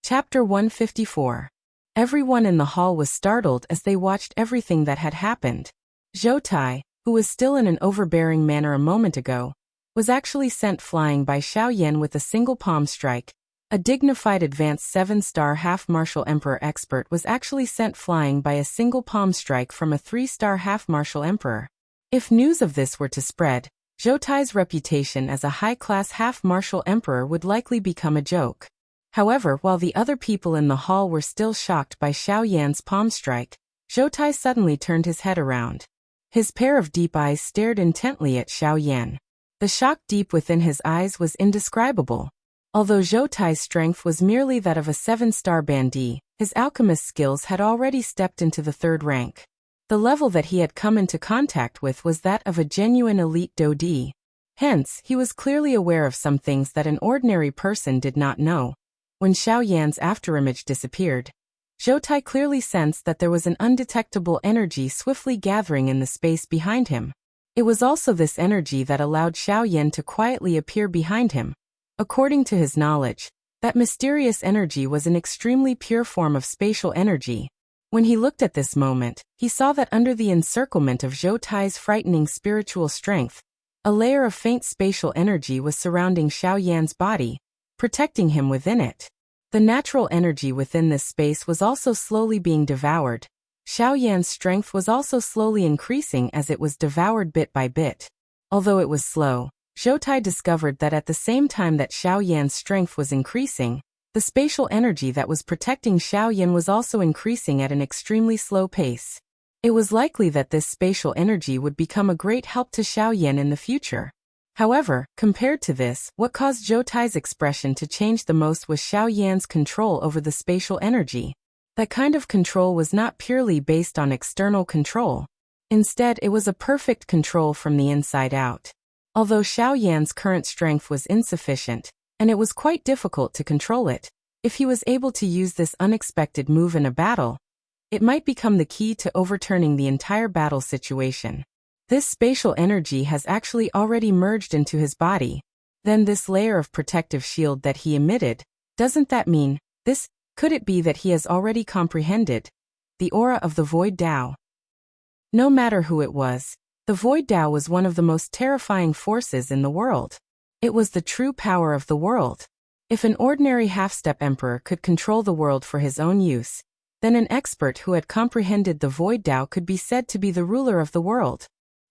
Chapter 154. Everyone in the hall was startled as they watched everything that had happened. Zhou Tai, who was still in an overbearing manner a moment ago, was actually sent flying by Xiao Yan with a single palm strike. A dignified advanced 7-star half-martial emperor expert was actually sent flying by a single palm strike from a 3-star half-martial emperor. If news of this were to spread, Zhou Tai's reputation as a high-class half-martial emperor would likely become a joke. However, while the other people in the hall were still shocked by Xiao Yan's palm strike, Zhou Tai suddenly turned his head around. His pair of deep eyes stared intently at Xiao Yan. The shock deep within his eyes was indescribable. Although Zhou Tai's strength was merely that of a 7-star bandit, his alchemist skills had already stepped into the 3rd rank. The level that he had come into contact with was that of a genuine elite Dodi. Hence, he was clearly aware of some things that an ordinary person did not know. When Xiao Yan's afterimage disappeared, Zhou Tai clearly sensed that there was an undetectable energy swiftly gathering in the space behind him. It was also this energy that allowed Xiao Yan to quietly appear behind him. According to his knowledge, that mysterious energy was an extremely pure form of spatial energy. When he looked at this moment, he saw that under the encirclement of Zhou Tai's frightening spiritual strength, a layer of faint spatial energy was surrounding Xiao Yan's body, protecting him within it. The natural energy within this space was also slowly being devoured. Xiao Yan's strength was also slowly increasing as it was devoured bit by bit. Although it was slow, Zhou Tai discovered that at the same time that Xiao Yan's strength was increasing, the spatial energy that was protecting Xiao Yan was also increasing at an extremely slow pace. It was likely that this spatial energy would become a great help to Xiao Yan in the future. However, compared to this, what caused Zhou Tai's expression to change the most was Xiao Yan's control over the spatial energy. That kind of control was not purely based on external control. Instead, it was a perfect control from the inside out. Although Xiao Yan's current strength was insufficient, and it was quite difficult to control it, if he was able to use this unexpected move in a battle, it might become the key to overturning the entire battle situation. This spatial energy has actually already merged into his body. Then this layer of protective shield that he emitted, doesn't that mean this? Could it be that he has already comprehended the aura of the Void Tao? No matter who it was, the Void Tao was one of the most terrifying forces in the world. It was the true power of the world. If an ordinary half-step emperor could control the world for his own use, then an expert who had comprehended the Void Tao could be said to be the ruler of the world.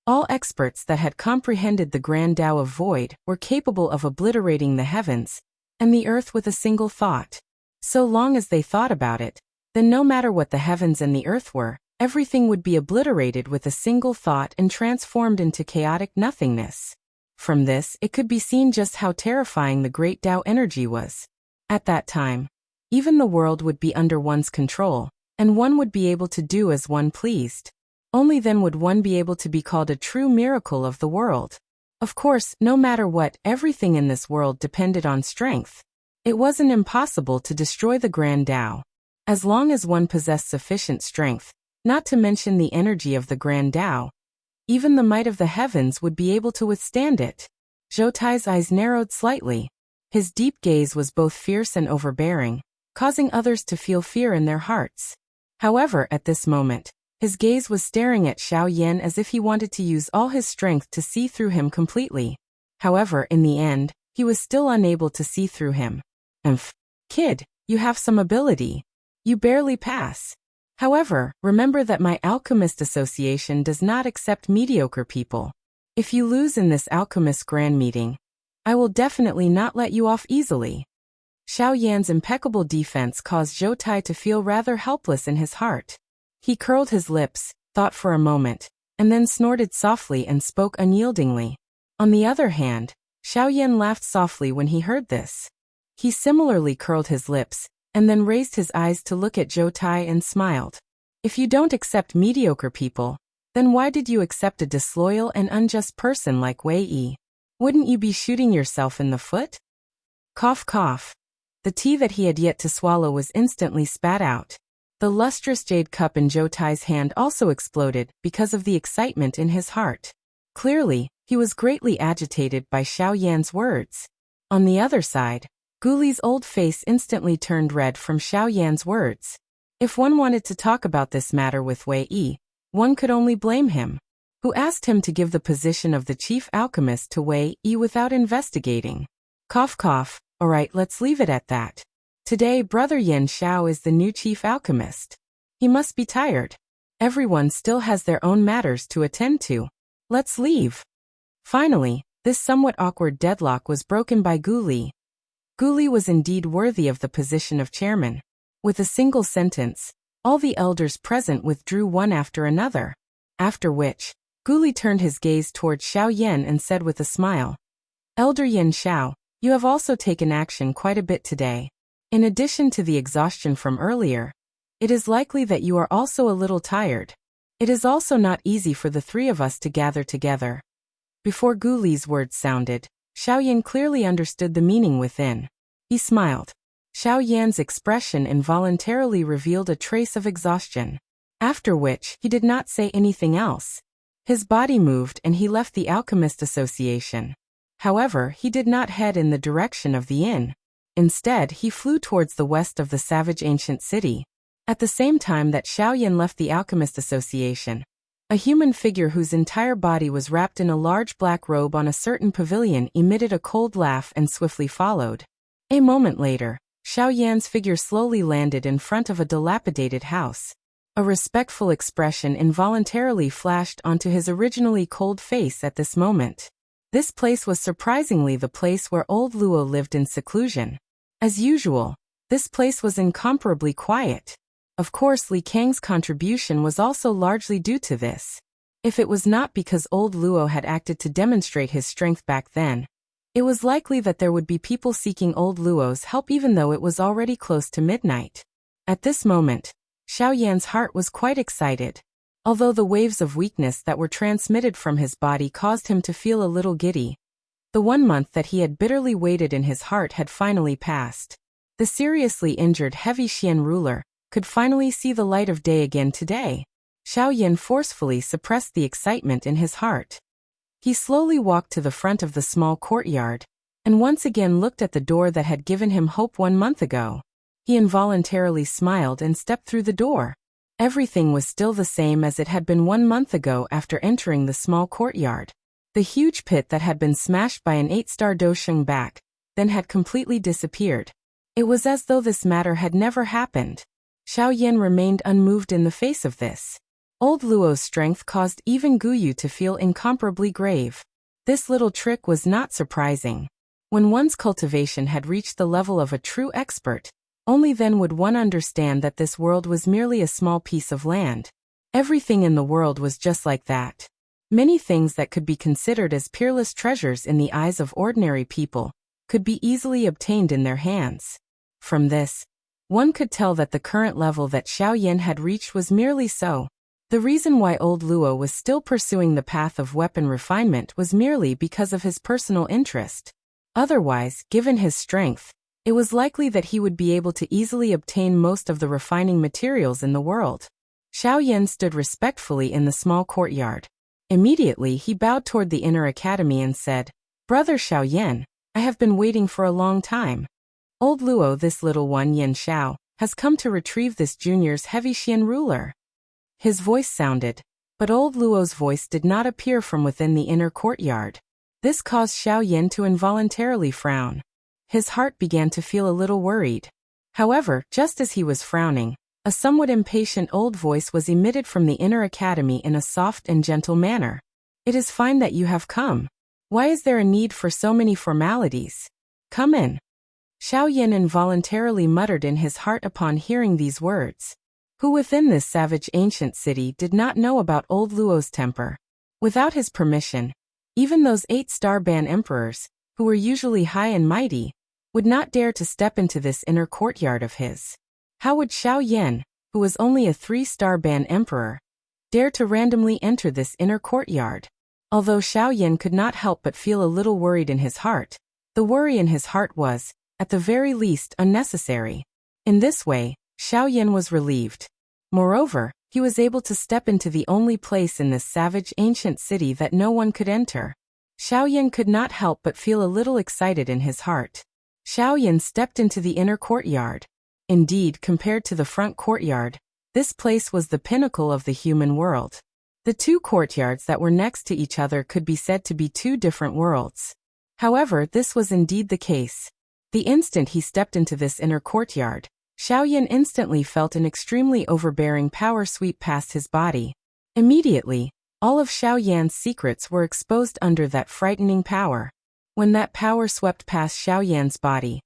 All experts that had comprehended the Grand Tao of Void were capable of obliterating the heavens and the earth with a single thought. So long as they thought about it, then no matter what the heavens and the earth were, everything would be obliterated with a single thought and transformed into chaotic nothingness. From this, it could be seen just how terrifying the great Tao energy was. At that time, even the world would be under one's control, and one would be able to do as one pleased. Only then would one be able to be called a true miracle of the world. Of course, no matter what, everything in this world depended on strength. It wasn't impossible to destroy the Grand Tao. As long as one possessed sufficient strength, not to mention the energy of the Grand Tao, even the might of the heavens would be able to withstand it. Zhou Tai's eyes narrowed slightly. His deep gaze was both fierce and overbearing, causing others to feel fear in their hearts. However, at this moment, his gaze was staring at Xiao Yan as if he wanted to use all his strength to see through him completely. However, in the end, he was still unable to see through him. Kid, you have some ability. You barely pass. However, remember that my Alchemist Association does not accept mediocre people. If you lose in this Alchemist Grand Meeting, I will definitely not let you off easily. Xiao Yan's impeccable defense caused Zhou Tai to feel rather helpless in his heart. He curled his lips, thought for a moment, and then snorted softly and spoke unyieldingly. On the other hand, Xiao Yan laughed softly when he heard this. He similarly curled his lips, and then raised his eyes to look at Zhou Tai and smiled. If you don't accept mediocre people, then why did you accept a disloyal and unjust person like Wei Yi? Wouldn't you be shooting yourself in the foot? Cough cough. The tea that he had yet to swallow was instantly spat out. The lustrous jade cup in Zhou Tai's hand also exploded because of the excitement in his heart. Clearly, he was greatly agitated by Xiao Yan's words. On the other side, Guli's old face instantly turned red from Xiao Yan's words. If one wanted to talk about this matter with Wei Yi, one could only blame him. Who asked him to give the position of the chief alchemist to Wei Yi without investigating? Cough cough, alright, let's leave it at that. Today Brother Yan Xiao is the new chief alchemist. He must be tired. Everyone still has their own matters to attend to. Let's leave. Finally, this somewhat awkward deadlock was broken by Guli. Guli was indeed worthy of the position of chairman. With a single sentence, all the elders present withdrew one after another. After which, Guli turned his gaze toward Xiao Yan and said with a smile, Elder Yan Xiao, you have also taken action quite a bit today. In addition to the exhaustion from earlier, it is likely that you are also a little tired. It is also not easy for the three of us to gather together. Before Guli's words sounded, Xiao Yan clearly understood the meaning within. He smiled. Xiao Yan's expression involuntarily revealed a trace of exhaustion. After which, he did not say anything else. His body moved and he left the Alchemist Association. However, he did not head in the direction of the inn. Instead, he flew towards the west of the savage ancient city. At the same time that Xiao Yan left the Alchemist Association, a human figure whose entire body was wrapped in a large black robe on a certain pavilion emitted a cold laugh and swiftly followed. A moment later, Xiao Yan's figure slowly landed in front of a dilapidated house. A respectful expression involuntarily flashed onto his originally cold face at this moment. This place was surprisingly the place where old Luo lived in seclusion. As usual, this place was incomparably quiet. Of course, Li Kang's contribution was also largely due to this. If it was not because old Luo had acted to demonstrate his strength back then, it was likely that there would be people seeking old Luo's help even though it was already close to midnight. At this moment, Xiao Yan's heart was quite excited. Although the waves of weakness that were transmitted from his body caused him to feel a little giddy, the 1 month that he had bitterly waited in his heart had finally passed. The seriously injured heavy Xian ruler could finally see the light of day again today. Xiao Yan forcefully suppressed the excitement in his heart. He slowly walked to the front of the small courtyard, and once again looked at the door that had given him hope 1 month ago. He involuntarily smiled and stepped through the door. Everything was still the same as it had been 1 month ago after entering the small courtyard. The huge pit that had been smashed by an 8-star Dosheng back, then had completely disappeared. It was as though this matter had never happened. Xiao Yan remained unmoved in the face of this. Old Luo's strength caused even Guyu to feel incomparably grave. This little trick was not surprising. When one's cultivation had reached the level of a true expert, only then would one understand that this world was merely a small piece of land. Everything in the world was just like that. Many things that could be considered as peerless treasures in the eyes of ordinary people could be easily obtained in their hands. From this, one could tell that the current level that Xiao Yan had reached was merely so. The reason why old Luo was still pursuing the path of weapon refinement was merely because of his personal interest. Otherwise, given his strength, it was likely that he would be able to easily obtain most of the refining materials in the world. Xiao Yan stood respectfully in the small courtyard. Immediately he bowed toward the inner academy and said, "Brother Xiao Yan, I have been waiting for a long time. Old Luo, this little one Yan Xiao, has come to retrieve this junior's heavy Xian ruler." His voice sounded, but old Luo's voice did not appear from within the inner courtyard. This caused Xiao Yan to involuntarily frown. His heart began to feel a little worried. However, just as he was frowning, a somewhat impatient old voice was emitted from the inner academy in a soft and gentle manner. "It is fine that you have come. Why is there a need for so many formalities? Come in." Xiao Yan involuntarily muttered in his heart upon hearing these words. Who within this savage ancient city did not know about old Luo's temper? Without his permission, even those 8-star ban emperors, who were usually high and mighty, would not dare to step into this inner courtyard of his. How would Xiao Yan, who was only a 3-star ban emperor, dare to randomly enter this inner courtyard? Although Xiao Yan could not help but feel a little worried in his heart, the worry in his heart was, at the very least, unnecessary. In this way, Xiao Yan was relieved. Moreover, he was able to step into the only place in this savage ancient city that no one could enter. Xiao Yan could not help but feel a little excited in his heart. Xiaoyan stepped into the inner courtyard. Indeed, compared to the front courtyard, this place was the pinnacle of the human world. The two courtyards that were next to each other could be said to be two different worlds. However, this was indeed the case. The instant he stepped into this inner courtyard, Xiaoyan instantly felt an extremely overbearing power sweep past his body. Immediately, all of Xiaoyan's secrets were exposed under that frightening power. When that power swept past Xiaoyan's body,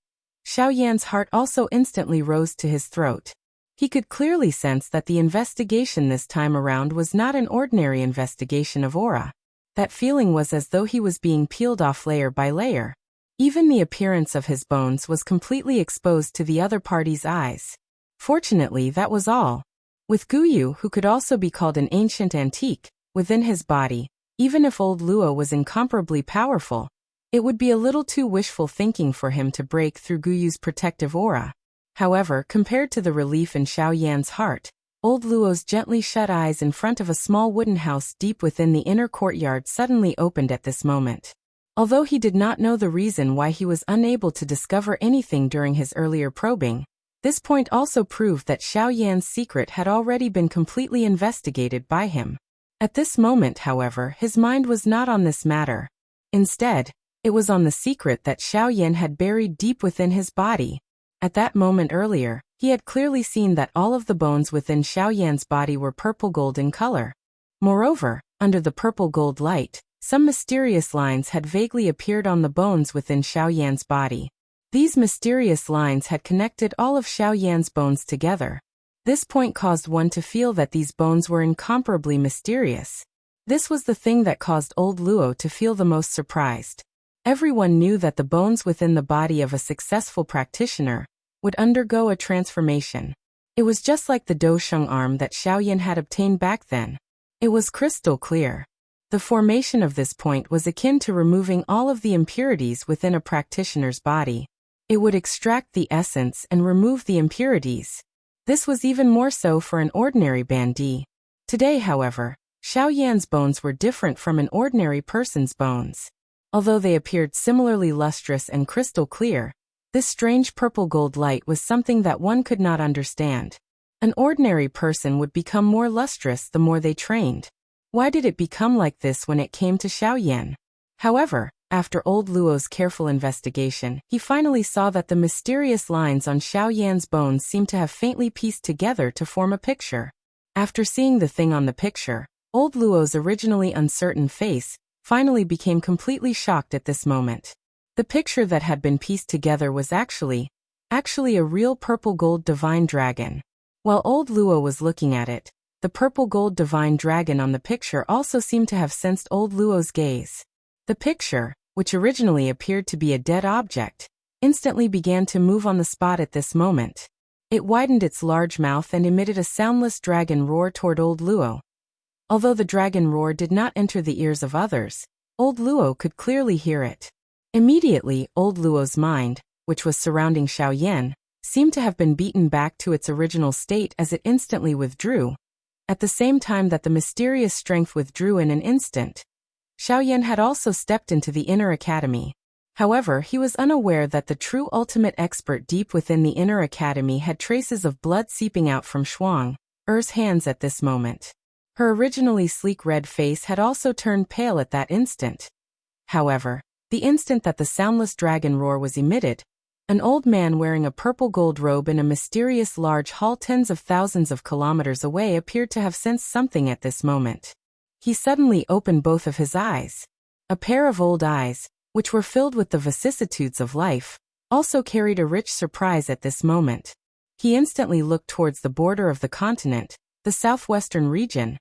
Xiaoyan's heart also instantly rose to his throat. He could clearly sense that the investigation this time around was not an ordinary investigation of aura. That feeling was as though he was being peeled off layer by layer. Even the appearance of his bones was completely exposed to the other party's eyes. Fortunately, that was all. With Guyu, who could also be called an ancient antique, within his body, even if old Luo was incomparably powerful, it would be a little too wishful thinking for him to break through Guyu's protective aura. However, compared to the relief in Xiaoyan's heart, old Luo's gently shut eyes in front of a small wooden house deep within the inner courtyard suddenly opened at this moment. Although he did not know the reason why he was unable to discover anything during his earlier probing, this point also proved that Xiaoyan's secret had already been completely investigated by him. At this moment, however, his mind was not on this matter. Instead, it was on the secret that Xiaoyan had buried deep within his body. At that moment earlier, he had clearly seen that all of the bones within Xiaoyan's body were purple gold in color. Moreover, under the purple gold light, some mysterious lines had vaguely appeared on the bones within Xiaoyan's body. These mysterious lines had connected all of Xiaoyan's bones together. This point caused one to feel that these bones were incomparably mysterious. This was the thing that caused old Luo to feel the most surprised. Everyone knew that the bones within the body of a successful practitioner would undergo a transformation. It was just like the Dosheng arm that Xiaoyan had obtained back then. It was crystal clear. The formation of this point was akin to removing all of the impurities within a practitioner's body. It would extract the essence and remove the impurities. This was even more so for an ordinary bandit. Today, however, Xiaoyan's bones were different from an ordinary person's bones. Although they appeared similarly lustrous and crystal clear, this strange purple gold light was something that one could not understand. An ordinary person would become more lustrous the more they trained. Why did it become like this when it came to Xiaoyan? However, after old Luo's careful investigation, he finally saw that the mysterious lines on Xiaoyan's bones seemed to have faintly pieced together to form a picture. After seeing the thing on the picture, old Luo's originally uncertain face finally became completely shocked at this moment. The picture that had been pieced together was actually a real purple gold divine dragon. While old Luo was looking at it, the purple gold divine dragon on the picture also seemed to have sensed old Luo's gaze. The picture, which originally appeared to be a dead object, instantly began to move on the spot at this moment. It widened its large mouth and emitted a soundless dragon roar toward old Luo. Although the dragon roar did not enter the ears of others, old Luo could clearly hear it. Immediately, old Luo's mind, which was surrounding Xiaoyan, seemed to have been beaten back to its original state as it instantly withdrew. At the same time that the mysterious strength withdrew in an instant, Xiaoyan had also stepped into the inner academy. However, he was unaware that the true ultimate expert deep within the inner academy had traces of blood seeping out from Shuang Er's hands at this moment. Her originally sleek red face had also turned pale at that instant. However, the instant that the soundless dragon roar was emitted, an old man wearing a purple gold robe in a mysterious large hall tens of thousands of kilometers away appeared to have sensed something at this moment. He suddenly opened both of his eyes. A pair of old eyes, which were filled with the vicissitudes of life, also carried a rich surprise at this moment. He instantly looked towards the border of the continent, the southwestern region.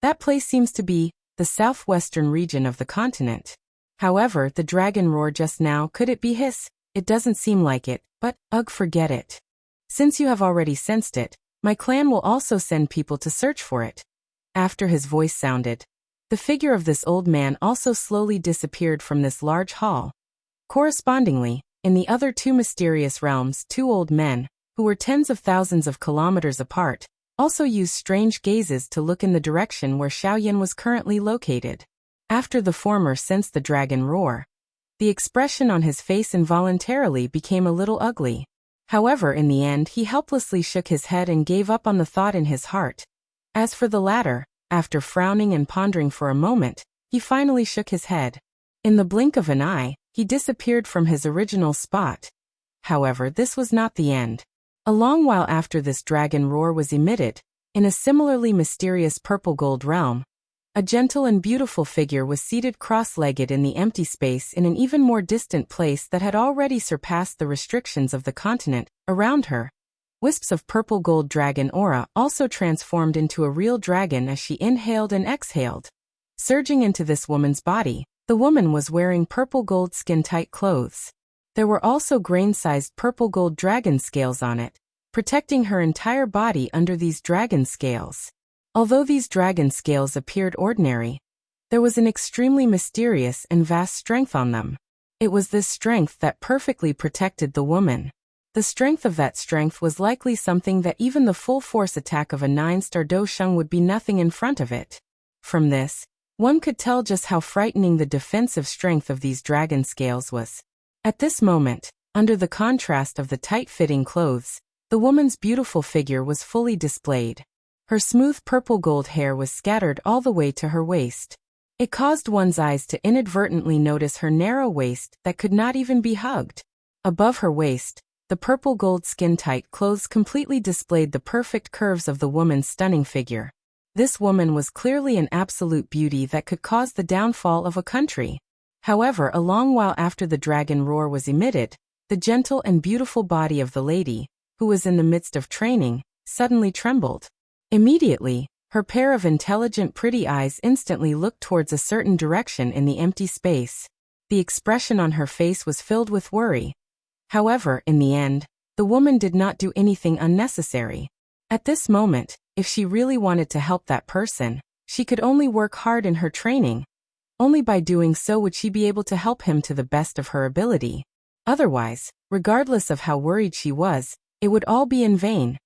That place seems to be the southwestern region of the continent. However, the dragon roar just now, could it be his? It doesn't seem like it, but, ugh, forget it. Since you have already sensed it, my clan will also send people to search for it. After his voice sounded, the figure of this old man also slowly disappeared from this large hall. Correspondingly, in the other two mysterious realms, two old men, who were tens of thousands of kilometers apart, also used strange gazes to look in the direction where Xiaoyan was currently located. After the former sensed the dragon roar, The expression on his face involuntarily became a little ugly. However, in the end he helplessly shook his head and gave up on the thought in his heart. As for the latter, after frowning and pondering for a moment, he finally shook his head. In the blink of an eye, he disappeared from his original spot. However, this was not the end. A long while after this dragon roar was emitted, in a similarly mysterious purple-gold realm, a gentle and beautiful figure was seated cross-legged in the empty space in an even more distant place that had already surpassed the restrictions of the continent around her. Wisps of purple-gold dragon aura also transformed into a real dragon as she inhaled and exhaled. Surging into this woman's body, the woman was wearing purple-gold skin-tight clothes. There were also grain-sized purple-gold dragon scales on it, protecting her entire body under these dragon scales. Although these dragon scales appeared ordinary, there was an extremely mysterious and vast strength on them. It was this strength that perfectly protected the woman. The strength of that strength was likely something that even the full-force attack of a 9-star Do Sheng would be nothing in front of it. From this, one could tell just how frightening the defensive strength of these dragon scales was. At this moment, under the contrast of the tight-fitting clothes, the woman's beautiful figure was fully displayed. Her smooth purple-gold hair was scattered all the way to her waist. It caused one's eyes to inadvertently notice her narrow waist that could not even be hugged. Above her waist, the purple-gold skin-tight clothes completely displayed the perfect curves of the woman's stunning figure. This woman was clearly an absolute beauty that could cause the downfall of a country. However, a long while after the dragon roar was emitted, the gentle and beautiful body of the lady, who was in the midst of training, suddenly trembled. Immediately, her pair of intelligent pretty eyes instantly looked towards a certain direction in the empty space. The expression on her face was filled with worry. However, in the end, the woman did not do anything unnecessary. At this moment, if she really wanted to help that person, she could only work hard in her training. Only by doing so would she be able to help him to the best of her ability. Otherwise, regardless of how worried she was, it would all be in vain.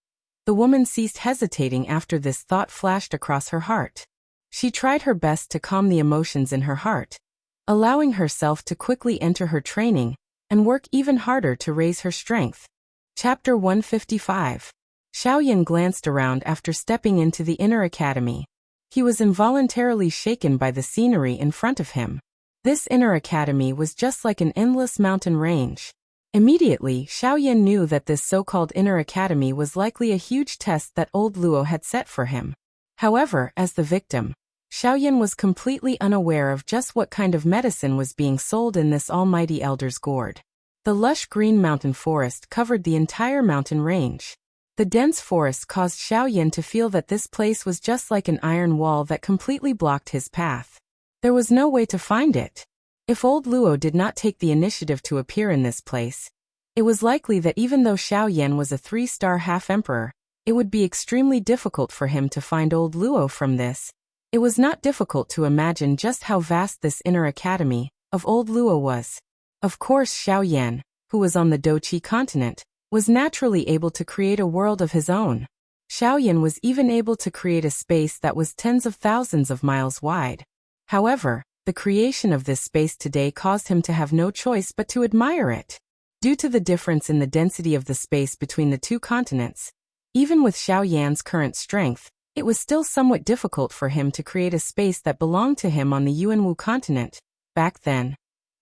The woman ceased hesitating after this thought flashed across her heart. She tried her best to calm the emotions in her heart, allowing herself to quickly enter her training and work even harder to raise her strength. Chapter 155. Xiaoyan glanced around after stepping into the inner academy. He was involuntarily shaken by the scenery in front of him. This inner academy was just like an endless mountain range. Immediately, Xiaoyan knew that this so-called inner academy was likely a huge test that old Luo had set for him. However, as the victim, Xiaoyan was completely unaware of just what kind of medicine was being sold in this almighty elder's gourd. The lush green mountain forest covered the entire mountain range. The dense forest caused Xiaoyan to feel that this place was just like an iron wall that completely blocked his path. There was no way to find it. If old Luo did not take the initiative to appear in this place, it was likely that even though Xiaoyan was a 3-star half-emperor, it would be extremely difficult for him to find old Luo from this. It was not difficult to imagine just how vast this inner academy of old Luo was. Of course, Xiaoyan, who was on the Doqi continent, was naturally able to create a world of his own. Xiaoyan was even able to create a space that was tens of thousands of miles wide. However, the creation of this space today caused him to have no choice but to admire it. Due to the difference in the density of the space between the two continents, even with Xiaoyan's current strength, it was still somewhat difficult for him to create a space that belonged to him on the Yuanwu continent. Back then,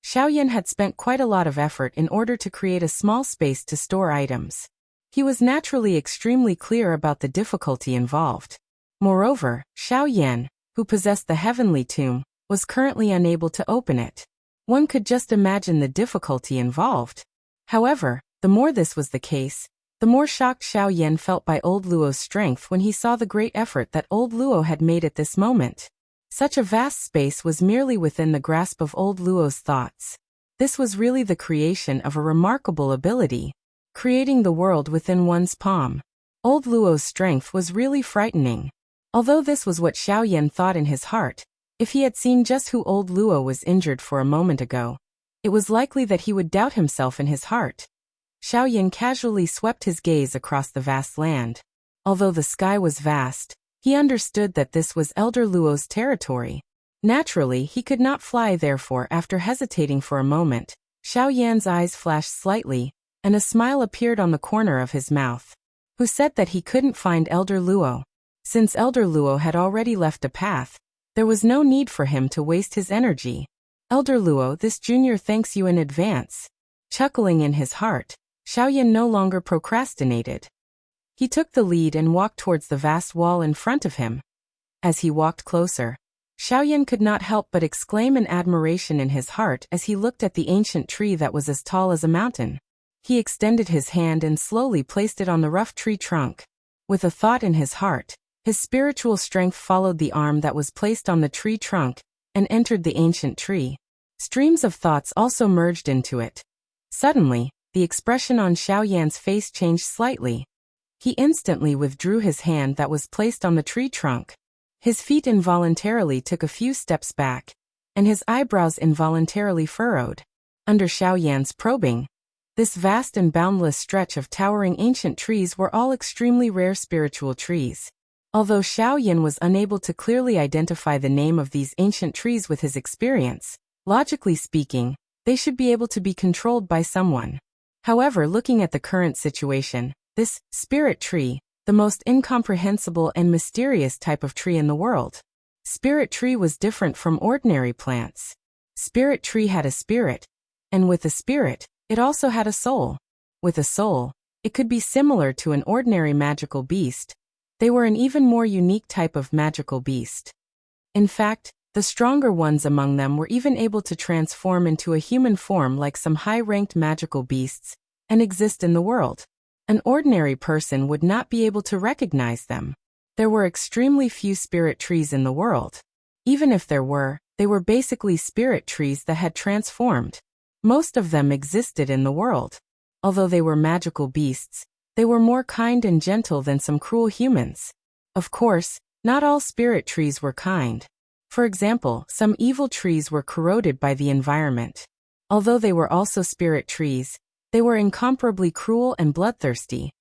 Xiaoyan had spent quite a lot of effort in order to create a small space to store items. He was naturally extremely clear about the difficulty involved. Moreover, Xiaoyan, who possessed the heavenly tomb, was currently unable to open it. One could just imagine the difficulty involved. However, the more this was the case, the more shocked Xiaoyan felt by old Luo's strength when he saw the great effort that old Luo had made at this moment. Such a vast space was merely within the grasp of old Luo's thoughts. This was really the creation of a remarkable ability, creating the world within one's palm. Old Luo's strength was really frightening. Although this was what Xiaoyan thought in his heart, if he had seen just who old Luo was injured for a moment ago, it was likely that he would doubt himself in his heart. Xiaoyan casually swept his gaze across the vast land. Although the sky was vast, he understood that this was Elder Luo's territory. Naturally, he could not fly. Therefore, after hesitating for a moment, Xiao Yan's eyes flashed slightly, and a smile appeared on the corner of his mouth. Who said that he couldn't find Elder Luo? Since Elder Luo had already left a path, there was no need for him to waste his energy. Elder Luo, this junior thanks you in advance. Chuckling in his heart, Xiao Yan no longer procrastinated. He took the lead and walked towards the vast wall in front of him. As he walked closer, Xiao Yan could not help but exclaim in admiration in his heart as he looked at the ancient tree that was as tall as a mountain. He extended his hand and slowly placed it on the rough tree trunk. With a thought in his heart, his spiritual strength followed the arm that was placed on the tree trunk and entered the ancient tree. Streams of thoughts also merged into it. Suddenly, the expression on Xiao Yan's face changed slightly. He instantly withdrew his hand that was placed on the tree trunk. His feet involuntarily took a few steps back, and his eyebrows involuntarily furrowed. Under Xiao Yan's probing, this vast and boundless stretch of towering ancient trees were all extremely rare spiritual trees. Although Xiao Yan was unable to clearly identify the name of these ancient trees with his experience, logically speaking, they should be able to be controlled by someone. However, looking at the current situation, this spirit tree, the most incomprehensible and mysterious type of tree in the world. Spirit tree was different from ordinary plants. Spirit tree had a spirit, and with a spirit, it also had a soul. With a soul, it could be similar to an ordinary magical beast. They were an even more unique type of magical beast. In fact, the stronger ones among them were even able to transform into a human form like some high-ranked magical beasts, and exist in the world. An ordinary person would not be able to recognize them. There were extremely few spirit trees in the world. Even if there were, they were basically spirit trees that had transformed. Most of them existed in the world. Although they were magical beasts, they were more kind and gentle than some cruel humans. Of course, not all spirit trees were kind. For example, some evil trees were corroded by the environment. Although they were also spirit trees, they were incomparably cruel and bloodthirsty.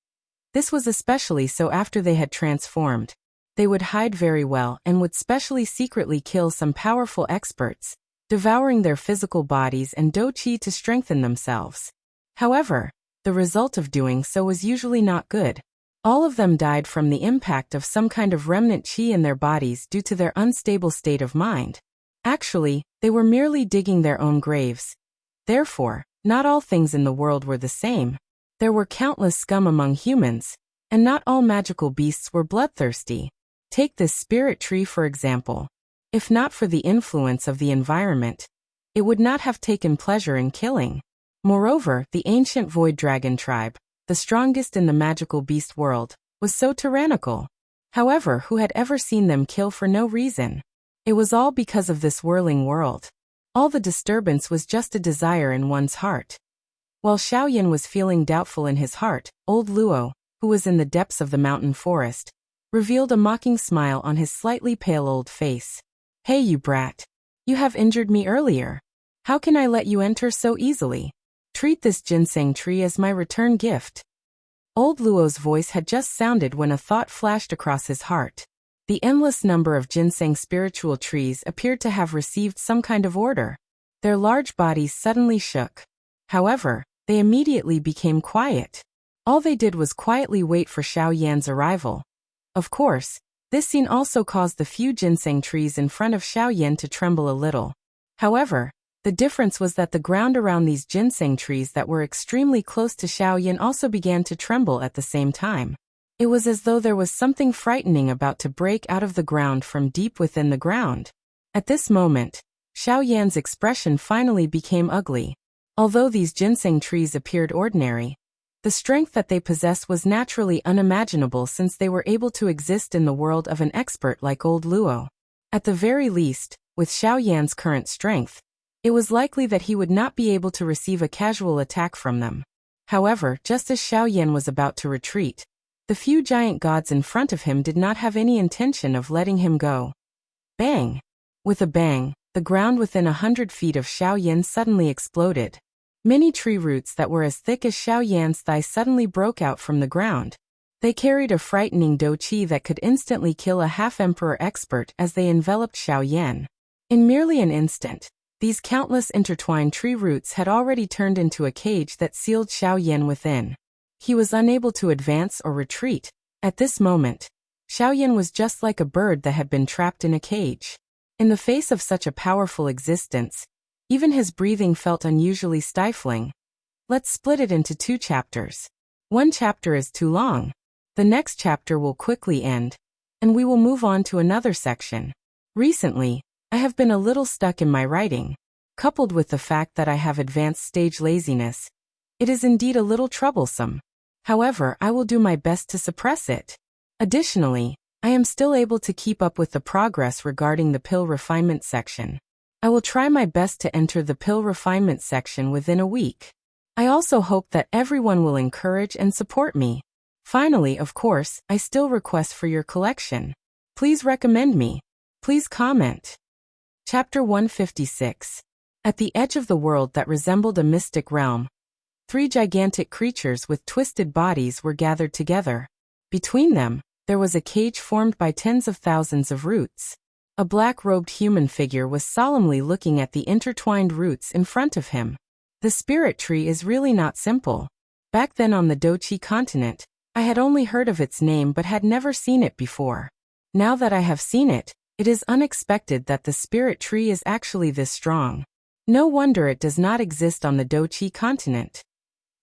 This was especially so after they had transformed. They would hide very well and would specially secretly kill some powerful experts, devouring their physical bodies and do-qi to strengthen themselves. However, the result of doing so was usually not good. All of them died from the impact of some kind of remnant qi in their bodies due to their unstable state of mind. Actually, they were merely digging their own graves. Therefore, not all things in the world were the same. There were countless scum among humans, and not all magical beasts were bloodthirsty. Take this spirit tree for example. If not for the influence of the environment, it would not have taken pleasure in killing. Moreover, the ancient void dragon tribe, the strongest in the magical beast world, was so tyrannical. However, who had ever seen them kill for no reason? It was all because of this whirling world. All the disturbance was just a desire in one's heart. While Xiao Yan was feeling doubtful in his heart, old Luo, who was in the depths of the mountain forest, revealed a mocking smile on his slightly pale old face. Hey you brat! You have injured me earlier. How can I let you enter so easily? Treat this ginseng tree as my return gift. Old Luo's voice had just sounded when a thought flashed across his heart. The endless number of ginseng spiritual trees appeared to have received some kind of order. Their large bodies suddenly shook. However, they immediately became quiet. All they did was quietly wait for Xiao Yan's arrival. Of course, this scene also caused the few ginseng trees in front of Xiao Yan to tremble a little. However, the difference was that the ground around these ginseng trees that were extremely close to Xiao Yan also began to tremble at the same time. It was as though there was something frightening about to break out of the ground from deep within the ground. At this moment, Xiao Yan's expression finally became ugly. Although these ginseng trees appeared ordinary, the strength that they possessed was naturally unimaginable since they were able to exist in the world of an expert like old Luo. At the very least, with Xiao Yan's current strength, it was likely that he would not be able to receive a casual attack from them. However, just as Xiao Yan was about to retreat, the few giant gods in front of him did not have any intention of letting him go. Bang! With a bang, the ground within 100 feet of Xiao Yan suddenly exploded. Many tree roots that were as thick as Xiao Yan's thigh suddenly broke out from the ground. They carried a frightening do-qi that could instantly kill a half-emperor expert as they enveloped Xiao Yan. In merely an instant, these countless intertwined tree roots had already turned into a cage that sealed Xiao Yan within. He was unable to advance or retreat. At this moment, Xiao Yan was just like a bird that had been trapped in a cage. In the face of such a powerful existence, even his breathing felt unusually stifling. Let's split it into 2 chapters. One chapter is too long. The next chapter will quickly end, and we will move on to another section. Recently, I have been a little stuck in my writing. Coupled with the fact that I have advanced stage laziness, it is indeed a little troublesome. However, I will do my best to suppress it. Additionally, I am still able to keep up with the progress regarding the pill refinement section. I will try my best to enter the pill refinement section within a week. I also hope that everyone will encourage and support me. Finally, of course, I still request for your collection. Please recommend me. Please comment. Chapter 156. At the edge of the world that resembled a mystic realm, 3 gigantic creatures with twisted bodies were gathered together. Between them, there was a cage formed by tens of thousands of roots. A black-robed human figure was solemnly looking at the intertwined roots in front of him. The spirit tree is really not simple. Back then on the Dochi continent, I had only heard of its name but had never seen it before. Now that I have seen it, it is unexpected that the spirit tree is actually this strong. No wonder it does not exist on the Dochi continent.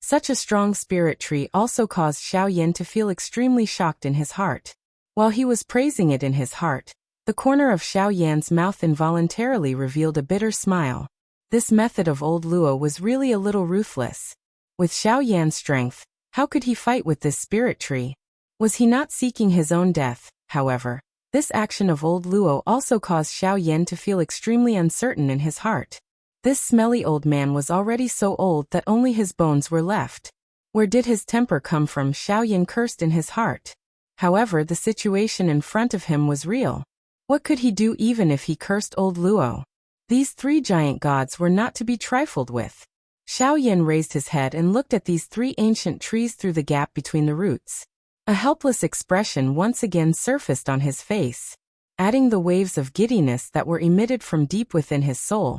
Such a strong spirit tree also caused Xiao Yan to feel extremely shocked in his heart. While he was praising it in his heart, the corner of Xiao Yan's mouth involuntarily revealed a bitter smile. This method of old Luo was really a little ruthless. With Xiao Yan's strength, how could he fight with this spirit tree? Was he not seeking his own death? However, this action of old Luo also caused Xiao Yan to feel extremely uncertain in his heart. This smelly old man was already so old that only his bones were left. Where did his temper come from? Xiao Yan cursed in his heart. However, the situation in front of him was real. What could he do even if he cursed old Luo? These 3 giant gods were not to be trifled with. Xiao Yan raised his head and looked at these 3 ancient trees through the gap between the roots. A helpless expression once again surfaced on his face, adding the waves of giddiness that were emitted from deep within his soul.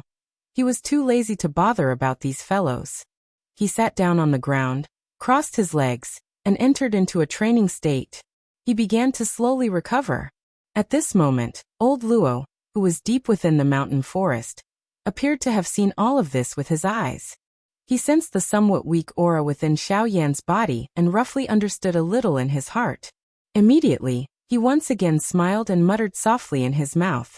He was too lazy to bother about these fellows. He sat down on the ground, crossed his legs, and entered into a training state. He began to slowly recover. At this moment, old Luo, who was deep within the mountain forest, appeared to have seen all of this with his eyes. He sensed the somewhat weak aura within Xiao Yan's body and roughly understood a little in his heart. Immediately, he once again smiled and muttered softly in his mouth.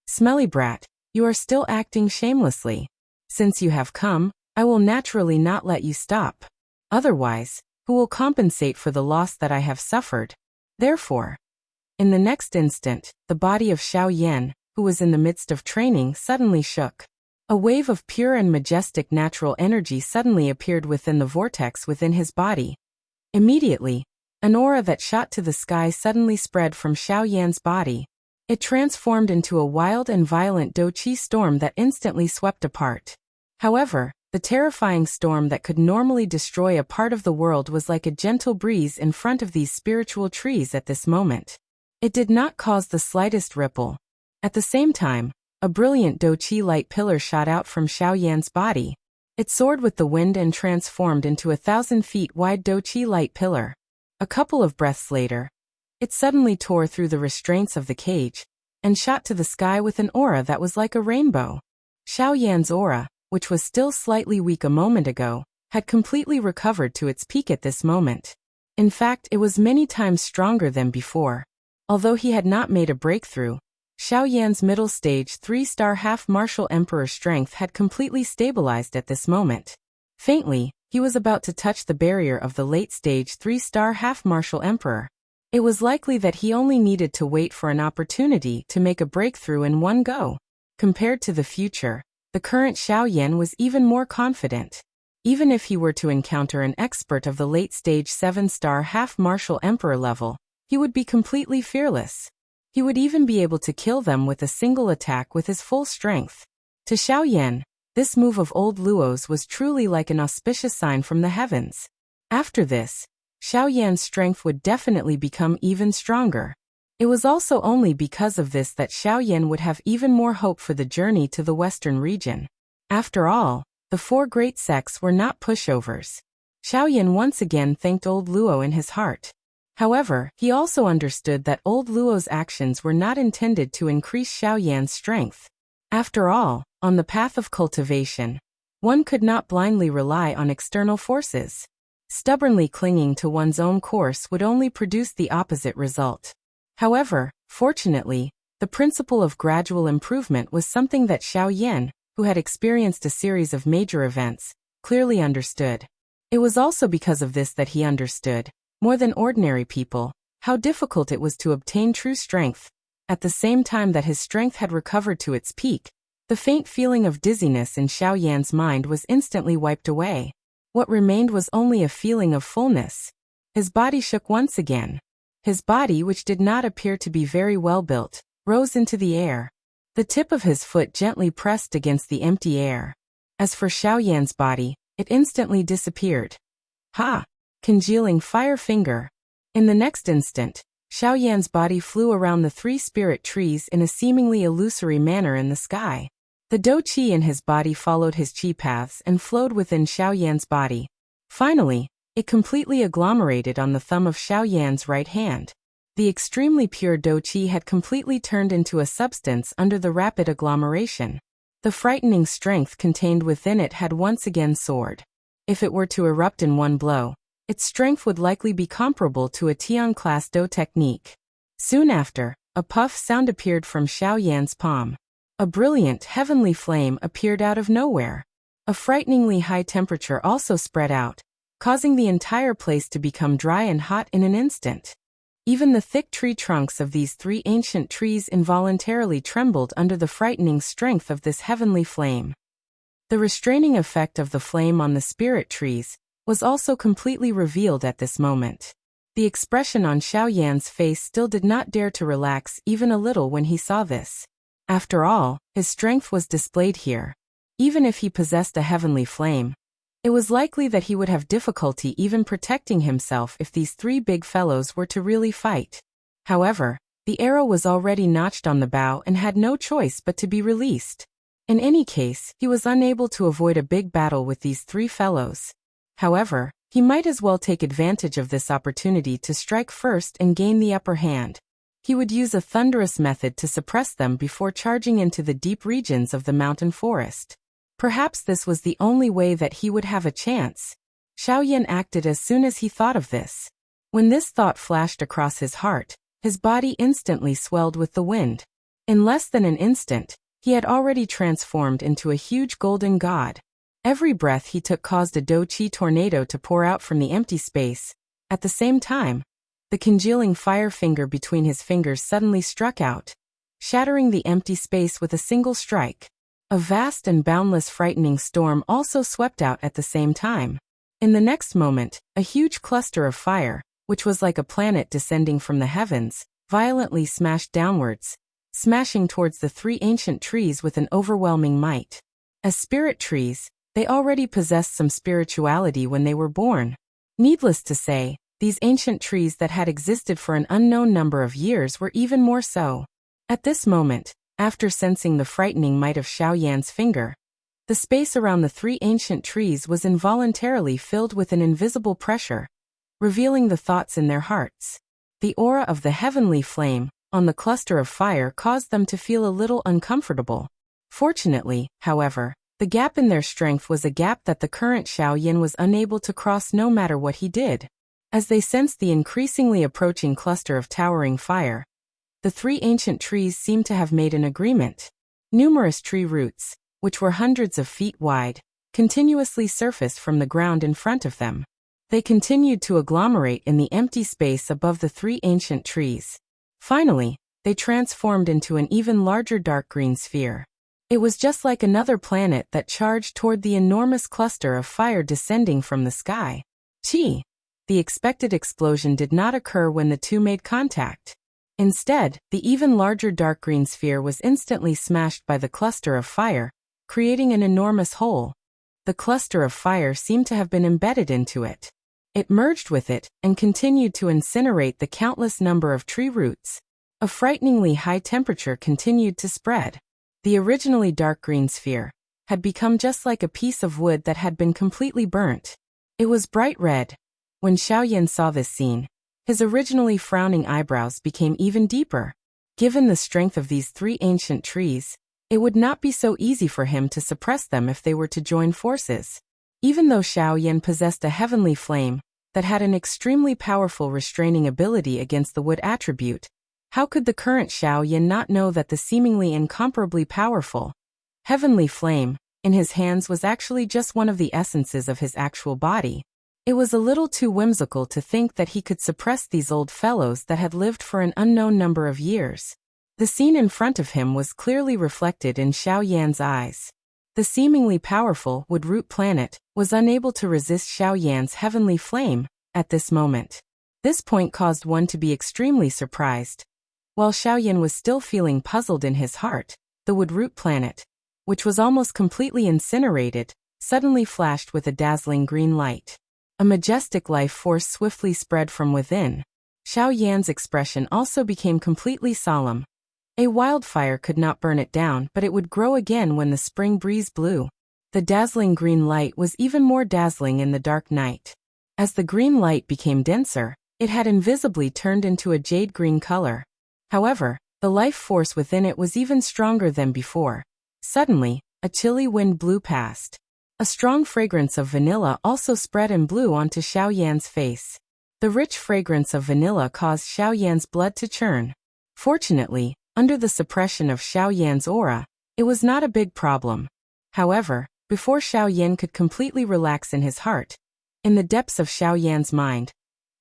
"Smelly brat, you are still acting shamelessly. Since you have come, I will naturally not let you stop. Otherwise, who will compensate for the loss that I have suffered? Therefore." In the next instant, the body of Xiao Yan, who was in the midst of training, suddenly shook. A wave of pure and majestic natural energy suddenly appeared within the vortex within his body. Immediately, an aura that shot to the sky suddenly spread from Xiao Yan's body. It transformed into a wild and violent Do-Chi storm that instantly swept apart. However, the terrifying storm that could normally destroy a part of the world was like a gentle breeze in front of these spiritual trees at this moment. It did not cause the slightest ripple. At the same time, a brilliant Do-Chi light pillar shot out from Xiao Yan's body. It soared with the wind and transformed into a 1,000 feet wide Do-Chi light pillar. A couple of breaths later, it suddenly tore through the restraints of the cage and shot to the sky with an aura that was like a rainbow. Xiao Yan's aura, which was still slightly weak a moment ago, had completely recovered to its peak at this moment. In fact, it was many times stronger than before. Although he had not made a breakthrough, Xiao Yan's middle stage 3-star half-martial emperor strength had completely stabilized at this moment. Faintly, he was about to touch the barrier of the late-stage 3-star half-martial emperor. It was likely that he only needed to wait for an opportunity to make a breakthrough in one go. Compared to the future, the current Xiao Yan was even more confident. Even if he were to encounter an expert of the late-stage 7-star half-martial emperor level, he would be completely fearless. He would even be able to kill them with a single attack with his full strength. To Xiao Yan, this move of old Luo's was truly like an auspicious sign from the heavens. After this, Xiao Yan's strength would definitely become even stronger. It was also only because of this that Xiaoyan would have even more hope for the journey to the western region. After all, the four great sects were not pushovers. Xiaoyan once again thanked old Luo in his heart. However, he also understood that old Luo's actions were not intended to increase Xiaoyan's strength. After all, on the path of cultivation, one could not blindly rely on external forces. Stubbornly clinging to one's own course would only produce the opposite result. However, fortunately, the principle of gradual improvement was something that Xiaoyan, who had experienced a series of major events, clearly understood. It was also because of this that he understood, more than ordinary people, how difficult it was to obtain true strength. At the same time that his strength had recovered to its peak, the faint feeling of dizziness in Xiaoyan's mind was instantly wiped away. What remained was only a feeling of fullness. His body shook once again. His body, which did not appear to be very well built, rose into the air. The tip of his foot gently pressed against the empty air. As for Xiaoyan's body, it instantly disappeared. Ha! Congealing fire finger. In the next instant, Xiaoyan's body flew around the three spirit trees in a seemingly illusory manner in the sky. The dou qi in his body followed his qi paths and flowed within Xiaoyan's body. Finally, it completely agglomerated on the thumb of Xiaoyan's right hand. The extremely pure dou qi had completely turned into a substance under the rapid agglomeration. The frightening strength contained within it had once again soared. If it were to erupt in one blow, its strength would likely be comparable to a Tian-class dou technique. Soon after, a puff sound appeared from Xiaoyan's palm. A brilliant, heavenly flame appeared out of nowhere. A frighteningly high temperature also spread out, causing the entire place to become dry and hot in an instant. Even the thick tree trunks of these three ancient trees involuntarily trembled under the frightening strength of this heavenly flame. The restraining effect of the flame on the spirit trees was also completely revealed at this moment. The expression on Xiaoyan's face still did not dare to relax even a little when he saw this. After all, his strength was displayed here. Even if he possessed a heavenly flame, it was likely that he would have difficulty even protecting himself if these three big fellows were to really fight. However, the arrow was already notched on the bow and had no choice but to be released. In any case, he was unable to avoid a big battle with these three fellows. However, he might as well take advantage of this opportunity to strike first and gain the upper hand. He would use a thunderous method to suppress them before charging into the deep regions of the mountain forest. Perhaps this was the only way that he would have a chance. Xiaoyan acted as soon as he thought of this. When this thought flashed across his heart, his body instantly swelled with the wind. In less than an instant, he had already transformed into a huge golden god. Every breath he took caused a dou qi tornado to pour out from the empty space. At the same time, the congealing fire finger between his fingers suddenly struck out, shattering the empty space with a single strike. A vast and boundless frightening storm also swept out at the same time. In the next moment, a huge cluster of fire, which was like a planet descending from the heavens, violently smashed downwards, smashing towards the three ancient trees with an overwhelming might. As spirit trees, they already possessed some spirituality when they were born. Needless to say, these ancient trees that had existed for an unknown number of years were even more so. At this moment, after sensing the frightening might of Xiaoyan's finger, the space around the three ancient trees was involuntarily filled with an invisible pressure, revealing the thoughts in their hearts. The aura of the heavenly flame on the cluster of fire caused them to feel a little uncomfortable. Fortunately, however, the gap in their strength was a gap that the current Xiaoyan was unable to cross no matter what he did. As they sensed the increasingly approaching cluster of towering fire, the three ancient trees seemed to have made an agreement. Numerous tree roots, which were hundreds of feet wide, continuously surfaced from the ground in front of them. They continued to agglomerate in the empty space above the three ancient trees. Finally, they transformed into an even larger dark green sphere. It was just like another planet that charged toward the enormous cluster of fire descending from the sky. Gee! The expected explosion did not occur when the two made contact. Instead, the even larger dark green sphere was instantly smashed by the cluster of fire, creating an enormous hole. The cluster of fire seemed to have been embedded into it. It merged with it and continued to incinerate the countless number of tree roots. A frighteningly high temperature continued to spread. The originally dark green sphere had become just like a piece of wood that had been completely burnt. It was bright red. When Xiaoyan saw this scene, his originally frowning eyebrows became even deeper. Given the strength of these three ancient trees, it would not be so easy for him to suppress them if they were to join forces. Even though Xiaoyan possessed a heavenly flame that had an extremely powerful restraining ability against the wood attribute, how could the current Xiaoyan not know that the seemingly incomparably powerful heavenly flame in his hands was actually just one of the essences of his actual body? It was a little too whimsical to think that he could suppress these old fellows that had lived for an unknown number of years. The scene in front of him was clearly reflected in Xiaoyan's eyes. The seemingly powerful wood-root planet was unable to resist Xiaoyan's heavenly flame at this moment. This point caused one to be extremely surprised. While Xiaoyan was still feeling puzzled in his heart, the wood-root planet, which was almost completely incinerated, suddenly flashed with a dazzling green light. A majestic life force swiftly spread from within. Xiaoyan's expression also became completely solemn. A wildfire could not burn it down, but it would grow again when the spring breeze blew. The dazzling green light was even more dazzling in the dark night. As the green light became denser, it had invisibly turned into a jade green color. However, the life force within it was even stronger than before. Suddenly, a chilly wind blew past. A strong fragrance of vanilla also spread and blew onto Xiaoyan's face. The rich fragrance of vanilla caused Xiaoyan's blood to churn. Fortunately, under the suppression of Xiaoyan's aura, it was not a big problem. However, before Xiaoyan could completely relax in his heart, in the depths of Xiaoyan's mind,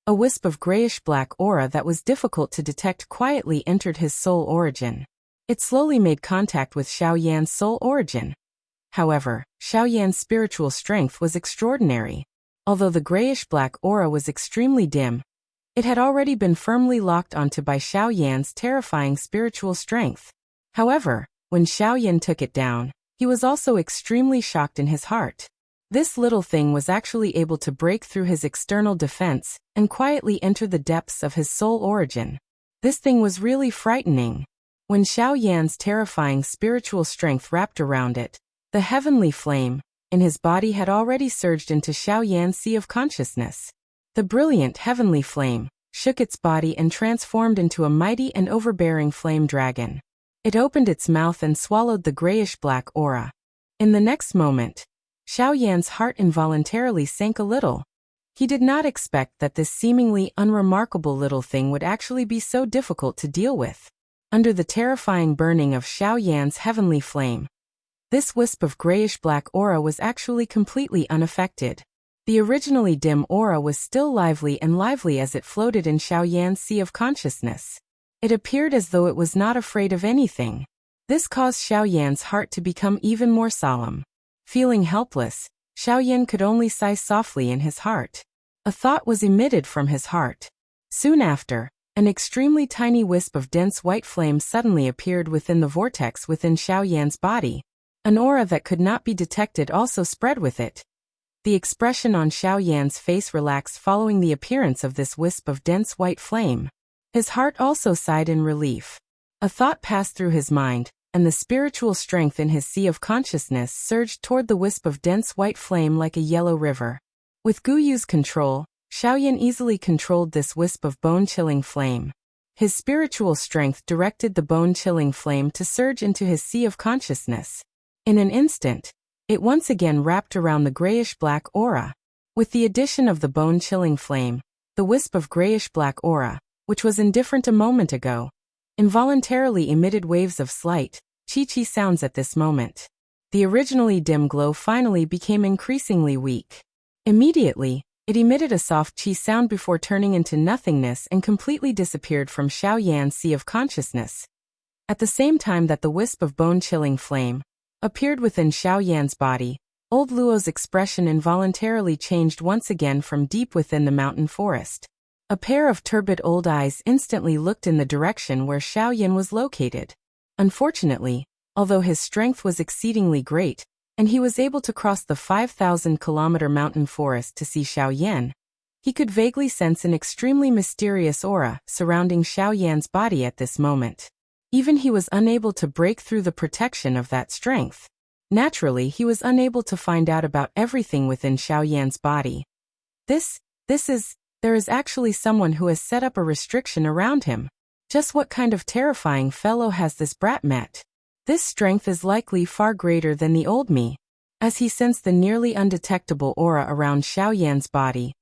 a wisp of grayish-black aura that was difficult to detect quietly entered his soul origin. It slowly made contact with Xiaoyan's soul origin. However, Xiaoyan's spiritual strength was extraordinary. Although the grayish-black aura was extremely dim, it had already been firmly locked onto by Xiaoyan's terrifying spiritual strength. However, when Xiaoyan took it down, he was also extremely shocked in his heart. This little thing was actually able to break through his external defense and quietly enter the depths of his soul origin. This thing was really frightening. When Xiaoyan's terrifying spiritual strength wrapped around it, the heavenly flame in his body had already surged into Xiaoyan's sea of consciousness. The brilliant heavenly flame shook its body and transformed into a mighty and overbearing flame dragon. It opened its mouth and swallowed the grayish-black aura. In the next moment, Xiaoyan's heart involuntarily sank a little. He did not expect that this seemingly unremarkable little thing would actually be so difficult to deal with. Under the terrifying burning of Xiaoyan's heavenly flame, this wisp of grayish-black aura was actually completely unaffected. The originally dim aura was still lively as it floated in Xiaoyan's sea of consciousness. It appeared as though it was not afraid of anything. This caused Xiaoyan's heart to become even more solemn. Feeling helpless, Xiaoyan could only sigh softly in his heart. A thought was emitted from his heart. Soon after, an extremely tiny wisp of dense white flame suddenly appeared within the vortex within Xiaoyan's body. An aura that could not be detected also spread with it. The expression on Xiaoyan's face relaxed following the appearance of this wisp of dense white flame. His heart also sighed in relief. A thought passed through his mind, and the spiritual strength in his sea of consciousness surged toward the wisp of dense white flame like a yellow river. With Guyu's control, Xiaoyan easily controlled this wisp of bone-chilling flame. His spiritual strength directed the bone-chilling flame to surge into his sea of consciousness. In an instant, it once again wrapped around the grayish-black aura. With the addition of the bone-chilling flame, the wisp of grayish-black aura, which was indifferent a moment ago, involuntarily emitted waves of slight, chi-chi sounds at this moment. The originally dim glow finally became increasingly weak. Immediately, it emitted a soft chi sound before turning into nothingness and completely disappeared from Xiaoyan's sea of consciousness. At the same time that the wisp of bone-chilling flame appeared within Xiaoyan's body, old Luo's expression involuntarily changed once again from deep within the mountain forest. A pair of turbid old eyes instantly looked in the direction where Xiaoyan was located. Unfortunately, although his strength was exceedingly great, and he was able to cross the 5,000-kilometer mountain forest to see Xiaoyan, He could vaguely sense an extremely mysterious aura surrounding Xiao Yan's body at this moment. Even he was unable to break through the protection of that strength. Naturally, he was unable to find out about everything within Xiao Yan's body. There is actually someone who has set up a restriction around him. Just what kind of terrifying fellow has this brat met? This strength is likely far greater than the old me. As he sensed the nearly undetectable aura around Xiao Yan's body,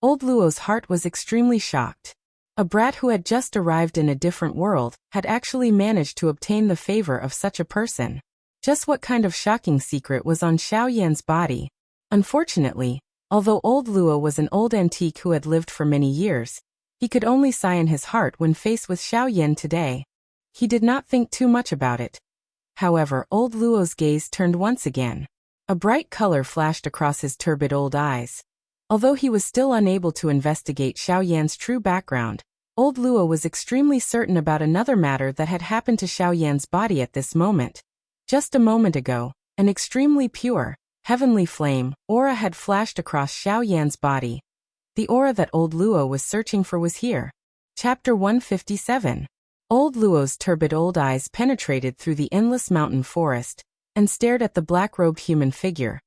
old Luo's heart was extremely shocked. A brat who had just arrived in a different world had actually managed to obtain the favor of such a person. Just what kind of shocking secret was on Xiao Yan's body? Unfortunately, although old Luo was an old antique who had lived for many years, he could only sigh in his heart when faced with Xiao Yan today. He did not think too much about it. However, old Luo's gaze turned once again. A bright color flashed across his turbid old eyes. Although he was still unable to investigate Xiao Yan's true background, old Luo was extremely certain about another matter that had happened to Xiao Yan's body at this moment. Just a moment ago, an extremely pure, heavenly flame aura had flashed across Xiao Yan's body. The aura that old Luo was searching for was here. Chapter 157. Old Luo's turbid old eyes penetrated through the endless mountain forest and stared at the black-robed human figure,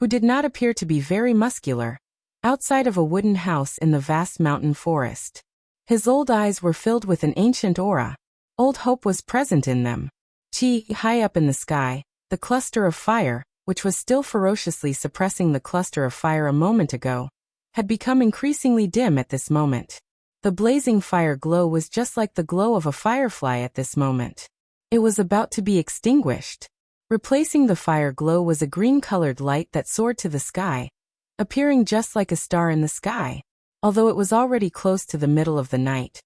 who did not appear to be very muscular, outside of a wooden house in the vast mountain forest. His old eyes were filled with an ancient aura. Old hope was present in them. High up in the sky, the cluster of fire, which was still ferociously suppressing the cluster of fire a moment ago, had become increasingly dim at this moment. The blazing fire glow was just like the glow of a firefly at this moment. It was about to be extinguished. Replacing the fire glow was a green-colored light that soared to the sky, appearing just like a star in the sky. Although it was already close to the middle of the night,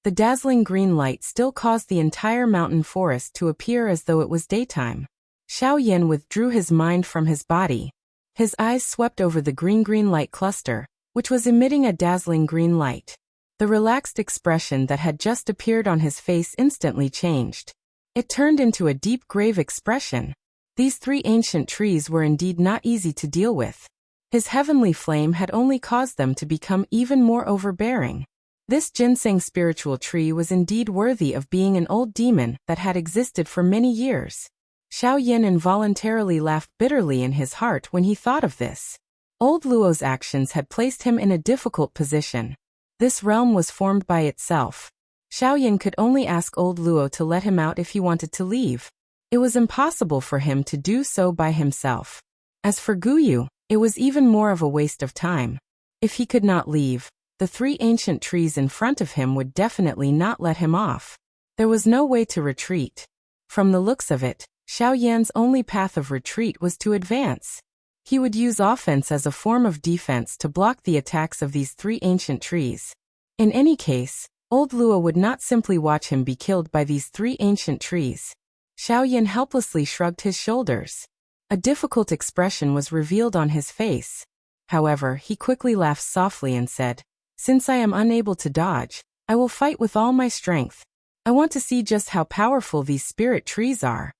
the dazzling green light still caused the entire mountain forest to appear as though it was daytime. Xiao Yan withdrew his mind from his body. His eyes swept over the green light cluster, which was emitting a dazzling green light. The relaxed expression that had just appeared on his face instantly changed. It turned into a deep grave expression. These three ancient trees were indeed not easy to deal with. His heavenly flame had only caused them to become even more overbearing. This ginseng spiritual tree was indeed worthy of being an old demon that had existed for many years. Xiao Yan involuntarily laughed bitterly in his heart when he thought of this. Old Luo's actions had placed him in a difficult position. This realm was formed by itself. Xiao Yan could only ask old Luo to let him out if he wanted to leave. It was impossible for him to do so by himself. As for Guyu, it was even more of a waste of time. If he could not leave, the three ancient trees in front of him would definitely not let him off. There was no way to retreat. From the looks of it, Xiao Yan's only path of retreat was to advance. He would use offense as a form of defense to block the attacks of these three ancient trees. In any case, old Luo would not simply watch him be killed by these three ancient trees. Xiao Yan helplessly shrugged his shoulders. A difficult expression was revealed on his face. However, he quickly laughed softly and said, "Since I am unable to dodge, I will fight with all my strength. I want to see just how powerful these spirit trees are."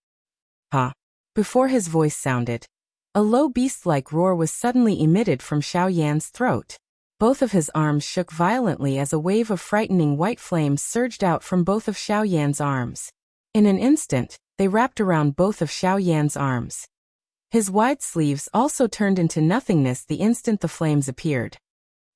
Before his voice sounded, a low beast-like roar was suddenly emitted from Xiao Yan's throat. Both of his arms shook violently as a wave of frightening white flames surged out from both of Xiao Yan's arms. In an instant, they wrapped around both of Xiao Yan's arms. His wide sleeves also turned into nothingness the instant the flames appeared.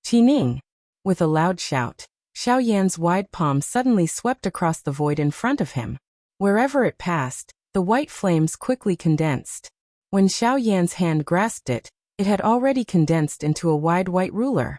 Qi-ning! With a loud shout, Xiao Yan's wide palm suddenly swept across the void in front of him. Wherever it passed, the white flames quickly condensed. When Xiao Yan's hand grasped it, it had already condensed into a wide white ruler.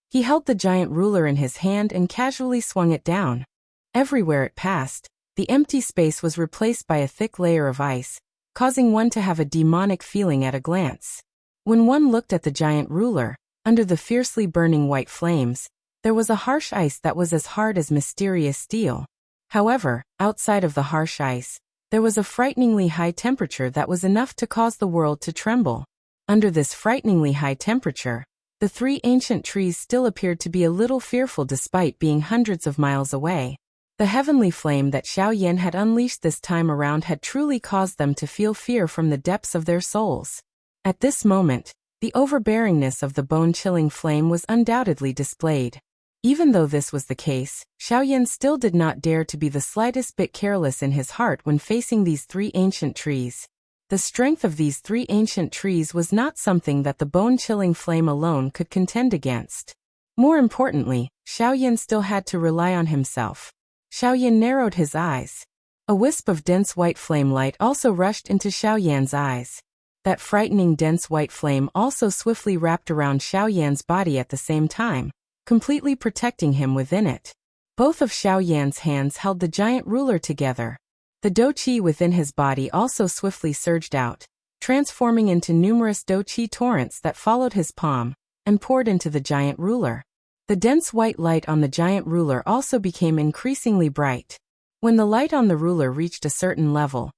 He held the giant ruler in his hand and casually swung it down. Everywhere it passed, the empty space was replaced by a thick layer of ice, causing one to have a demonic feeling at a glance. When one looked at the giant ruler, under the fiercely burning white flames, there was a harsh ice that was as hard as mysterious steel. However, outside of the harsh ice, there was a frighteningly high temperature that was enough to cause the world to tremble. Under this frighteningly high temperature, the three ancient trees still appeared to be a little fearful despite being hundreds of miles away. The heavenly flame that Xiao Yan had unleashed this time around had truly caused them to feel fear from the depths of their souls. At this moment, The overbearingness of the bone-chilling flame was undoubtedly displayed. Even though this was the case, Xiaoyan still did not dare to be the slightest bit careless in his heart when facing these three ancient trees. The strength of these three ancient trees was not something that the bone-chilling flame alone could contend against. More importantly, Xiaoyan still had to rely on himself. Xiaoyan narrowed his eyes. A wisp of dense white flame light also rushed into Xiaoyan's eyes. That frightening dense white flame also swiftly wrapped around Xiaoyan's body at the same time, completely protecting him within it. Both of Xiaoyan's hands held the giant ruler together. The dou-qi within his body also swiftly surged out, transforming into numerous dou-qi torrents that followed his palm and poured into the giant ruler. The dense white light on the giant ruler also became increasingly bright. When the light on the ruler reached a certain level,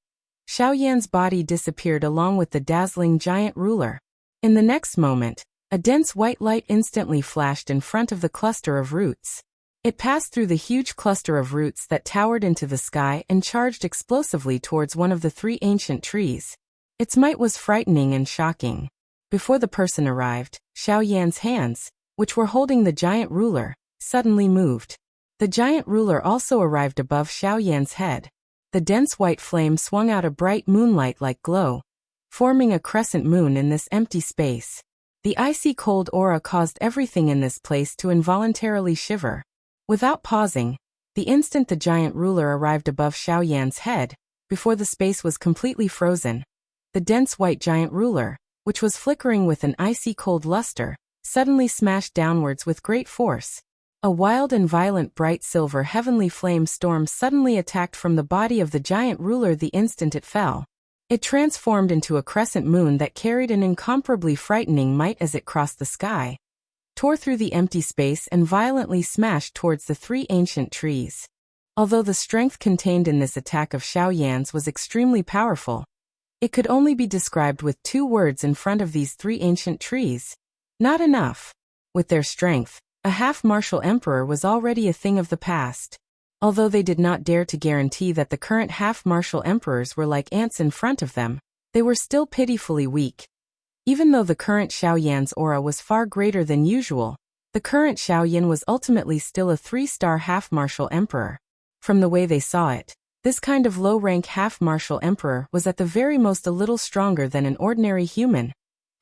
Xiaoyan's body disappeared along with the dazzling giant ruler. In the next moment, a dense white light instantly flashed in front of the cluster of roots. It passed through the huge cluster of roots that towered into the sky and charged explosively towards one of the three ancient trees. Its might was frightening and shocking. Before the person arrived, Xiaoyan's hands, which were holding the giant ruler, suddenly moved. The giant ruler also arrived above Xiaoyan's head. The dense white flame swung out a bright moonlight-like glow, forming a crescent moon in this empty space. The icy cold aura caused everything in this place to involuntarily shiver. Without pausing, the instant the giant ruler arrived above Xiaoyan's head, before the space was completely frozen, the dense white giant ruler, which was flickering with an icy cold luster, suddenly smashed downwards with great force. A wild and violent bright silver heavenly flame storm suddenly attacked from the body of the giant ruler the instant it fell. It transformed into a crescent moon that carried an incomparably frightening might as it crossed the sky, tore through the empty space and violently smashed towards the three ancient trees. Although the strength contained in this attack of Xiaoyan's was extremely powerful, it could only be described with two words in front of these three ancient trees. Not enough. With their strength, a half-martial emperor was already a thing of the past. Although they did not dare to guarantee that the current half-martial emperors were like ants in front of them, they were still pitifully weak. Even though the current Xiaoyan's aura was far greater than usual, the current Xiaoyan was ultimately still a 3-star half-martial emperor. From the way they saw it, this kind of low-rank half-martial emperor was at the very most a little stronger than an ordinary human.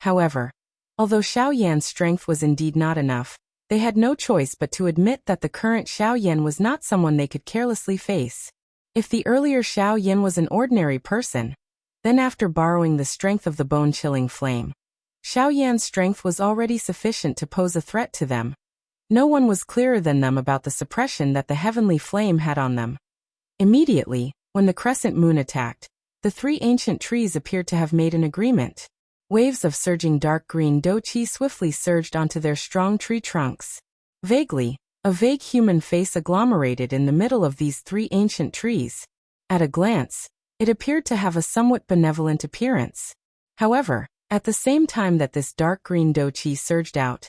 However, although Xiaoyan's strength was indeed not enough, they had no choice but to admit that the current Xiaoyan was not someone they could carelessly face. If the earlier Xiaoyan was an ordinary person, then after borrowing the strength of the bone-chilling flame, Xiaoyan's strength was already sufficient to pose a threat to them. No one was clearer than them about the suppression that the heavenly flame had on them. Immediately, when the crescent moon attacked, the three ancient trees appeared to have made an agreement. Waves of surging dark green dou-qi swiftly surged onto their strong tree trunks. Vaguely, a vague human face agglomerated in the middle of these three ancient trees. At a glance, it appeared to have a somewhat benevolent appearance. However, at the same time that this dark green dou-qi surged out,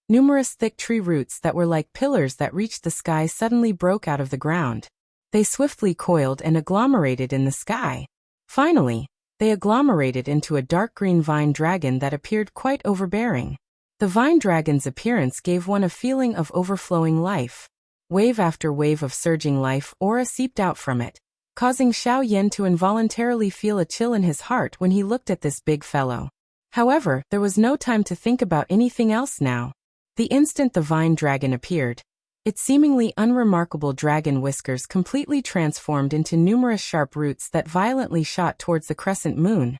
numerous thick tree roots that were like pillars that reached the sky suddenly broke out of the ground. They swiftly coiled and agglomerated in the sky. Finally, they agglomerated into a dark green vine dragon that appeared quite overbearing. The vine dragon's appearance gave one a feeling of overflowing life. Wave after wave of surging life aura seeped out from it, causing Xiaoyan to involuntarily feel a chill in his heart when he looked at this big fellow. However, there was no time to think about anything else now. The instant the vine dragon appeared, its seemingly unremarkable dragon whiskers completely transformed into numerous sharp roots that violently shot towards the crescent moon.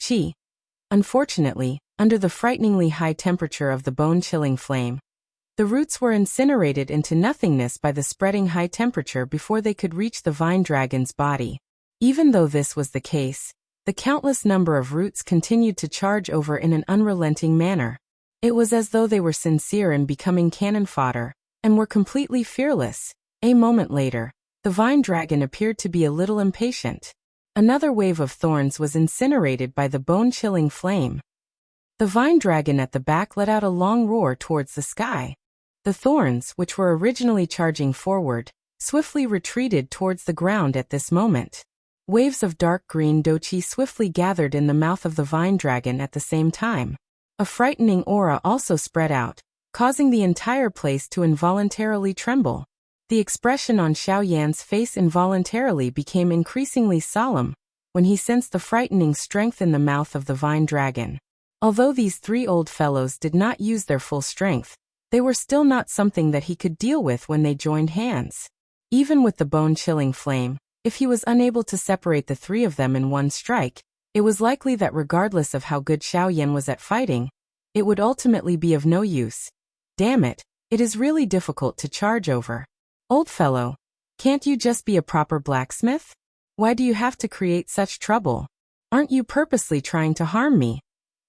Chi. Unfortunately, under the frighteningly high temperature of the bone-chilling flame, the roots were incinerated into nothingness by the spreading high temperature before they could reach the vine dragon's body. Even though this was the case, the countless number of roots continued to charge over in an unrelenting manner. It was as though they were sincere in becoming cannon fodder, and were completely fearless. A moment later, the vine dragon appeared to be a little impatient. Another wave of thorns was incinerated by the bone-chilling flame. The vine dragon at the back let out a long roar towards the sky. The thorns, which were originally charging forward, swiftly retreated towards the ground at this moment. Waves of dark green dou-qi swiftly gathered in the mouth of the vine dragon at the same time. A frightening aura also spread out, causing the entire place to involuntarily tremble. The expression on Xiao Yan's face involuntarily became increasingly solemn when he sensed the frightening strength in the mouth of the vine dragon. Although these three old fellows did not use their full strength, they were still not something that he could deal with when they joined hands. Even with the bone-chilling flame, if he was unable to separate the three of them in one strike, it was likely that regardless of how good Xiao Yan was at fighting, it would ultimately be of no use. Damn it, it is really difficult to charge over. Old fellow, can't you just be a proper blacksmith? Why do you have to create such trouble? Aren't you purposely trying to harm me?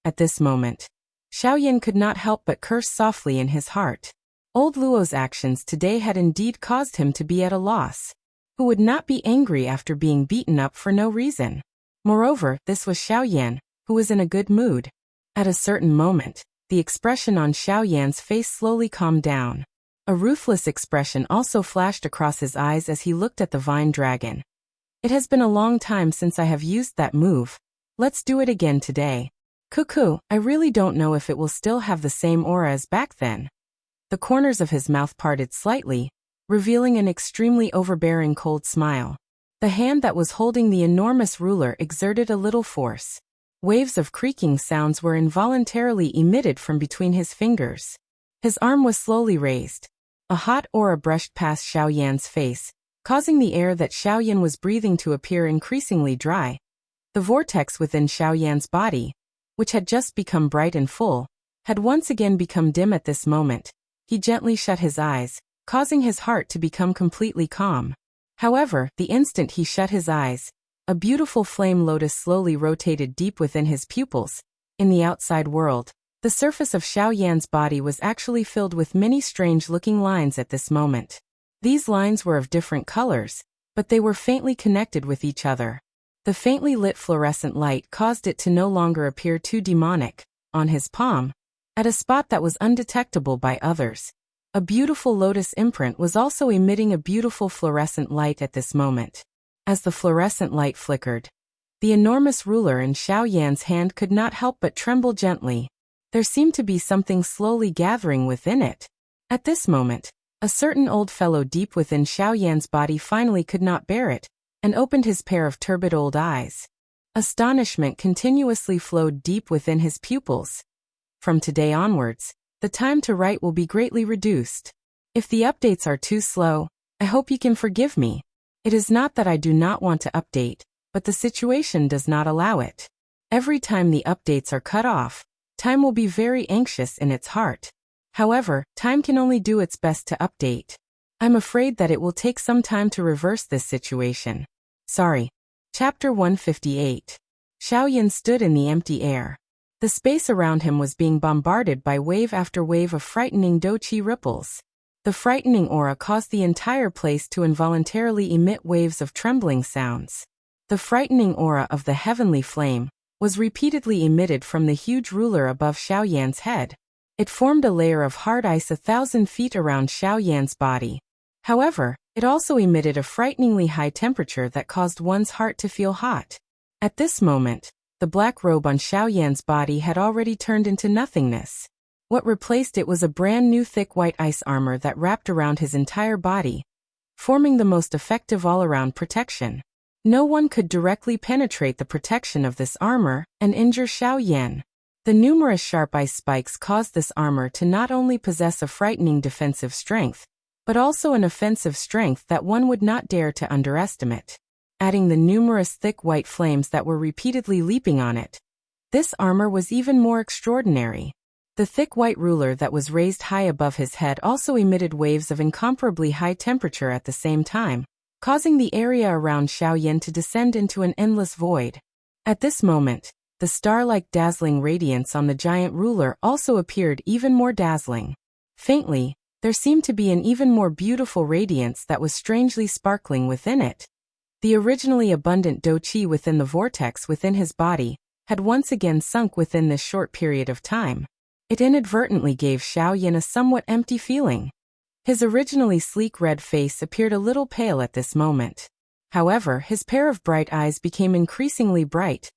At this moment, Xiao Yan could not help but curse softly in his heart. Old Luo's actions today had indeed caused him to be at a loss. Who would not be angry after being beaten up for no reason? Moreover, this was Xiao Yan, who was in a good mood. At a certain moment, the expression on Xiao Yan's face slowly calmed down. A ruthless expression also flashed across his eyes as he looked at the vine dragon. It has been a long time since I have used that move. Let's do it again today. Cuckoo, I really don't know if it will still have the same aura as back then. The corners of his mouth parted slightly, revealing an extremely overbearing cold smile. The hand that was holding the enormous ruler exerted a little force. Waves of creaking sounds were involuntarily emitted from between his fingers. His arm was slowly raised. A hot aura brushed past Xiao Yan's face, causing the air that Xiao Yan was breathing to appear increasingly dry. The vortex within Xiao Yan's body, which had just become bright and full, had once again become dim at this moment. He gently shut his eyes, causing his heart to become completely calm. However, the instant he shut his eyes, a beautiful flame lotus slowly rotated deep within his pupils. In the outside world, the surface of Xiao Yan's body was actually filled with many strange-looking lines at this moment. These lines were of different colors, but they were faintly connected with each other. The faintly lit fluorescent light caused it to no longer appear too demonic. On his palm, at a spot that was undetectable by others, a beautiful lotus imprint was also emitting a beautiful fluorescent light at this moment. As the fluorescent light flickered, the enormous ruler in Xiao Yan's hand could not help but tremble gently. There seemed to be something slowly gathering within it. At this moment, a certain old fellow deep within Xiao Yan's body finally could not bear it, and opened his pair of turbid old eyes. Astonishment continuously flowed deep within his pupils. From today onwards, the time to write will be greatly reduced. If the updates are too slow, I hope you can forgive me. It is not that I do not want to update, but the situation does not allow it. Every time the updates are cut off, time will be very anxious in its heart. However, time can only do its best to update. I'm afraid that it will take some time to reverse this situation. Sorry. Chapter 158. Xiao Yan stood in the empty air. The space around him was being bombarded by wave after wave of frightening doqi ripples. The frightening aura caused the entire place to involuntarily emit waves of trembling sounds. The frightening aura of the heavenly flame was repeatedly emitted from the huge ruler above Xiao Yan's head. It formed a layer of hard ice 1,000 feet around Xiao Yan's body. However, it also emitted a frighteningly high temperature that caused one's heart to feel hot. At this moment, the black robe on Xiao Yan's body had already turned into nothingness. What replaced it was a brand new thick white ice armor that wrapped around his entire body, forming the most effective all-around protection. No one could directly penetrate the protection of this armor and injure Xiao Yan. The numerous sharp ice spikes caused this armor to not only possess a frightening defensive strength, but also an offensive strength that one would not dare to underestimate. Adding the numerous thick white flames that were repeatedly leaping on it, this armor was even more extraordinary. The thick white ruler that was raised high above his head also emitted waves of incomparably high temperature at the same time, causing the area around Xiao Yan to descend into an endless void. At this moment, the star-like dazzling radiance on the giant ruler also appeared even more dazzling. Faintly, there seemed to be an even more beautiful radiance that was strangely sparkling within it. The originally abundant doqi within the vortex within his body had once again sunk within this short period of time. It inadvertently gave Xiao Yan a somewhat empty feeling. His originally sleek red face appeared a little pale at this moment. However, his pair of bright eyes became increasingly bright.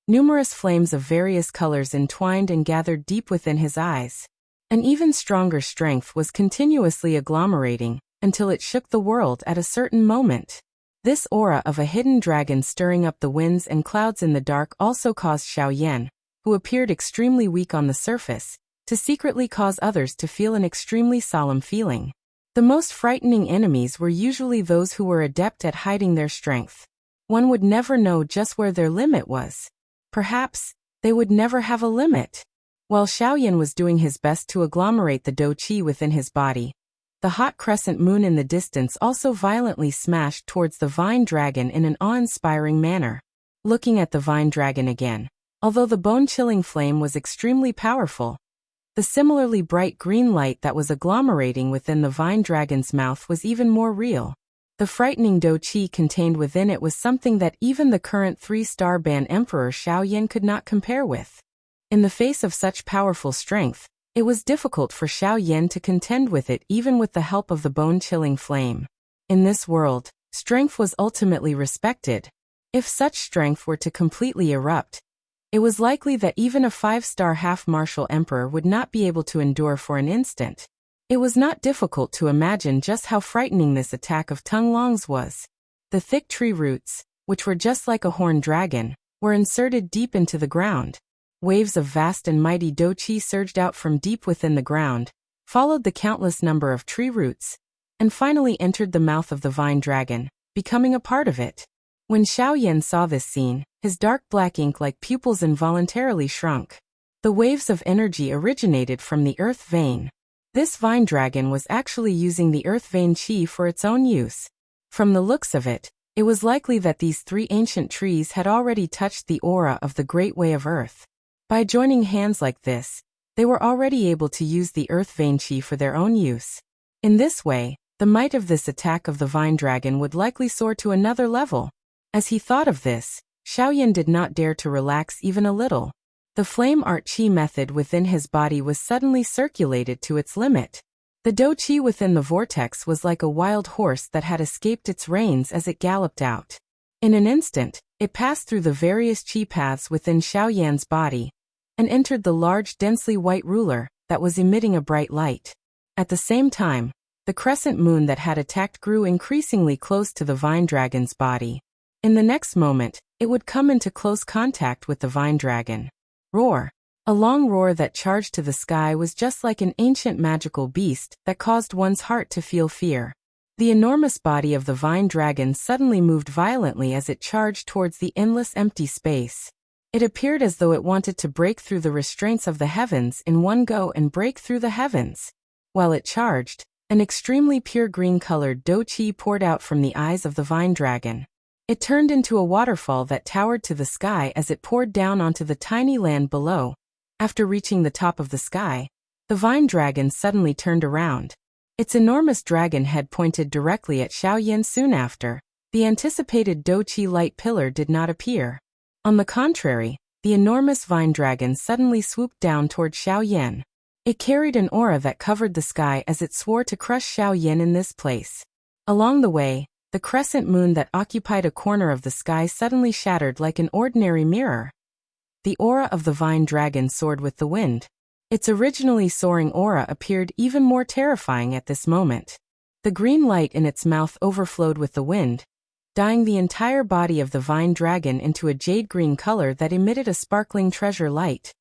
Numerous flames of various colors entwined and gathered deep within his eyes. An even stronger strength was continuously agglomerating, until it shook the world at a certain moment. This aura of a hidden dragon stirring up the winds and clouds in the dark also caused Xiaoyan, who appeared extremely weak on the surface, to secretly cause others to feel an extremely solemn feeling. The most frightening enemies were usually those who were adept at hiding their strength. One would never know just where their limit was. Perhaps they would never have a limit. While Xiaoyan was doing his best to agglomerate the dou qi within his body, the hot crescent moon in the distance also violently smashed towards the vine dragon in an awe-inspiring manner. Looking at the vine dragon again, although the bone-chilling flame was extremely powerful, the similarly bright green light that was agglomerating within the vine dragon's mouth was even more real. The frightening dou qi contained within it was something that even the current 3-star ban Emperor Xiaoyan could not compare with. In the face of such powerful strength, it was difficult for Xiaoyan to contend with it even with the help of the bone-chilling flame. In this world, strength was ultimately respected. If such strength were to completely erupt, it was likely that even a 5-star half-martial emperor would not be able to endure for an instant. It was not difficult to imagine just how frightening this attack of Tung Long's was. The thick tree roots, which were just like a horned dragon, were inserted deep into the ground. Waves of vast and mighty dou qi surged out from deep within the ground, followed the countless number of tree roots, and finally entered the mouth of the vine dragon, becoming a part of it. When Xiaoyan saw this scene, his dark black ink-like pupils involuntarily shrunk. The waves of energy originated from the earth vein. This vine dragon was actually using the earth vein qi for its own use. From the looks of it, it was likely that these 3 ancient trees had already touched the aura of the Great Way of Earth. By joining hands like this, they were already able to use the earth vein qi for their own use. In this way, the might of this attack of the vine dragon would likely soar to another level. As he thought of this, Xiaoyan did not dare to relax even a little. The flame art qi method within his body was suddenly circulated to its limit. The dou qi within the vortex was like a wild horse that had escaped its reins as it galloped out. In an instant, it passed through the various qi paths within Xiaoyan's body, and entered the large densely white ruler that was emitting a bright light. At the same time, the crescent moon that had attacked grew increasingly close to the vine dragon's body. In the next moment, it would come into close contact with the vine dragon. Roar! A long roar that charged to the sky was just like an ancient magical beast that caused one's heart to feel fear. The enormous body of the vine dragon suddenly moved violently as it charged towards the endless empty space. It appeared as though it wanted to break through the restraints of the heavens in one go and break through the heavens. While it charged, an extremely pure green-colored dou qi poured out from the eyes of the vine dragon. It turned into a waterfall that towered to the sky as it poured down onto the tiny land below. After reaching the top of the sky, the vine dragon suddenly turned around. Its enormous dragon head pointed directly at Xiaoyan soon after. The anticipated dou qi light pillar did not appear. On the contrary, the enormous vine dragon suddenly swooped down toward Xiaoyan. It carried an aura that covered the sky as it swore to crush Xiaoyan in this place. Along the way, the crescent moon that occupied a corner of the sky suddenly shattered like an ordinary mirror. The aura of the vine dragon soared with the wind. Its originally soaring aura appeared even more terrifying at this moment. The green light in its mouth overflowed with the wind, dyeing the entire body of the vine dragon into a jade-green color that emitted a sparkling treasure light.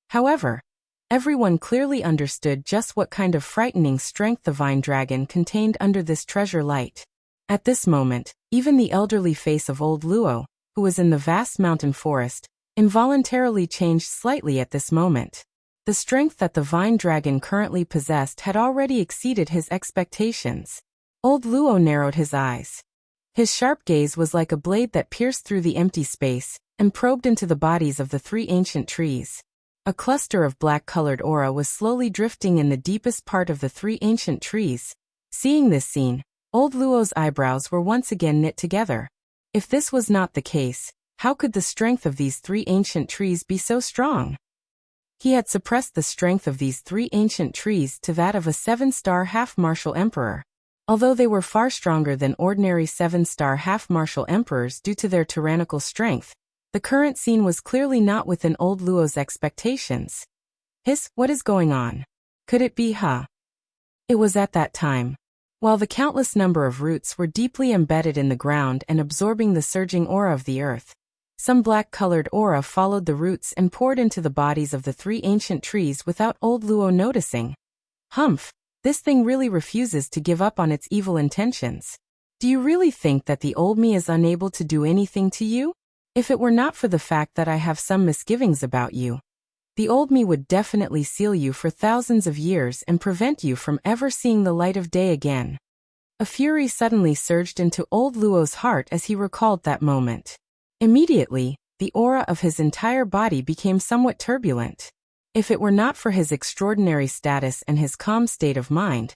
However, everyone clearly understood just what kind of frightening strength the vine dragon contained under this treasure light. At this moment, even the elderly face of old Luo, who was in the vast mountain forest, involuntarily changed slightly at this moment. The strength that the vine dragon currently possessed had already exceeded his expectations. Old Luo narrowed his eyes. His sharp gaze was like a blade that pierced through the empty space and probed into the bodies of the 3 ancient trees. A cluster of black-colored aura was slowly drifting in the deepest part of the 3 ancient trees. Seeing this scene, old Luo's eyebrows were once again knit together. If this was not the case, how could the strength of these 3 ancient trees be so strong? He had suppressed the strength of these 3 ancient trees to that of a 7-star half-martial emperor. Although they were far stronger than ordinary 7-star half-martial emperors due to their tyrannical strength, The current scene was clearly not within old Luo's expectations. What is going on? Could it be It was at that time. While the countless number of roots were deeply embedded in the ground and absorbing the surging aura of the earth, some black-colored aura followed the roots and poured into the bodies of the 3 ancient trees without old Luo noticing. Humph, this thing really refuses to give up on its evil intentions. Do you really think that the old me is unable to do anything to you? If it were not for the fact that I have some misgivings about you, the old me would definitely seal you for thousands of years and prevent you from ever seeing the light of day again. A fury suddenly surged into old Luo's heart as he recalled that moment. Immediately, the aura of his entire body became somewhat turbulent. If it were not for his extraordinary status and his calm state of mind,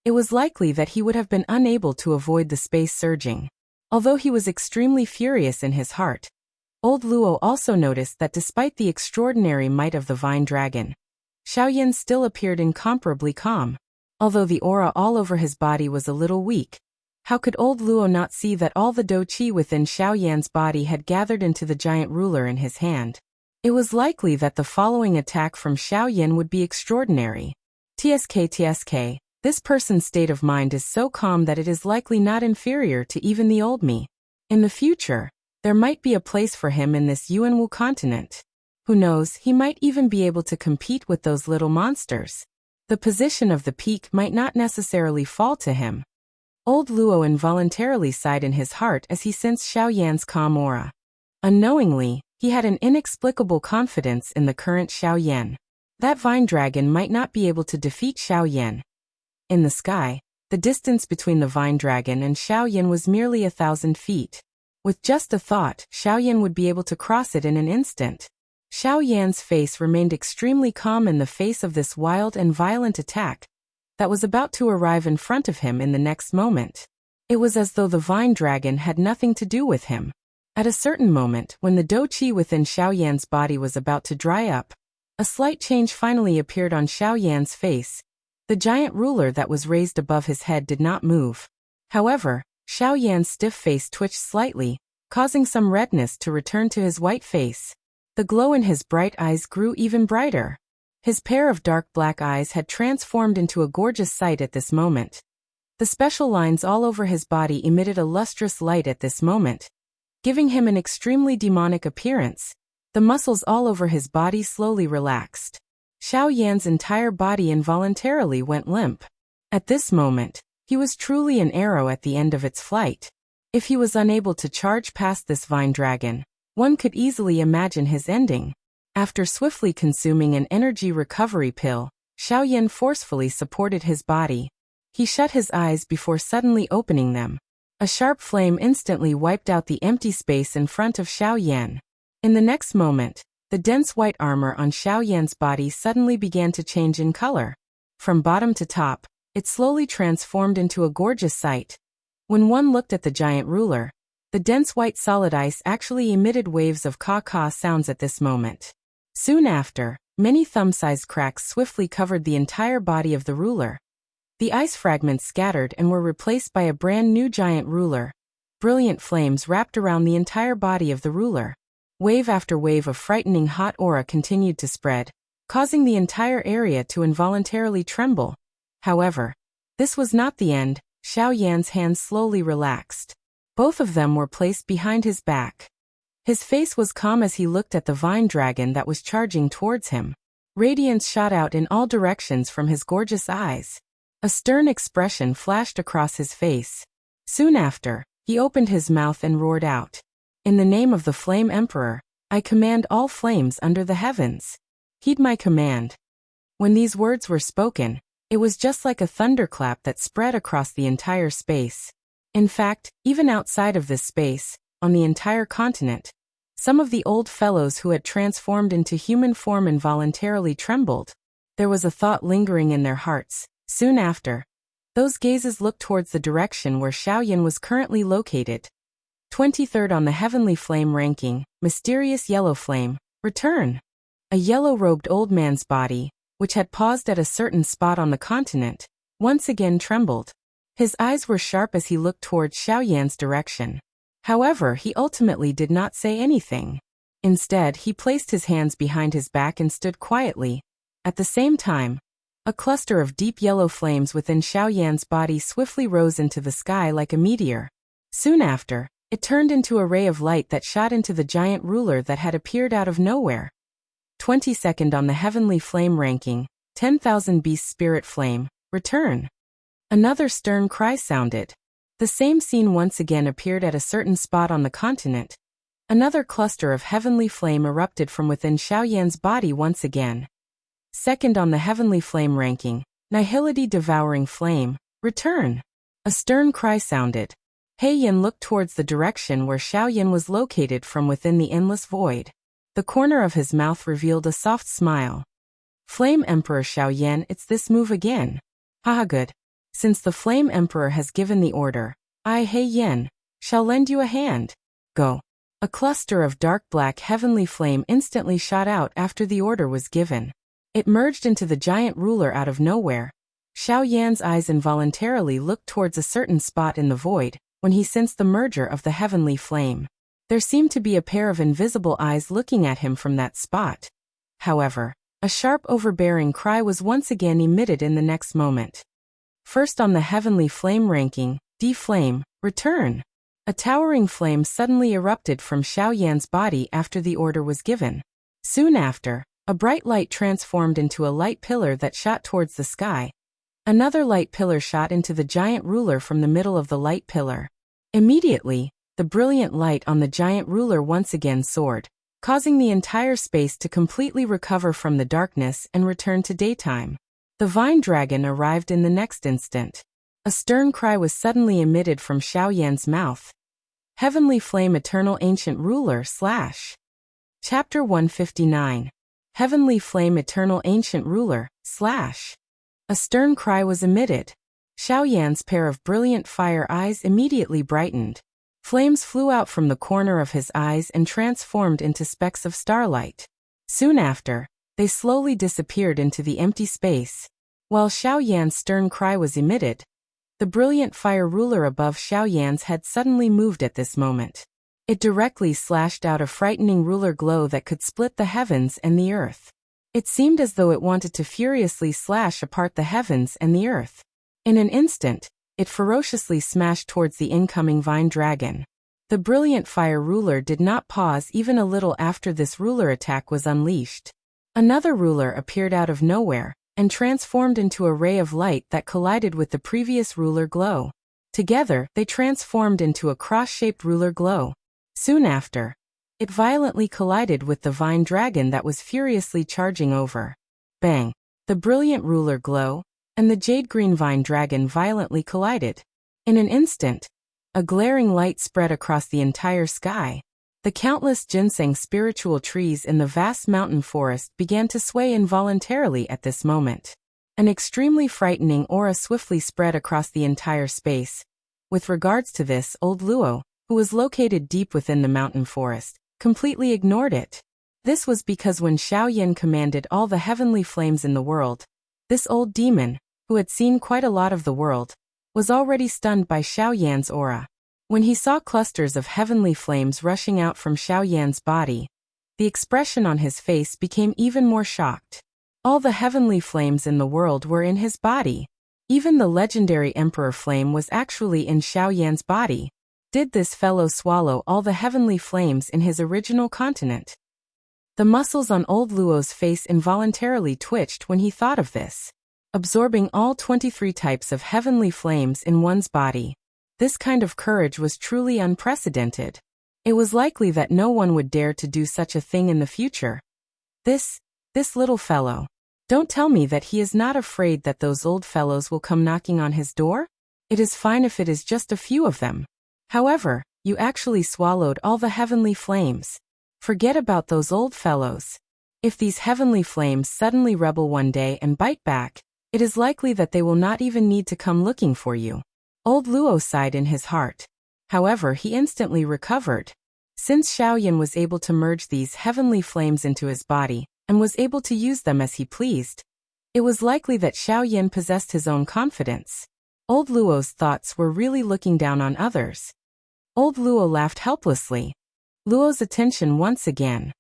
it was likely that he would have been unable to avoid the space surging. Although he was extremely furious in his heart, old Luo also noticed that despite the extraordinary might of the vine dragon, Xiaoyan still appeared incomparably calm. Although the aura all over his body was a little weak, how could old Luo not see that all the dou qi within Xiaoyan's body had gathered into the giant ruler in his hand? It was likely that the following attack from Xiaoyan would be extraordinary. TSK, this person's state of mind is so calm that it is likely not inferior to even the old me. In the future, there might be a place for him in this Yuanwu continent. Who knows, he might even be able to compete with those little monsters. The position of the peak might not necessarily fall to him. Old Luo involuntarily sighed in his heart as he sensed Xiaoyan's calm aura. Unknowingly, he had an inexplicable confidence in the current Xiaoyan. That vine dragon might not be able to defeat Xiaoyan. In the sky, the distance between the vine dragon and Xiaoyan was merely 1,000 feet. With just a thought, Xiaoyan would be able to cross it in an instant. Xiaoyan's face remained extremely calm in the face of this wild and violent attack that was about to arrive in front of him in the next moment. It was as though the vine dragon had nothing to do with him. At a certain moment, when the dou qi within Xiaoyan's body was about to dry up, a slight change finally appeared on Xiaoyan's face. The giant ruler that was raised above his head did not move. However, Xiaoyan's stiff face twitched slightly, causing some redness to return to his white face. The glow in his bright eyes grew even brighter. His pair of dark black eyes had transformed into a gorgeous sight at this moment. The special lines all over his body emitted a lustrous light at this moment, giving him an extremely demonic appearance. The muscles all over his body slowly relaxed. Xiaoyan's entire body involuntarily went limp. At this moment, he was truly an arrow at the end of its flight. If he was unable to charge past this vine dragon, one could easily imagine his ending. After swiftly consuming an energy recovery pill, Xiaoyan forcefully supported his body. He shut his eyes before suddenly opening them. A sharp flame instantly wiped out the empty space in front of Xiaoyan. In the next moment, the dense white armor on Xiaoyan's body suddenly began to change in color. From bottom to top, it slowly transformed into a gorgeous sight. When one looked at the giant ruler, the dense white solid ice actually emitted waves of caw-caw sounds at this moment. Soon after, many thumb-sized cracks swiftly covered the entire body of the ruler. The ice fragments scattered and were replaced by a brand new giant ruler. Brilliant flames wrapped around the entire body of the ruler. Wave after wave of frightening hot aura continued to spread, causing the entire area to involuntarily tremble. However, this was not the end. Xiaoyan's hands slowly relaxed. Both of them were placed behind his back. His face was calm as he looked at the vine dragon that was charging towards him. Radiance shot out in all directions from his gorgeous eyes. A stern expression flashed across his face. Soon after, he opened his mouth and roared out, "In the name of the Flame Emperor, I command all flames under the heavens. Heed my command." When these words were spoken, it was just like a thunderclap that spread across the entire space. In fact, even outside of this space, on the entire continent, some of the old fellows who had transformed into human form involuntarily trembled. There was a thought lingering in their hearts. Soon after, those gazes looked towards the direction where Xiaoyan was currently located. 23rd on the Heavenly Flame ranking, Mysterious Yellow Flame, return. A yellow-robed old man's body, which had paused at a certain spot on the continent, once again trembled. His eyes were sharp as he looked towards Xiaoyan's direction. However, he ultimately did not say anything. Instead, he placed his hands behind his back and stood quietly. At the same time, a cluster of deep yellow flames within Xiaoyan's body swiftly rose into the sky like a meteor. Soon after, it turned into a ray of light that shot into the giant ruler that had appeared out of nowhere. 22nd on the heavenly flame ranking, 10,000 Beast Spirit Flame, return. Another stern cry sounded. The same scene once again appeared at a certain spot on the continent. Another cluster of heavenly flame erupted from within Xiaoyan's body once again. Second on the heavenly flame ranking, Nihility Devouring Flame, return. A stern cry sounded. He Yin looked towards the direction where Xiaoyan was located from within the endless void. The corner of his mouth revealed a soft smile. Flame Emperor Xiaoyan, it's this move again. Haha, good. Since the Flame Emperor has given the order, I, He Yin, shall lend you a hand. Go. A cluster of dark black heavenly flame instantly shot out after the order was given. It merged into the giant ruler out of nowhere. Xiaoyan's eyes involuntarily looked towards a certain spot in the void when he sensed the merger of the heavenly flame. There seemed to be a pair of invisible eyes looking at him from that spot. However, a sharp overbearing cry was once again emitted in the next moment. First on the heavenly flame ranking, D Flame, return. A towering flame suddenly erupted from Xiaoyan's body after the order was given. Soon after, a bright light transformed into a light pillar that shot towards the sky. Another light pillar shot into the giant ruler from the middle of the light pillar. Immediately, the brilliant light on the giant ruler once again soared, causing the entire space to completely recover from the darkness and return to daytime. The vine dragon arrived in the next instant. A stern cry was suddenly emitted from Xiaoyan's mouth. Heavenly Flame Eternal Ancient Ruler / Chapter 159. Heavenly Flame Eternal Ancient Ruler / A stern cry was emitted. Xiaoyan's pair of brilliant fire eyes immediately brightened. Flames flew out from the corner of his eyes and transformed into specks of starlight. Soon after, they slowly disappeared into the empty space. While Xiaoyan's stern cry was emitted, the brilliant fire ruler above Xiaoyan's head suddenly moved at this moment. It directly slashed out a frightening ruler glow that could split the heavens and the earth. It seemed as though it wanted to furiously slash apart the heavens and the earth. In an instant, it ferociously smashed towards the incoming vine dragon. The brilliant fire ruler did not pause even a little after this ruler attack was unleashed. Another ruler appeared out of nowhere and transformed into a ray of light that collided with the previous ruler glow. Together, they transformed into a cross-shaped ruler glow. Soon after, it violently collided with the vine dragon that was furiously charging over. Bang! The brilliant ruler glow and the jade-green vine dragon violently collided. In an instant, a glaring light spread across the entire sky. The countless ginseng spiritual trees in the vast mountain forest began to sway involuntarily at this moment. An extremely frightening aura swiftly spread across the entire space. With regards to this, old Luo, who was located deep within the mountain forest, completely ignored it. This was because when Xiaoyan commanded all the heavenly flames in the world, this old demon, who had seen quite a lot of the world, was already stunned by Xiaoyan's aura. When he saw clusters of heavenly flames rushing out from Xiaoyan's body, the expression on his face became even more shocked. All the heavenly flames in the world were in his body. Even the legendary Emperor Flame was actually in Xiaoyan's body. Did this fellow swallow all the heavenly flames in his original continent? The muscles on old Luo's face involuntarily twitched when he thought of this. Absorbing all 23 types of heavenly flames in one's body. This kind of courage was truly unprecedented. It was likely that no one would dare to do such a thing in the future. This little fellow. Don't tell me that he is not afraid that those old fellows will come knocking on his door? It is fine if it is just a few of them. However, you actually swallowed all the heavenly flames. Forget about those old fellows. If these heavenly flames suddenly rebel one day and bite back, it is likely that they will not even need to come looking for you. Old Luo sighed in his heart. However, he instantly recovered. Since Xiaoyan was able to merge these heavenly flames into his body, and was able to use them as he pleased, it was likely that Xiaoyan possessed his own confidence. Old Luo's thoughts were really looking down on others. Old Luo laughed helplessly. Luo's attention once again.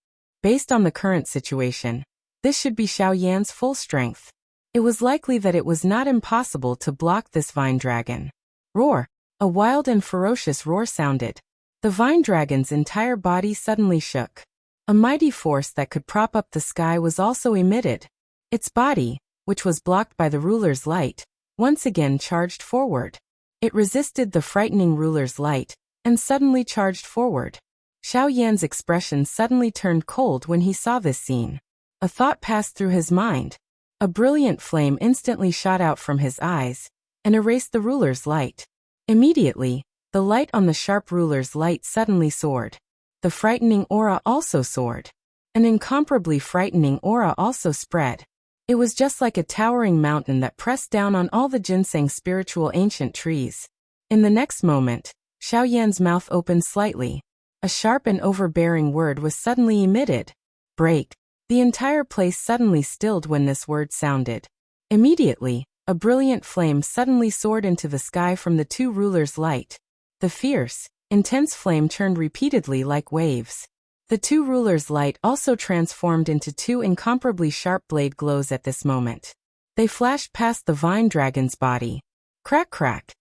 Based on the current situation, this should be Xiao Yan's full strength. It was likely that it was not impossible to block this vine dragon. Roar! A wild and ferocious roar sounded. The vine dragon's entire body suddenly shook. A mighty force that could prop up the sky was also emitted. Its body, which was blocked by the ruler's light, once again charged forward. It resisted the frightening ruler's light, and suddenly charged forward. Xiao Yan's expression suddenly turned cold when he saw this scene. A thought passed through his mind. A brilliant flame instantly shot out from his eyes, and erased the ruler's light. Immediately, the light on the sharp ruler's light suddenly soared. The frightening aura also soared. An incomparably frightening aura also spread. It was just like a towering mountain that pressed down on all the ginseng spiritual ancient trees. In the next moment, Xiao Yan's mouth opened slightly. A sharp and overbearing word was suddenly emitted. Break. The entire place suddenly stilled when this word sounded. Immediately, a brilliant flame suddenly soared into the sky from the two rulers' light. The fierce, intense flame churned repeatedly like waves. The two rulers' light also transformed into two incomparably sharp blade glows at this moment. They flashed past the vine dragon's body. Crack crack.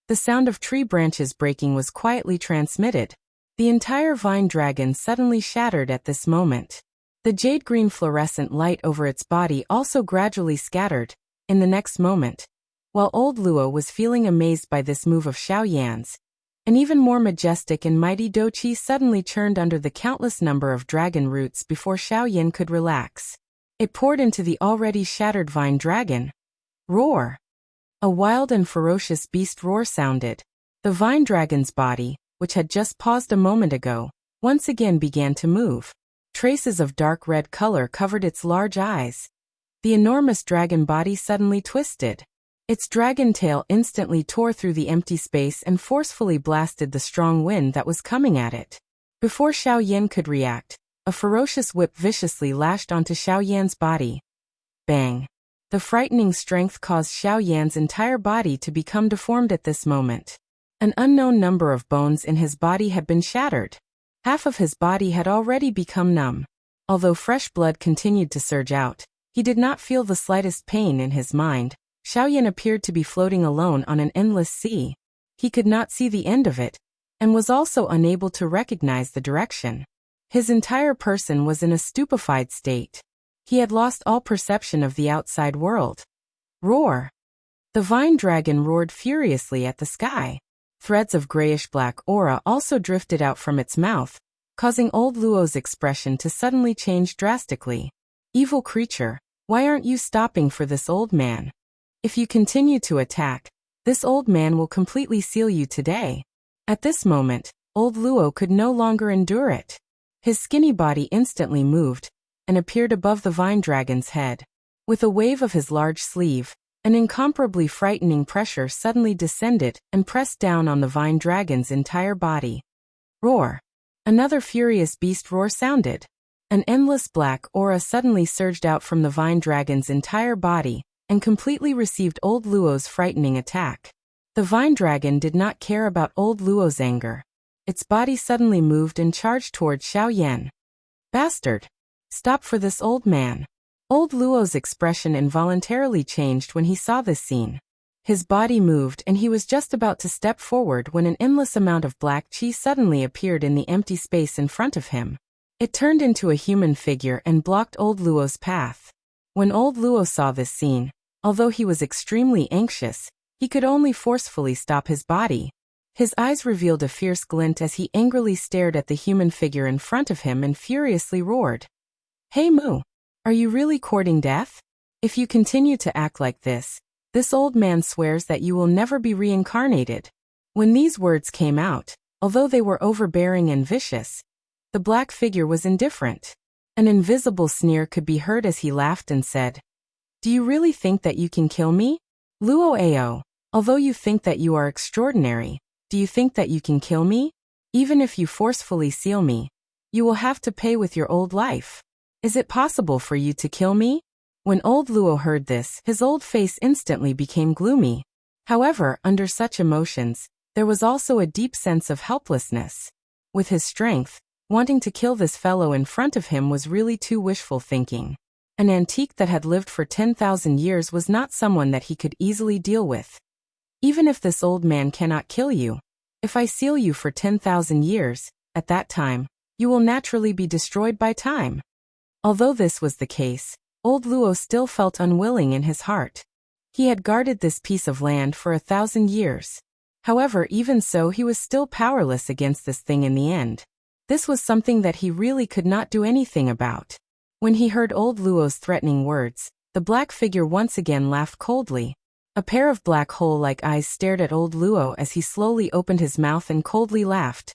The sound of tree branches breaking was quietly transmitted. The entire vine dragon suddenly shattered at this moment. The jade-green fluorescent light over its body also gradually scattered. In the next moment, while old Luo was feeling amazed by this move of Xiao Yan's, an even more majestic and mighty Doqi suddenly churned under the countless number of dragon roots before Xiao Yan could relax. It poured into the already shattered vine dragon. Roar! A wild and ferocious beast roar sounded. The vine dragon's body, which had just paused a moment ago, once again began to move. Traces of dark red color covered its large eyes. The enormous dragon body suddenly twisted. Its dragon tail instantly tore through the empty space and forcefully blasted the strong wind that was coming at it. Before Xiao Yan could react, a ferocious whip viciously lashed onto Xiao Yan's body. Bang! The frightening strength caused Xiao Yan's entire body to become deformed at this moment. An unknown number of bones in his body had been shattered. Half of his body had already become numb. Although fresh blood continued to surge out, he did not feel the slightest pain in his mind. Xiao Yan appeared to be floating alone on an endless sea. He could not see the end of it, and was also unable to recognize the direction. His entire person was in a stupefied state. He had lost all perception of the outside world. Roar! The vine dragon roared furiously at the sky. Threads of grayish-black aura also drifted out from its mouth, causing old Luo's expression to suddenly change drastically. Evil creature, why aren't you stopping for this old man? If you continue to attack, this old man will completely seal you today. At this moment, old Luo could no longer endure it. His skinny body instantly moved, and appeared above the vine dragon's head. With a wave of his large sleeve, an incomparably frightening pressure suddenly descended and pressed down on the vine dragon's entire body. Roar! Another furious beast roar sounded. An endless black aura suddenly surged out from the vine dragon's entire body, and completely received old Luo's frightening attack. The vine dragon did not care about old Luo's anger. Its body suddenly moved and charged toward Xiao Yan. Bastard! Stop for this old man. Old Luo's expression involuntarily changed when he saw this scene. His body moved and he was just about to step forward when an endless amount of black chi suddenly appeared in the empty space in front of him. It turned into a human figure and blocked old Luo's path. When old Luo saw this scene, although he was extremely anxious, he could only forcefully stop his body. His eyes revealed a fierce glint as he angrily stared at the human figure in front of him and furiously roared. Hey Mu! Are you really courting death? If you continue to act like this old man swears that you will never be reincarnated. When these words came out, although they were overbearing and vicious, the black figure was indifferent. An invisible sneer could be heard as he laughed and said, Do you really think that you can kill me? Luo Ao, although you think that you are extraordinary, do you think that you can kill me? Even if you forcefully seal me, you will have to pay with your old life. Is it possible for you to kill me? When old Luo heard this, his old face instantly became gloomy. However, under such emotions, there was also a deep sense of helplessness. With his strength, Wanting to kill this fellow in front of him was really too wishful thinking. An antique that had lived for 10,000 years was not someone that he could easily deal with. Even if this old man cannot kill you, if I seal you for 10,000 years, at that time, you will naturally be destroyed by time. Although this was the case, old Luo still felt unwilling in his heart. He had guarded this piece of land for 1,000 years. However, even so, he was still powerless against this thing in the end. This was something that he really could not do anything about. When he heard old Luo's threatening words, the black figure once again laughed coldly. A pair of black hole-like eyes stared at old Luo as he slowly opened his mouth and coldly laughed.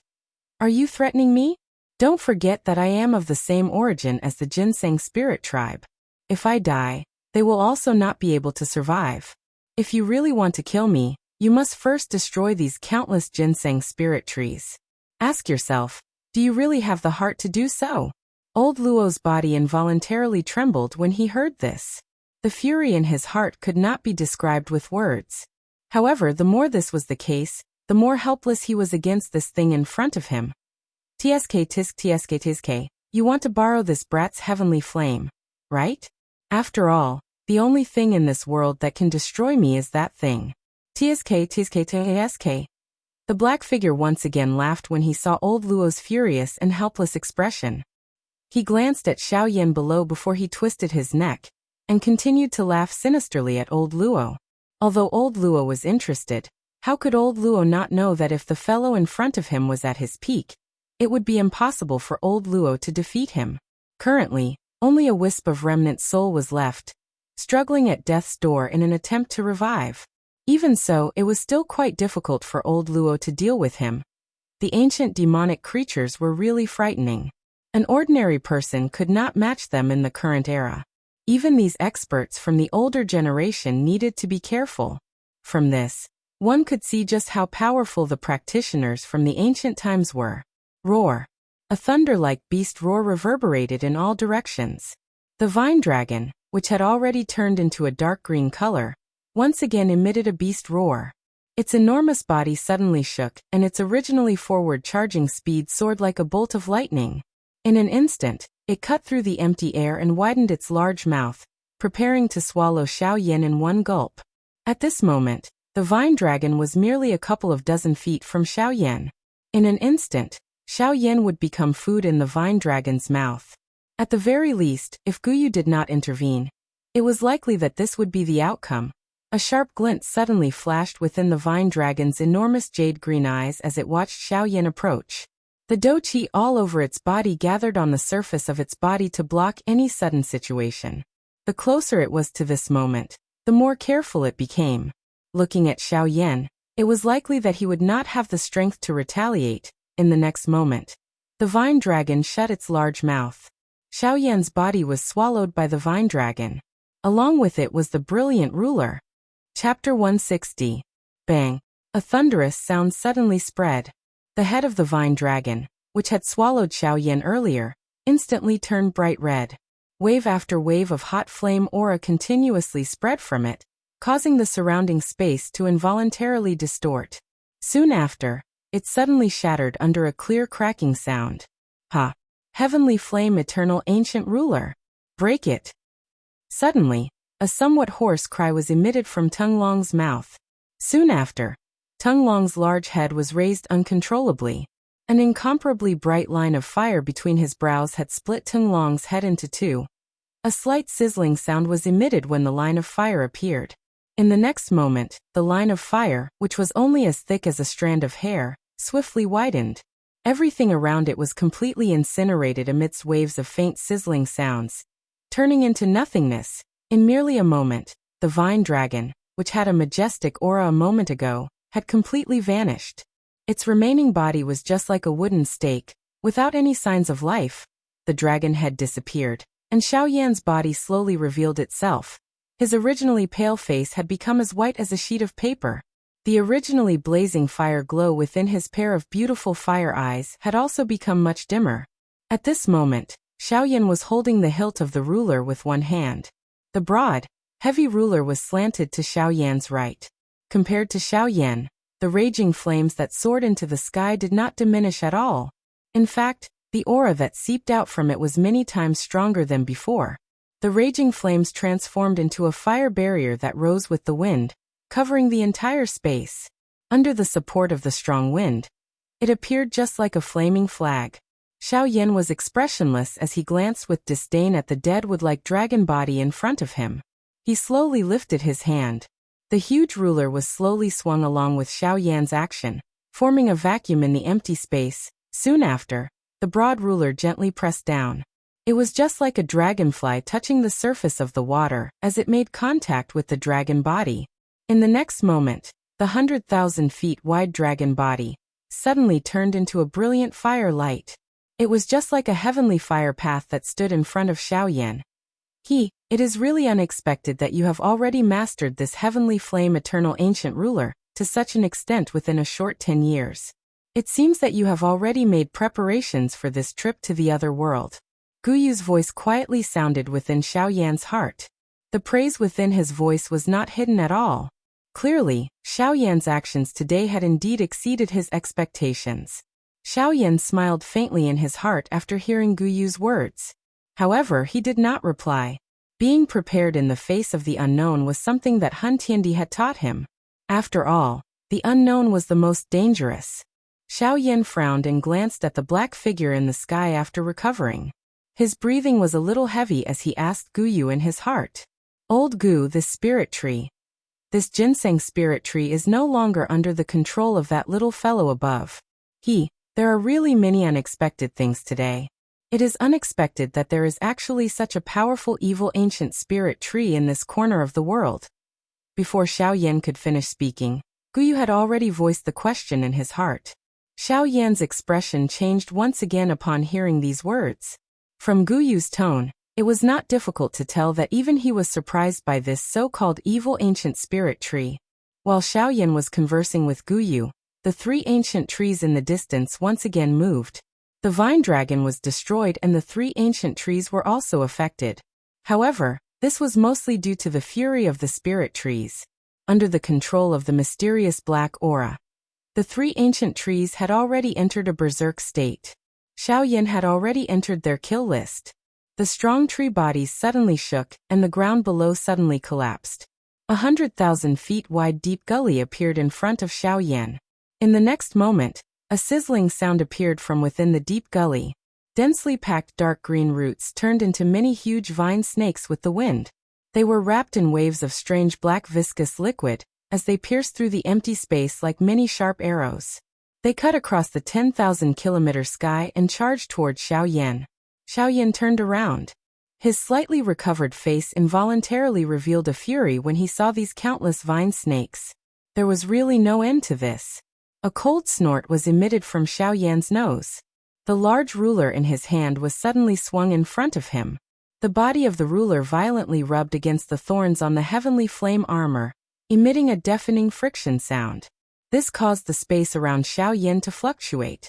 Are you threatening me? Don't forget that I am of the same origin as the ginseng spirit tribe. If I die, they will also not be able to survive. If you really want to kill me, you must first destroy these countless ginseng spirit trees. Ask yourself, do you really have the heart to do so? Old Luo's body involuntarily trembled when he heard this. The fury in his heart could not be described with words. However, the more this was the case, the more helpless he was against this thing in front of him. Tsk, you want to borrow this brat's heavenly flame, right? After all, the only thing in this world that can destroy me is that thing. Tsk. The black figure once again laughed when he saw old Luo's furious and helpless expression. He glanced at Xiaoyan below before he twisted his neck, and continued to laugh sinisterly at old Luo. Although old Luo was interested, how could old Luo not know that if the fellow in front of him was at his peak, it would be impossible for old Luo to defeat him? Currently, only a wisp of remnant soul was left, struggling at death's door in an attempt to revive. Even so, it was still quite difficult for old Luo to deal with him. The ancient demonic creatures were really frightening. An ordinary person could not match them in the current era. Even these experts from the older generation needed to be careful. From this, one could see just how powerful the practitioners from the ancient times were. Roar. A thunder-like beast roar reverberated in all directions. The vine dragon, which had already turned into a dark green color, once again emitted a beast roar. Its enormous body suddenly shook, and its originally forward-charging speed soared like a bolt of lightning. In an instant, it cut through the empty air and widened its large mouth, preparing to swallow Xiaoyan in one gulp. At this moment, the vine dragon was merely a couple of dozen feet from Xiaoyan. In an instant, Xiaoyan would become food in the vine dragon's mouth. At the very least, if Guyu did not intervene, it was likely that this would be the outcome. A sharp glint suddenly flashed within the vine dragon's enormous jade-green eyes as it watched Xiaoyan approach. The douqi all over its body gathered on the surface of its body to block any sudden situation. The closer it was to this moment, the more careful it became. Looking at Xiaoyan, it was likely that he would not have the strength to retaliate. In the next moment, the vine dragon shut its large mouth. Xiaoyan's body was swallowed by the vine dragon. Along with it was the brilliant ruler. Chapter 160. Bang! A thunderous sound suddenly spread. The head of the vine dragon, which had swallowed Xiaoyan earlier, instantly turned bright red. Wave after wave of hot flame aura continuously spread from it, causing the surrounding space to involuntarily distort. Soon after, it suddenly shattered under a clear cracking sound. Ha! Heavenly flame, eternal ancient ruler! Break it! Suddenly, a somewhat hoarse cry was emitted from Tung Long's mouth. Soon after, Tung Long's large head was raised uncontrollably. An incomparably bright line of fire between his brows had split Tung Long's head into two. A slight sizzling sound was emitted when the line of fire appeared. In the next moment, the line of fire, which was only as thick as a strand of hair, swiftly widened. Everything around it was completely incinerated amidst waves of faint sizzling sounds, turning into nothingness. In merely a moment, the vine dragon, which had a majestic aura a moment ago, had completely vanished. Its remaining body was just like a wooden stake, without any signs of life. The dragon head disappeared, and Xiaoyan's body slowly revealed itself. His originally pale face had become as white as a sheet of paper. The originally blazing fire glow within his pair of beautiful fire eyes had also become much dimmer. At this moment, Xiaoyan was holding the hilt of the ruler with one hand. The broad, heavy ruler was slanted to Xiaoyan's right. Compared to Xiaoyan, the raging flames that soared into the sky did not diminish at all. In fact, The aura that seeped out from it was many times stronger than before. The raging flames transformed into a fire barrier that rose with the wind, covering the entire space. Under the support of the strong wind, it appeared just like a flaming flag. Xiao Yan was expressionless as he glanced with disdain at the dead wood-like dragon body in front of him. He slowly lifted his hand. The huge ruler was slowly swung along with Xiao Yan's action, forming a vacuum in the empty space. Soon after, the broad ruler gently pressed down. It was just like a dragonfly touching the surface of the water as it made contact with the dragon body. In the next moment, the 100,000 feet wide dragon body suddenly turned into a brilliant fire light. It was just like a heavenly fire path that stood in front of Xiao Yan. It is really unexpected that you have already mastered this heavenly flame eternal ancient ruler to such an extent within a short 10 years. It seems that you have already made preparations for this trip to the other world. Guyu's voice quietly sounded within Xiao Yan's heart. The praise within his voice was not hidden at all. Clearly, Xiao Yan's actions today had indeed exceeded his expectations. Xiao Yan smiled faintly in his heart after hearing Guyu's words. However, he did not reply. Being prepared in the face of the unknown was something that Han Tiandi had taught him. After all, the unknown was the most dangerous. Xiao Yan frowned and glanced at the black figure in the sky after recovering. His breathing was a little heavy as he asked Guyu in his heart. Old Gu, this spirit tree. This ginseng spirit tree is no longer under the control of that little fellow above. There are really many unexpected things today. It is unexpected that there is actually such a powerful evil ancient spirit tree in this corner of the world. Before Xiao Yan could finish speaking, Guyu had already voiced the question in his heart. Xiao Yan's expression changed once again upon hearing these words. From Guyu's tone, it was not difficult to tell that even he was surprised by this so-called evil ancient spirit tree. While Xiao Yan was conversing with Guyu, the three ancient trees in the distance once again moved. The vine dragon was destroyed and the three ancient trees were also affected. However, this was mostly due to the fury of the spirit trees. Under the control of the mysterious black aura, the three ancient trees had already entered a berserk state. Xiao Yan had already entered their kill list. The strong tree bodies suddenly shook and the ground below suddenly collapsed. 100,000 feet wide deep gully appeared in front of Xiao Yan. In the next moment, a sizzling sound appeared from within the deep gully. Densely packed dark green roots turned into many huge vine snakes with the wind. They were wrapped in waves of strange black viscous liquid, as they pierced through the empty space like many sharp arrows. They cut across the 10,000-kilometer sky and charged toward Xiao Yan. Xiao Yan turned around. His slightly recovered face involuntarily revealed a fury when he saw these countless vine snakes. There was really no end to this. A cold snort was emitted from Xiao Yan's nose. The large ruler in his hand was suddenly swung in front of him. The body of the ruler violently rubbed against the thorns on the heavenly flame armor, emitting a deafening friction sound. This caused the space around Xiao Yan to fluctuate.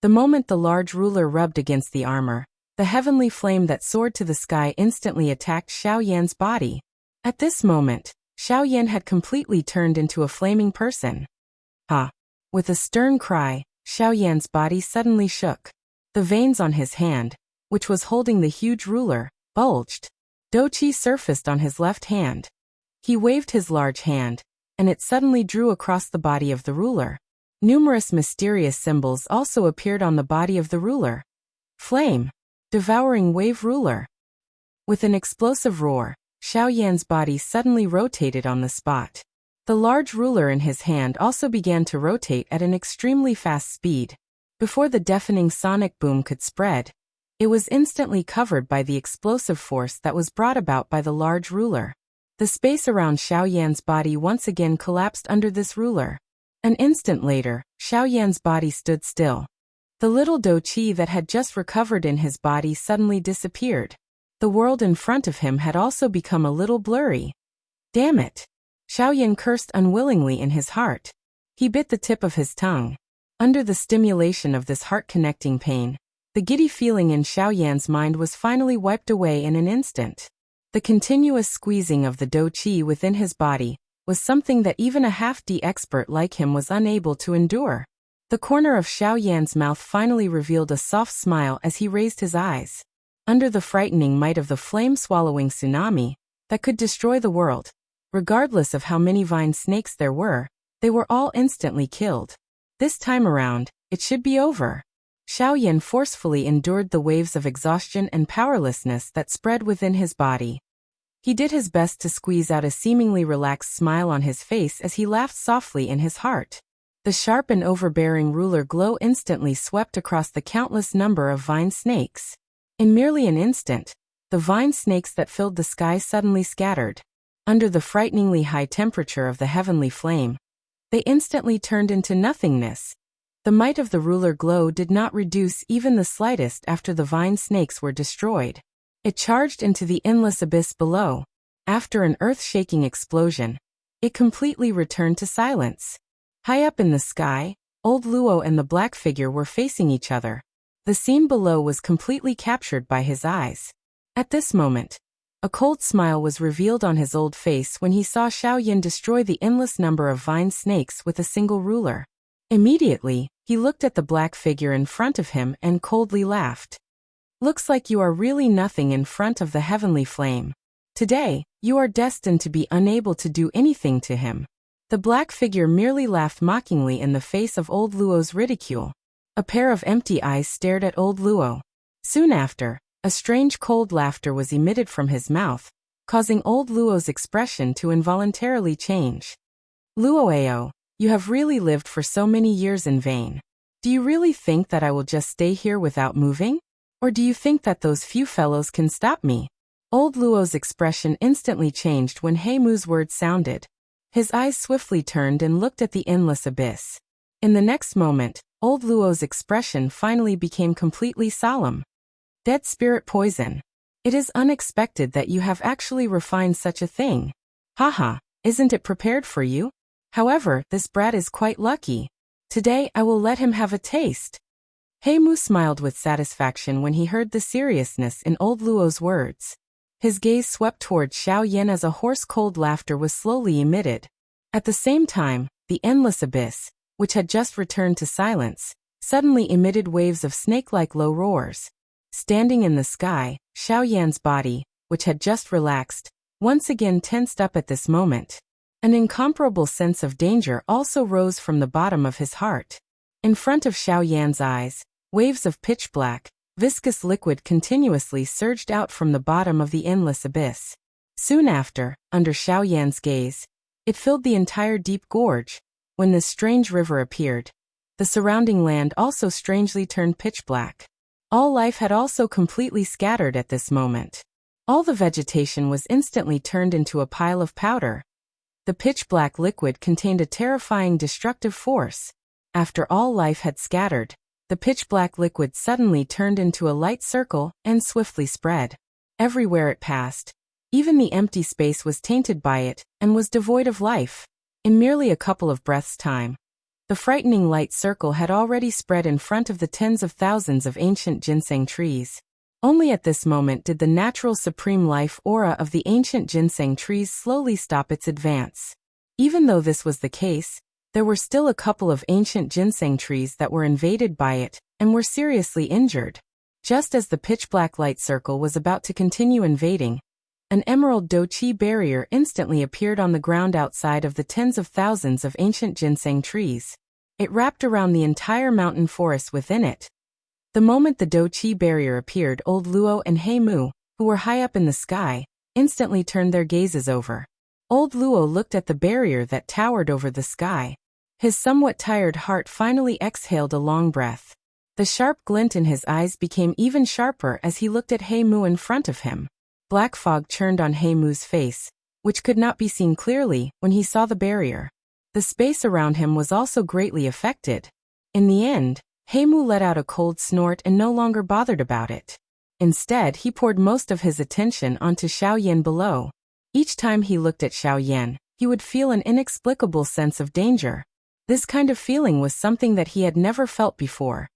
The moment the large ruler rubbed against the armor, the heavenly flame that soared to the sky instantly attacked Xiao Yan's body. At this moment, Xiao Yan had completely turned into a flaming person. With a stern cry, Xiao Yan's body suddenly shook. The veins on his hand, which was holding the huge ruler, bulged. Doqi surfaced on his left hand. He waved his large hand, and it suddenly drew across the body of the ruler. Numerous mysterious symbols also appeared on the body of the ruler. Flame. Devouring wave ruler. With an explosive roar, Xiao Yan's body suddenly rotated on the spot. The large ruler in his hand also began to rotate at an extremely fast speed. Before the deafening sonic boom could spread, it was instantly covered by the explosive force that was brought about by the large ruler. The space around Xiao Yan's body once again collapsed under this ruler. An instant later, Xiao Yan's body stood still. The little Doqi that had just recovered in his body suddenly disappeared. The world in front of him had also become a little blurry. Damn it! Xiao Yan cursed unwillingly in his heart. He bit the tip of his tongue. Under the stimulation of this heart-connecting pain, the giddy feeling in Xiao Yan's mind was finally wiped away in an instant. The continuous squeezing of the Doqi within his body was something that even a half-D expert like him was unable to endure. The corner of Xiao Yan's mouth finally revealed a soft smile as he raised his eyes. Under the frightening might of the flame-swallowing tsunami that could destroy the world, regardless of how many vine snakes there were, they were all instantly killed. This time around, it should be over. Xiao Yan forcefully endured the waves of exhaustion and powerlessness that spread within his body. He did his best to squeeze out a seemingly relaxed smile on his face as he laughed softly in his heart. The sharp and overbearing ruler glow instantly swept across the countless number of vine snakes. In merely an instant, the vine snakes that filled the sky suddenly scattered. Under the frighteningly high temperature of the heavenly flame, they instantly turned into nothingness. The might of the ruler glow did not reduce even the slightest after the vine snakes were destroyed. It charged into the endless abyss below. After an earth-shaking explosion, it completely returned to silence. High up in the sky, old Luo and the black figure were facing each other. The scene below was completely captured by his eyes. At this moment, a cold smile was revealed on his old face when he saw Xiao Yan destroy the endless number of vine snakes with a single ruler. Immediately, he looked at the black figure in front of him and coldly laughed. Looks like you are really nothing in front of the heavenly flame. Today, you are destined to be unable to do anything to him. The black figure merely laughed mockingly in the face of old Luo's ridicule. A pair of empty eyes stared at old Luo. Soon after, a strange cold laughter was emitted from his mouth, causing old Luo's expression to involuntarily change. Luoao, you have really lived for so many years in vain. Do you really think that I will just stay here without moving? Or do you think that those few fellows can stop me? Old Luo's expression instantly changed when He Mu's words sounded. His eyes swiftly turned and looked at the endless abyss. In the next moment, old Luo's expression finally became completely solemn. Dead spirit poison. It is unexpected that you have actually refined such a thing. Haha, isn't it prepared for you? However, this brat is quite lucky. Today I will let him have a taste. He Mu smiled with satisfaction when he heard the seriousness in old Luo's words. His gaze swept toward Xiao Yan as a hoarse cold laughter was slowly emitted. At the same time, the endless abyss, which had just returned to silence, suddenly emitted waves of snake-like low roars. Standing in the sky, Xiao Yan's body, which had just relaxed, once again tensed up at this moment. An incomparable sense of danger also rose from the bottom of his heart. In front of Xiao Yan's eyes, waves of pitch-black, viscous liquid continuously surged out from the bottom of the endless abyss. Soon after, under Xiao Yan's gaze, it filled the entire deep gorge. When this strange river appeared, the surrounding land also strangely turned pitch-black. All life had also completely scattered at this moment. All the vegetation was instantly turned into a pile of powder. The pitch-black liquid contained a terrifying destructive force. After all life had scattered, the pitch-black liquid suddenly turned into a light circle and swiftly spread. Everywhere it passed, even the empty space was tainted by it and was devoid of life. In merely a couple of breaths' time, the frightening light circle had already spread in front of the tens of thousands of ancient ginseng trees. Only at this moment did the natural supreme life aura of the ancient ginseng trees slowly stop its advance. Even though this was the case, there were still a couple of ancient ginseng trees that were invaded by it and were seriously injured. Just as the pitch-black light circle was about to continue invading, an emerald doqi barrier instantly appeared on the ground outside of the tens of thousands of ancient ginseng trees. It wrapped around the entire mountain forest within it. The moment the doqi barrier appeared, old Luo and He Mu, who were high up in the sky, instantly turned their gazes over. Old Luo looked at the barrier that towered over the sky. His somewhat tired heart finally exhaled a long breath. The sharp glint in his eyes became even sharper as he looked at He Mu in front of him. Black fog churned on He Mu's face, which could not be seen clearly when he saw the barrier. The space around him was also greatly affected. In the end, He Mu let out a cold snort and no longer bothered about it. Instead, he poured most of his attention onto Xiao Yan below. Each time he looked at Xiao Yan, he would feel an inexplicable sense of danger. This kind of feeling was something that he had never felt before.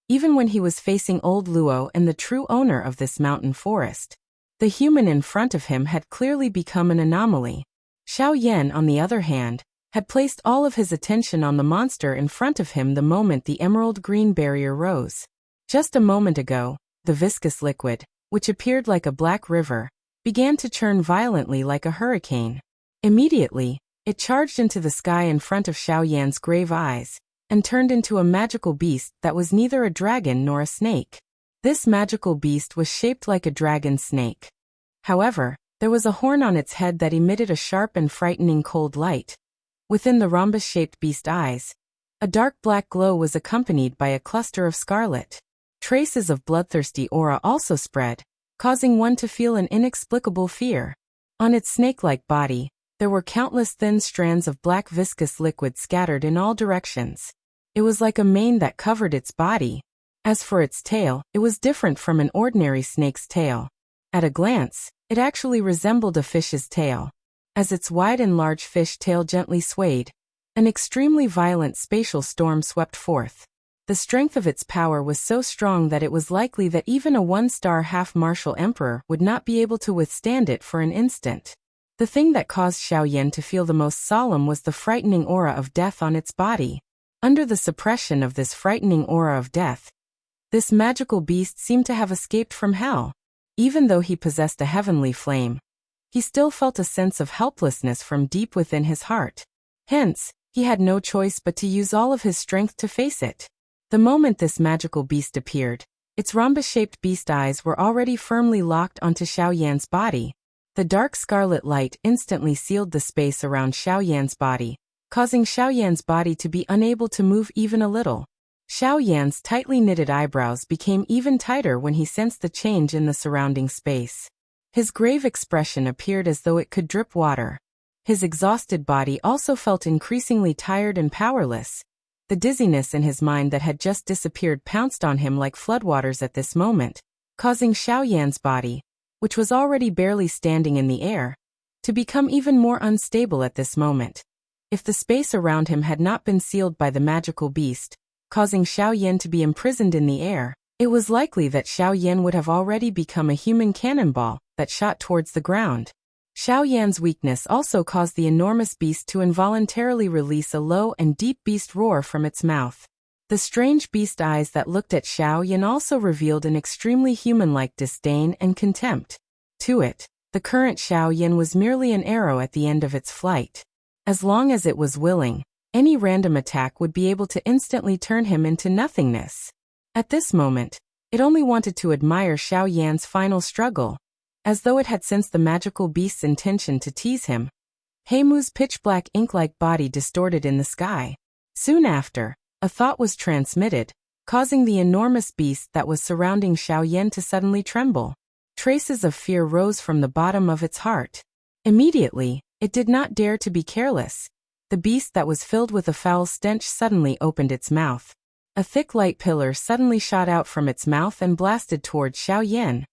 Even when he was facing old Luo and the true owner of this mountain forest, the human in front of him had clearly become an anomaly. Xiao Yan, on the other hand, had placed all of his attention on the monster in front of him the moment the emerald green barrier rose. Just a moment ago, the viscous liquid, which appeared like a black river, began to churn violently like a hurricane. Immediately, it charged into the sky in front of Xiao Yan's grave eyes, and turned into a magical beast that was neither a dragon nor a snake. This magical beast was shaped like a dragon snake. However, there was a horn on its head that emitted a sharp and frightening cold light. Within the rhombus-shaped beast eyes, a dark black glow was accompanied by a cluster of scarlet. Traces of bloodthirsty aura also spread, causing one to feel an inexplicable fear. On its snake-like body, there were countless thin strands of black viscous liquid scattered in all directions. It was like a mane that covered its body. As for its tail, it was different from an ordinary snake's tail. At a glance, it actually resembled a fish's tail. As its wide and large fish tail gently swayed, an extremely violent spatial storm swept forth. The strength of its power was so strong that it was likely that even a one-star half-martial emperor would not be able to withstand it for an instant. The thing that caused Xiao Yan to feel the most solemn was the frightening aura of death on its body. Under the suppression of this frightening aura of death, this magical beast seemed to have escaped from hell. Even though he possessed a heavenly flame, he still felt a sense of helplessness from deep within his heart. Hence, he had no choice but to use all of his strength to face it. The moment this magical beast appeared, its rhombus-shaped beast eyes were already firmly locked onto Xiao Yan's body. The dark scarlet light instantly sealed the space around Xiao Yan's body, causing Xiao Yan's body to be unable to move even a little. Xiao Yan's tightly knitted eyebrows became even tighter when he sensed the change in the surrounding space. His grave expression appeared as though it could drip water. His exhausted body also felt increasingly tired and powerless. The dizziness in his mind that had just disappeared pounced on him like floodwaters at this moment, causing Xiao Yan's body, which was already barely standing in the air, to become even more unstable at this moment. If the space around him had not been sealed by the magical beast, causing Xiao Yan to be imprisoned in the air, it was likely that Xiao Yan would have already become a human cannonball that shot towards the ground. Xiao Yan's weakness also caused the enormous beast to involuntarily release a low and deep beast roar from its mouth. The strange beast eyes that looked at Xiao Yan also revealed an extremely human-like disdain and contempt. To it, the current Xiao Yan was merely an arrow at the end of its flight. As long as it was willing, any random attack would be able to instantly turn him into nothingness. At this moment, it only wanted to admire Xiao Yan's final struggle, as though it had sensed the magical beast's intention to tease him. Heimu's pitch-black ink-like body distorted in the sky. Soon after, a thought was transmitted, causing the enormous beast that was surrounding Xiao Yan to suddenly tremble. Traces of fear rose from the bottom of its heart. Immediately, it did not dare to be careless. The beast that was filled with a foul stench suddenly opened its mouth. A thick light pillar suddenly shot out from its mouth and blasted towards Xiao Yan.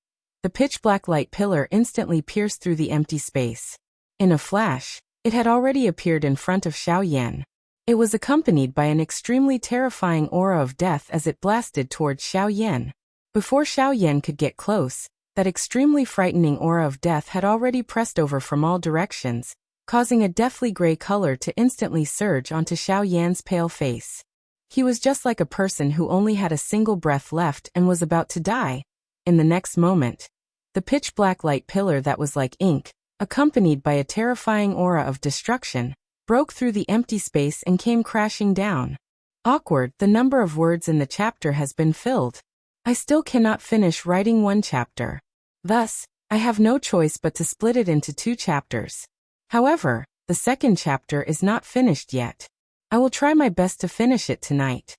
The pitch-black light pillar instantly pierced through the empty space. In a flash, it had already appeared in front of Xiao Yan. It was accompanied by an extremely terrifying aura of death as it blasted towards Xiao Yan. Before Xiao Yan could get close, that extremely frightening aura of death had already pressed over from all directions, causing a deathly gray color to instantly surge onto Xiao Yan's pale face. He was just like a person who only had a single breath left and was about to die. In the next moment, the pitch-black light pillar that was like ink, accompanied by a terrifying aura of destruction, broke through the empty space and came crashing down. Awkward, the number of words in the chapter has been filled. I still cannot finish writing one chapter. Thus, I have no choice but to split it into 2 chapters. However, the second chapter is not finished yet. I will try my best to finish it tonight.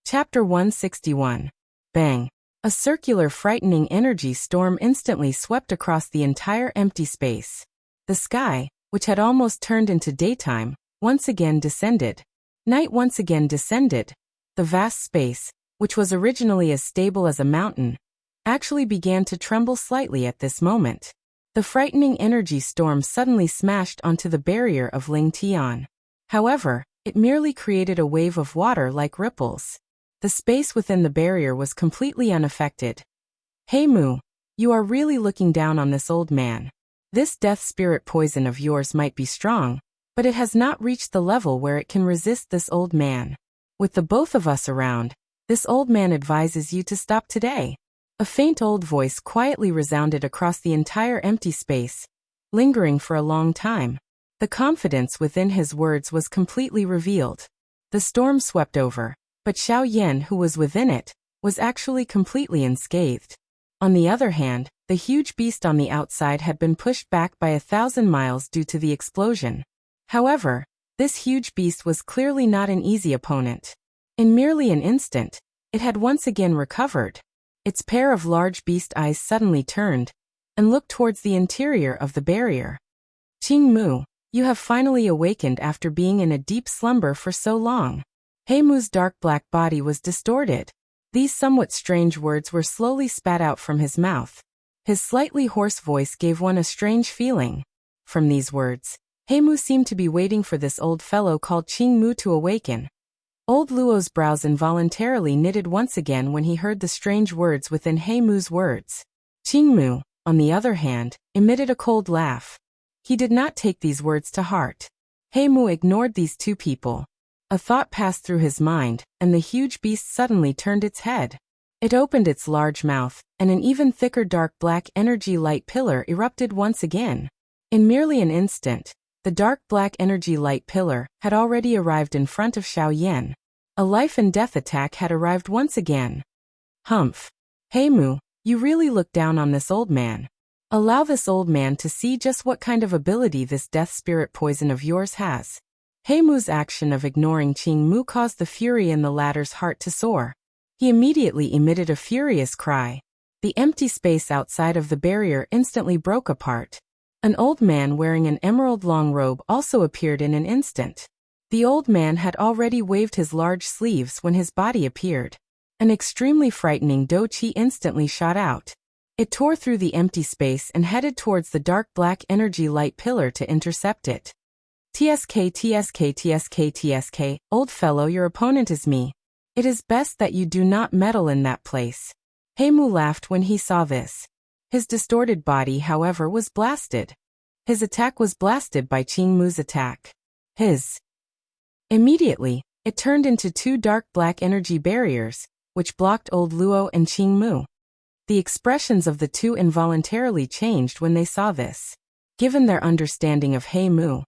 Chapter 161. Bang. A circular frightening energy storm instantly swept across the entire empty space. The sky, which had almost turned into daytime, once again descended. Night once again descended. The vast space, which was originally as stable as a mountain, actually began to tremble slightly at this moment. The frightening energy storm suddenly smashed onto the barrier of Ling Tian. However, it merely created a wave of water like ripples. The space within the barrier was completely unaffected. Heimu, you are really looking down on this old man. This death spirit poison of yours might be strong, but it has not reached the level where it can resist this old man. With the both of us around, this old man advises you to stop today." A faint old voice quietly resounded across the entire empty space, lingering for a long time. The confidence within his words was completely revealed. The storm swept over, but Xiao Yan, who was within it, was actually completely unscathed. On the other hand, the huge beast on the outside had been pushed back by 1,000 miles due to the explosion. However, this huge beast was clearly not an easy opponent. In merely an instant, it had once again recovered. Its pair of large beast eyes suddenly turned and looked towards the interior of the barrier. "Qing Mu, you have finally awakened after being in a deep slumber for so long." He Mu's dark black body was distorted. These somewhat strange words were slowly spat out from his mouth. His slightly hoarse voice gave one a strange feeling. From these words, He Mu seemed to be waiting for this old fellow called Qing Mu to awaken. Old Luo's brows involuntarily knitted once again when he heard the strange words within He Mu's words. Qing Mu, on the other hand, emitted a cold laugh. He did not take these words to heart. He Mu ignored these two people. A thought passed through his mind, and the huge beast suddenly turned its head. It opened its large mouth, and an even thicker dark black energy light pillar erupted once again. In merely an instant, the dark black energy light pillar had already arrived in front of Xiao Yan. A life and death attack had arrived once again. Humph. He Mu, you really look down on this old man. Allow this old man to see just what kind of ability this death spirit poison of yours has. He Mu's action of ignoring Qing Mu caused the fury in the latter's heart to soar. He immediately emitted a furious cry. The empty space outside of the barrier instantly broke apart. An old man wearing an emerald long robe also appeared in an instant. The old man had already waved his large sleeves when his body appeared. An extremely frightening Do Chi instantly shot out. It tore through the empty space and headed towards the dark black energy light pillar to intercept it. "TSK, TSK, TSK, TSK, old fellow, your opponent is me. It is best that you do not meddle in that place." He Mu laughed when he saw this. His distorted body, however, was blasted. His attack was blasted by Qing Mu's attack. Immediately, it turned into two dark black energy barriers, which blocked old Luo and Qing Mu. The expressions of the two involuntarily changed when they saw this. Given their understanding of He Mu,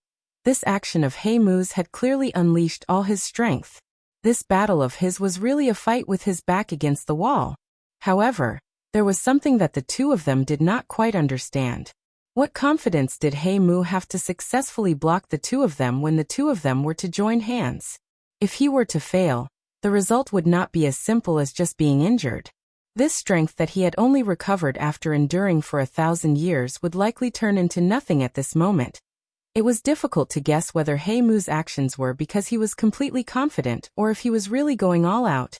this action of He Mu's had clearly unleashed all his strength. This battle of his was really a fight with his back against the wall. However, there was something that the two of them did not quite understand. What confidence did He Mu have to successfully block the two of them when the two of them were to join hands? If he were to fail, the result would not be as simple as just being injured. This strength that he had only recovered after enduring for 1,000 years would likely turn into nothing at this moment. It was difficult to guess whether He Mu's actions were because he was completely confident or if he was really going all out.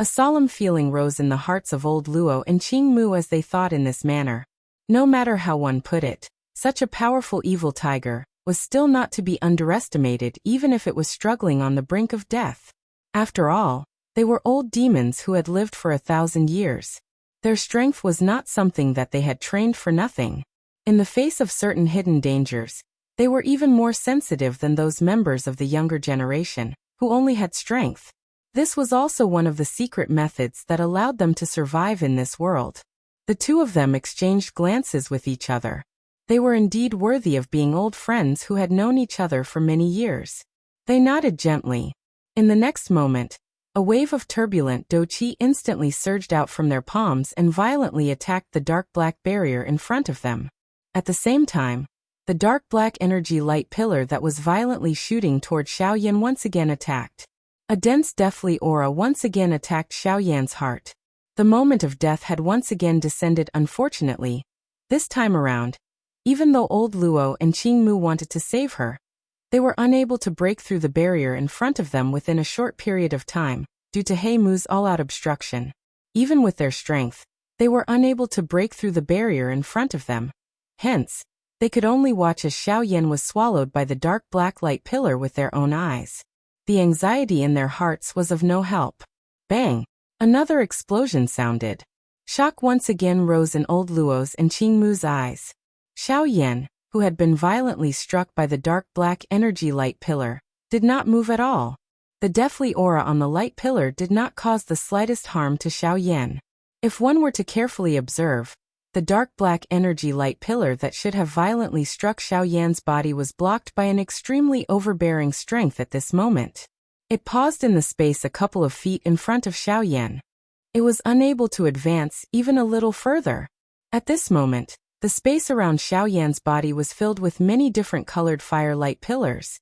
A solemn feeling rose in the hearts of old Luo and Qing Mu as they thought in this manner. No matter how one put it, such a powerful evil tiger was still not to be underestimated even if it was struggling on the brink of death. After all, they were old demons who had lived for 1,000 years. Their strength was not something that they had trained for nothing. In the face of certain hidden dangers, they were even more sensitive than those members of the younger generation, who only had strength. This was also one of the secret methods that allowed them to survive in this world. The two of them exchanged glances with each other. They were indeed worthy of being old friends who had known each other for many years. They nodded gently. In the next moment, a wave of turbulent Do Chi instantly surged out from their palms and violently attacked the dark black barrier in front of them. At the same time, the dark black energy light pillar that was violently shooting toward Xiao Yan once again attacked. A dense deathly aura once again attacked Xiao Yan's heart. The moment of death had once again descended unfortunately. This time around, even though old Luo and Qing Mu wanted to save her, they were unable to break through the barrier in front of them within a short period of time, due to He Mu's all-out obstruction. Even with their strength, they were unable to break through the barrier in front of them. Hence, they could only watch as Xiao Yan was swallowed by the dark black light pillar with their own eyes. The anxiety in their hearts was of no help. Bang! Another explosion sounded. Shock once again rose in old Luo's and Qing Mu's eyes. Xiao Yan, who had been violently struck by the dark black energy light pillar, did not move at all. The deathly aura on the light pillar did not cause the slightest harm to Xiaoyan. If one were to carefully observe, the dark black energy light pillar that should have violently struck Xiaoyan's body was blocked by an extremely overbearing strength at this moment. It paused in the space a couple of feet in front of Xiaoyan. It was unable to advance even a little further. At this moment, the space around Xiaoyan's body was filled with many different colored firelight pillars.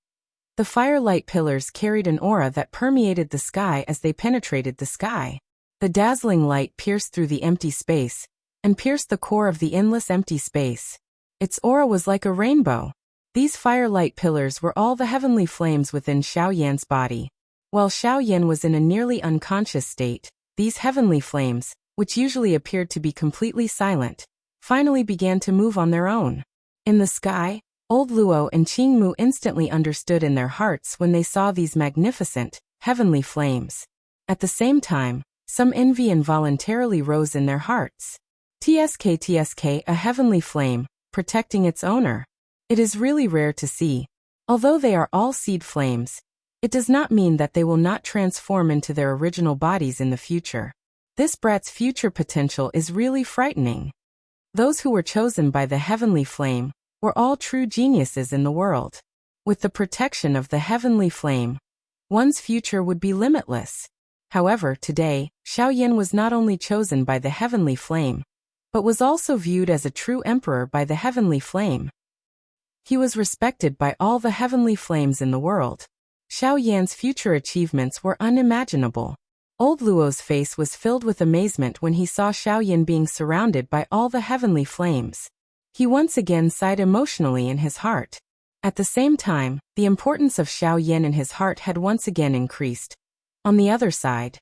The firelight pillars carried an aura that permeated the sky as they penetrated the sky. The dazzling light pierced through the empty space, and pierced the core of the endless empty space. Its aura was like a rainbow. These firelight pillars were all the heavenly flames within Xiaoyan's body. While Xiaoyan was in a nearly unconscious state, these heavenly flames, which usually appeared to be completely silent, finally began to move on their own. In the sky, Old Luo and Qingmu instantly understood in their hearts when they saw these magnificent, heavenly flames. At the same time, some envy involuntarily rose in their hearts. TSK, a heavenly flame, protecting its owner. It is really rare to see. Although they are all seed flames, it does not mean that they will not transform into their original bodies in the future. This brat's future potential is really frightening. Those who were chosen by the heavenly flame were all true geniuses in the world. With the protection of the heavenly flame, one's future would be limitless. However, today, Xiaoyan was not only chosen by the heavenly flame, but was also viewed as a true emperor by the heavenly flame. He was respected by all the heavenly flames in the world. Xiaoyan's future achievements were unimaginable. Old Luo's face was filled with amazement when he saw Xiaoyan being surrounded by all the heavenly flames. He once again sighed emotionally in his heart. At the same time, the importance of Xiaoyan in his heart had once again increased. On the other side,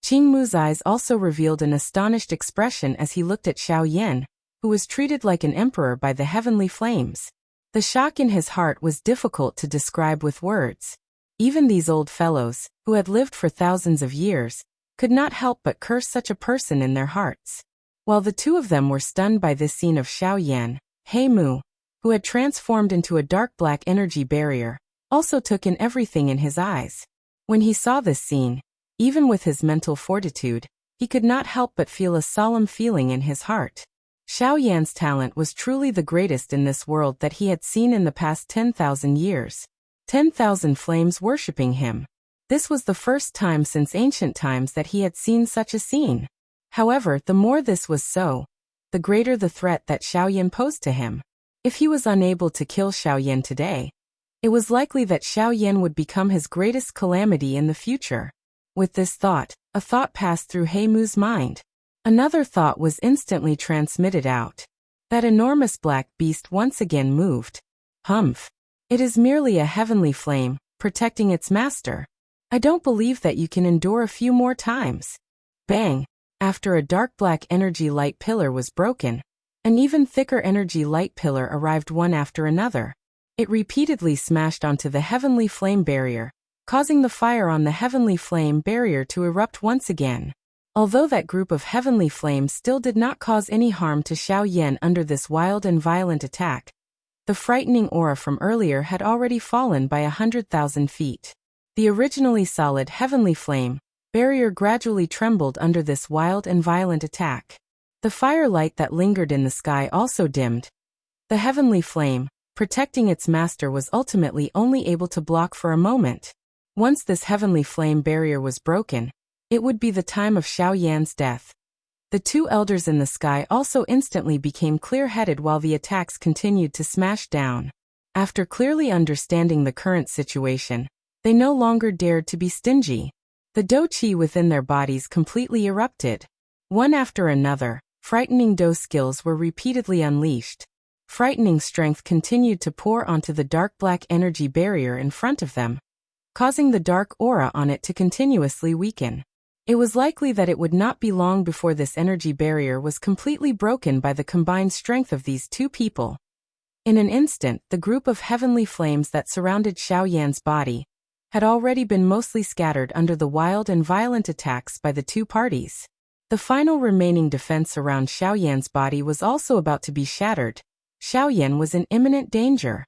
Qingmu's eyes also revealed an astonished expression as he looked at Xiaoyan, who was treated like an emperor by the heavenly flames. The shock in his heart was difficult to describe with words. Even these old fellows, who had lived for thousands of years, could not help but curse such a person in their hearts. While the two of them were stunned by this scene of Xiaoyan, Heimu, who had transformed into a dark black energy barrier, also took in everything in his eyes. When he saw this scene, even with his mental fortitude, he could not help but feel a solemn feeling in his heart. Xiaoyan's talent was truly the greatest in this world that he had seen in the past 10,000 years. 10,000 flames worshipping him. This was the first time since ancient times that he had seen such a scene. However, the more this was so, the greater the threat that Xiaoyan posed to him. If he was unable to kill Xiaoyan today, it was likely that Xiaoyan would become his greatest calamity in the future. With this thought, a thought passed through Heimu's mind. Another thought was instantly transmitted out. That enormous black beast once again moved. Humph. It is merely a heavenly flame, protecting its master. I don't believe that you can endure a few more times. Bang! After a dark black energy light pillar was broken, an even thicker energy light pillar arrived one after another. It repeatedly smashed onto the heavenly flame barrier, causing the fire on the heavenly flame barrier to erupt once again. Although that group of heavenly flames still did not cause any harm to Xiaoyan under this wild and violent attack, the frightening aura from earlier had already fallen by 100,000 feet. The originally solid heavenly flame barrier gradually trembled under this wild and violent attack. The firelight that lingered in the sky also dimmed. The heavenly flame, protecting its master, was ultimately only able to block for a moment. Once this heavenly flame barrier was broken, it would be the time of Xiaoyan's death. The two elders in the sky also instantly became clear-headed while the attacks continued to smash down. After clearly understanding the current situation, they no longer dared to be stingy. The Do-Chi within their bodies completely erupted. One after another, frightening Do skills were repeatedly unleashed. Frightening strength continued to pour onto the dark black energy barrier in front of them, causing the dark aura on it to continuously weaken. It was likely that it would not be long before this energy barrier was completely broken by the combined strength of these two people. In an instant, the group of heavenly flames that surrounded Xiaoyan's body had already been mostly scattered under the wild and violent attacks by the two parties. The final remaining defense around Xiaoyan's body was also about to be shattered. Xiaoyan was in imminent danger.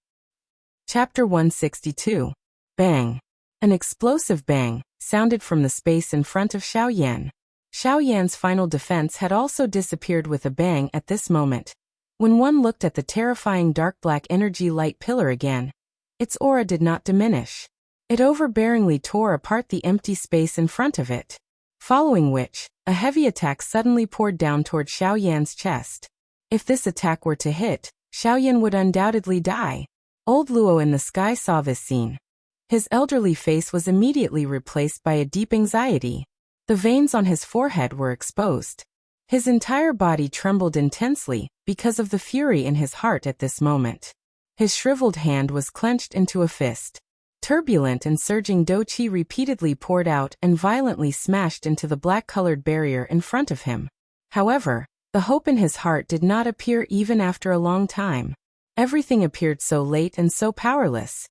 Chapter 162. Bang. An explosive bang sounded from the space in front of Xiaoyan. Xiaoyan's final defense had also disappeared with a bang at this moment. When one looked at the terrifying dark black energy light pillar again, its aura did not diminish. It overbearingly tore apart the empty space in front of it. Following which, a heavy attack suddenly poured down toward Xiaoyan's chest. If this attack were to hit, Xiaoyan would undoubtedly die. Old Luo in the sky saw this scene. His elderly face was immediately replaced by a deep anxiety. The veins on his forehead were exposed. His entire body trembled intensely because of the fury in his heart at this moment. His shriveled hand was clenched into a fist. Turbulent and surging Doqi repeatedly poured out and violently smashed into the black-colored barrier in front of him. However, the hope in his heart did not appear even after a long time. Everything appeared so late and so powerless.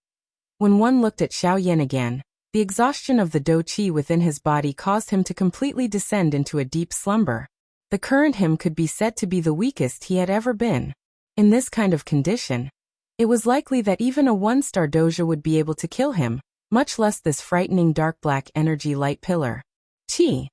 When one looked at Xiaoyan again, the exhaustion of the Doqi within his body caused him to completely descend into a deep slumber. The current him could be said to be the weakest he had ever been. In this kind of condition, it was likely that even a one-star doja would be able to kill him, much less this frightening dark black energy light pillar. Qi.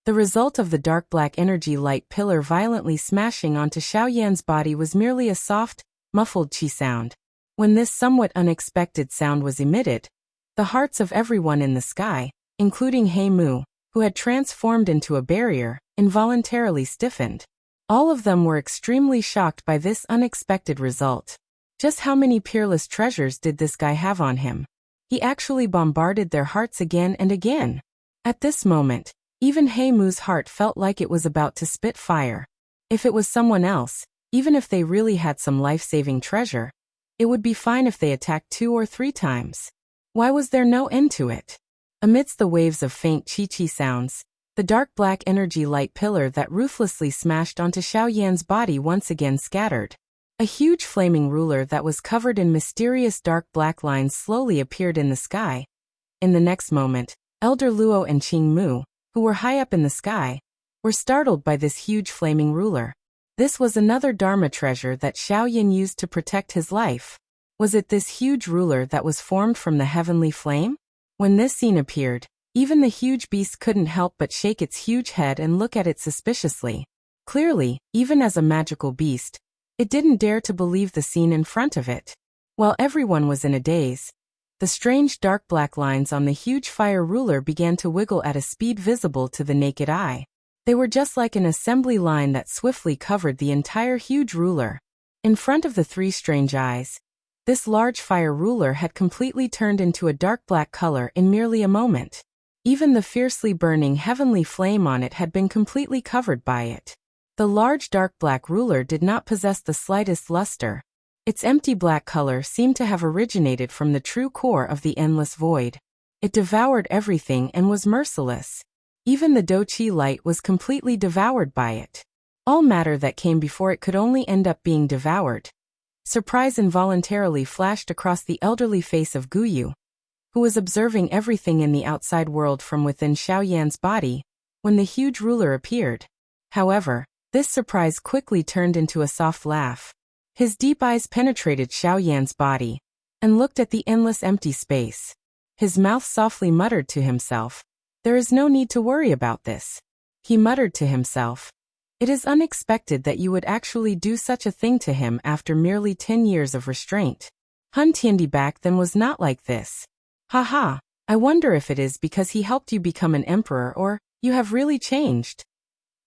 The result of the dark black energy light pillar violently smashing onto Xiaoyan's body was merely a soft, muffled qi sound. When this somewhat unexpected sound was emitted, the hearts of everyone in the sky, including He Mu, who had transformed into a barrier, involuntarily stiffened. All of them were extremely shocked by this unexpected result. Just how many peerless treasures did this guy have on him? He actually bombarded their hearts again and again. At this moment, even He Mu's heart felt like it was about to spit fire. If it was someone else, even if they really had some life-saving treasure, it would be fine if they attacked 2 or 3 times. Why was there no end to it? Amidst the waves of faint chi-chi sounds, the dark black energy light pillar that ruthlessly smashed onto Xiaoyan's body once again scattered. A huge flaming ruler that was covered in mysterious dark black lines slowly appeared in the sky. In the next moment, Elder Luo and Qing Mu, who were high up in the sky, were startled by this huge flaming ruler. This was another Dharma treasure that Xiaoyan used to protect his life. Was it this huge ruler that was formed from the heavenly flame? When this scene appeared, even the huge beast couldn't help but shake its huge head and look at it suspiciously. Clearly, even as a magical beast, it didn't dare to believe the scene in front of it. While everyone was in a daze, the strange dark black lines on the huge fire ruler began to wiggle at a speed visible to the naked eye. They were just like an assembly line that swiftly covered the entire huge ruler. In front of the 3 strange eyes, this large fire ruler had completely turned into a dark black color in merely a moment. Even the fiercely burning heavenly flame on it had been completely covered by it. The large dark black ruler did not possess the slightest luster. Its empty black color seemed to have originated from the true core of the endless void. It devoured everything and was merciless. Even the Doqi light was completely devoured by it. All matter that came before it could only end up being devoured. Surprise involuntarily flashed across the elderly face of Guyu, who was observing everything in the outside world from within Xiaoyan's body, when the huge ruler appeared. However, this surprise quickly turned into a soft laugh. His deep eyes penetrated Xiaoyan's body, and looked at the endless empty space. His mouth softly muttered to himself, "There is no need to worry about this." He muttered to himself, "It is unexpected that you would actually do such a thing to him after merely 10 years of restraint. Hun Tiandi back then was not like this. Haha, I wonder if it is because he helped you become an emperor or you have really changed."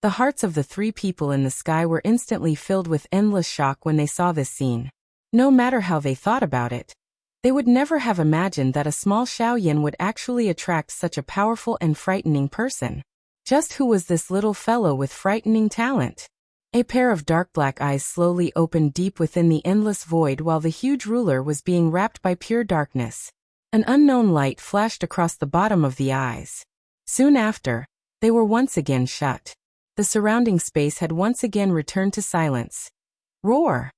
The hearts of the 3 people in the sky were instantly filled with endless shock when they saw this scene. No matter how they thought about it, they would never have imagined that a small Xiaoyan would actually attract such a powerful and frightening person. Just who was this little fellow with frightening talent? A pair of dark black eyes slowly opened deep within the endless void while the huge ruler was being wrapped by pure darkness. An unknown light flashed across the bottom of the eyes. Soon after, they were once again shut. The surrounding space had once again returned to silence. Roar!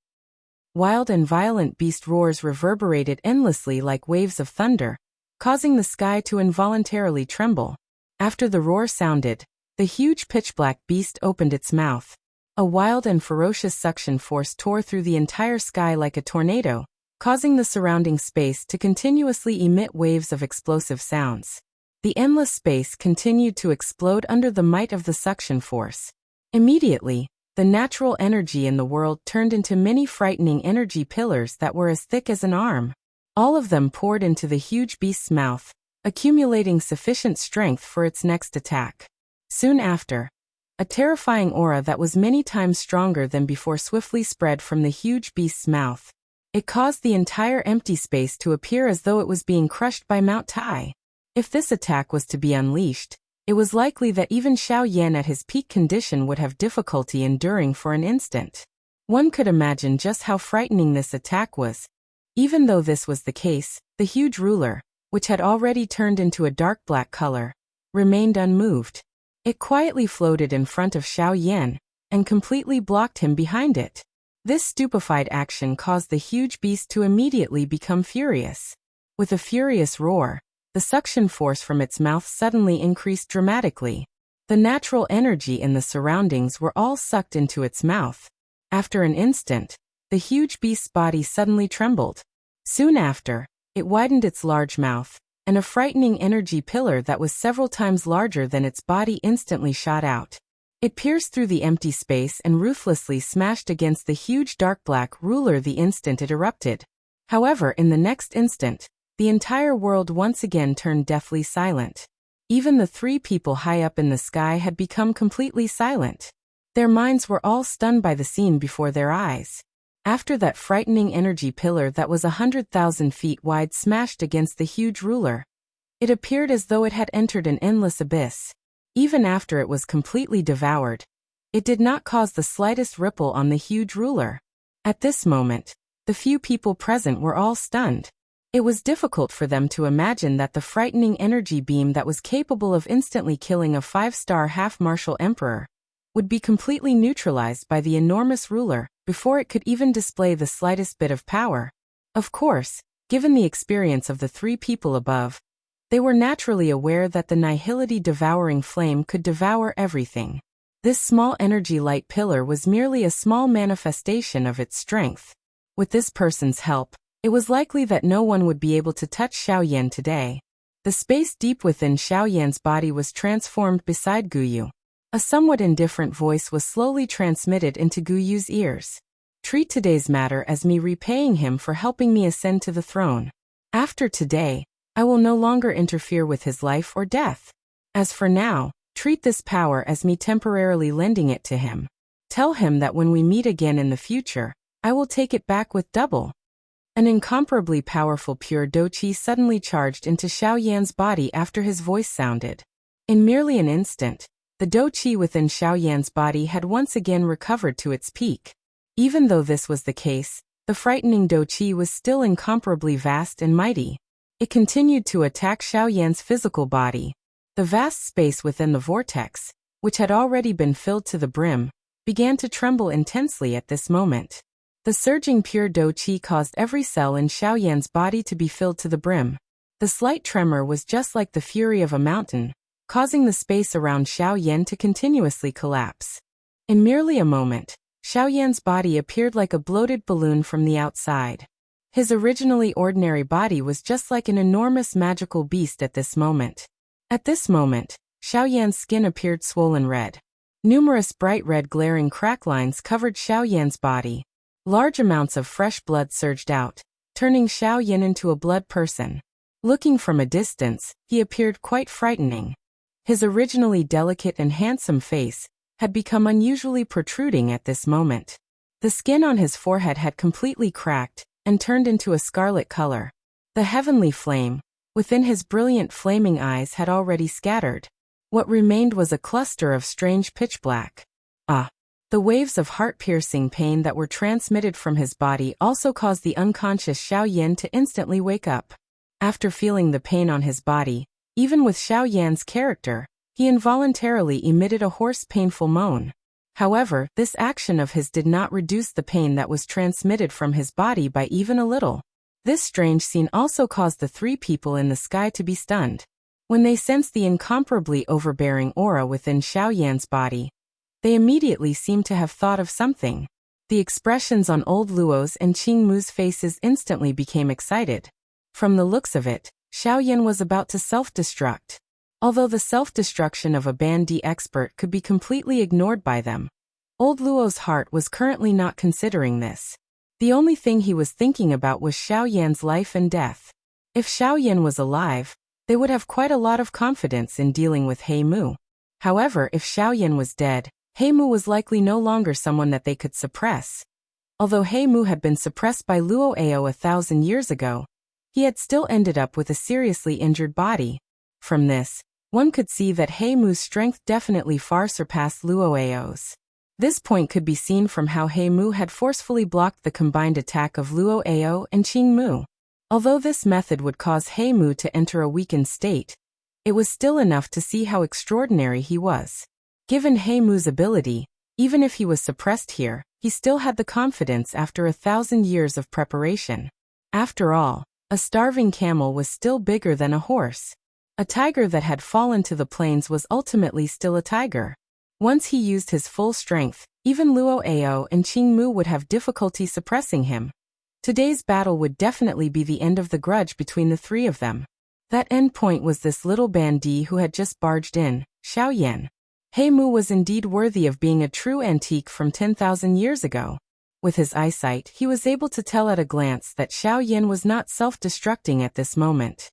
Wild and violent beast roars reverberated endlessly like waves of thunder, causing the sky to involuntarily tremble. After the roar sounded, the huge pitch-black beast opened its mouth. A wild and ferocious suction force tore through the entire sky like a tornado, causing the surrounding space to continuously emit waves of explosive sounds. The endless space continued to explode under the might of the suction force. Immediately, the natural energy in the world turned into many frightening energy pillars that were as thick as an arm. All of them poured into the huge beast's mouth, accumulating sufficient strength for its next attack. Soon after, a terrifying aura that was many times stronger than before swiftly spread from the huge beast's mouth. It caused the entire empty space to appear as though it was being crushed by Mount Tai. If this attack was to be unleashed, it was likely that even Xiao Yan at his peak condition would have difficulty enduring for an instant. One could imagine just how frightening this attack was. Even though this was the case, the huge ruler, which had already turned into a dark black color, remained unmoved. It quietly floated in front of Xiao Yan, and completely blocked him behind it. This stupefied action caused the huge beast to immediately become furious. With a furious roar, the suction force from its mouth suddenly increased dramatically. The natural energy in the surroundings were all sucked into its mouth. After an instant, the huge beast's body suddenly trembled. Soon after, it widened its large mouth, and a frightening energy pillar that was several times larger than its body instantly shot out. It pierced through the empty space and ruthlessly smashed against the huge dark black ruler the instant it erupted. However, in the next instant, the entire world once again turned deathly silent. Even the three people high up in the sky had become completely silent. Their minds were all stunned by the scene before their eyes. After that frightening energy pillar that was 100,000 feet wide smashed against the huge ruler, it appeared as though it had entered an endless abyss. Even after it was completely devoured, it did not cause the slightest ripple on the huge ruler. At this moment, the few people present were all stunned. It was difficult for them to imagine that the frightening energy beam that was capable of instantly killing a 5-star half-martial emperor would be completely neutralized by the enormous ruler before it could even display the slightest bit of power. Of course, given the experience of the three people above, they were naturally aware that the nihility-devouring flame could devour everything. This small energy light pillar was merely a small manifestation of its strength. With this person's help, it was likely that no one would be able to touch Xiao Yan today. The space deep within Xiao Yan's body was transformed beside Guyu. A somewhat indifferent voice was slowly transmitted into Guyu's ears. Treat today's matter as me repaying him for helping me ascend to the throne. After today, I will no longer interfere with his life or death. As for now, treat this power as me temporarily lending it to him. Tell him that when we meet again in the future, I will take it back with double. An incomparably powerful pure Doqi suddenly charged into Xiao Yan's body after his voice sounded. In merely an instant, the Doqi within Xiao Yan's body had once again recovered to its peak. Even though this was the case, the frightening Doqi was still incomparably vast and mighty. It continued to attack Xiao Yan's physical body. The vast space within the vortex, which had already been filled to the brim, began to tremble intensely at this moment. The surging pure Doqi caused every cell in Xiao Yan's body to be filled to the brim. The slight tremor was just like the fury of a mountain, causing the space around Xiao Yan to continuously collapse. In merely a moment, Xiao Yan's body appeared like a bloated balloon from the outside. His originally ordinary body was just like an enormous magical beast at this moment. At this moment, Xiao Yan's skin appeared swollen red. Numerous bright red glaring crack lines covered Xiao Yan's body. Large amounts of fresh blood surged out, turning Xiao Yan into a blood person. Looking from a distance, he appeared quite frightening. His originally delicate and handsome face had become unusually protruding at this moment. The skin on his forehead had completely cracked and turned into a scarlet color. The heavenly flame within his brilliant flaming eyes had already scattered. What remained was a cluster of strange pitch black. The waves of heart-piercing pain that were transmitted from his body also caused the unconscious Xiao Yan to instantly wake up. After feeling the pain on his body, even with Xiao Yan's character, he involuntarily emitted a hoarse painful moan. However, this action of his did not reduce the pain that was transmitted from his body by even a little. This strange scene also caused the three people in the sky to be stunned. When they sensed the incomparably overbearing aura within Xiao Yan's body, They immediately seemed to have thought of something. The expressions on old Luo's and Qing Mu's faces instantly became excited. From the looks of it, Xiaoyan was about to self-destruct. Although the self-destruction of a Band D expert could be completely ignored by them, old Luo's heart was currently not considering this. The only thing he was thinking about was Xiaoyan's life and death. If Xiaoyan was alive, they would have quite a lot of confidence in dealing with He Mu. However, if Xiaoyan was dead, He Mu was likely no longer someone that they could suppress. Although He Mu had been suppressed by Luo Ao 1,000 years ago, he had still ended up with a seriously injured body. From this, one could see that He Mu's strength definitely far surpassed Luo Ao's. This point could be seen from how He Mu had forcefully blocked the combined attack of Luo Ao and Qing Mu. Although this method would cause He Mu to enter a weakened state, it was still enough to see how extraordinary he was. Given He Mu's ability, even if he was suppressed here, he still had the confidence after 1,000 years of preparation. After all, a starving camel was still bigger than a horse. A tiger that had fallen to the plains was ultimately still a tiger. Once he used his full strength, even Luo Ao and Qing Mu would have difficulty suppressing him. Today's battle would definitely be the end of the grudge between the three of them. That end point was this little bandit who had just barged in, Xiaoyan. He Mu was indeed worthy of being a true antique from 10,000 years ago. With his eyesight, he was able to tell at a glance that Xiaoyan was not self-destructing at this moment.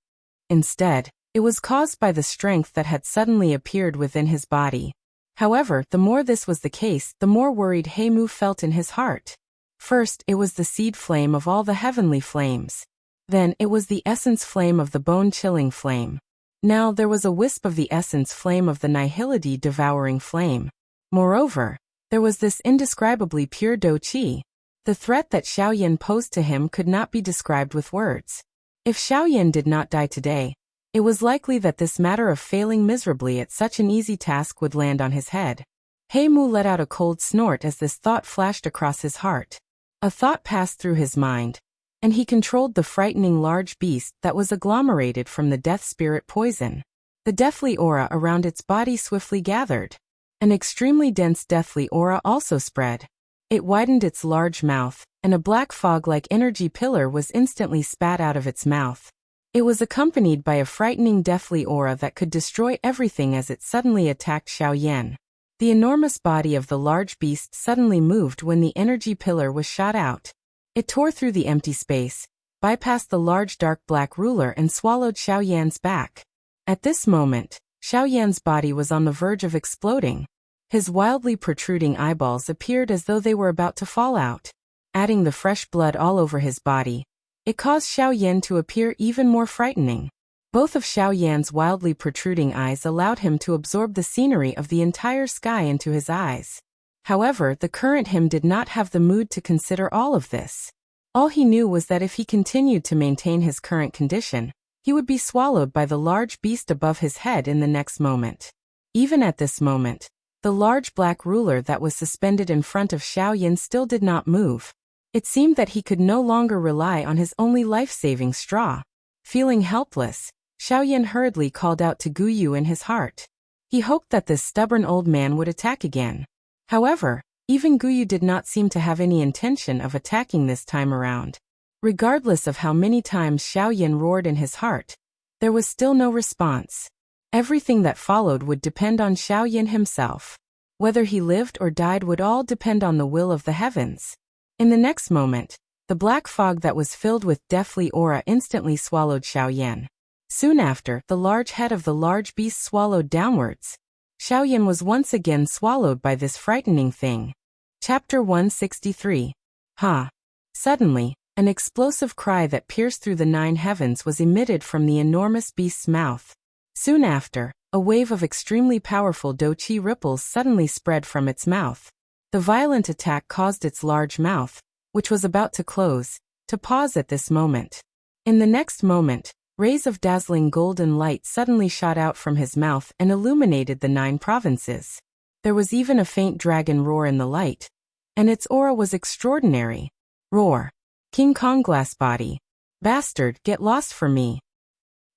Instead, it was caused by the strength that had suddenly appeared within his body. However, the more this was the case, the more worried He Mu felt in his heart. First, it was the seed flame of all the heavenly flames. Then, it was the essence flame of the bone-chilling flame. Now, there was a wisp of the essence flame of the nihility-devouring flame. Moreover, there was this indescribably pure Do Qi. The threat that Xiaoyan posed to him could not be described with words. If Xiaoyan did not die today, it was likely that this matter of failing miserably at such an easy task would land on his head. He Mu let out a cold snort as this thought flashed across his heart. A thought passed through his mind, and he controlled the frightening large beast that was agglomerated from the death spirit poison. The deathly aura around its body swiftly gathered. An extremely dense deathly aura also spread. It widened its large mouth, and a black fog-like energy pillar was instantly spat out of its mouth. It was accompanied by a frightening deathly aura that could destroy everything as it suddenly attacked Xiaoyan. The enormous body of the large beast suddenly moved when the energy pillar was shot out. It tore through the empty space, bypassed the large dark black ruler and swallowed Xiaoyan's back. At this moment, Xiaoyan's body was on the verge of exploding. His wildly protruding eyeballs appeared as though they were about to fall out. Adding the fresh blood all over his body, it caused Xiaoyan to appear even more frightening. Both of Xiaoyan's wildly protruding eyes allowed him to absorb the scenery of the entire sky into his eyes. However, the current him did not have the mood to consider all of this. All he knew was that if he continued to maintain his current condition, he would be swallowed by the large beast above his head in the next moment. Even at this moment, the large black ruler that was suspended in front of Xiaoyan still did not move. It seemed that he could no longer rely on his only life-saving straw. Feeling helpless, Xiaoyan hurriedly called out to Guyu in his heart. He hoped that this stubborn old man would attack again. However, even Guyu did not seem to have any intention of attacking this time around. Regardless of how many times Xiaoyan roared in his heart, there was still no response. Everything that followed would depend on Xiaoyan himself. Whether he lived or died would all depend on the will of the heavens. In the next moment, the black fog that was filled with deathly aura instantly swallowed Xiaoyan. Soon after, the large head of the large beast swallowed downwards. Xiaoyan was once again swallowed by this frightening thing. Chapter 163. Ha! Suddenly, an explosive cry that pierced through the 9 heavens was emitted from the enormous beast's mouth. Soon after, a wave of extremely powerful Do Qi ripples suddenly spread from its mouth. The violent attack caused its large mouth, which was about to close, to pause at this moment. In the next moment, rays of dazzling golden light suddenly shot out from his mouth and illuminated the 9 provinces. There was even a faint dragon roar in the light, and its aura was extraordinary. Roar! King Kong glass body. Bastard, get lost from me.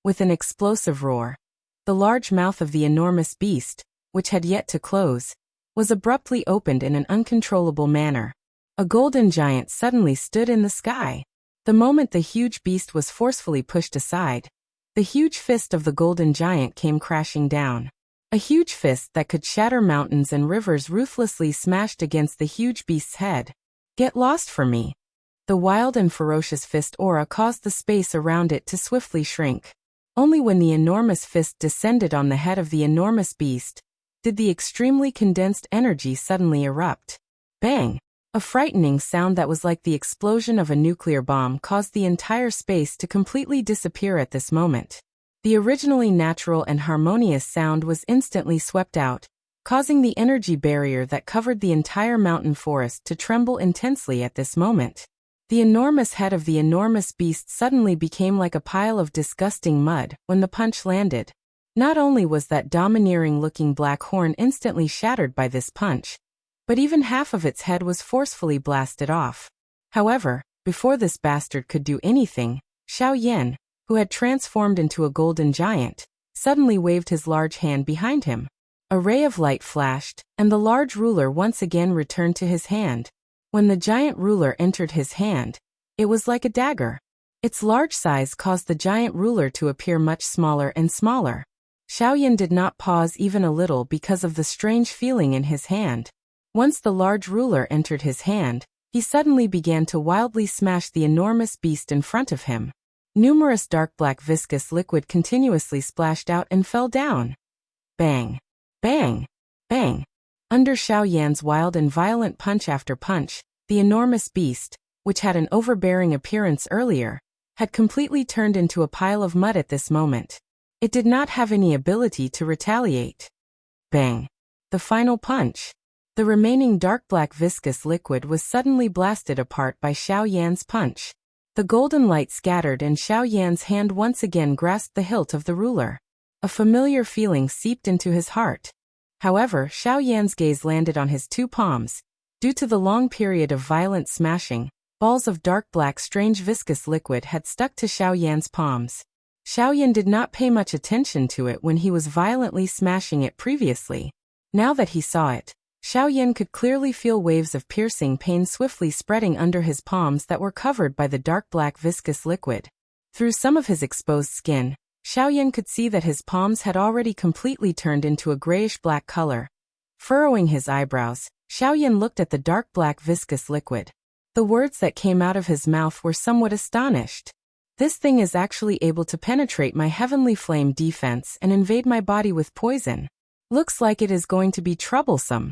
With an explosive roar, the large mouth of the enormous beast, which had yet to close, was abruptly opened in an uncontrollable manner. A golden giant suddenly stood in the sky. The moment the huge beast was forcefully pushed aside, the huge fist of the golden giant came crashing down. A huge fist that could shatter mountains and rivers ruthlessly smashed against the huge beast's head. "Get lost from me." The wild and ferocious fist aura caused the space around it to swiftly shrink. Only when the enormous fist descended on the head of the enormous beast did the extremely condensed energy suddenly erupt. Bang! A frightening sound that was like the explosion of a nuclear bomb caused the entire space to completely disappear at this moment. The originally natural and harmonious sound was instantly swept out, causing the energy barrier that covered the entire mountain forest to tremble intensely at this moment. The enormous head of the enormous beast suddenly became like a pile of disgusting mud when the punch landed. Not only was that domineering-looking black horn instantly shattered by this punch, but even half of its head was forcefully blasted off. However, before this bastard could do anything, Xiao Yan, who had transformed into a golden giant, suddenly waved his large hand behind him. A ray of light flashed, and the large ruler once again returned to his hand. When the giant ruler entered his hand, it was like a dagger. Its large size caused the giant ruler to appear much smaller and smaller. Xiao Yan did not pause even a little because of the strange feeling in his hand. Once the large ruler entered his hand, he suddenly began to wildly smash the enormous beast in front of him. Numerous dark black viscous liquid continuously splashed out and fell down. Bang! Bang! Bang! Under Xiao Yan's wild and violent punch after punch, the enormous beast, which had an overbearing appearance earlier, had completely turned into a pile of mud at this moment. It did not have any ability to retaliate. Bang! The final punch. The remaining dark black viscous liquid was suddenly blasted apart by Xiao Yan's punch. The golden light scattered and Xiao Yan's hand once again grasped the hilt of the ruler. A familiar feeling seeped into his heart. However, Xiao Yan's gaze landed on his two palms. Due to the long period of violent smashing, balls of dark black strange viscous liquid had stuck to Xiao Yan's palms. Xiao Yan did not pay much attention to it when he was violently smashing it previously. Now that he saw it, Xiao Yan could clearly feel waves of piercing pain swiftly spreading under his palms that were covered by the dark black viscous liquid. Through some of his exposed skin, Xiao Yan could see that his palms had already completely turned into a grayish-black color. Furrowing his eyebrows, Xiao Yan looked at the dark black viscous liquid. The words that came out of his mouth were somewhat astonished. "This thing is actually able to penetrate my heavenly flame defense and invade my body with poison. Looks like it is going to be troublesome."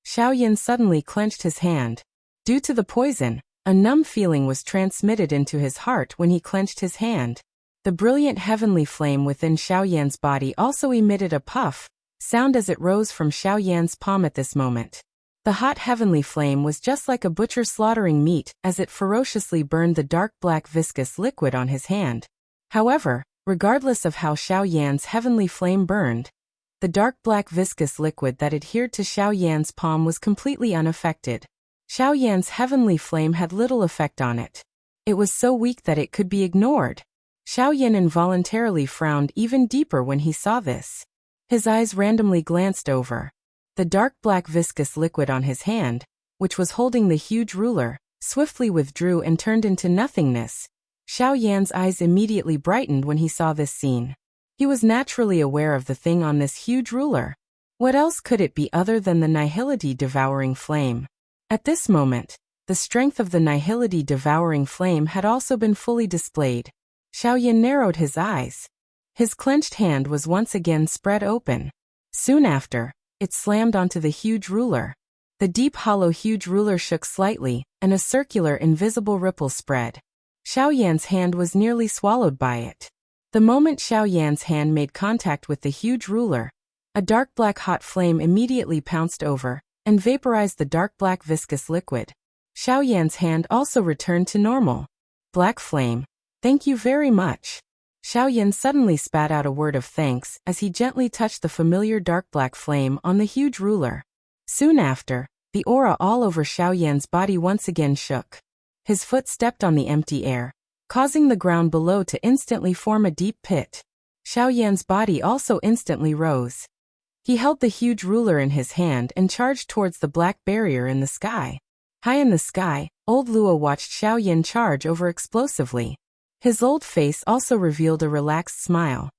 Xiao Yan suddenly clenched his hand. Due to the poison, a numb feeling was transmitted into his heart when he clenched his hand. The brilliant heavenly flame within Xiao Yan's body also emitted a puff sound as it rose from Xiao Yan's palm at this moment. The hot heavenly flame was just like a butcher slaughtering meat as it ferociously burned the dark black viscous liquid on his hand. However, regardless of how Xiao Yan's heavenly flame burned, the dark black viscous liquid that adhered to Xiao Yan's palm was completely unaffected. Xiao Yan's heavenly flame had little effect on it. It was so weak that it could be ignored. Xiao Yan involuntarily frowned even deeper when he saw this. His eyes randomly glanced over. The dark black viscous liquid on his hand, which was holding the huge ruler, swiftly withdrew and turned into nothingness. Xiao Yan's eyes immediately brightened when he saw this scene. He was naturally aware of the thing on this huge ruler. What else could it be other than the nihility-devouring flame? At this moment, the strength of the nihility-devouring flame had also been fully displayed. Xiao Yan narrowed his eyes. His clenched hand was once again spread open. Soon after, it slammed onto the huge ruler. The deep hollow huge ruler shook slightly, and a circular invisible ripple spread. Xiao Yan's hand was nearly swallowed by it. The moment Xiao Yan's hand made contact with the huge ruler, a dark black hot flame immediately pounced over and vaporized the dark black viscous liquid. Xiao Yan's hand also returned to normal. "Black flame, thank you very much." Xiao Yan suddenly spat out a word of thanks as he gently touched the familiar dark black flame on the huge ruler. Soon after, the aura all over Xiao Yan's body once again shook. His foot stepped on the empty air, causing the ground below to instantly form a deep pit. Xiao Yan's body also instantly rose. He held the huge ruler in his hand and charged towards the black barrier in the sky. High in the sky, old Luo watched Xiao Yan charge over explosively. His old face also revealed a relaxed smile.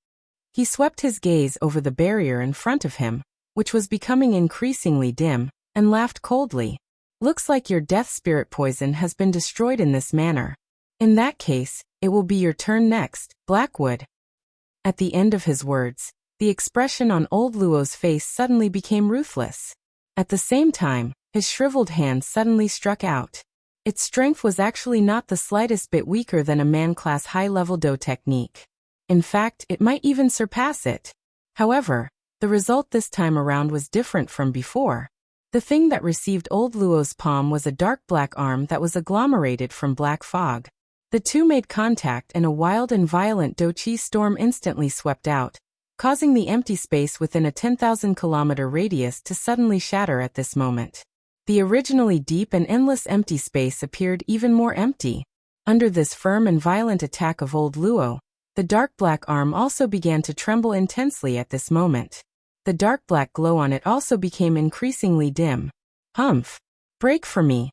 He swept his gaze over the barrier in front of him, which was becoming increasingly dim, and laughed coldly. Looks like your death spirit poison has been destroyed in this manner. In that case, it will be your turn next, Blackwood. At the end of his words, the expression on old Luo's face suddenly became ruthless. At the same time, his shriveled hand suddenly struck out. Its strength was actually not the slightest bit weaker than a man-class high-level Do technique. In fact, it might even surpass it. However, the result this time around was different from before. The thing that received old Luo's palm was a dark black arm that was agglomerated from black fog. The two made contact and a wild and violent Do-Chi storm instantly swept out, causing the empty space within a 10,000-kilometer radius to suddenly shatter at this moment. The originally deep and endless empty space appeared even more empty. Under this firm and violent attack of old Luo, the dark black arm also began to tremble intensely at this moment. The dark black glow on it also became increasingly dim. Humph! Break for me!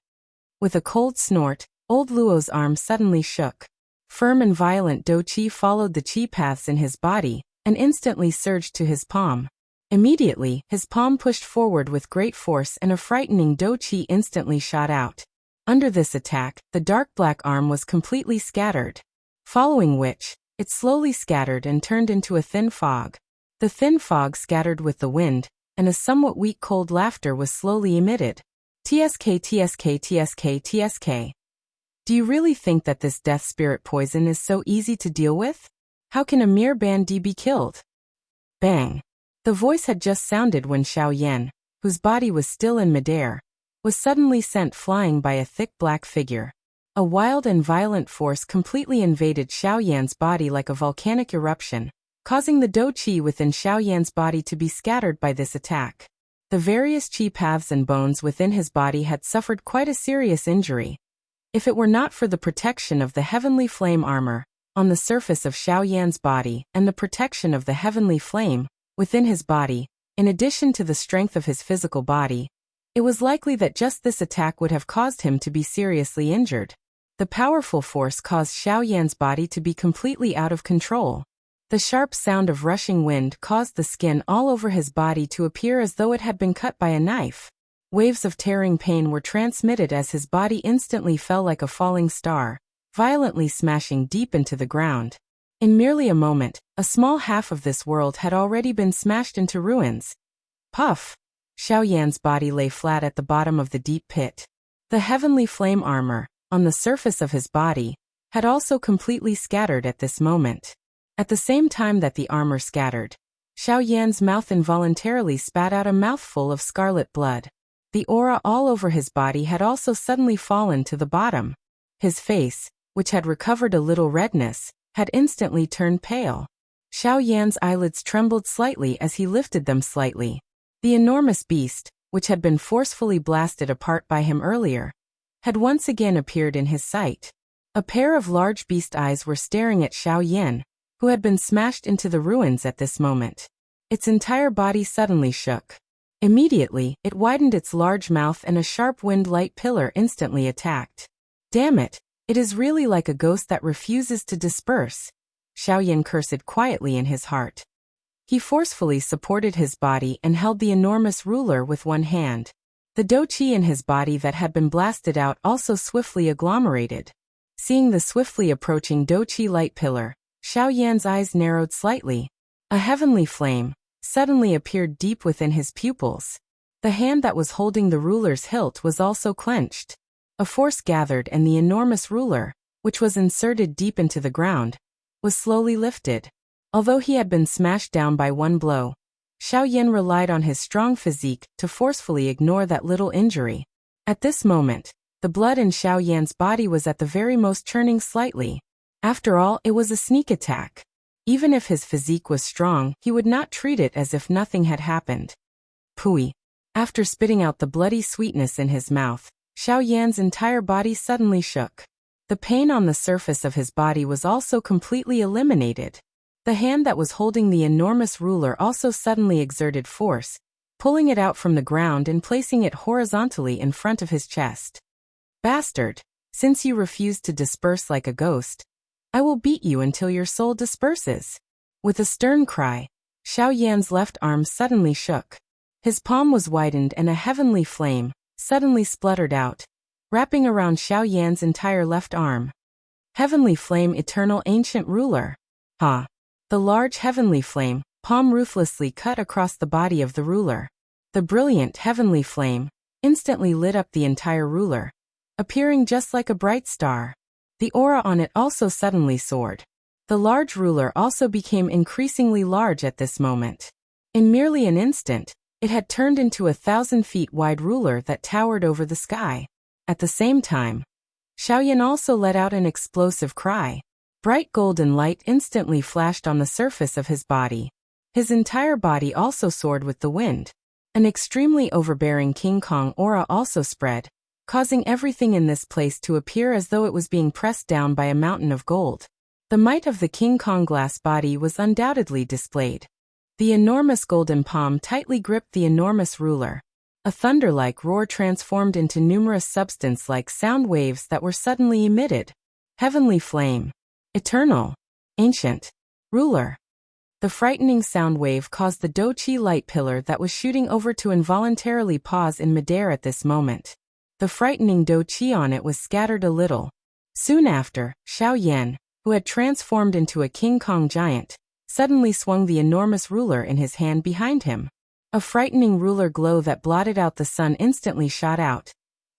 With a cold snort, old Luo's arm suddenly shook. Firm and violent Do-Chi followed the Chi paths in his body, and instantly surged to his palm. Immediately, his palm pushed forward with great force and a frightening Do-Chi instantly shot out. Under this attack, the dark black arm was completely scattered. Following which, it slowly scattered and turned into a thin fog. The thin fog scattered with the wind, and a somewhat weak cold laughter was slowly emitted. TSK TSK TSK TSK. Do you really think that this death spirit poison is so easy to deal with? How can a mere bandit be killed? Bang! The voice had just sounded when Xiao Yan, whose body was still in midair, was suddenly sent flying by a thick black figure. A wild and violent force completely invaded Xiao Yan's body like a volcanic eruption, causing the Do-Chi within Xiao Yan's body to be scattered by this attack. The various Chi paths and bones within his body had suffered quite a serious injury. If it were not for the protection of the heavenly flame armor on the surface of Xiao Yan's body and the protection of the heavenly flame within his body, in addition to the strength of his physical body, it was likely that just this attack would have caused him to be seriously injured. The powerful force caused Xiao Yan's body to be completely out of control. The sharp sound of rushing wind caused the skin all over his body to appear as though it had been cut by a knife. Waves of tearing pain were transmitted as his body instantly fell like a falling star, violently smashing deep into the ground. In merely a moment, a small half of this world had already been smashed into ruins. Puff! Xiao Yan's body lay flat at the bottom of the deep pit. The heavenly flame armor, on the surface of his body, had also completely scattered at this moment. At the same time that the armor scattered, Xiao Yan's mouth involuntarily spat out a mouthful of scarlet blood. The aura all over his body had also suddenly fallen to the bottom. His face, which had recovered a little redness, had instantly turned pale. Xiao Yan's eyelids trembled slightly as he lifted them slightly. The enormous beast, which had been forcefully blasted apart by him earlier, had once again appeared in his sight. A pair of large beast eyes were staring at Xiao Yan, who had been smashed into the ruins at this moment. Its entire body suddenly shook. Immediately, it widened its large mouth and a sharp wind-light pillar instantly attacked. Damn it! It is really like a ghost that refuses to disperse. Xiao Yan cursed quietly in his heart. He forcefully supported his body and held the enormous ruler with one hand. The Do-Chi in his body that had been blasted out also swiftly agglomerated. Seeing the swiftly approaching Do-Chi light pillar, Xiao Yan's eyes narrowed slightly. A heavenly flame suddenly appeared deep within his pupils. The hand that was holding the ruler's hilt was also clenched. A force gathered and the enormous ruler, which was inserted deep into the ground, was slowly lifted. Although he had been smashed down by one blow, Xiao Yan relied on his strong physique to forcefully ignore that little injury. At this moment, the blood in Xiao Yan's body was at the very most churning slightly. After all, it was a sneak attack. Even if his physique was strong, he would not treat it as if nothing had happened. Pooey. After spitting out the bloody sweetness in his mouth, Xiao Yan's entire body suddenly shook. The pain on the surface of his body was also completely eliminated. The hand that was holding the enormous ruler also suddenly exerted force, pulling it out from the ground and placing it horizontally in front of his chest. Bastard, since you refuse to disperse like a ghost, I will beat you until your soul disperses. With a stern cry, Xiao Yan's left arm suddenly shook. His palm was widened and a heavenly flame suddenly spluttered out, wrapping around Xiao Yan's entire left arm. Heavenly Flame, Eternal Ancient Ruler. Ha! The large heavenly flame, palm ruthlessly cut across the body of the ruler. The brilliant heavenly flame instantly lit up the entire ruler, appearing just like a bright star. The aura on it also suddenly soared. The large ruler also became increasingly large at this moment. In merely an instant, it had turned into 1,000 feet wide ruler that towered over the sky. At the same time, Xiao Yan also let out an explosive cry. Bright golden light instantly flashed on the surface of his body. His entire body also soared with the wind. An extremely overbearing King Kong aura also spread, causing everything in this place to appear as though it was being pressed down by a mountain of gold. The might of the King Kong glass body was undoubtedly displayed. The enormous golden palm tightly gripped the enormous ruler. A thunder-like roar transformed into numerous substance-like sound waves that were suddenly emitted. Heavenly Flame. Eternal. Ancient. Ruler. The frightening sound wave caused the Do-Chi light pillar that was shooting over to involuntarily pause in midair at this moment. The frightening Do-Chi on it was scattered a little. Soon after, Xiao Yan, who had transformed into a King Kong giant, suddenly swung the enormous ruler in his hand behind him. A frightening ruler glow that blotted out the sun instantly shot out,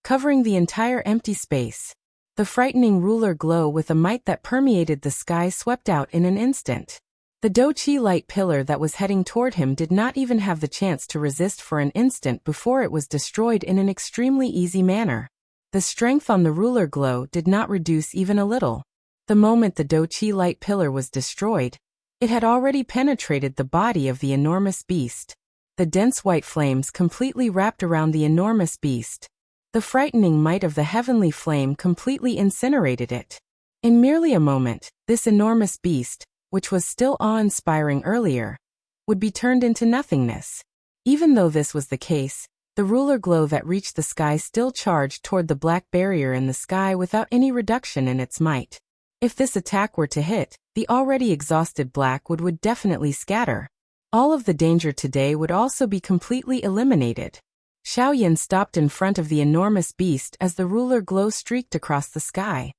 covering the entire empty space. The frightening ruler glow with a might that permeated the sky swept out in an instant. The Do-Chi light pillar that was heading toward him did not even have the chance to resist for an instant before it was destroyed in an extremely easy manner. The strength on the ruler glow did not reduce even a little. The moment the Do-Chi light pillar was destroyed, it had already penetrated the body of the enormous beast. The dense white flames completely wrapped around the enormous beast. The frightening might of the heavenly flame completely incinerated it. In merely a moment, this enormous beast, which was still awe-inspiring earlier, would be turned into nothingness. Even though this was the case, the ruler glow that reached the sky still charged toward the black barrier in the sky without any reduction in its might. If this attack were to hit, the already exhausted Blackwood would definitely scatter. All of the danger today would also be completely eliminated. Xiao Yan stopped in front of the enormous beast as the ruler glow streaked across the sky.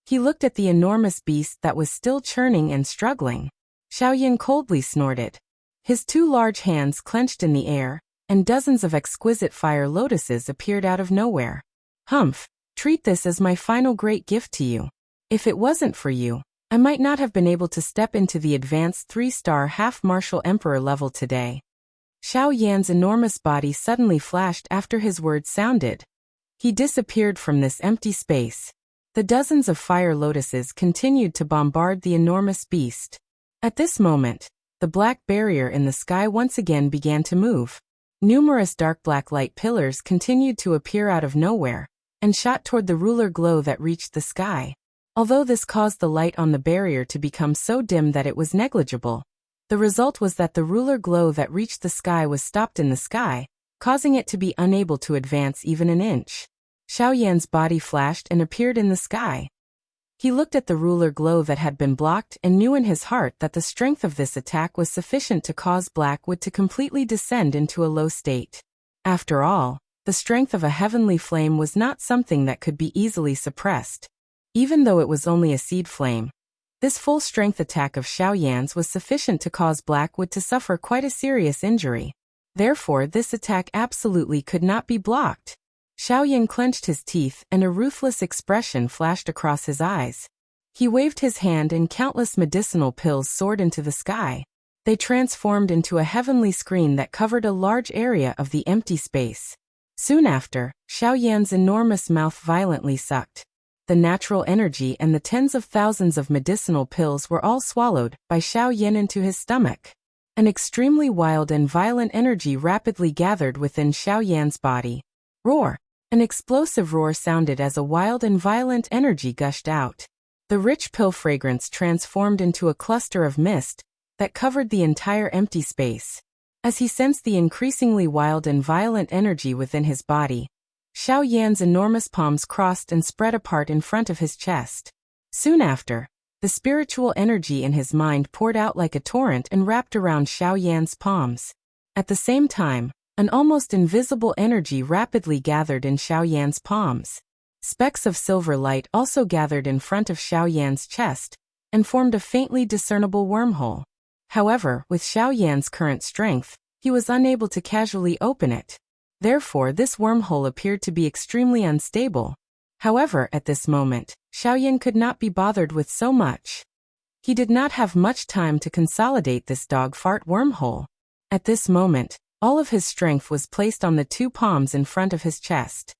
He looked at the enormous beast that was still churning and struggling. Xiao Yan coldly snorted. His two large hands clenched in the air, and dozens of exquisite fire lotuses appeared out of nowhere. Humph, treat this as my final great gift to you. If it wasn't for you, I might not have been able to step into the advanced 3-star half-martial emperor level today. Xiao Yan's enormous body suddenly flashed after his words sounded. He disappeared from this empty space. The dozens of fire lotuses continued to bombard the enormous beast. At this moment, the black barrier in the sky once again began to move. Numerous dark black light pillars continued to appear out of nowhere, and shot toward the ruler glow that reached the sky. Although this caused the light on the barrier to become so dim that it was negligible, the result was that the ruler glow that reached the sky was stopped in the sky, causing it to be unable to advance even an inch. Xiao Yan's body flashed and appeared in the sky. He looked at the ruler glow that had been blocked and knew in his heart that the strength of this attack was sufficient to cause Blackwood to completely descend into a low state. After all, the strength of a heavenly flame was not something that could be easily suppressed. Even though it was only a seed flame, this full-strength attack of Xiao Yan's was sufficient to cause Blackwood to suffer quite a serious injury. Therefore, this attack absolutely could not be blocked. Xiao Yan clenched his teeth and a ruthless expression flashed across his eyes. He waved his hand and countless medicinal pills soared into the sky. They transformed into a heavenly screen that covered a large area of the empty space. Soon after, Xiao Yan's enormous mouth violently sucked. The natural energy and the tens of thousands of medicinal pills were all swallowed by Xiao Yan into his stomach. An extremely wild and violent energy rapidly gathered within Xiao Yan's body. Roar! An explosive roar sounded as a wild and violent energy gushed out. The rich pill fragrance transformed into a cluster of mist that covered the entire empty space. As he sensed the increasingly wild and violent energy within his body, Xiao Yan's enormous palms crossed and spread apart in front of his chest. Soon after, the spiritual energy in his mind poured out like a torrent and wrapped around Xiao Yan's palms. At the same time, an almost invisible energy rapidly gathered in Xiao Yan's palms. Specks of silver light also gathered in front of Xiao Yan's chest and formed a faintly discernible wormhole. However, with Xiao Yan's current strength, he was unable to casually open it. Therefore, this wormhole appeared to be extremely unstable. However, at this moment, Xiao Yan could not be bothered with so much. He did not have much time to consolidate this dog fart wormhole. At this moment, all of his strength was placed on the two palms in front of his chest.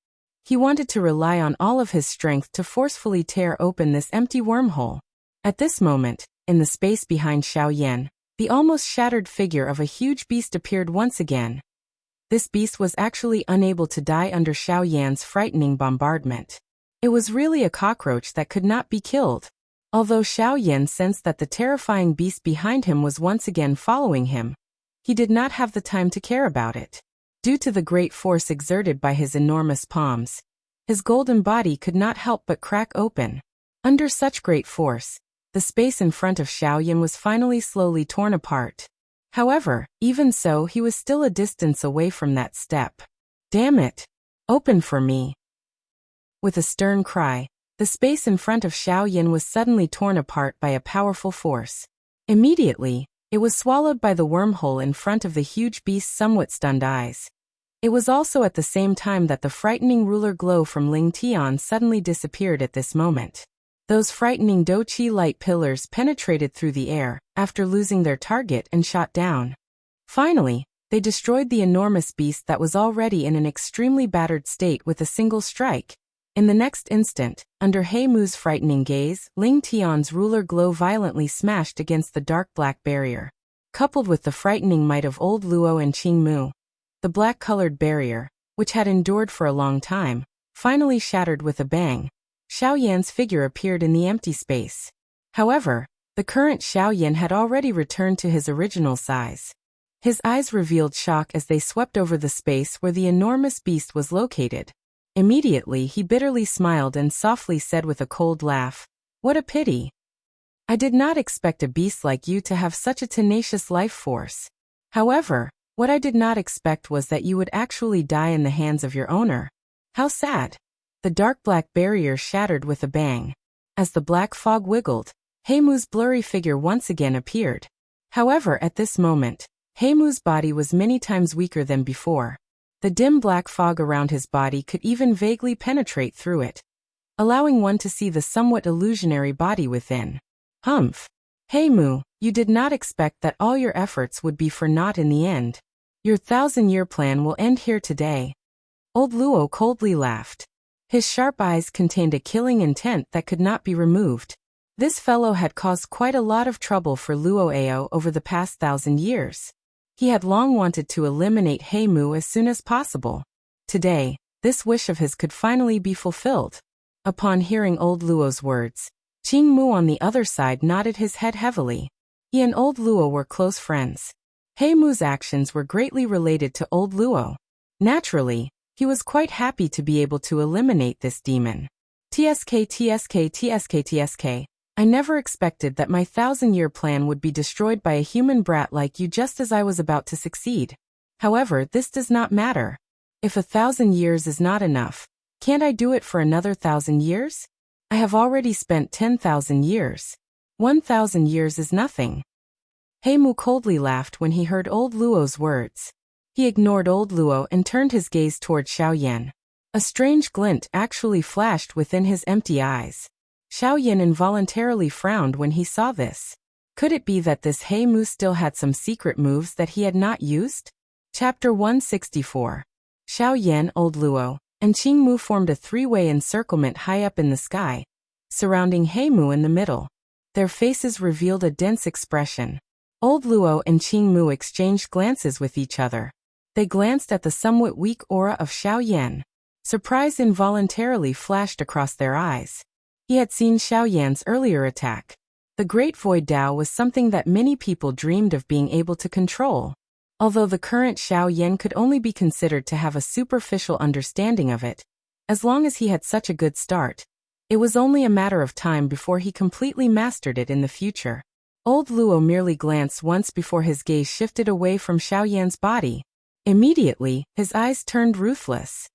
He wanted to rely on all of his strength to forcefully tear open this empty wormhole. At this moment, in the space behind Xiao Yan, the almost shattered figure of a huge beast appeared once again. This beast was actually unable to die under Xiao Yan's frightening bombardment. It was really a cockroach that could not be killed. Although Xiao Yan sensed that the terrifying beast behind him was once again following him, he did not have the time to care about it. Due to the great force exerted by his enormous palms, his golden body could not help but crack open. Under such great force, the space in front of Xiao Yan was finally slowly torn apart. However, even so, he was still a distance away from that step. Damn it! Open for me! With a stern cry, the space in front of Xiao Yan was suddenly torn apart by a powerful force. Immediately, it was swallowed by the wormhole in front of the huge beast's somewhat stunned eyes. It was also at the same time that the frightening ruler glow from Ling Tian suddenly disappeared at this moment. Those frightening Do-Chi light pillars penetrated through the air, after losing their target and shot down. Finally, they destroyed the enormous beast that was already in an extremely battered state with a single strike. In the next instant, under He Mu's frightening gaze, Ling Tian's ruler glow violently smashed against the dark black barrier. Coupled with the frightening might of old Luo and Qing Mu, the black-colored barrier, which had endured for a long time, finally shattered with a bang. Xiao Yan's figure appeared in the empty space. However, the current Xiao Yan had already returned to his original size. His eyes revealed shock as they swept over the space where the enormous beast was located. Immediately he bitterly smiled and softly said with a cold laugh, "What a pity. I did not expect a beast like you to have such a tenacious life force. However, what I did not expect was that you would actually die in the hands of your owner. How sad." The dark black barrier shattered with a bang. As the black fog wiggled, He Mu's blurry figure once again appeared. However, at this moment, He Mu's body was many times weaker than before. The dim black fog around his body could even vaguely penetrate through it, allowing one to see the somewhat illusionary body within. Humph! He Mu, you did not expect that all your efforts would be for naught in the end. Your 1,000-year plan will end here today. Old Luo coldly laughed. His sharp eyes contained a killing intent that could not be removed. This fellow had caused quite a lot of trouble for Luo Ao over the past 1,000 years. He had long wanted to eliminate He Mu as soon as possible. Today, this wish of his could finally be fulfilled. Upon hearing old Luo's words, Qing Mu on the other side nodded his head heavily. He and old Luo were close friends. He Mu's actions were greatly related to old Luo. Naturally, he was quite happy to be able to eliminate this demon. TSK. I never expected that my 1,000-year plan would be destroyed by a human brat like you just as I was about to succeed. However, this does not matter. If 1,000 years is not enough, can't I do it for another 1,000 years? I have already spent 10,000 years. 1,000 years is nothing. He Mu coldly laughed when he heard old Luo's words. He ignored old Luo and turned his gaze toward Xiao Yan. A strange glint actually flashed within his empty eyes. Xiao Yan involuntarily frowned when he saw this. Could it be that this He Mu still had some secret moves that he had not used? Chapter 164. Xiao Yan, old Luo, and Qing Mu formed a three-way encirclement high up in the sky, surrounding He Mu in the middle. Their faces revealed a dense expression. Old Luo and Qing Mu exchanged glances with each other. They glanced at the somewhat weak aura of Xiao Yan. Surprise involuntarily flashed across their eyes. He had seen Xiao Yan's earlier attack. The Great Void Dao was something that many people dreamed of being able to control. Although the current Xiao Yan could only be considered to have a superficial understanding of it, as long as he had such a good start, it was only a matter of time before he completely mastered it in the future. Old Luo merely glanced once before his gaze shifted away from Xiao Yan's body. Immediately, his eyes turned ruthless.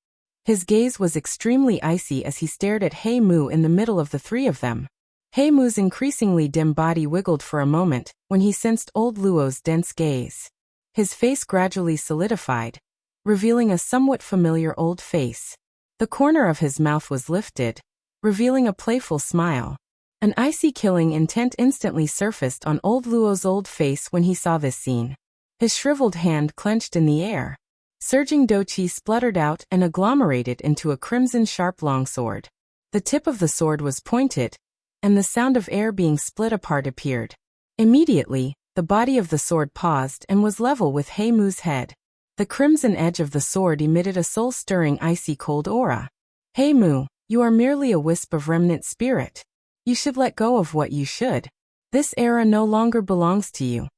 His gaze was extremely icy as he stared at He Mu in the middle of the three of them. He Mu's increasingly dim body wiggled for a moment when he sensed old Luo's dense gaze. His face gradually solidified, revealing a somewhat familiar old face. The corner of his mouth was lifted, revealing a playful smile. An icy killing intent instantly surfaced on old Luo's old face when he saw this scene. His shriveled hand clenched in the air. Surging doqi spluttered out and agglomerated into a crimson sharp longsword. The tip of the sword was pointed, and the sound of air being split apart appeared. Immediately, the body of the sword paused and was level with He Mu's head. The crimson edge of the sword emitted a soul-stirring icy cold aura. He Mu, you are merely a wisp of remnant spirit. You should let go of what you should. This era no longer belongs to you.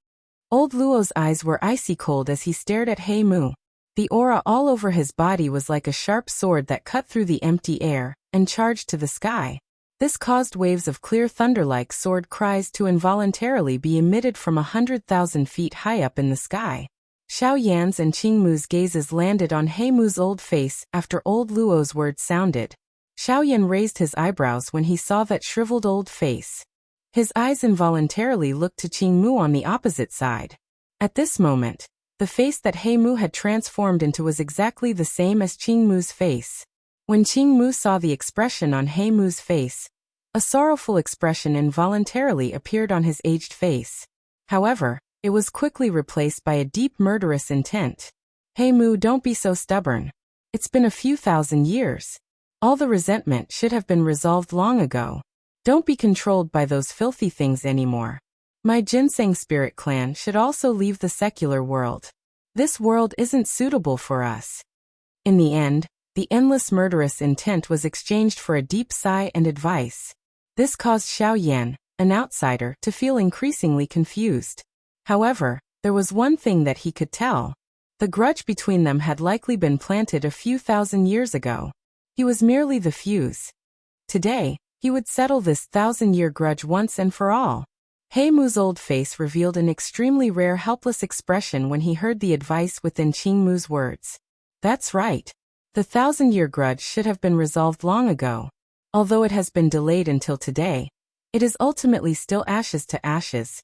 Old Luo's eyes were icy cold as he stared at He Mu. The aura all over his body was like a sharp sword that cut through the empty air and charged to the sky. This caused waves of clear thunder-like sword cries to involuntarily be emitted from 100,000 feet high up in the sky. Xiao Yan's and Qing Mu's gazes landed on He Mu's old face after old Luo's words sounded. Xiao Yan raised his eyebrows when he saw that shriveled old face. His eyes involuntarily looked to Qing Mu on the opposite side. At this moment, the face that He Mu had transformed into was exactly the same as Qing Mu's face. When Qing Mu saw the expression on He Mu's face, a sorrowful expression involuntarily appeared on his aged face. However, it was quickly replaced by a deep murderous intent. He Mu, don't be so stubborn. It's been a few thousand years. All the resentment should have been resolved long ago. Don't be controlled by those filthy things anymore. My ginseng spirit clan should also leave the secular world. This world isn't suitable for us. In the end, the endless murderous intent was exchanged for a deep sigh and advice. This caused Xiao Yan, an outsider, to feel increasingly confused. However, there was one thing that he could tell. The grudge between them had likely been planted a few thousand years ago. He was merely the fuse. Today, he would settle this 1,000-year grudge once and for all. He Mu's old face revealed an extremely rare helpless expression when he heard the advice within Qing Mu's words. That's right. The 1,000-year grudge should have been resolved long ago. Although it has been delayed until today, it is ultimately still ashes to ashes.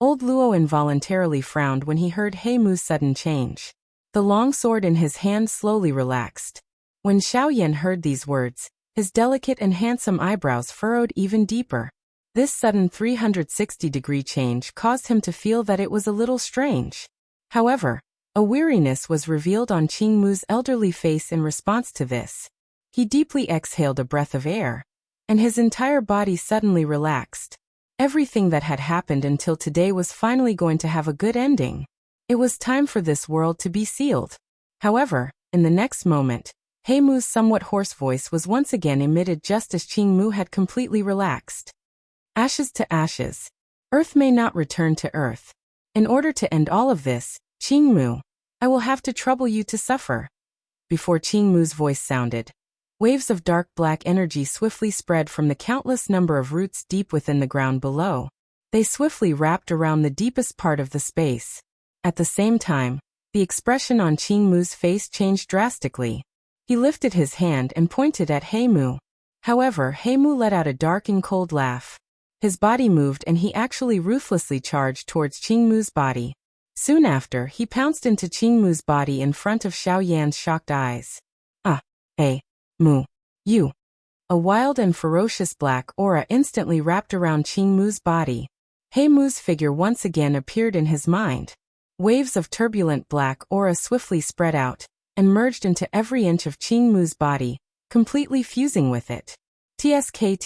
Old Luo involuntarily frowned when he heard He Mu's sudden change. The long sword in his hand slowly relaxed. When Xiao Yan heard these words, his delicate and handsome eyebrows furrowed even deeper. This sudden 360-degree change caused him to feel that it was a little strange. However, a weariness was revealed on Qing Mu's elderly face in response to this. He deeply exhaled a breath of air, and his entire body suddenly relaxed. Everything that had happened until today was finally going to have a good ending. It was time for this world to be sealed. However, in the next moment, He Mu's somewhat hoarse voice was once again emitted just as Qing Mu had completely relaxed. Ashes to ashes. Earth may not return to earth. In order to end all of this, Qing Mu, I will have to trouble you to suffer. Before Qing Mu's voice sounded, waves of dark black energy swiftly spread from the countless number of roots deep within the ground below. They swiftly wrapped around the deepest part of the space. At the same time, the expression on Qing Mu's face changed drastically. He lifted his hand and pointed at He Mu. However, He Mu let out a dark and cold laugh. His body moved and he actually ruthlessly charged towards Qing Mu's body. Soon after, he pounced into Qing Mu's body in front of Xiao Yan's shocked eyes. Mu. You. A wild and ferocious black aura instantly wrapped around Qing Mu's body. He Mu's figure once again appeared in his mind. Waves of turbulent black aura swiftly spread out and merged into every inch of Qing Mu's body, completely fusing with it. TSK,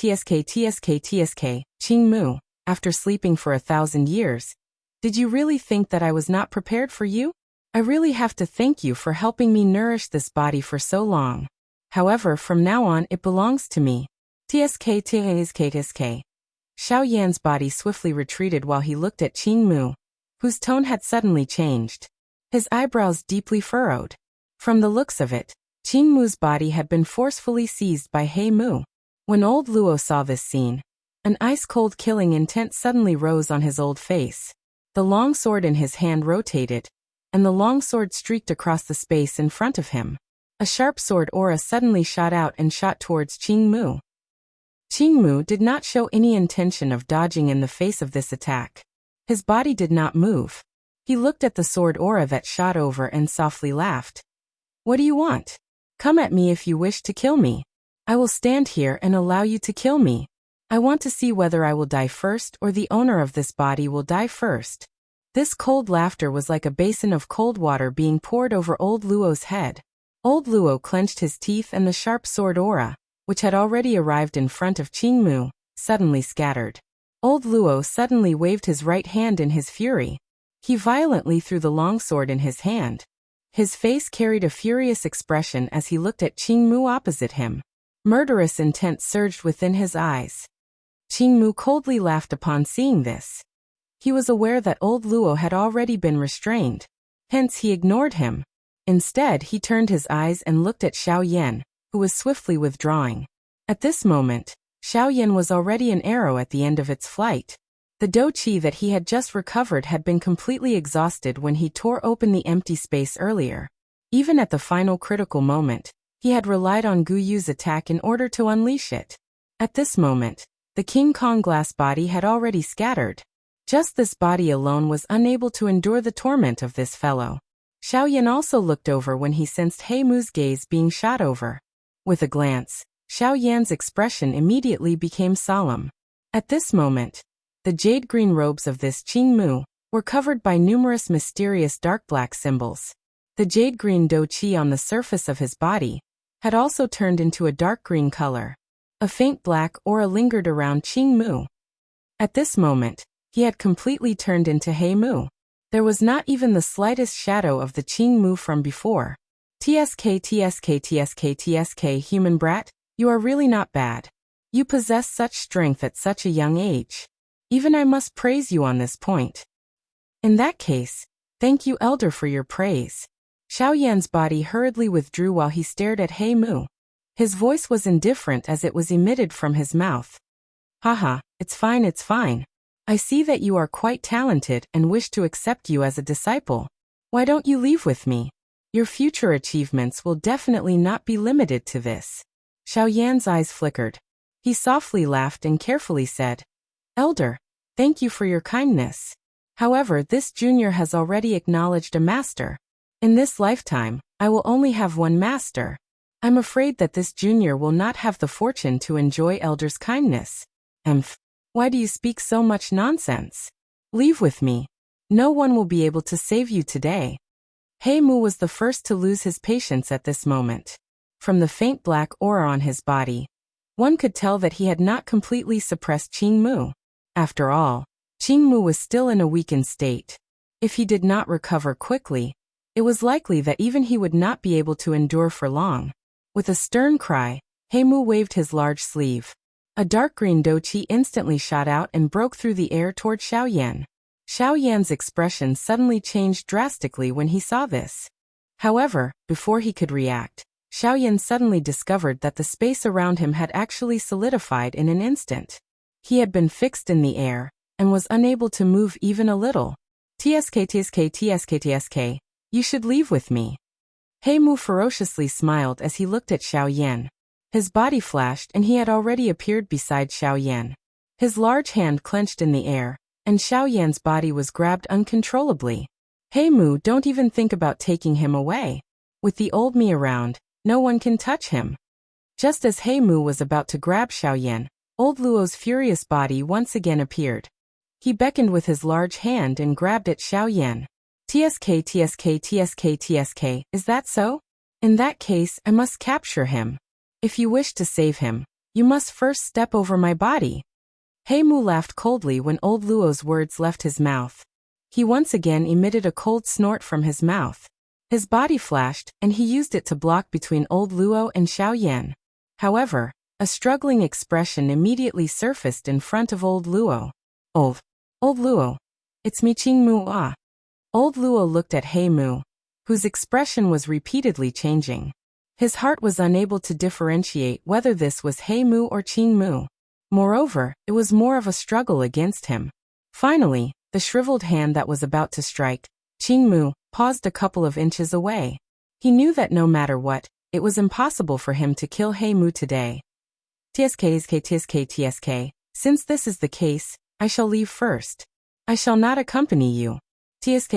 Qing Mu, after sleeping for 1,000 years, did you really think that I was not prepared for you? I really have to thank you for helping me nourish this body for so long. However, from now on it belongs to me. Tsk. Xiao Yan's body swiftly retreated while he looked at Qing Mu, whose tone had suddenly changed. His eyebrows deeply furrowed. From the looks of it, Qing Mu's body had been forcefully seized by He Mu. When old Luo saw this scene, an ice-cold killing intent suddenly rose on his old face. The long sword in his hand rotated, and the long sword streaked across the space in front of him. A sharp sword aura suddenly shot out and shot towards Qing Mu. Qing Mu did not show any intention of dodging in the face of this attack. His body did not move. He looked at the sword aura that shot over and softly laughed. What do you want? Come at me if you wish to kill me. I will stand here and allow you to kill me. I want to see whether I will die first or the owner of this body will die first. This cold laughter was like a basin of cold water being poured over old Luo's head. Old Luo clenched his teeth and the sharp sword aura, which had already arrived in front of Qing Mu, suddenly scattered. Old Luo suddenly waved his right hand in his fury. He violently threw the long sword in his hand. His face carried a furious expression as he looked at Qing Mu opposite him. Murderous intent surged within his eyes. Qing Mu coldly laughed upon seeing this. He was aware that old Luo had already been restrained. Hence he ignored him. Instead, he turned his eyes and looked at Xiao Yan, who was swiftly withdrawing. At this moment, Xiao Yan was already an arrow at the end of its flight. The dou qi that he had just recovered had been completely exhausted when he tore open the empty space earlier. Even at the final critical moment, he had relied on Gu Yu's attack in order to unleash it. At this moment, the King Kong glass body had already scattered. Just this body alone was unable to endure the torment of this fellow. Xiao Yan also looked over when he sensed He Mu's gaze being shot over. With a glance, Xiao Yan's expression immediately became solemn. At this moment, the jade-green robes of this Qing Mu were covered by numerous mysterious dark black symbols. The jade-green dou qi on the surface of his body had also turned into a dark green color. A faint black aura lingered around Qing Mu. At this moment, he had completely turned into He Mu. There was not even the slightest shadow of the Qing Mu from before. Tsk, human brat, you are really not bad. You possess such strength at such a young age. Even I must praise you on this point. In that case, thank you, Elder, for your praise. Xiao Yan's body hurriedly withdrew while he stared at He Mu. His voice was indifferent as it was emitted from his mouth. Haha, it's fine, it's fine. I see that you are quite talented and wish to accept you as a disciple. Why don't you leave with me? Your future achievements will definitely not be limited to this. Xiao Yan's eyes flickered. He softly laughed and carefully said, Elder, thank you for your kindness. However, this junior has already acknowledged a master. In this lifetime, I will only have one master. I'm afraid that this junior will not have the fortune to enjoy Elder's kindness. Why do you speak so much nonsense? Leave with me. No one will be able to save you today. He Mu was the first to lose his patience at this moment. From the faint black aura on his body, one could tell that he had not completely suppressed Qing Mu. After all, Qing Mu was still in a weakened state. If he did not recover quickly, it was likely that even he would not be able to endure for long. With a stern cry, He Mu waved his large sleeve. A dark green dou qi instantly shot out and broke through the air toward Xiao Yan. Xiao Yan's expression suddenly changed drastically when he saw this. However, before he could react, Xiao Yan suddenly discovered that the space around him had actually solidified in an instant. He had been fixed in the air, and was unable to move even a little. Tsk, you should leave with me. He Mu ferociously smiled as he looked at Xiao Yan. His body flashed and he had already appeared beside Xiao Yan. His large hand clenched in the air, and Xiao Yan's body was grabbed uncontrollably. He Mu, don't even think about taking him away. With the old me around, no one can touch him. Just as He Mu was about to grab Xiao Yan, old Luo's furious body once again appeared. He beckoned with his large hand and grabbed at Xiao Yan. Tsk, is that so? In that case, I must capture him. If you wish to save him, you must first step over my body. He Mu laughed coldly when old Luo's words left his mouth. He once again emitted a cold snort from his mouth. His body flashed, and he used it to block between old Luo and Xiao Yan. However, A struggling expression immediately surfaced in front of old Luo. Old Luo. It's me Ching Mu ah. Old Luo looked at He Mu, whose expression was repeatedly changing. His heart was unable to differentiate whether this was He Mu or Ching Mu. Moreover, it was more of a struggle against him. Finally, the shriveled hand that was about to strike, Ching Mu, paused a couple of inches away. He knew that no matter what, it was impossible for him to kill He Mu today. Tsk, since this is the case, I shall leave first. I shall not accompany you. Tsk.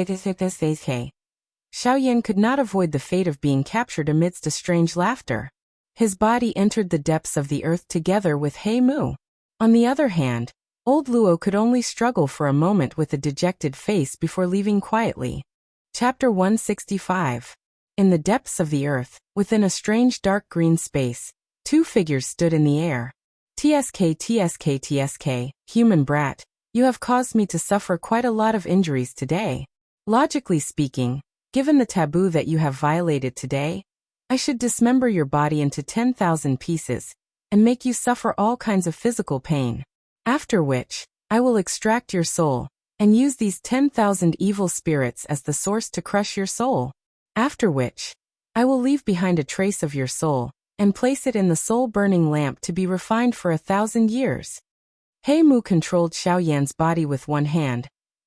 Xiaoyan could not avoid the fate of being captured amidst a strange laughter. His body entered the depths of the earth together with He Mu. On the other hand, old Luo could only struggle for a moment with a dejected face before leaving quietly. Chapter 165. In the depths of the earth, within a strange dark green space, two figures stood in the air. Tsk, human brat, you have caused me to suffer quite a lot of injuries today. Logically speaking, given the taboo that you have violated today, I should dismember your body into 10,000 pieces and make you suffer all kinds of physical pain. After which, I will extract your soul and use these 10,000 evil spirits as the source to crush your soul. After which, I will leave behind a trace of your soul and place it in the soul-burning lamp to be refined for 1,000 years. He Mu controlled Xiaoyan's body with one hand,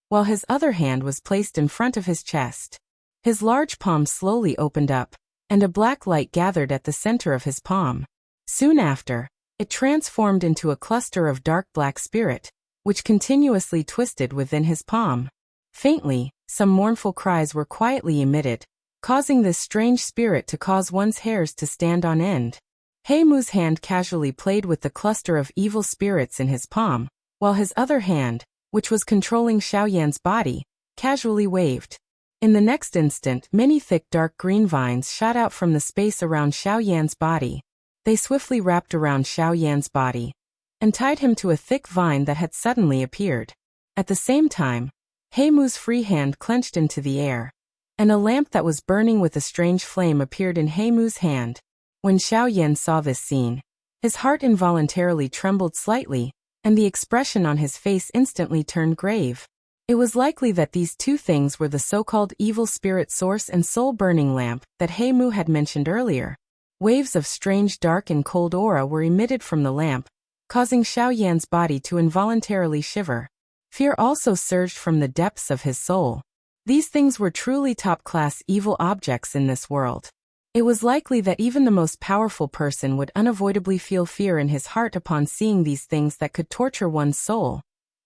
while his other hand was placed in front of his chest. His large palm slowly opened up, and a black light gathered at the center of his palm. Soon after, it transformed into a cluster of dark black spirit, which continuously twisted within his palm. Faintly, some mournful cries were quietly emitted, causing this strange spirit to cause one's hairs to stand on end. He Mu's hand casually played with the cluster of evil spirits in his palm, while his other hand, which was controlling Xiaoyan's body, casually waved. In the next instant, many thick dark green vines shot out from the space around Xiaoyan's body. They swiftly wrapped around Xiaoyan's body and tied him to a thick vine that had suddenly appeared. At the same time, He Mu's free hand clenched into the air, and a lamp that was burning with a strange flame appeared in He Mu's hand. When Xiaoyan saw this scene, his heart involuntarily trembled slightly, and the expression on his face instantly turned grave. It was likely that these two things were the so-called evil spirit source and soul-burning lamp that He Mu had mentioned earlier. Waves of strange dark and cold aura were emitted from the lamp, causing Xiaoyan's body to involuntarily shiver. Fear also surged from the depths of his soul. These things were truly top-class evil objects in this world. It was likely that even the most powerful person would unavoidably feel fear in his heart upon seeing these things that could torture one's soul.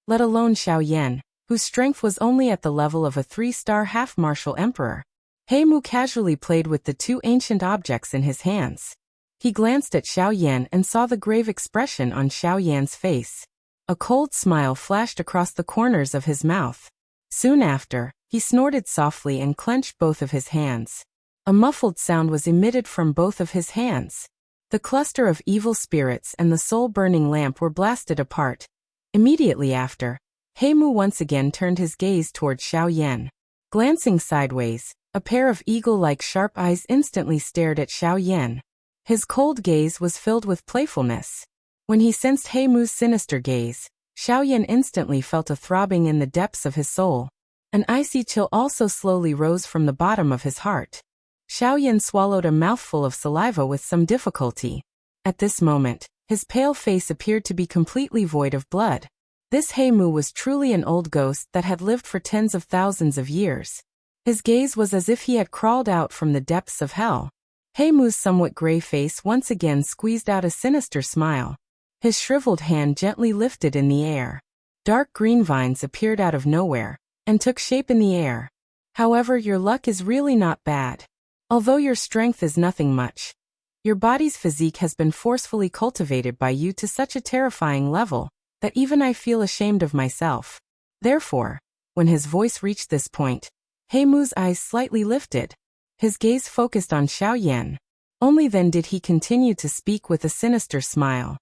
Let alone Xiaoyan, whose strength was only at the level of a 3-star half-martial emperor. He Mu casually played with the two ancient objects in his hands. He glanced at Xiaoyan and saw the grave expression on Xiaoyan's face. A cold smile flashed across the corners of his mouth. Soon after, he snorted softly and clenched both of his hands. A muffled sound was emitted from both of his hands. The cluster of evil spirits and the soul-burning lamp were blasted apart. Immediately after, He Mu once again turned his gaze toward Xiaoyan. Glancing sideways, a pair of eagle-like sharp eyes instantly stared at Xiaoyan. His cold gaze was filled with playfulness. When he sensed He Mu's sinister gaze, Xiaoyan instantly felt a throbbing in the depths of his soul. An icy chill also slowly rose from the bottom of his heart. Xiaoyan swallowed a mouthful of saliva with some difficulty. At this moment, his pale face appeared to be completely void of blood. This He Mu was truly an old ghost that had lived for tens of thousands of years. His gaze was as if he had crawled out from the depths of hell. He Mu's somewhat gray face once again squeezed out a sinister smile. His shriveled hand gently lifted in the air. Dark green vines appeared out of nowhere and took shape in the air. However, your luck is really not bad. Although your strength is nothing much, your body's physique has been forcefully cultivated by you to such a terrifying level that even I feel ashamed of myself. Therefore, when his voice reached this point, He Mu's eyes slightly lifted. His gaze focused on Xiaoyan. Only then did he continue to speak with a sinister smile.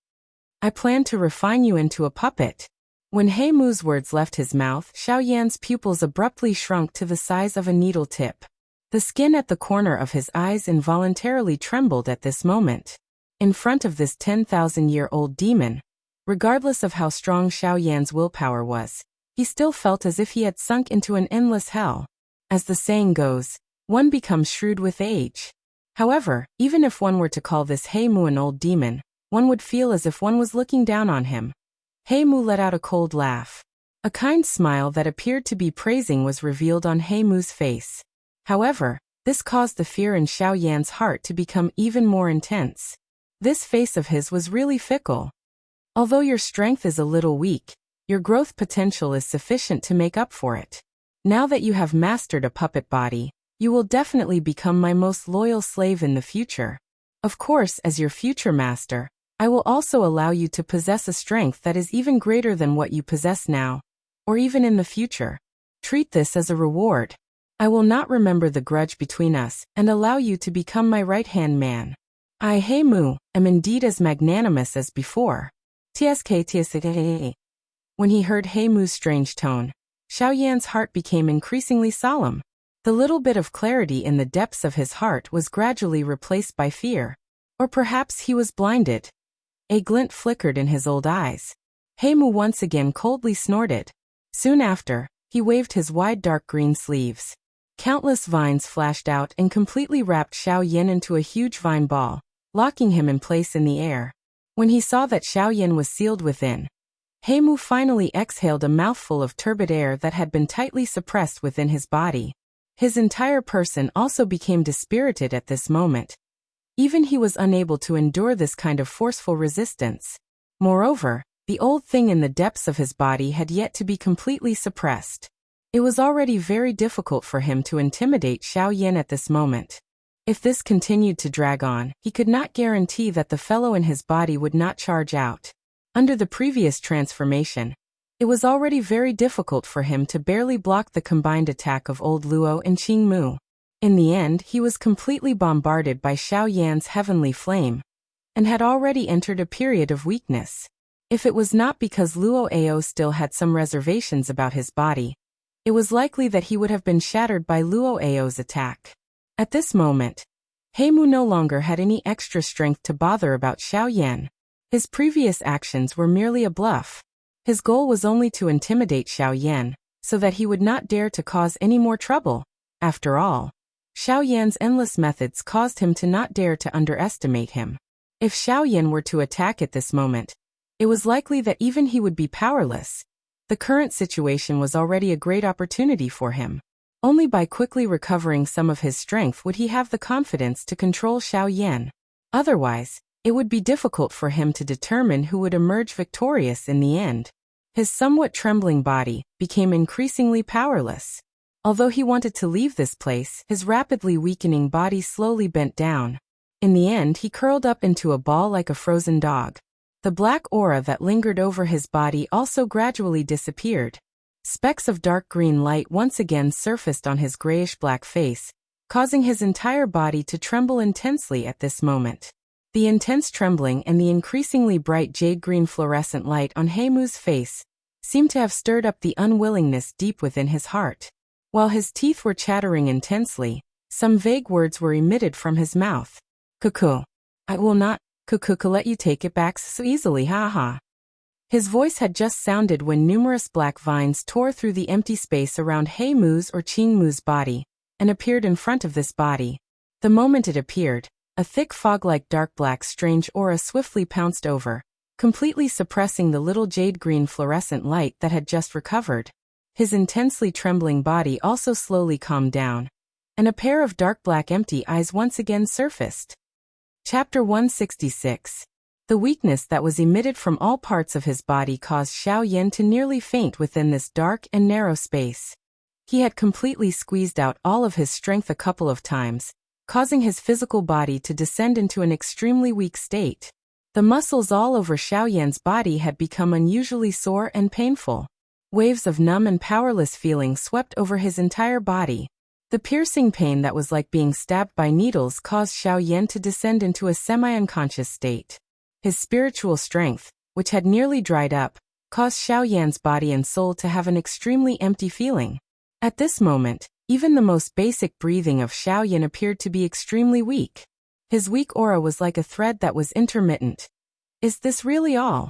I plan to refine you into a puppet. When He Mu's words left his mouth, Xiaoyan's pupils abruptly shrunk to the size of a needle tip. The skin at the corner of his eyes involuntarily trembled at this moment. In front of this 10,000-year-old demon, regardless of how strong Xiao Yan's willpower was, he still felt as if he had sunk into an endless hell. As the saying goes, one becomes shrewd with age. However, even if one were to call this Heimu an old demon, one would feel as if one was looking down on him. Heimu let out a cold laugh. A kind smile that appeared to be praising was revealed on Heimu's face. However, this caused the fear in Xiao Yan's heart to become even more intense. This face of his was really fickle. Although your strength is a little weak, your growth potential is sufficient to make up for it. Now that you have mastered a puppet body, you will definitely become my most loyal slave in the future. Of course, as your future master, I will also allow you to possess a strength that is even greater than what you possess now, or even in the future. Treat this as a reward. I will not remember the grudge between us and allow you to become my right-hand man. I, Heimu, am indeed as magnanimous as before. When he heard Heimu's strange tone, Xiao Yan's heart became increasingly solemn. The little bit of clarity in the depths of his heart was gradually replaced by fear. Or perhaps he was blinded. A glint flickered in his old eyes. Heimu once again coldly snorted. Soon after, he waved his wide dark green sleeves. Countless vines flashed out and completely wrapped Xiao Yan into a huge vine ball, locking him in place in the air. When he saw that Xiao Yan was sealed within, Heimu finally exhaled a mouthful of turbid air that had been tightly suppressed within his body. His entire person also became dispirited at this moment. Even he was unable to endure this kind of forceful resistance. Moreover, the old thing in the depths of his body had yet to be completely suppressed. It was already very difficult for him to intimidate Xiao Yan at this moment. If this continued to drag on, he could not guarantee that the fellow in his body would not charge out. Under the previous transformation, it was already very difficult for him to barely block the combined attack of old Luo and Qing Mu. In the end, he was completely bombarded by Xiao Yan's heavenly flame, and had already entered a period of weakness. If it was not because Luo Ao still had some reservations about his body, it was likely that he would have been shattered by Luo Ao's attack. At this moment, Heimu no longer had any extra strength to bother about Xiao Yan. His previous actions were merely a bluff. His goal was only to intimidate Xiao Yan, so that he would not dare to cause any more trouble. After all, Xiao Yan's endless methods caused him to not dare to underestimate him. If Xiao Yan were to attack at this moment, it was likely that even he would be powerless. The current situation was already a great opportunity for him. Only by quickly recovering some of his strength would he have the confidence to control Xiao Yan. Otherwise, it would be difficult for him to determine who would emerge victorious in the end. His somewhat trembling body became increasingly powerless. Although he wanted to leave this place, his rapidly weakening body slowly bent down. In the end, he curled up into a ball like a frozen dog. The black aura that lingered over his body also gradually disappeared. Specks of dark green light once again surfaced on his grayish-black face, causing his entire body to tremble intensely at this moment. The intense trembling and the increasingly bright jade-green fluorescent light on Heimu's face seemed to have stirred up the unwillingness deep within his heart. While his teeth were chattering intensely, some vague words were emitted from his mouth. "Cuckoo. I will not, cuckoo, let you take it back so easily, ha." His voice had just sounded when numerous black vines tore through the empty space around Heimu's or Qingmu's body, and appeared in front of this body. The moment it appeared, a thick fog-like dark black strange aura swiftly pounced over, completely suppressing the little jade-green fluorescent light that had just recovered. His intensely trembling body also slowly calmed down, and a pair of dark black empty eyes once again surfaced. Chapter 166. The weakness that was emitted from all parts of his body caused Xiao Yan to nearly faint within this dark and narrow space. He had completely squeezed out all of his strength a couple of times, causing his physical body to descend into an extremely weak state. The muscles all over Xiao Yan's body had become unusually sore and painful. Waves of numb and powerless feeling swept over his entire body. The piercing pain that was like being stabbed by needles caused Xiao Yan to descend into a semi-unconscious state. His spiritual strength, which had nearly dried up, caused Xiao Yan's body and soul to have an extremely empty feeling. At this moment, even the most basic breathing of Xiao Yan appeared to be extremely weak. His weak aura was like a thread that was intermittent. Is this really all?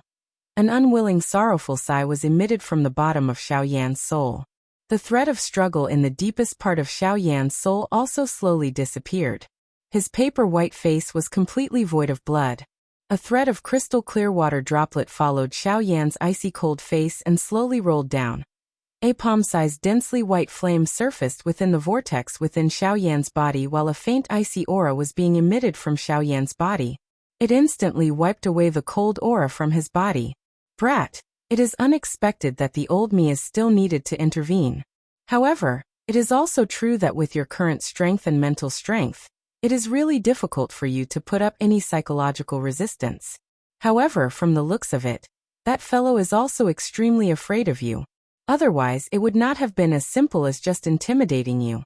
An unwilling, sorrowful sigh was emitted from the bottom of Xiaoyan's soul. The thread of struggle in the deepest part of Xiaoyan's soul also slowly disappeared. His paper-white face was completely void of blood. A thread of crystal-clear water droplet followed Xiaoyan's icy-cold face and slowly rolled down. A palm-sized densely white flame surfaced within the vortex within Xiaoyan's body while a faint icy aura was being emitted from Xiaoyan's body. It instantly wiped away the cold aura from his body. Brat, it is unexpected that the old me is still needed to intervene. However, it is also true that with your current strength and mental strength, it is really difficult for you to put up any psychological resistance. However, from the looks of it, that fellow is also extremely afraid of you. Otherwise, it would not have been as simple as just intimidating you.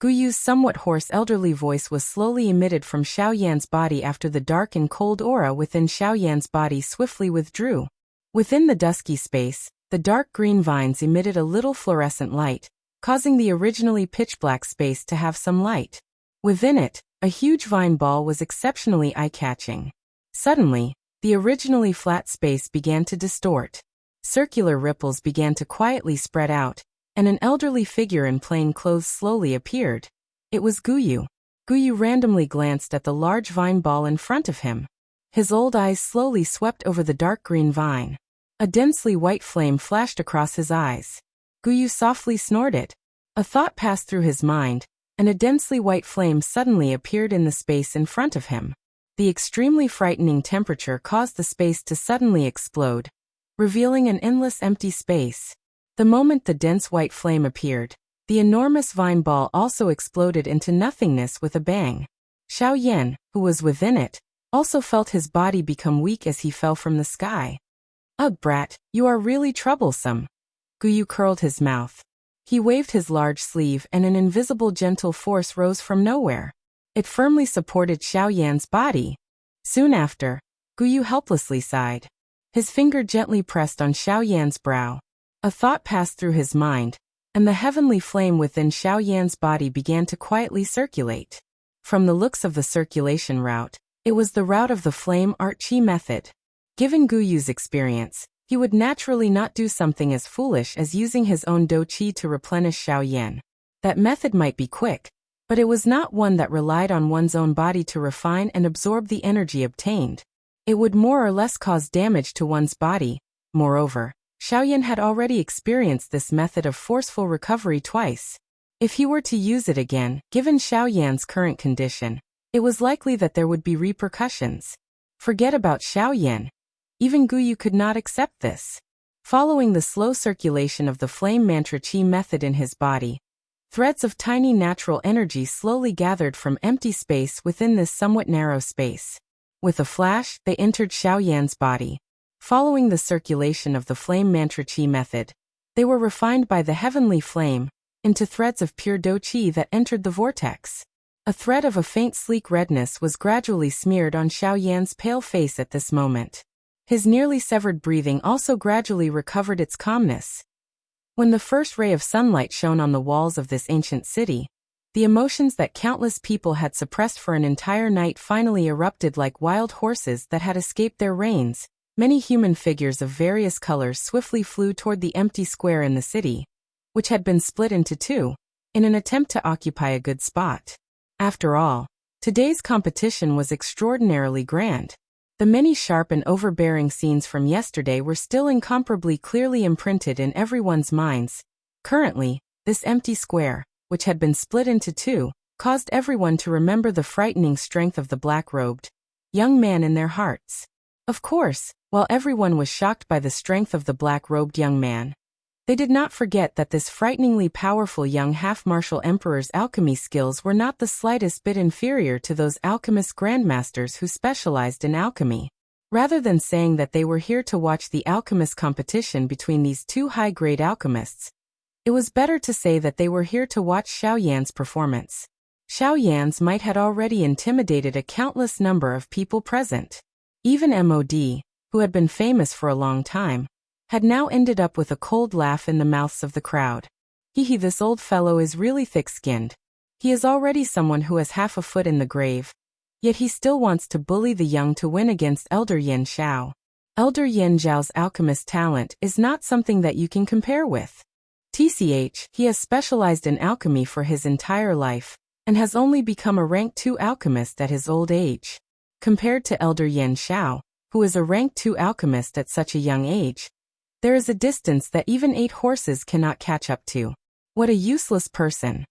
Guyu's somewhat hoarse elderly voice was slowly emitted from Xiaoyan's body after the dark and cold aura within Xiaoyan's body swiftly withdrew. Within the dusky space, the dark green vines emitted a little fluorescent light, causing the originally pitch-black space to have some light. Within it, a huge vine ball was exceptionally eye-catching. Suddenly, the originally flat space began to distort. Circular ripples began to quietly spread out, and an elderly figure in plain clothes slowly appeared. It was Guyu. Guyu randomly glanced at the large vine ball in front of him. His old eyes slowly swept over the dark green vine. A densely white flame flashed across his eyes. Guyu softly snorted. A thought passed through his mind, and a densely white flame suddenly appeared in the space in front of him. The extremely frightening temperature caused the space to suddenly explode, revealing an endless empty space. The moment the dense white flame appeared, the enormous vine ball also exploded into nothingness with a bang. Xiaoyan, who was within it, also felt his body become weak as he fell from the sky. Ugh, brat, you are really troublesome. Guyu curled his mouth. He waved his large sleeve and an invisible gentle force rose from nowhere. It firmly supported Xiaoyan's body. Soon after, Guyu helplessly sighed. His finger gently pressed on Xiaoyan's brow. A thought passed through his mind, and the heavenly flame within Xiaoyan's body began to quietly circulate. From the looks of the circulation route, it was the route of the flame art chi method. Given Guyu's experience, he would naturally not do something as foolish as using his own do chi to replenish Xiaoyan. That method might be quick, but it was not one that relied on one's own body to refine and absorb the energy obtained. It would more or less cause damage to one's body. Moreover, Xiaoyan had already experienced this method of forceful recovery twice. If he were to use it again, given Xiaoyan's current condition, it was likely that there would be repercussions. Forget about Xiaoyan. Even Guyu could not accept this. Following the slow circulation of the flame mantra chi method in his body, threads of tiny natural energy slowly gathered from empty space within this somewhat narrow space. With a flash, they entered Xiaoyan's body. Following the circulation of the flame mantra chi method, they were refined by the heavenly flame into threads of pure do chi that entered the vortex. A thread of a faint sleek redness was gradually smeared on Xiaoyan's pale face at this moment. His nearly severed breathing also gradually recovered its calmness. When the first ray of sunlight shone on the walls of this ancient city, the emotions that countless people had suppressed for an entire night finally erupted like wild horses that had escaped their reins. Many human figures of various colors swiftly flew toward the empty square in the city, which had been split into two, in an attempt to occupy a good spot. After all, today's competition was extraordinarily grand. The many sharp and overbearing scenes from yesterday were still incomparably clearly imprinted in everyone's minds. Currently, this empty square, which had been split into two, caused everyone to remember the frightening strength of the black-robed young man in their hearts. Of course, while everyone was shocked by the strength of the black-robed young man, they did not forget that this frighteningly powerful young half-martial emperor's alchemy skills were not the slightest bit inferior to those alchemist grandmasters who specialized in alchemy. Rather than saying that they were here to watch the alchemist competition between these two high-grade alchemists, it was better to say that they were here to watch Xiaoyan's performance. Xiaoyan's might had already intimidated a countless number of people present. Even MOD, who had been famous for a long time, had now ended up with a cold laugh in the mouths of the crowd. Hee, this old fellow is really thick-skinned. He is already someone who has half a foot in the grave. Yet he still wants to bully the young to win against Elder Yin Xiao. Elder Yin Zhao's alchemist talent is not something that you can compare with. TCH, he has specialized in alchemy for his entire life, and has only become a rank 2 alchemist at his old age. Compared to Elder Yin Xiao, who is a rank 2 alchemist at such a young age, there is a distance that even 8 horses cannot catch up to. What a useless person.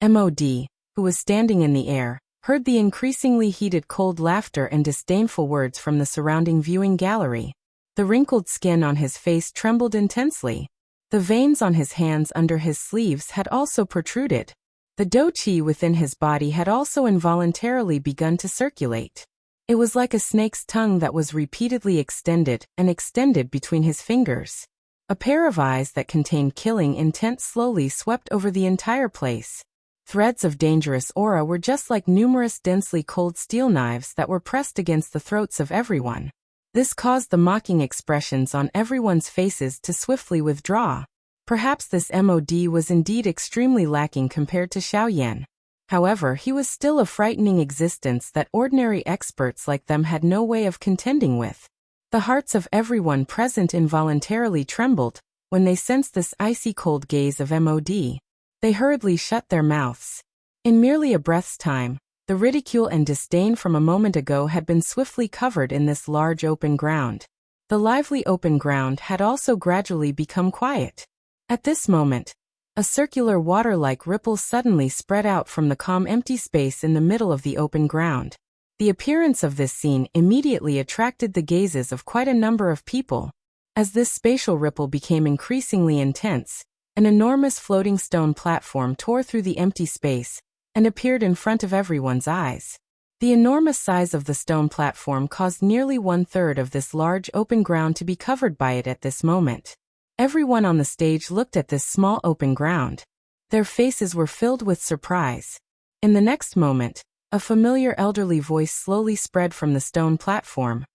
MOD, who was standing in the air, heard the increasingly heated cold laughter and disdainful words from the surrounding viewing gallery. The wrinkled skin on his face trembled intensely. The veins on his hands under his sleeves had also protruded. The dou-qi within his body had also involuntarily begun to circulate. It was like a snake's tongue that was repeatedly extended and extended between his fingers. A pair of eyes that contained killing intent slowly swept over the entire place. Threads of dangerous aura were just like numerous densely cold steel knives that were pressed against the throats of everyone. This caused the mocking expressions on everyone's faces to swiftly withdraw. Perhaps this MOD was indeed extremely lacking compared to Xiaoyan. However, he was still a frightening existence that ordinary experts like them had no way of contending with. The hearts of everyone present involuntarily trembled when they sensed this icy cold gaze of MOD. They hurriedly shut their mouths. In merely a breath's time, the ridicule and disdain from a moment ago had been swiftly covered in this large open ground. The lively open ground had also gradually become quiet. At this moment, a circular water-like ripple suddenly spread out from the calm empty space in the middle of the open ground. The appearance of this scene immediately attracted the gazes of quite a number of people. As this spatial ripple became increasingly intense, an enormous floating stone platform tore through the empty space and appeared in front of everyone's eyes. The enormous size of the stone platform caused nearly 1/3 of this large open ground to be covered by it at this moment. Everyone on the stage looked at this small open ground. Their faces were filled with surprise. In the next moment, a familiar elderly voice slowly spread from the stone platform.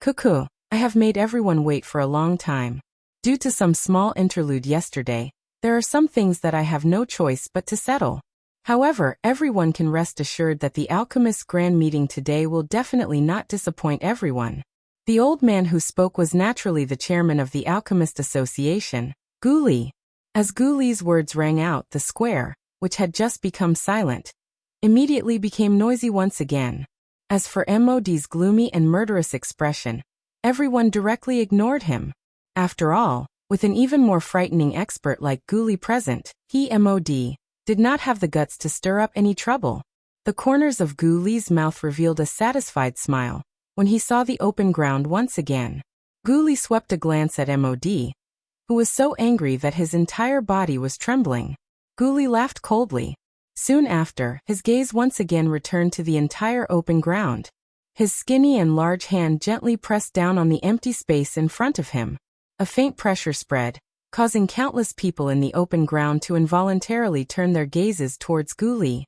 "Cuckoo, I have made everyone wait for a long time. Due to some small interlude yesterday, there are some things that I have no choice but to settle. However, everyone can rest assured that the Alchemist's grand meeting today will definitely not disappoint everyone." The old man who spoke was naturally the chairman of the Alchemist Association, Gu Li. As Gu Li's words rang out, the square, which had just become silent, immediately became noisy once again. As for MOD's gloomy and murderous expression, everyone directly ignored him. After all, with an even more frightening expert like Gu Li present, he MOD did not have the guts to stir up any trouble. The corners of Gu Li's mouth revealed a satisfied smile when he saw the open ground once again. Gu Li swept a glance at MOD, who was so angry that his entire body was trembling. Gu Li laughed coldly. Soon after, his gaze once again returned to the entire open ground. His skinny and large hand gently pressed down on the empty space in front of him. A faint pressure spread, causing countless people in the open ground to involuntarily turn their gazes towards Gu Li.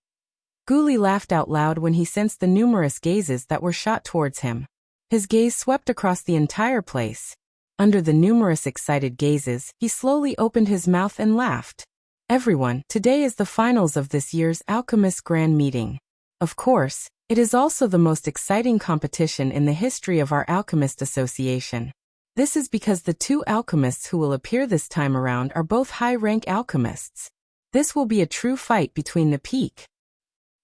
Gu Li laughed out loud when he sensed the numerous gazes that were shot towards him. His gaze swept across the entire place. Under the numerous excited gazes, he slowly opened his mouth and laughed. "Everyone, today is the finals of this year's Alchemist Grand Meeting. Of course, it is also the most exciting competition in the history of our Alchemist Association. This is because the 2 alchemists who will appear this time around are both high-rank alchemists. This will be a true fight between the peak."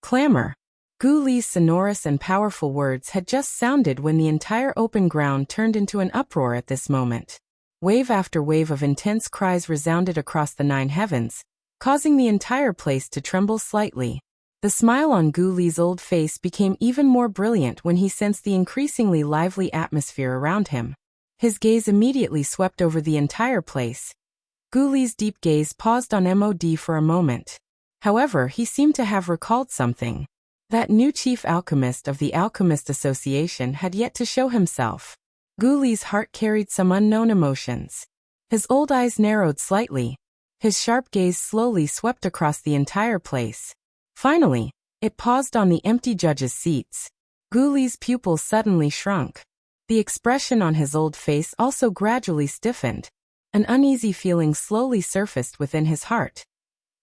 Clamor. Gu Li's sonorous and powerful words had just sounded when the entire open ground turned into an uproar at this moment. Wave after wave of intense cries resounded across the 9 heavens, causing the entire place to tremble slightly. The smile on Gu Li's old face became even more brilliant when he sensed the increasingly lively atmosphere around him. His gaze immediately swept over the entire place. Gu Li's deep gaze paused on MOD for a moment. However, he seemed to have recalled something. That new chief alchemist of the Alchemist Association had yet to show himself. Gu Li's heart carried some unknown emotions. His old eyes narrowed slightly. His sharp gaze slowly swept across the entire place. Finally, it paused on the empty judges' seats. Gu Li's pupils suddenly shrunk. The expression on his old face also gradually stiffened. An uneasy feeling slowly surfaced within his heart.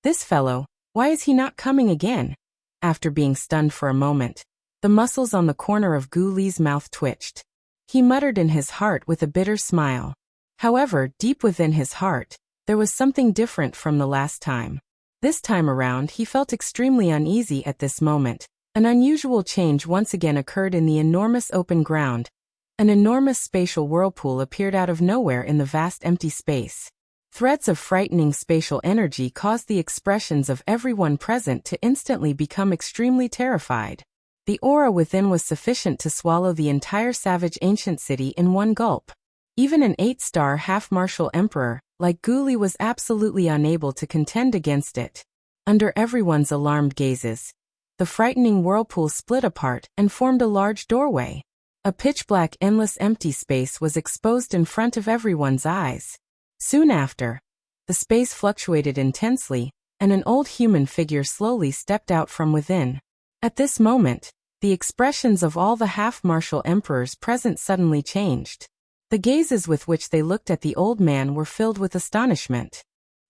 This fellow, why is he not coming again? After being stunned for a moment, The muscles on the corner of Gu Li's mouth twitched. He muttered in his heart with a bitter smile. However, deep within his heart, there was something different from the last time. This time around he felt extremely uneasy at this moment. An unusual change once again occurred in the enormous open ground. An enormous spatial whirlpool appeared out of nowhere in the vast empty space. Threads of frightening spatial energy caused the expressions of everyone present to instantly become extremely terrified. The aura within was sufficient to swallow the entire savage ancient city in one gulp. Even an 8-star half-martial emperor, like Gu Li, was absolutely unable to contend against it. Under everyone's alarmed gazes, the frightening whirlpool split apart and formed a large doorway. A pitch-black endless empty space was exposed in front of everyone's eyes. Soon after, the space fluctuated intensely, and an old human figure slowly stepped out from within. At this moment, the expressions of all the half-martial emperors present suddenly changed. The gazes with which they looked at the old man were filled with astonishment.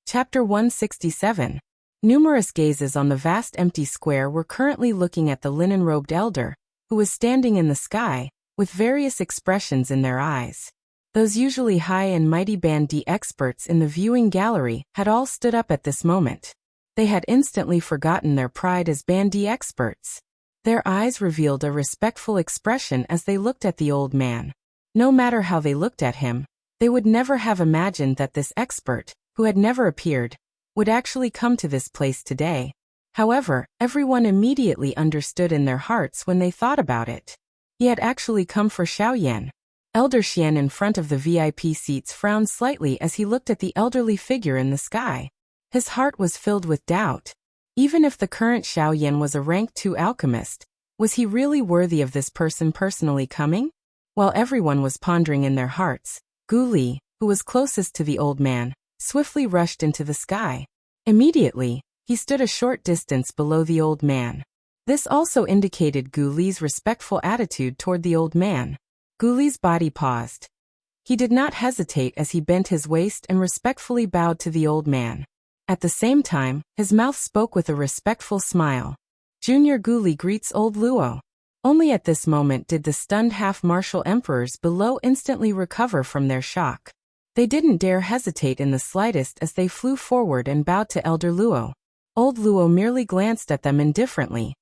Chapter 167. Numerous gazes on the vast empty square were currently looking at the linen-robed elder, who was standing in the sky, with various expressions in their eyes. Those usually high and mighty Band D experts in the viewing gallery had all stood up at this moment. They had instantly forgotten their pride as Band D experts. Their eyes revealed a respectful expression as they looked at the old man. No matter how they looked at him, they would never have imagined that this expert, who had never appeared, would actually come to this place today. However, everyone immediately understood in their hearts when they thought about it. He had actually come for Xiaoyan. Elder Xian in front of the VIP seats frowned slightly as he looked at the elderly figure in the sky. His heart was filled with doubt. Even if the current Xiaoyan was a rank 2 alchemist, was he really worthy of this person personally coming? While everyone was pondering in their hearts, Gu Li, who was closest to the old man, swiftly rushed into the sky. Immediately, he stood a short distance below the old man. This also indicated Gu Li's respectful attitude toward the old man. Gu Li's body paused. He did not hesitate as he bent his waist and respectfully bowed to the old man. At the same time, his mouth spoke with a respectful smile. Junior Gu Li greets old Luo. Only at this moment did the stunned half-martial emperors below instantly recover from their shock. They didn't dare hesitate in the slightest as they flew forward and bowed to Elder Luo. Old Luo merely glanced at them indifferently.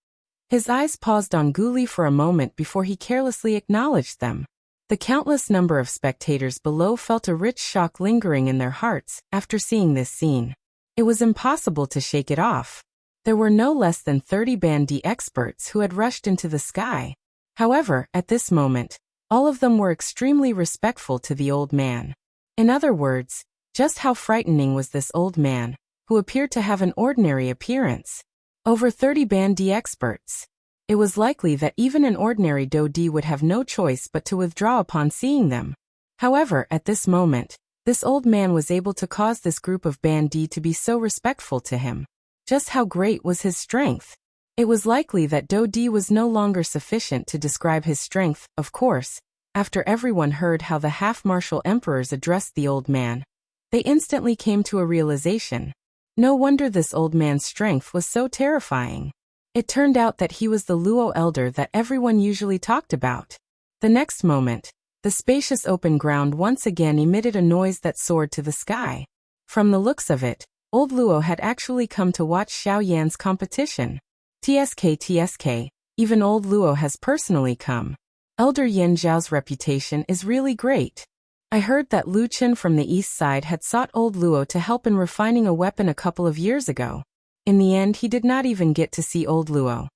His eyes paused on Gu Li for a moment before he carelessly acknowledged them. The countless number of spectators below felt a rich shock lingering in their hearts after seeing this scene. It was impossible to shake it off. There were no less than 30 Band D experts who had rushed into the sky. However, at this moment, all of them were extremely respectful to the old man. In other words, just how frightening was this old man, who appeared to have an ordinary appearance? Over 30 Band D experts. It was likely that even an ordinary Do D would have no choice but to withdraw upon seeing them. However, at this moment, this old man was able to cause this group of Band D to be so respectful to him. Just how great was his strength? It was likely that Do D was no longer sufficient to describe his strength, of course. After everyone heard how the half-martial emperors addressed the old man, they instantly came to a realization. No wonder this old man's strength was so terrifying. It turned out that he was the Luo elder that everyone usually talked about. The next moment, the spacious open ground once again emitted a noise that soared to the sky. From the looks of it, old Luo had actually come to watch Xiaoyan's competition. TSK, even old Luo has personally come. Elder Yin Zhao's reputation is really great. I heard that Lu Chen from the east side had sought old Luo to help in refining a weapon a couple of years ago. In the end, he did not even get to see old Luo.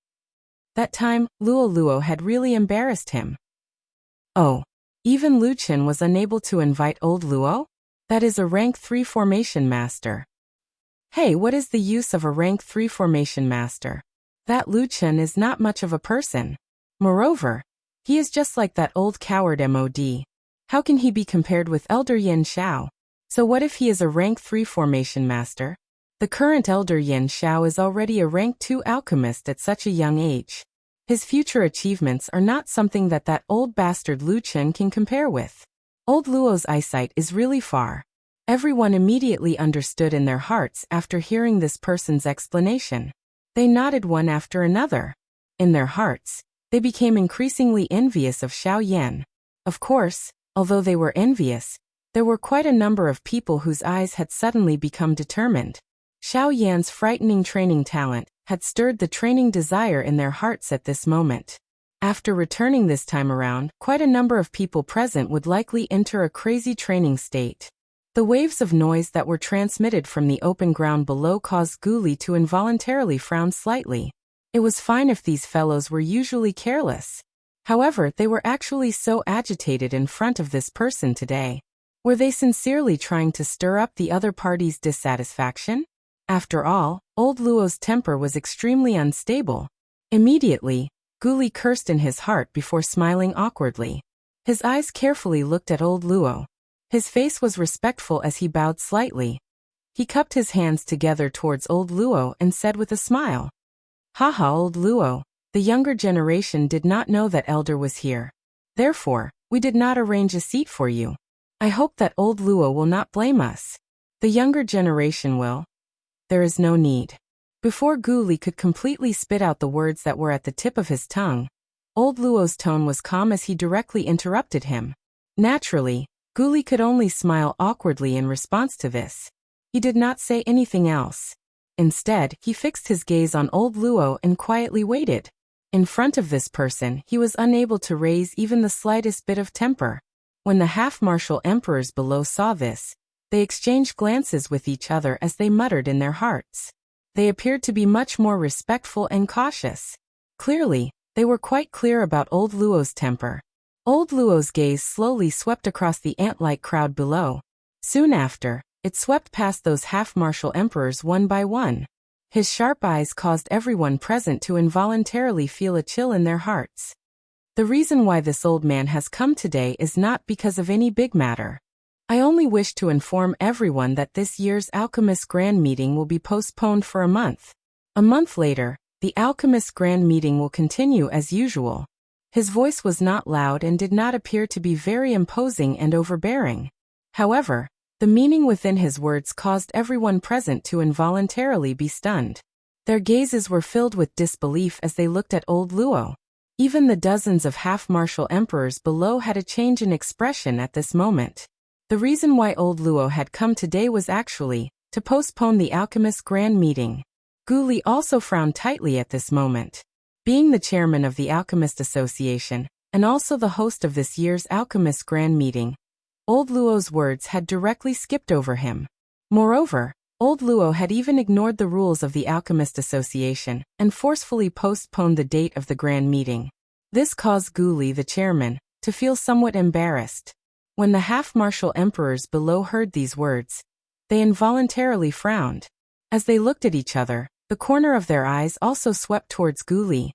That time, Luo had really embarrassed him. Oh, even Lu Chen was unable to invite old Luo? That is a rank 3 formation master. Hey, what is the use of a rank 3 formation master? That Lu Chen is not much of a person. Moreover, he is just like that old coward MOD. How can he be compared with Elder Yin Xiao? So what if he is a rank 3 formation master? The current Elder Yin Xiao is already a rank 2 alchemist at such a young age. His future achievements are not something that old bastard Lu Chen can compare with. Old Luo's eyesight is really far. Everyone immediately understood in their hearts after hearing this person's explanation. They nodded one after another. In their hearts, They became increasingly envious of Xiao Yan. Of course, although they were envious, there were quite a number of people whose eyes had suddenly become determined. Xiao Yan's frightening training talent had stirred the training desire in their hearts at this moment. After returning this time around, quite a number of people present would likely enter a crazy training state. The waves of noise that were transmitted from the open ground below caused Guli to involuntarily frown slightly. It was fine if these fellows were usually careless. However, they were actually so agitated in front of this person today. Were they sincerely trying to stir up the other party's dissatisfaction? After all, old Luo's temper was extremely unstable. Immediately, Guli cursed in his heart before smiling awkwardly. His eyes carefully looked at old Luo. His face was respectful as he bowed slightly. He cupped his hands together towards old Luo and said with a smile, "Haha, old Luo, the younger generation did not know that Elder was here. Therefore, we did not arrange a seat for you. I hope that old Luo will not blame us. The younger generation will. There is no need." Before Guli could completely spit out the words that were at the tip of his tongue, old Luo's tone was calm as he directly interrupted him. Naturally, Guli could only smile awkwardly in response to this. He did not say anything else. Instead, he fixed his gaze on old Luo and quietly waited. In front of this person, he was unable to raise even the slightest bit of temper. When the half-martial emperors below saw this, they exchanged glances with each other as they muttered in their hearts. They appeared to be much more respectful and cautious. Clearly, they were quite clear about old Luo's temper. Old Luo's gaze slowly swept across the ant-like crowd below. Soon after, it swept past those half-martial emperors one by one. His sharp eyes caused everyone present to involuntarily feel a chill in their hearts. The reason why this old man has come today is not because of any big matter. I only wish to inform everyone that this year's Alchemist Grand Meeting will be postponed for a month. A month later, the Alchemist Grand Meeting will continue as usual. His voice was not loud and did not appear to be very imposing and overbearing. However, the meaning within his words caused everyone present to involuntarily be stunned. Their gazes were filled with disbelief as they looked at old Luo. Even the dozens of half-martial emperors below had a change in expression at this moment. The reason why old Luo had come today was actually to postpone the Alchemist Grand Meeting. Guli also frowned tightly at this moment. Being the chairman of the Alchemist Association, and also the host of this year's Alchemist Grand Meeting, old Luo's words had directly skipped over him. Moreover, old Luo had even ignored the rules of the Alchemist Association and forcefully postponed the date of the Grand Meeting. This caused Guli, the chairman, to feel somewhat embarrassed. When the half-martial emperors below heard these words, they involuntarily frowned. As they looked at each other, the corner of their eyes also swept towards Guli.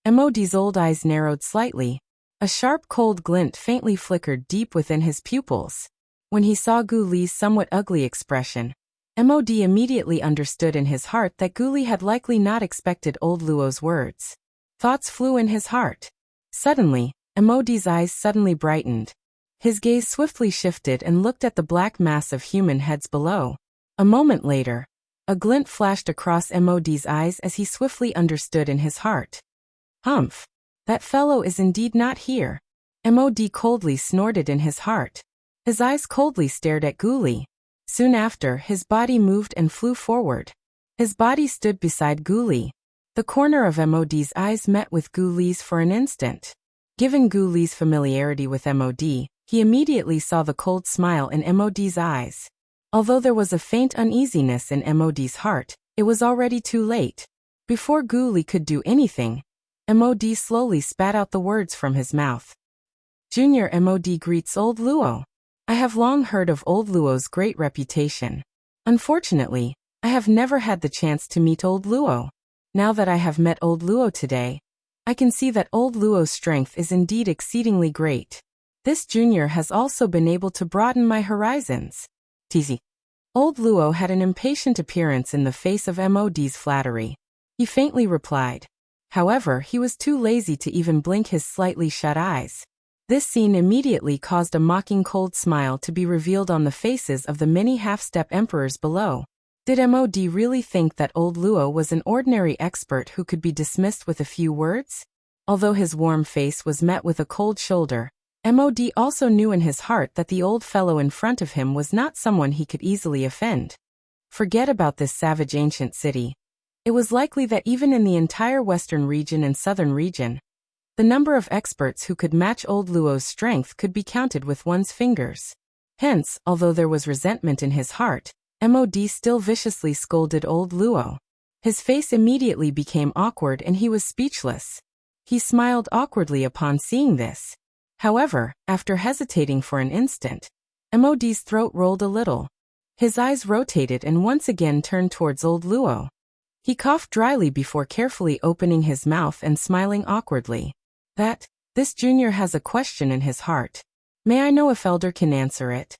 Mod's old eyes narrowed slightly. A sharp cold glint faintly flickered deep within his pupils. When he saw Guli's somewhat ugly expression, Mod immediately understood in his heart that Guli had likely not expected old Luo's words. Thoughts flew in his heart. Suddenly, Mod's eyes suddenly brightened. His gaze swiftly shifted and looked at the black mass of human heads below. A moment later, a glint flashed across Mod's eyes as he swiftly understood in his heart. Humph! That fellow is indeed not here. Mod coldly snorted in his heart. His eyes coldly stared at Guli. Soon after, his body moved and flew forward. His body stood beside Guli. The corner of Mod's eyes met with Guli's for an instant. Given Guli's familiarity with Mod, he immediately saw the cold smile in Mod's eyes. Although there was a faint uneasiness in Mod's heart, it was already too late. Before Guli could do anything, Mod slowly spat out the words from his mouth. Junior Mod greets old Luo. I have long heard of old Luo's great reputation. Unfortunately, I have never had the chance to meet old Luo. Now that I have met old Luo today, I can see that old Luo's strength is indeed exceedingly great. This junior has also been able to broaden my horizons. Teasy. Old Luo had an impatient appearance in the face of Mod's flattery. He faintly replied. However, he was too lazy to even blink his slightly shut eyes. This scene immediately caused a mocking cold smile to be revealed on the faces of the many half-step emperors below. Did Mod really think that old Luo was an ordinary expert who could be dismissed with a few words? Although his warm face was met with a cold shoulder, Mod also knew in his heart that the old fellow in front of him was not someone he could easily offend. Forget about this savage ancient city. It was likely that even in the entire western region and southern region, the number of experts who could match old Luo's strength could be counted with one's fingers. Hence, although there was resentment in his heart, Mod still viciously scolded old Luo. His face immediately became awkward and he was speechless. He smiled awkwardly upon seeing this. However, after hesitating for an instant, Mod's throat rolled a little. His eyes rotated and once again turned towards old Luo. He coughed dryly before carefully opening his mouth and smiling awkwardly. This junior has a question in his heart. May I know if Elder can answer it?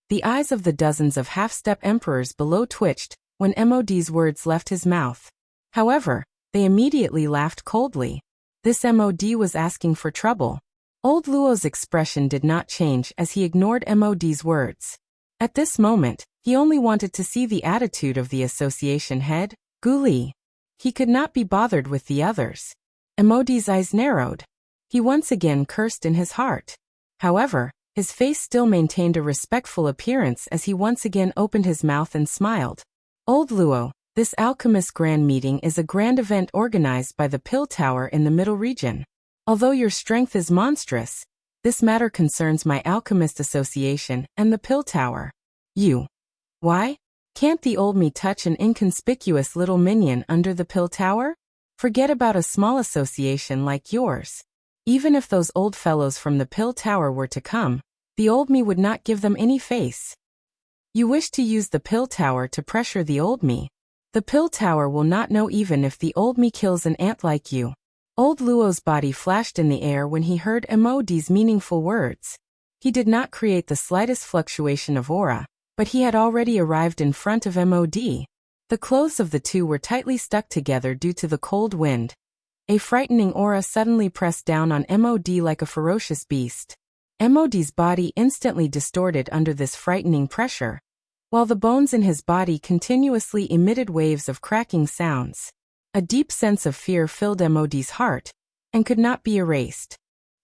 The eyes of the dozens of half-step emperors below twitched when Mod's words left his mouth. However, they immediately laughed coldly. This Mod was asking for trouble. Old Luo's expression did not change as he ignored Mod's words. At this moment, he only wanted to see the attitude of the association head, Gu Li. He could not be bothered with the others. Mod's eyes narrowed. He once again cursed in his heart. However, his face still maintained a respectful appearance as he once again opened his mouth and smiled. Old Luo, this alchemist grand meeting is a grand event organized by the Pill Tower in the Middle Region. Although your strength is monstrous, this matter concerns my alchemist association and the Pill Tower. Why? Can't the old me touch an inconspicuous little minion under the Pill Tower? Forget about a small association like yours. Even if those old fellows from the Pill Tower were to come, the old me would not give them any face. You wish to use the Pill Tower to pressure the old me. The Pill Tower will not know even if the old me kills an ant like you. Old Luo's body flashed in the air when he heard Mod's meaningful words. He did not create the slightest fluctuation of aura, but he had already arrived in front of Mod. The clothes of the two were tightly stuck together due to the cold wind. A frightening aura suddenly pressed down on Mod like a ferocious beast. Mod's body instantly distorted under this frightening pressure, while the bones in his body continuously emitted waves of cracking sounds. A deep sense of fear filled Mod's heart, and could not be erased.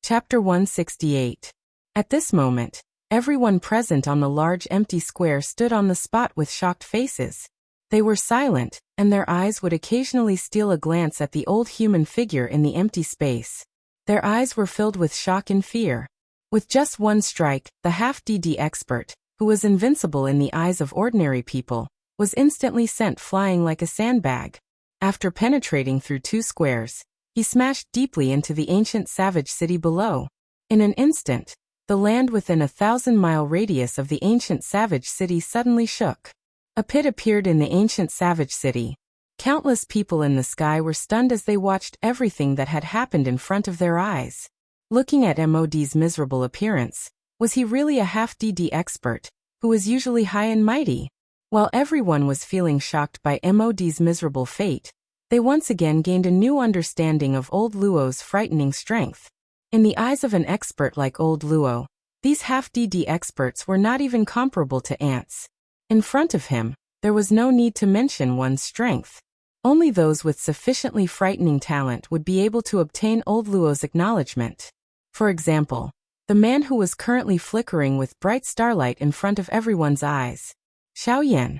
Chapter 168. At this moment, everyone present on the large empty square stood on the spot with shocked faces. They were silent, and their eyes would occasionally steal a glance at the old human figure in the empty space. Their eyes were filled with shock and fear. With just one strike, the half-DD expert, who was invincible in the eyes of ordinary people, was instantly sent flying like a sandbag. After penetrating through 2 squares, he smashed deeply into the ancient savage city below. In an instant, the land within a 1,000-mile radius of the ancient savage city suddenly shook. A pit appeared in the ancient savage city. Countless people in the sky were stunned as they watched everything that had happened in front of their eyes. Looking at Mod's miserable appearance, was he really a half-DD expert, who was usually high and mighty? While everyone was feeling shocked by Mod's miserable fate, they once again gained a new understanding of old Luo's frightening strength. In the eyes of an expert like old Luo, these half-DD experts were not even comparable to ants. In front of him, there was no need to mention one's strength. Only those with sufficiently frightening talent would be able to obtain old Luo's acknowledgement. For example, the man who was currently flickering with bright starlight in front of everyone's eyes. Xiaoyan.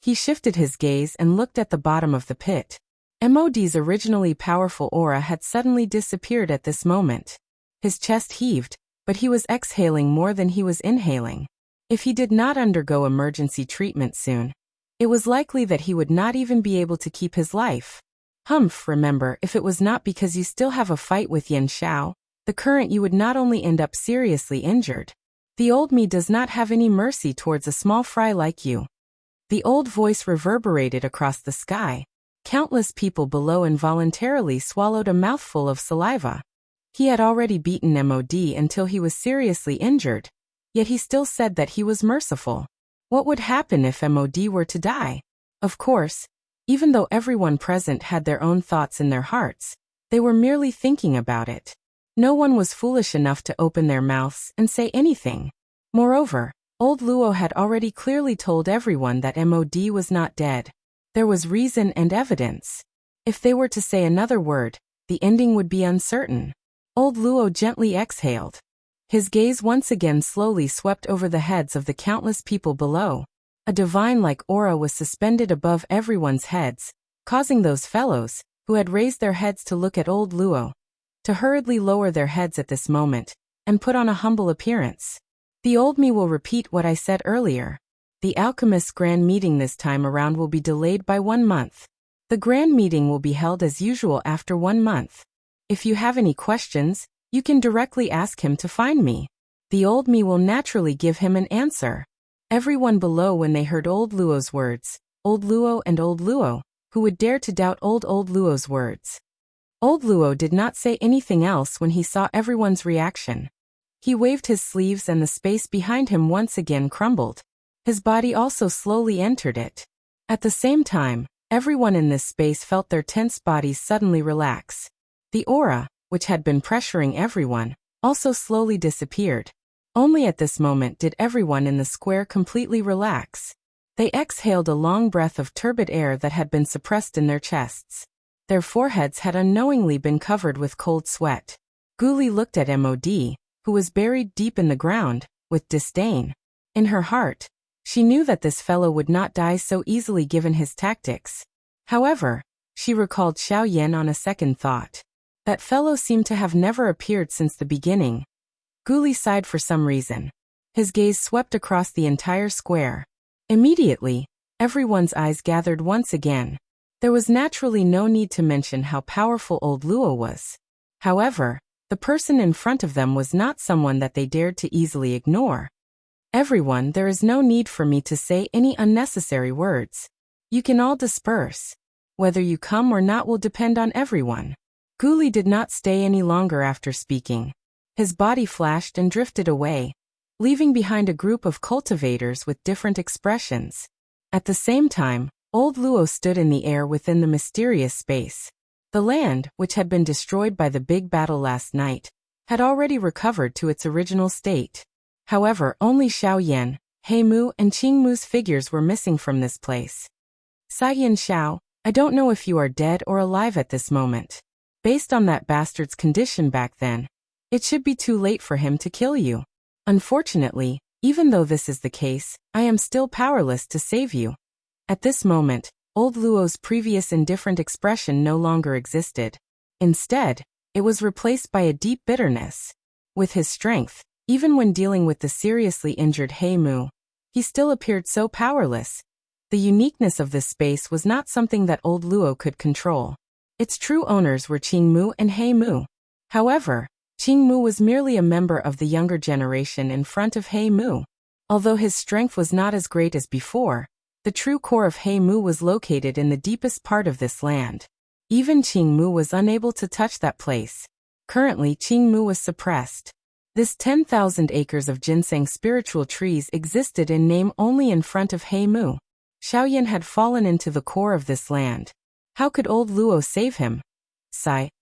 He shifted his gaze and looked at the bottom of the pit. Mod's originally powerful aura had suddenly disappeared at this moment. His chest heaved, but he was exhaling more than he was inhaling. If he did not undergo emergency treatment soon, it was likely that he would not even be able to keep his life. Remember, if it was not because you still have a fight with Yan Xiao, the current you would not only end up seriously injured. The old me does not have any mercy towards a small fry like you. The old voice reverberated across the sky. Countless people below involuntarily swallowed a mouthful of saliva. He had already beaten Mod until he was seriously injured, yet he still said that he was merciful. What would happen if Mod were to die? Of course, even though everyone present had their own thoughts in their hearts, they were merely thinking about it. No one was foolish enough to open their mouths and say anything. Moreover, old Luo had already clearly told everyone that Mod was not dead. There was reason and evidence. If they were to say another word, the ending would be uncertain. Old Luo gently exhaled. His gaze once again slowly swept over the heads of the countless people below. A divine-like aura was suspended above everyone's heads, causing those fellows, who had raised their heads to look at old Luo, to hurriedly lower their heads at this moment, and put on a humble appearance. The old me will repeat what I said earlier. The alchemist's grand meeting this time around will be delayed by 1 month. The grand meeting will be held as usual after 1 month. If you have any questions, you can directly ask him to find me. The old me will naturally give him an answer. Everyone below, when they heard old Luo's words, old Luo and old Luo, who would dare to doubt old Luo's words? Old Luo did not say anything else when he saw everyone's reaction. He waved his sleeves and the space behind him once again crumbled. His body also slowly entered it. At the same time, everyone in this space felt their tense bodies suddenly relax. The aura, which had been pressuring everyone, also slowly disappeared. Only at this moment did everyone in the square completely relax. They exhaled a long breath of turbid air that had been suppressed in their chests. Their foreheads had unknowingly been covered with cold sweat. Guli looked at Mod, who was buried deep in the ground, with disdain. In her heart, she knew that this fellow would not die so easily given his tactics. However, she recalled Xiao Yan on a second thought. That fellow seemed to have never appeared since the beginning. Guli sighed for some reason. His gaze swept across the entire square. Immediately, everyone's eyes gathered once again. There was naturally no need to mention how powerful old Luo was. However, the person in front of them was not someone that they dared to easily ignore. Everyone, there is no need for me to say any unnecessary words. You can all disperse. Whether you come or not will depend on everyone. Guli did not stay any longer after speaking. His body flashed and drifted away, leaving behind a group of cultivators with different expressions. At the same time, old Luo stood in the air within the mysterious space. The land, which had been destroyed by the big battle last night, had already recovered to its original state. However, only Xiao Yan, He Mu and Qing Mu's figures were missing from this place. Saiyan Xiao, I don't know if you are dead or alive at this moment. Based on that bastard's condition back then, it should be too late for him to kill you. Unfortunately, even though this is the case, I am still powerless to save you. At this moment, old Luo's previous indifferent expression no longer existed. Instead, it was replaced by a deep bitterness. With his strength, even when dealing with the seriously injured He Mu, he still appeared so powerless. The uniqueness of this space was not something that old Luo could control. Its true owners were Qing Mu and He Mu. However, Qing Mu was merely a member of the younger generation in front of He Mu. Although his strength was not as great as before, the true core of He Mu was located in the deepest part of this land. Even Qing Mu was unable to touch that place. Currently, Qing Mu was suppressed. This 10,000 acres of ginseng spiritual trees existed in name only in front of He Mu. Xiao Yan had fallen into the core of this land. How could old Luo save him?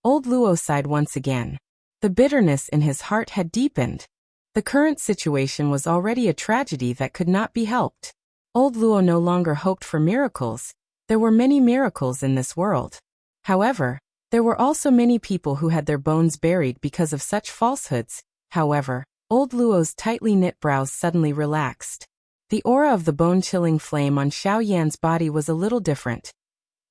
Old Luo sighed once again. The bitterness in his heart had deepened. The current situation was already a tragedy that could not be helped. Old Luo no longer hoped for miracles. There were many miracles in this world. However, there were also many people who had their bones buried because of such falsehoods. However, old Luo's tightly knit brows suddenly relaxed. The aura of the bone-chilling flame on Xiao Yan's body was a little different.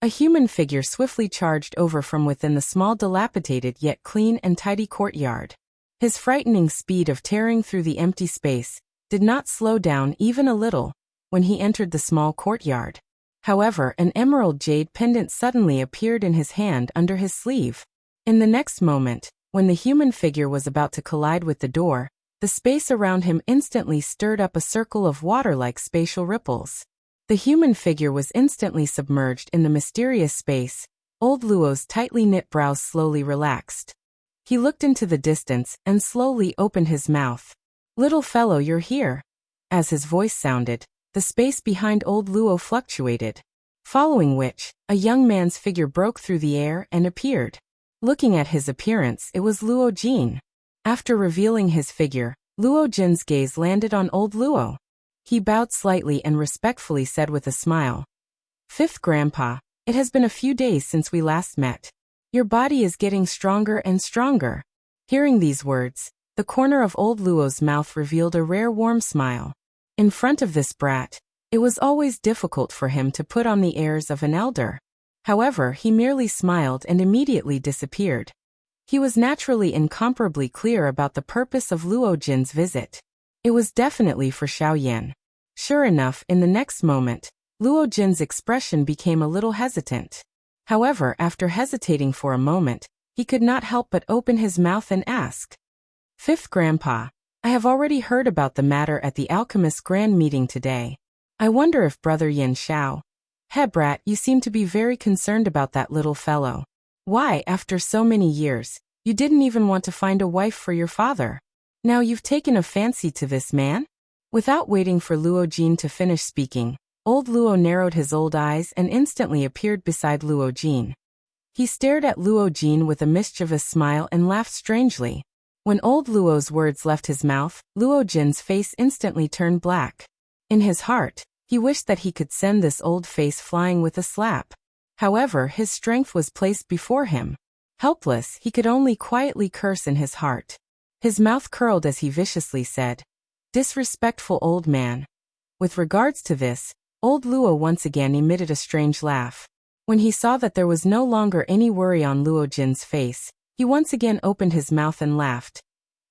A human figure swiftly charged over from within the small dilapidated yet clean and tidy courtyard. His frightening speed of tearing through the empty space did not slow down even a little when he entered the small courtyard. However, an emerald jade pendant suddenly appeared in his hand under his sleeve. In the next moment, when the human figure was about to collide with the door, the space around him instantly stirred up a circle of water-like spatial ripples. The human figure was instantly submerged in the mysterious space. Old Luo's tightly knit brows slowly relaxed. He looked into the distance and slowly opened his mouth. "Little fellow, you're here." As his voice sounded, the space behind old Luo fluctuated. Following which, a young man's figure broke through the air and appeared. Looking at his appearance, it was Luo Jin. After revealing his figure, Luo Jin's gaze landed on old Luo. He bowed slightly and respectfully said with a smile, "Fifth Grandpa, it has been a few days since we last met. Your body is getting stronger and stronger. Hearing these words, the corner of old Luo's mouth revealed a rare warm smile. In front of this brat, it was always difficult for him to put on the airs of an elder. However, he merely smiled and immediately disappeared. He was naturally incomparably clear about the purpose of Luo Jin's visit. It was definitely for Xiaoyan. Sure enough, in the next moment, Luo Jin's expression became a little hesitant. However, after hesitating for a moment, he could not help but open his mouth and ask. Fifth Grandpa, I have already heard about the matter at the alchemist's grand meeting today. I wonder if Brother Yin Xiao. Brat, you seem to be very concerned about that little fellow. Why, after so many years, you didn't even want to find a wife for your father? Now you've taken a fancy to this man? Without waiting for Luo Jin to finish speaking, old Luo narrowed his old eyes and instantly appeared beside Luo Jin. He stared at Luo Jin with a mischievous smile and laughed strangely. When old Luo's words left his mouth, Luo Jin's face instantly turned black. In his heart, he wished that he could send this old face flying with a slap. However, his strength was placed before him. Helpless, he could only quietly curse in his heart. His mouth curled as he viciously said, "Disrespectful old man." With regards to this, old Luo once again emitted a strange laugh. When he saw that there was no longer any worry on Luo Jin's face, he once again opened his mouth and laughed.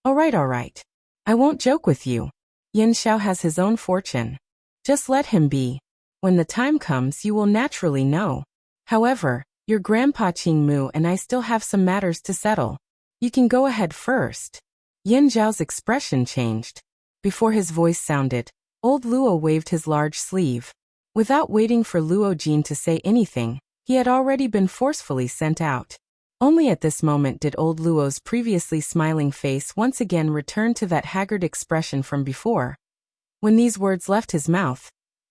All right. I won't joke with you. Yin Xiao has his own fortune. Just let him be. When the time comes, you will naturally know. However, your Grandpa Qing Mu and I still have some matters to settle. You can go ahead first. Yin Zhao's expression changed. Before his voice sounded, old Luo waved his large sleeve. Without waiting for Luo Jin to say anything, he had already been forcefully sent out. Only at this moment did old Luo's previously smiling face once again return to that haggard expression from before. When these words left his mouth,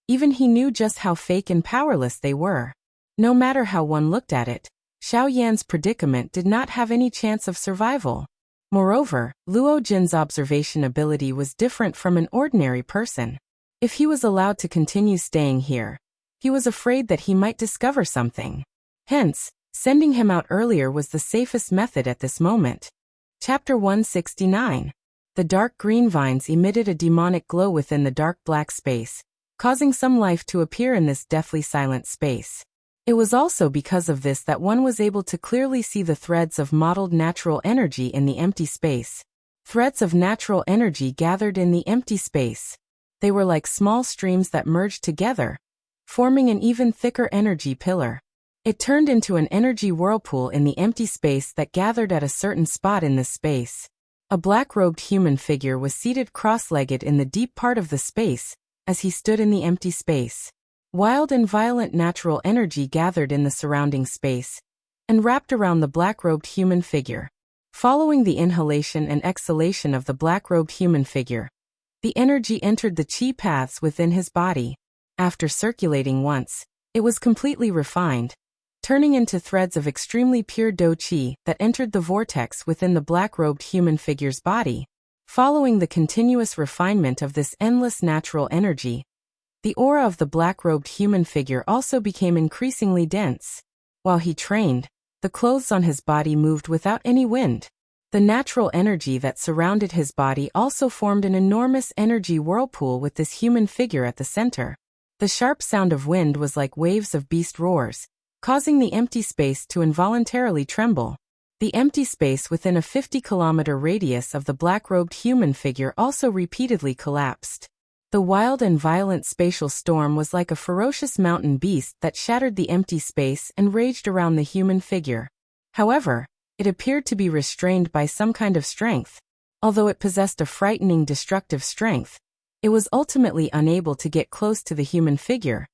even he knew just how fake and powerless they were. No matter how one looked at it, Xiao Yan's predicament did not have any chance of survival. Moreover, Luo Jin's observation ability was different from an ordinary person. If he was allowed to continue staying here, he was afraid that he might discover something. Hence, sending him out earlier was the safest method at this moment. Chapter 169. The dark green vines emitted a demonic glow within the dark black space, causing some life to appear in this deathly silent space. It was also because of this that one was able to clearly see the threads of mottled natural energy in the empty space. Threads of natural energy gathered in the empty space. They were like small streams that merged together, forming an even thicker energy pillar. It turned into an energy whirlpool in the empty space that gathered at a certain spot in this space. A black-robed human figure was seated cross-legged in the deep part of the space, as he stood in the empty space. Wild and violent natural energy gathered in the surrounding space and wrapped around the black-robed human figure. Following the inhalation and exhalation of the black-robed human figure, the energy entered the qi paths within his body. After circulating once, it was completely refined, turning into threads of extremely pure do qi that entered the vortex within the black-robed human figure's body. Following the continuous refinement of this endless natural energy, the aura of the black-robed human figure also became increasingly dense. While he trained, the clothes on his body moved without any wind. The natural energy that surrounded his body also formed an enormous energy whirlpool with this human figure at the center. The sharp sound of wind was like waves of beast roars, causing the empty space to involuntarily tremble. The empty space within a 50-kilometer radius of the black-robed human figure also repeatedly collapsed. The wild and violent spatial storm was like a ferocious mountain beast that shattered the empty space and raged around the human figure. However, it appeared to be restrained by some kind of strength. Although it possessed a frightening destructive strength, it was ultimately unable to get close to the human figure.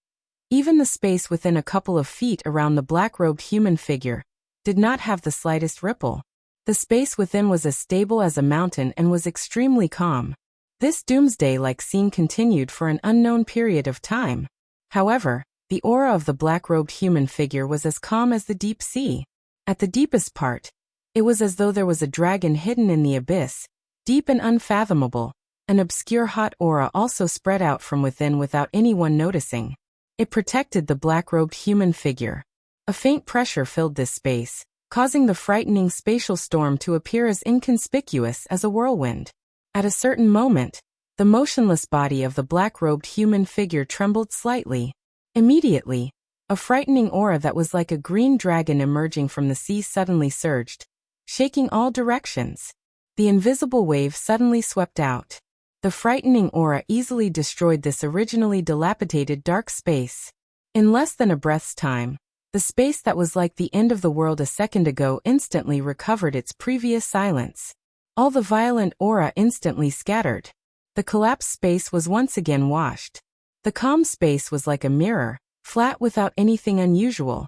Even the space within a couple of feet around the black-robed human figure did not have the slightest ripple. The space within was as stable as a mountain and was extremely calm. This doomsday-like scene continued for an unknown period of time. However, the aura of the black-robed human figure was as calm as the deep sea. At the deepest part, it was as though there was a dragon hidden in the abyss, deep and unfathomable. An obscure hot aura also spread out from within without anyone noticing. It protected the black-robed human figure. A faint pressure filled this space, causing the frightening spatial storm to appear as inconspicuous as a whirlwind. At a certain moment, the motionless body of the black-robed human figure trembled slightly. Immediately, a frightening aura that was like a green dragon emerging from the sea suddenly surged, shaking all directions. The invisible wave suddenly swept out. The frightening aura easily destroyed this originally dilapidated dark space. In less than a breath's time, the space that was like the end of the world a second ago instantly recovered its previous silence. All the violent aura instantly scattered. The collapsed space was once again washed. The calm space was like a mirror, flat without anything unusual.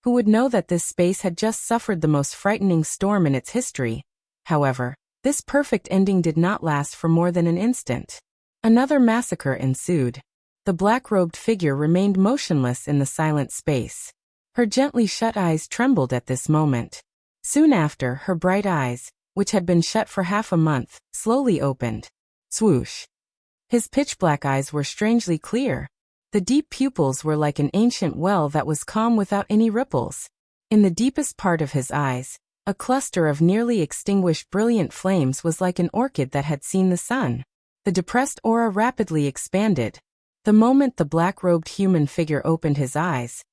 Who would know that this space had just suffered the most frightening storm in its history? However, this perfect ending did not last for more than an instant. Another massacre ensued. The black-robed figure remained motionless in the silent space. Her gently shut eyes trembled at this moment. Soon after, her bright eyes, which had been shut for half a month, slowly opened. Swoosh! His pitch-black eyes were strangely clear. The deep pupils were like an ancient well that was calm without any ripples. In the deepest part of his eyes, a cluster of nearly extinguished brilliant flames was like an orchid that had seen the sun. The depressed aura rapidly expanded. The moment the black-robed human figure opened his eyes,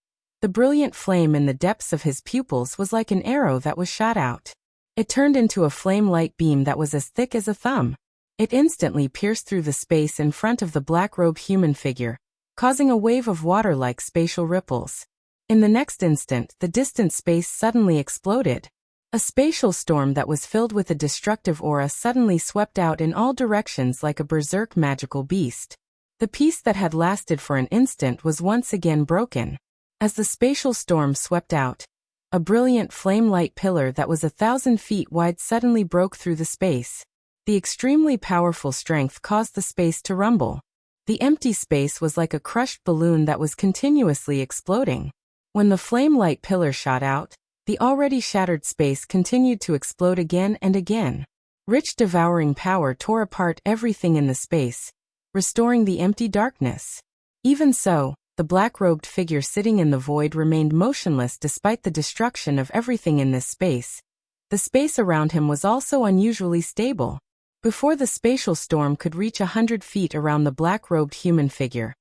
the brilliant flame in the depths of his pupils was like an arrow that was shot out. It turned into a flame-light beam that was as thick as a thumb. It instantly pierced through the space in front of the black-robed human figure, causing a wave of water-like spatial ripples. In the next instant, the distant space suddenly exploded. A spatial storm that was filled with a destructive aura suddenly swept out in all directions like a berserk magical beast. The peace that had lasted for an instant was once again broken. As the spatial storm swept out, a brilliant flame-light pillar that was 1,000 feet wide suddenly broke through the space. The extremely powerful strength caused the space to rumble. The empty space was like a crushed balloon that was continuously exploding. When the flame-light pillar shot out, the already shattered space continued to explode again and again. Rich devouring power tore apart everything in the space, restoring the empty darkness. Even so, the black-robed figure sitting in the void remained motionless despite the destruction of everything in this space. The space around him was also unusually stable. Before the spatial storm could reach 100 feet around the black-robed human figure,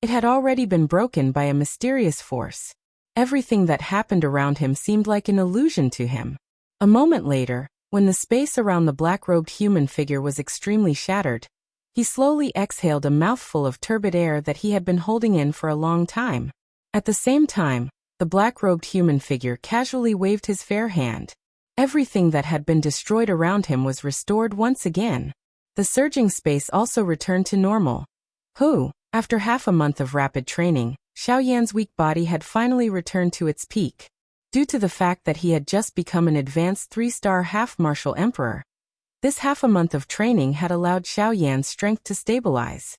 it had already been broken by a mysterious force. Everything that happened around him seemed like an illusion to him. A moment later, when the space around the black-robed human figure was extremely shattered, he slowly exhaled a mouthful of turbid air that he had been holding in for a long time. At the same time, the black-robed human figure casually waved his fair hand. Everything that had been destroyed around him was restored once again. The surging space also returned to normal. After half a month of rapid training, Xiaoyan's weak body had finally returned to its peak. Due to the fact that he had just become an advanced 3-star half-martial emperor, this half a month of training had allowed Xiaoyan's strength to stabilize.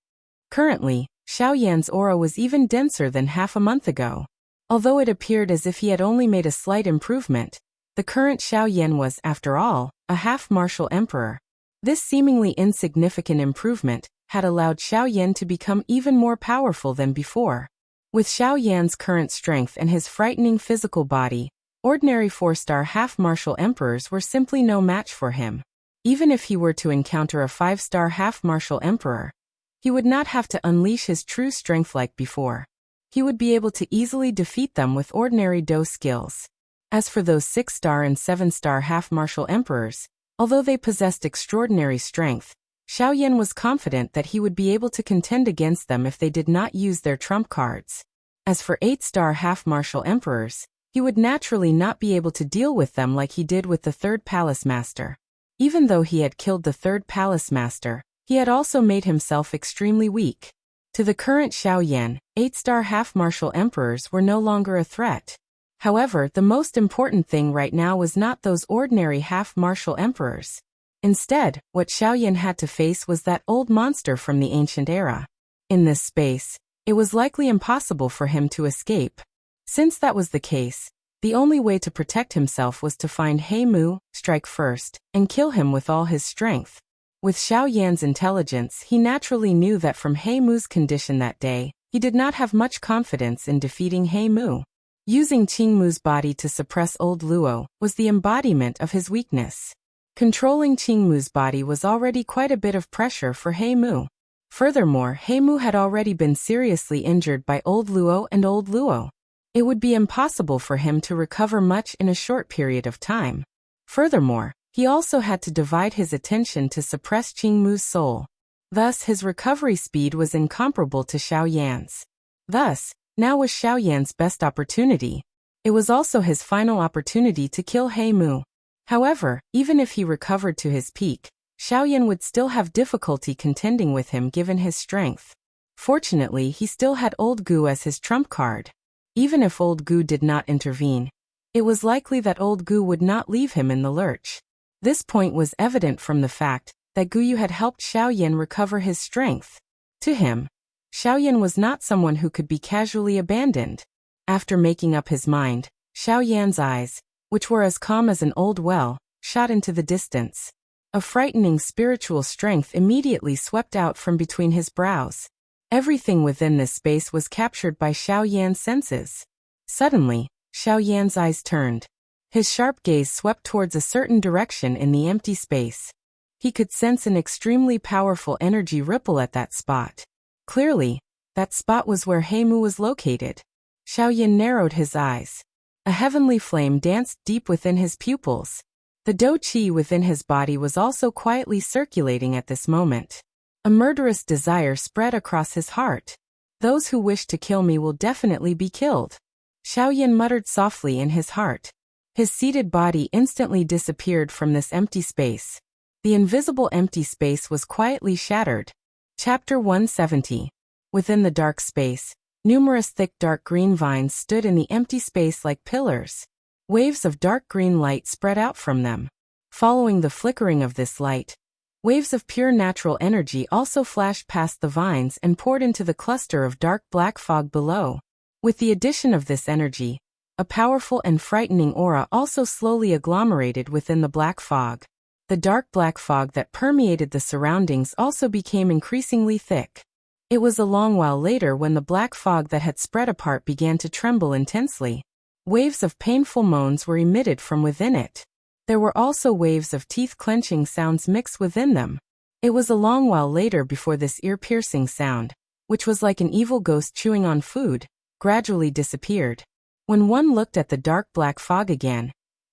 Currently, Xiaoyan's aura was even denser than half a month ago. Although it appeared as if he had only made a slight improvement, the current Xiaoyan was, after all, a half-martial emperor. This seemingly insignificant improvement had allowed Xiaoyan to become even more powerful than before. With Xiaoyan's current strength and his frightening physical body, ordinary 4-star half-martial emperors were simply no match for him. Even if he were to encounter a 5-star half-martial emperor, he would not have to unleash his true strength like before. He would be able to easily defeat them with ordinary dose skills. As for those 6-star and 7-star half-martial emperors, although they possessed extraordinary strength, Xiaoyan was confident that he would be able to contend against them if they did not use their trump cards. As for 8-star half-martial emperors, he would naturally not be able to deal with them like he did with the 3rd Palace Master. Even though he had killed the 3rd Palace Master, he had also made himself extremely weak. To the current Xiaoyan, 8-star half-martial emperors were no longer a threat. However, the most important thing right now was not those ordinary half-martial emperors. Instead, what Xiaoyan had to face was that old monster from the ancient era. In this space, it was likely impossible for him to escape. Since that was the case, the only way to protect himself was to find He Mu, strike first, and kill him with all his strength. With Xiaoyan's intelligence, he naturally knew that from He Mu's condition that day, he did not have much confidence in defeating He Mu. Using Qingmu's body to suppress old Luo was the embodiment of his weakness. Controlling Qingmu's body was already quite a bit of pressure for He Mu. Furthermore, He Mu had already been seriously injured by old Luo and old Luo. It would be impossible for him to recover much in a short period of time. Furthermore, he also had to divide his attention to suppress Qingmu's soul. Thus, his recovery speed was incomparable to Xiao Yan's. Thus, now was Xiao Yan's best opportunity. It was also his final opportunity to kill He Mu. However, even if he recovered to his peak, Xiao Yan would still have difficulty contending with him given his strength. Fortunately, he still had Old Gu as his trump card. Even if Old Gu did not intervene, it was likely that Old Gu would not leave him in the lurch. This point was evident from the fact that Guyu had helped Xiao Yan recover his strength. To him, Xiao Yan was not someone who could be casually abandoned. After making up his mind, Xiao Yan's eyes, which were as calm as an old well, shot into the distance. A frightening spiritual strength immediately swept out from between his brows. Everything within this space was captured by Xiao Yan's senses. Suddenly, Xiao Yan's eyes turned. His sharp gaze swept towards a certain direction in the empty space. He could sense an extremely powerful energy ripple at that spot. Clearly, that spot was where He Mu was located. Xiao Yan narrowed his eyes. A heavenly flame danced deep within his pupils. The Do Qi within his body was also quietly circulating at this moment. A murderous desire spread across his heart. Those who wish to kill me will definitely be killed. Xiao Yan muttered softly in his heart. His seated body instantly disappeared from this empty space. The invisible empty space was quietly shattered. Chapter 170. Within the dark space, numerous thick dark green vines stood in the empty space like pillars. Waves of dark green light spread out from them. Following the flickering of this light, waves of pure natural energy also flashed past the vines and poured into the cluster of dark black fog below. With the addition of this energy, a powerful and frightening aura also slowly agglomerated within the black fog. The dark black fog that permeated the surroundings also became increasingly thick. It was a long while later when the black fog that had spread apart began to tremble intensely. Waves of painful moans were emitted from within it. There were also waves of teeth-clenching sounds mixed within them. It was a long while later before this ear-piercing sound, which was like an evil ghost chewing on food, gradually disappeared. When one looked at the dark black fog again,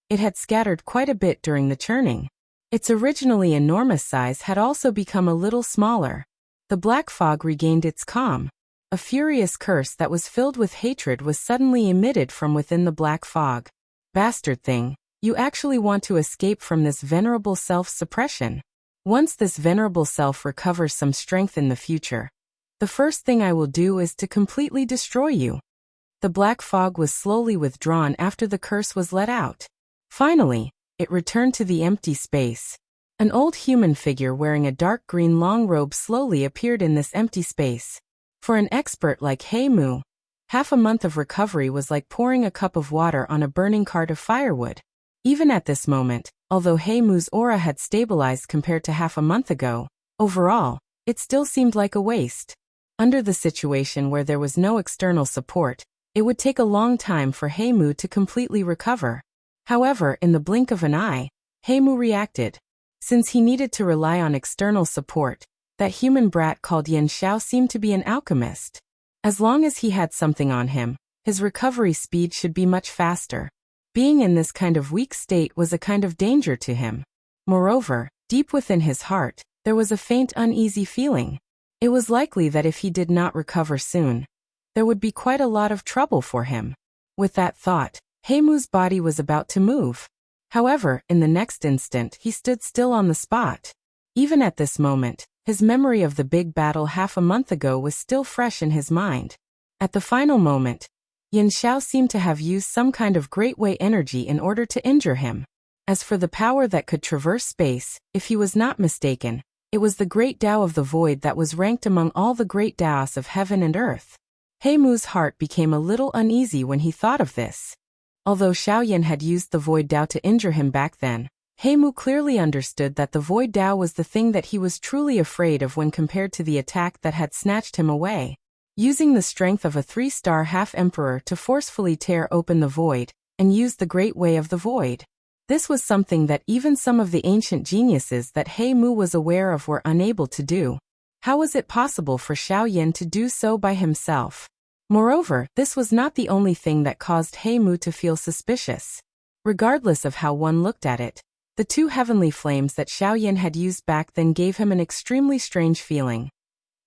it had scattered quite a bit during the churning. Its originally enormous size had also become a little smaller. The black fog regained its calm. A furious curse that was filled with hatred was suddenly emitted from within the black fog. Bastard thing, you actually want to escape from this venerable self-suppression. Once this venerable self recovers some strength in the future, the first thing I will do is to completely destroy you. The black fog was slowly withdrawn after the curse was let out. Finally, it returned to the empty space. An old human figure wearing a dark green long robe slowly appeared in this empty space. For an expert like He Mu, half a month of recovery was like pouring a cup of water on a burning cart of firewood. Even at this moment, although He Mu's aura had stabilized compared to half a month ago, overall, it still seemed like a waste. Under the situation where there was no external support, it would take a long time for He Mu to completely recover. However, in the blink of an eye, He Mu reacted. Since he needed to rely on external support, that human brat called Yan Xiao seemed to be an alchemist. As long as he had something on him, his recovery speed should be much faster. Being in this kind of weak state was a kind of danger to him. Moreover, deep within his heart, there was a faint uneasy feeling. It was likely that if he did not recover soon, there would be quite a lot of trouble for him. With that thought, He Mu's body was about to move. However, in the next instant, he stood still on the spot. Even at this moment, his memory of the big battle half a month ago was still fresh in his mind. At the final moment, Yan Xiao seemed to have used some kind of great way energy in order to injure him. As for the power that could traverse space, if he was not mistaken, it was the great Tao of the void that was ranked among all the great Taos of heaven and earth. He Mu's heart became a little uneasy when he thought of this. Although Xiao Yan had used the Void Tao to injure him back then, He Mu clearly understood that the Void Tao was the thing that he was truly afraid of when compared to the attack that had snatched him away. using the strength of a 3-star half-emperor to forcefully tear open the void, and use the great way of the void. This was something that even some of the ancient geniuses that He Mu was aware of were unable to do. How was it possible for Xiaoyan to do so by himself? Moreover, this was not the only thing that caused He Mu to feel suspicious. Regardless of how one looked at it, the 2 heavenly flames that Xiaoyan had used back then gave him an extremely strange feeling.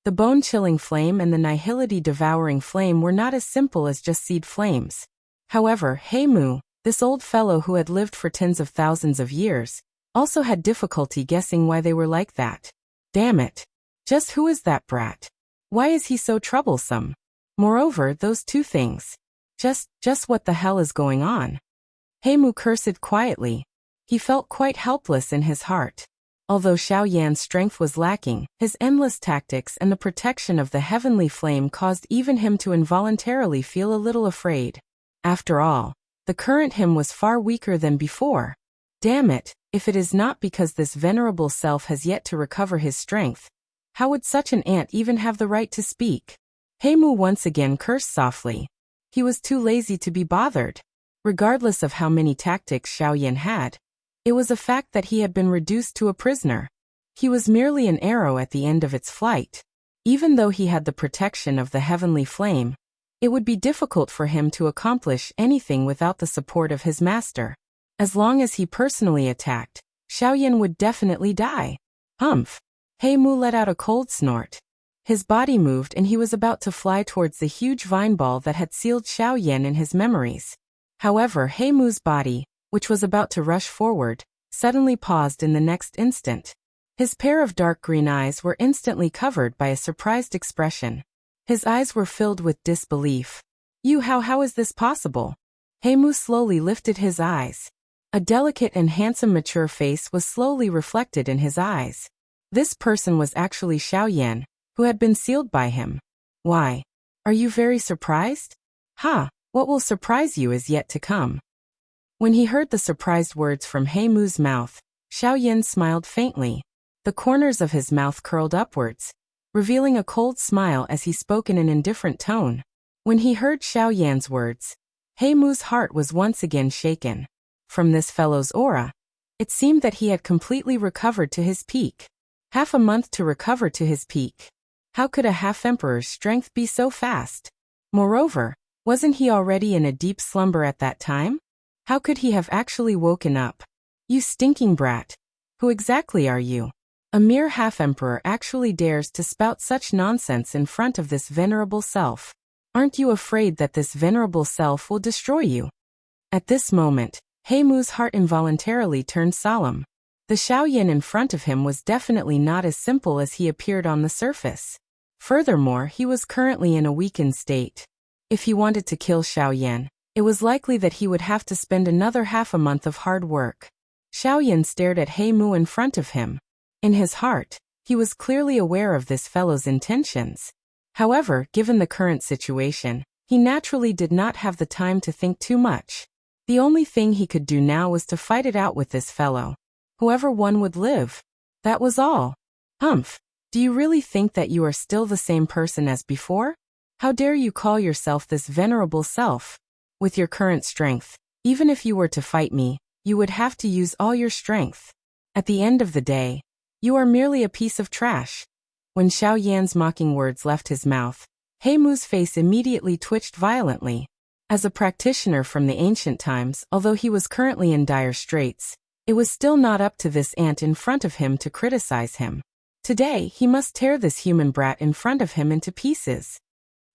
The bone-chilling flame and the nihility-devouring flame were not as simple as just seed flames. However, He Mu, this old fellow who had lived for tens of thousands of years, also had difficulty guessing why they were like that. Damn it. Just who is that brat? Why is he so troublesome? Moreover, those 2 things. Just what the hell is going on? He Mu cursed quietly. He felt quite helpless in his heart. Although Xiaoyan's strength was lacking, his endless tactics and the protection of the heavenly flame caused even him to involuntarily feel a little afraid. After all, the current him was far weaker than before. Damn it, if it is not because this venerable self has yet to recover his strength, how would such an ant even have the right to speak? He Mu once again cursed softly. He was too lazy to be bothered. Regardless of how many tactics Xiaoyan had, it was a fact that he had been reduced to a prisoner. He was merely an arrow at the end of its flight. Even though he had the protection of the heavenly flame, it would be difficult for him to accomplish anything without the support of his master. As long as he personally attacked, Xiaoyan would definitely die. Humph! He Mu let out a cold snort. His body moved and he was about to fly towards the huge vine ball that had sealed Xiaoyan in his memories. However, He Mu's body, which was about to rush forward, suddenly paused in the next instant. His pair of dark green eyes were instantly covered by a surprised expression. His eyes were filled with disbelief. How is this possible? He Mu slowly lifted his eyes. A delicate and handsome mature face was slowly reflected in his eyes. This person was actually Xiaoyan, who had been sealed by him. Why? Are you very surprised? What will surprise you is yet to come. When he heard the surprised words from He Mu's mouth, Xiaoyan smiled faintly. The corners of his mouth curled upwards, revealing a cold smile as he spoke in an indifferent tone. When he heard Xiaoyan's words, He Mu's heart was once again shaken. From this fellow's aura, it seemed that he had completely recovered to his peak. Half a month to recover to his peak. How could a half-emperor's strength be so fast? Moreover, wasn't he already in a deep slumber at that time? How could he have actually woken up? You stinking brat! Who exactly are you? A mere half-emperor actually dares to spout such nonsense in front of this venerable self. Aren't you afraid that this venerable self will destroy you? At this moment, He Mu's heart involuntarily turned solemn. The Xiaoyan in front of him was definitely not as simple as he appeared on the surface. Furthermore, he was currently in a weakened state. If he wanted to kill Xiaoyan, it was likely that he would have to spend another half a month of hard work. Xiaoyan stared at He Mu in front of him. In his heart, he was clearly aware of this fellow's intentions. However, given the current situation, he naturally did not have the time to think too much. The only thing he could do now was to fight it out with this fellow. Whoever won would live. That was all. Humph! Do you really think that you are still the same person as before? How dare you call yourself this venerable self? With your current strength, even if you were to fight me, you would have to use all your strength. At the end of the day, you are merely a piece of trash. When Xiaoyan's mocking words left his mouth, He Mu's face immediately twitched violently. As a practitioner from the ancient times, although he was currently in dire straits, it was still not up to this ant in front of him to criticize him. Today, he must tear this human brat in front of him into pieces.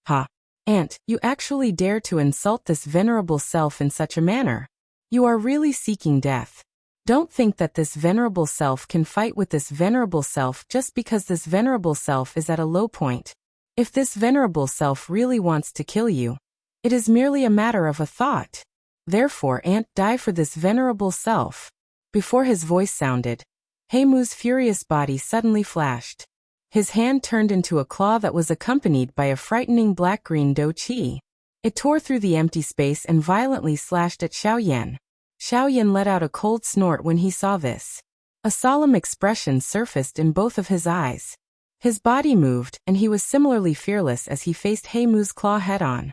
Ha! Ant, you actually dare to insult this venerable self in such a manner. You are really seeking death. Don't think that this venerable self can fight with this venerable self just because this venerable self is at a low point. If this venerable self really wants to kill you, it is merely a matter of a thought. Therefore, Ant, die for this venerable self. Before his voice sounded, He Mu's furious body suddenly flashed. His hand turned into a claw that was accompanied by a frightening black-green dough chi. It tore through the empty space and violently slashed at Xiaoyan. Xiaoyan let out a cold snort when he saw this. A solemn expression surfaced in both of his eyes. His body moved, and he was similarly fearless as he faced Heimu's claw head-on.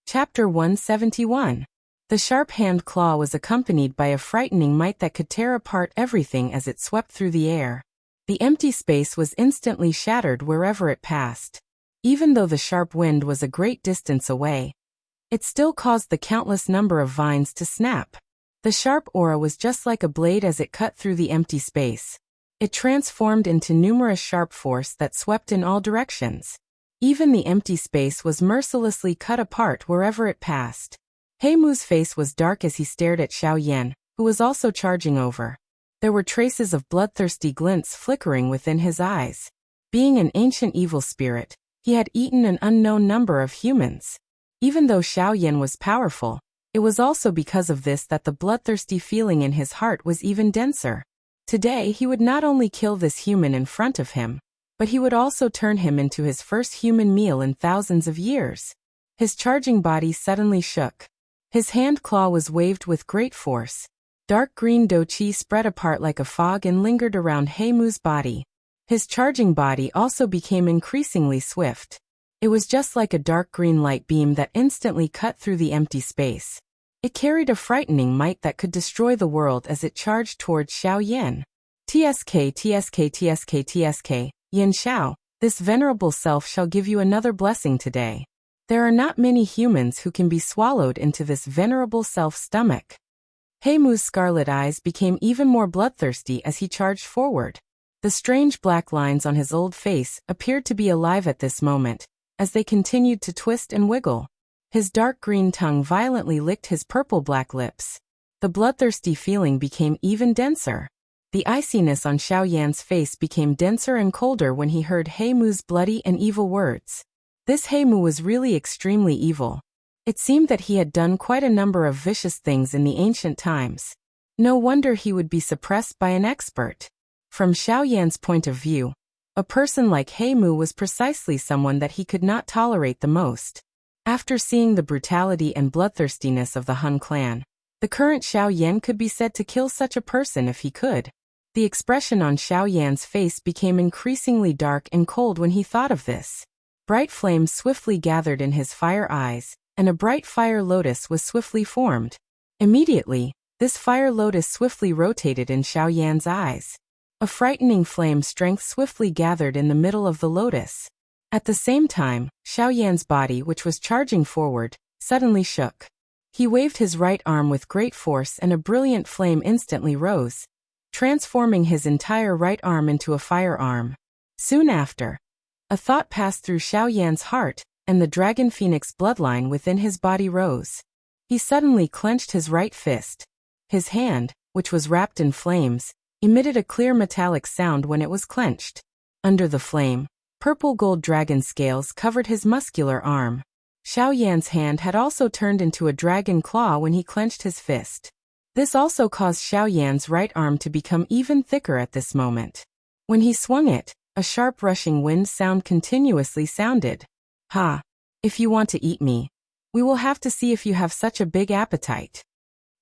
Chapter 171. The sharp hand claw was accompanied by a frightening might that could tear apart everything as it swept through the air. The empty space was instantly shattered wherever it passed. Even though the sharp wind was a great distance away, it still caused the countless number of vines to snap. The sharp aura was just like a blade as it cut through the empty space. It transformed into numerous sharp force that swept in all directions. Even the empty space was mercilessly cut apart wherever it passed. Heimu's face was dark as he stared at Xiao Yan, who was also charging over. There were traces of bloodthirsty glints flickering within his eyes. Being an ancient evil spirit, he had eaten an unknown number of humans. Even though Xiao Yan was powerful, it was also because of this that the bloodthirsty feeling in his heart was even denser. Today he would not only kill this human in front of him, but he would also turn him into his first human meal in thousands of years. His charging body suddenly shook. His hand claw was waved with great force. Dark green doqi spread apart like a fog and lingered around Heimu's body. His charging body also became increasingly swift. It was just like a dark green light beam that instantly cut through the empty space. It carried a frightening might that could destroy the world as it charged towards Xiao Yan. TSK, Yin Xiao, this venerable self shall give you another blessing today. There are not many humans who can be swallowed into this venerable self's stomach. Heimu's scarlet eyes became even more bloodthirsty as he charged forward. The strange black lines on his old face appeared to be alive at this moment, as they continued to twist and wiggle. His dark green tongue violently licked his purple-black lips. The bloodthirsty feeling became even denser. The iciness on Xiao Yan's face became denser and colder when he heard Heimu's bloody and evil words. This Heimu was really extremely evil. It seemed that he had done quite a number of vicious things in the ancient times. No wonder he would be suppressed by an expert. From Xiao Yan's point of view, a person like Heimu was precisely someone that he could not tolerate the most. After seeing the brutality and bloodthirstiness of the Han clan, the current Xiao Yan could be said to kill such a person if he could. The expression on Xiao Yan's face became increasingly dark and cold when he thought of this. Bright flames swiftly gathered in his fire eyes, and a bright fire lotus was swiftly formed. Immediately, this fire lotus swiftly rotated in Xiao Yan's eyes. A frightening flame strength swiftly gathered in the middle of the lotus. At the same time, Xiao Yan's body, which was charging forward, suddenly shook. He waved his right arm with great force and a brilliant flame instantly rose, transforming his entire right arm into a firearm. Soon after, a thought passed through Xiao Yan's heart, and the dragon phoenix bloodline within his body rose. He suddenly clenched his right fist. His hand, which was wrapped in flames, emitted a clear metallic sound when it was clenched. Under the flame, purple gold dragon scales covered his muscular arm. Xiao Yan's hand had also turned into a dragon claw when he clenched his fist. This also caused Xiao Yan's right arm to become even thicker at this moment. When he swung it, a sharp rushing wind sound continuously sounded. Ha! If you want to eat me, we will have to see if you have such a big appetite.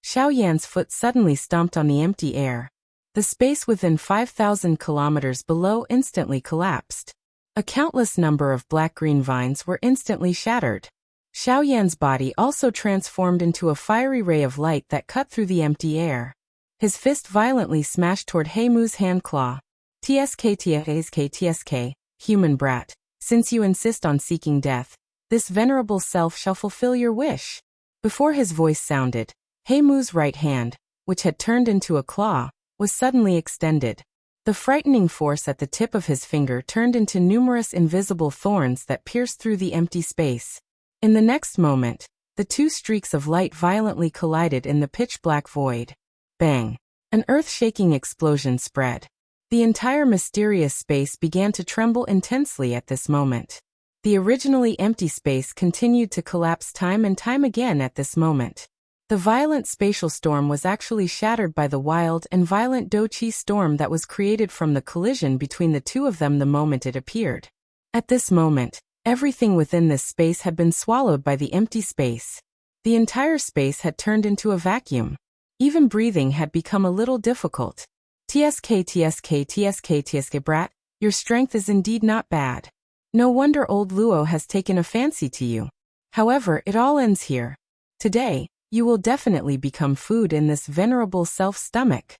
Xiao Yan's foot suddenly stomped on the empty air. The space within 5,000 kilometers below instantly collapsed. A countless number of black-green vines were instantly shattered. Xiao Yan's body also transformed into a fiery ray of light that cut through the empty air. His fist violently smashed toward Heimu's hand claw. TSK, human brat, since you insist on seeking death, this venerable self shall fulfill your wish. Before his voice sounded, Heimu's right hand, which had turned into a claw, was suddenly extended. The frightening force at the tip of his finger turned into numerous invisible thorns that pierced through the empty space. In the next moment, the two streaks of light violently collided in the pitch-black void. Bang! An earth-shaking explosion spread. The entire mysterious space began to tremble intensely at this moment. The originally empty space continued to collapse time and time again at this moment. The violent spatial storm was actually shattered by the wild and violent doqi storm that was created from the collision between the two of them the moment it appeared. At this moment, everything within this space had been swallowed by the empty space. The entire space had turned into a vacuum. Even breathing had become a little difficult. TSK brat, Your strength is indeed not bad. No wonder old Luo has taken a fancy to you. However, it all ends here. Today, you will definitely become food in this venerable self-stomach.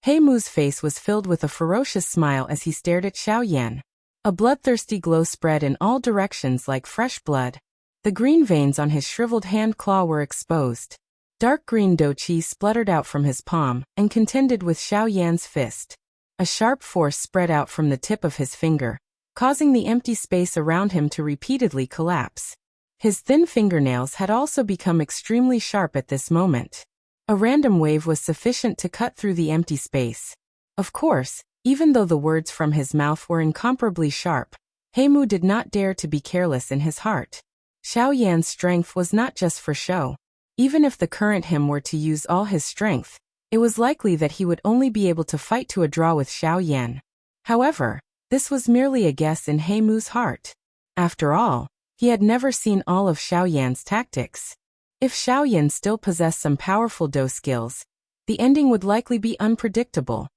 Heimu's face was filled with a ferocious smile as he stared at Xiaoyan. A bloodthirsty glow spread in all directions like fresh blood. The green veins on his shriveled hand claw were exposed. Dark green douqi spluttered out from his palm and contended with Xiaoyan's fist. A sharp force spread out from the tip of his finger, causing the empty space around him to repeatedly collapse. His thin fingernails had also become extremely sharp at this moment. A random wave was sufficient to cut through the empty space. Of course, even though the words from his mouth were incomparably sharp, Heimu did not dare to be careless in his heart. Xiaoyan's strength was not just for show. Even if the current him were to use all his strength, it was likely that he would only be able to fight to a draw with Xiaoyan. However, this was merely a guess in Heimu's heart. After all, he had never seen all of Xiaoyan's tactics. If Xiaoyan still possessed some powerful Do skills, the ending would likely be unpredictable.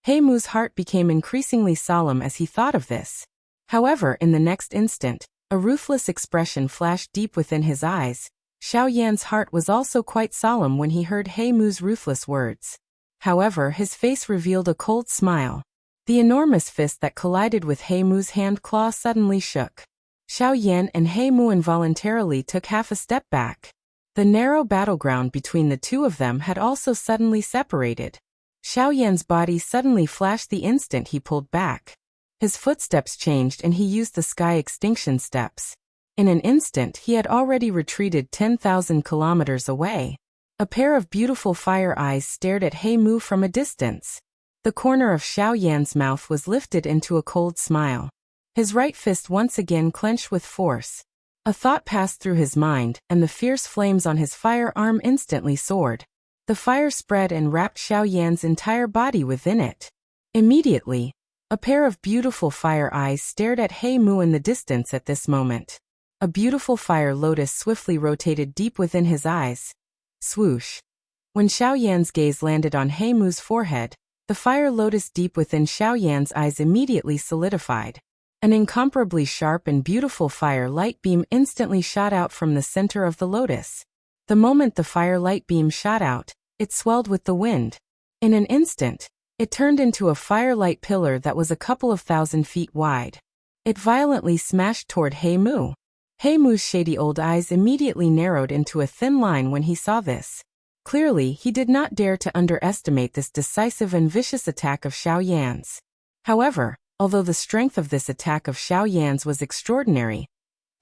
Heimu's heart became increasingly solemn as he thought of this. However, in the next instant, a ruthless expression flashed deep within his eyes. Xiaoyan's heart was also quite solemn when he heard Heimu's ruthless words. However, his face revealed a cold smile. The enormous fist that collided with Heimu's hand claw suddenly shook. Xiaoyan and Heimu involuntarily took half a step back. The narrow battleground between the two of them had also suddenly separated. Xiaoyan's body suddenly flashed the instant he pulled back. His footsteps changed and he used the sky extinction steps. In an instant he had already retreated 10,000 kilometers away. A pair of beautiful fire eyes stared at Heimu from a distance. The corner of Xiaoyan's mouth was lifted into a cold smile. His right fist once again clenched with force. A thought passed through his mind, and the fierce flames on his firearm instantly soared. The fire spread and wrapped Xiaoyan's entire body within it. Immediately, a pair of beautiful fire eyes stared at Heimu in the distance at this moment. A beautiful fire lotus swiftly rotated deep within his eyes. Swoosh. When Xiaoyan's gaze landed on Heimu's forehead, the fire lotus deep within Xiaoyan's eyes immediately solidified. An incomparably sharp and beautiful fire light beam instantly shot out from the center of the lotus. The moment the fire light beam shot out, it swelled with the wind. In an instant, it turned into a firelight pillar that was a couple of 1,000 feet wide. It violently smashed toward Heimu. Heimu's shady old eyes immediately narrowed into a thin line when he saw this. Clearly, he did not dare to underestimate this decisive and vicious attack of Xiaoyan's. However, although the strength of this attack of Xiaoyan's was extraordinary,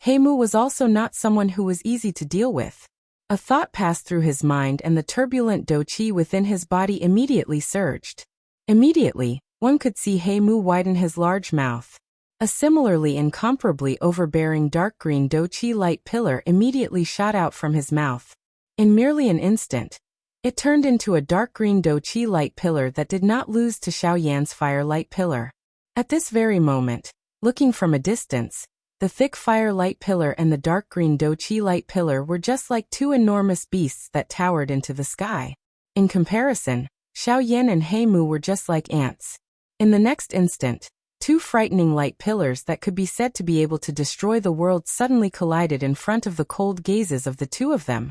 Heimu was also not someone who was easy to deal with. A thought passed through his mind and the turbulent douqi within his body immediately surged. Immediately, one could see Heimu widen his large mouth. A similarly incomparably overbearing dark green douqi light pillar immediately shot out from his mouth. In merely an instant, it turned into a dark green douqi light pillar that did not lose to Xiaoyan's firelight pillar. At this very moment, looking from a distance, the thick firelight pillar and the dark green douqi light pillar were just like two enormous beasts that towered into the sky. In comparison, Xiaoyan and Heimu were just like ants. In the next instant, two frightening light pillars that could be said to be able to destroy the world suddenly collided in front of the cold gazes of the two of them.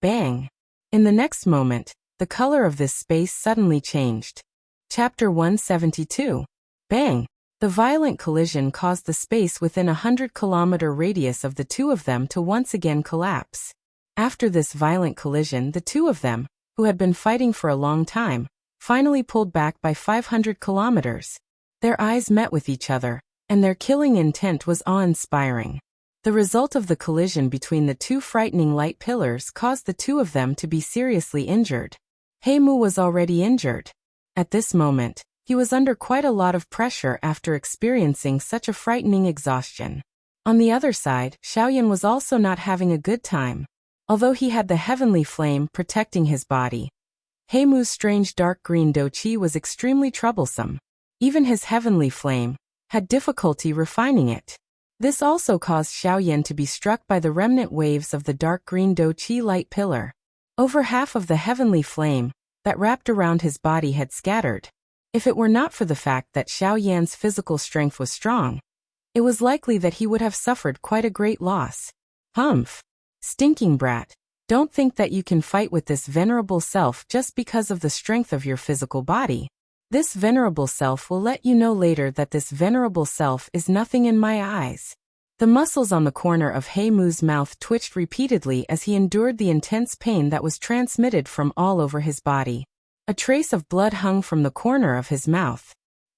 Bang! In the next moment, the color of this space suddenly changed. Chapter 172. Bang! The violent collision caused the space within a 100-kilometer radius of the two of them to once again collapse. After this violent collision, the two of them, who had been fighting for a long time, finally pulled back by 500 kilometers. Their eyes met with each other, and their killing intent was awe-inspiring. The result of the collision between the two frightening light pillars caused the two of them to be seriously injured. Heimu was already injured. At this moment, he was under quite a lot of pressure after experiencing such a frightening exhaustion. On the other side, Xiaoyan was also not having a good time. Although he had the heavenly flame protecting his body, Heimu's strange dark green douqi was extremely troublesome. Even his heavenly flame had difficulty refining it. This also caused Xiaoyan to be struck by the remnant waves of the dark green douqi light pillar. Over half of the heavenly flame that wrapped around his body had scattered. If it were not for the fact that Xiao Yan's physical strength was strong, it was likely that he would have suffered quite a great loss. Humph! Stinking brat. Don't think that you can fight with this venerable self just because of the strength of your physical body. This venerable self will let you know later that this venerable self is nothing in my eyes. The muscles on the corner of He Mu's mouth twitched repeatedly as he endured the intense pain that was transmitted from all over his body. A trace of blood hung from the corner of his mouth.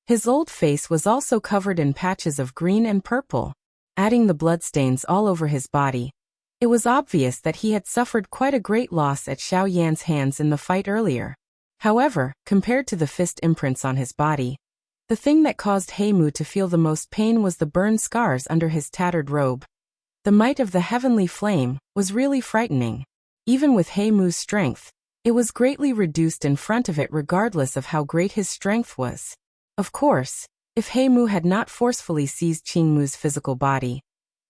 His old face was also covered in patches of green and purple, adding the bloodstains all over his body. It was obvious that he had suffered quite a great loss at Xiao Yan's hands in the fight earlier. However, compared to the fist imprints on his body, the thing that caused He Mu to feel the most pain was the burn scars under his tattered robe. The might of the heavenly flame was really frightening. Even with He Mu's strength, it was greatly reduced in front of it regardless of how great his strength was. Of course, if He Mu had not forcefully seized Qing Mu's physical body,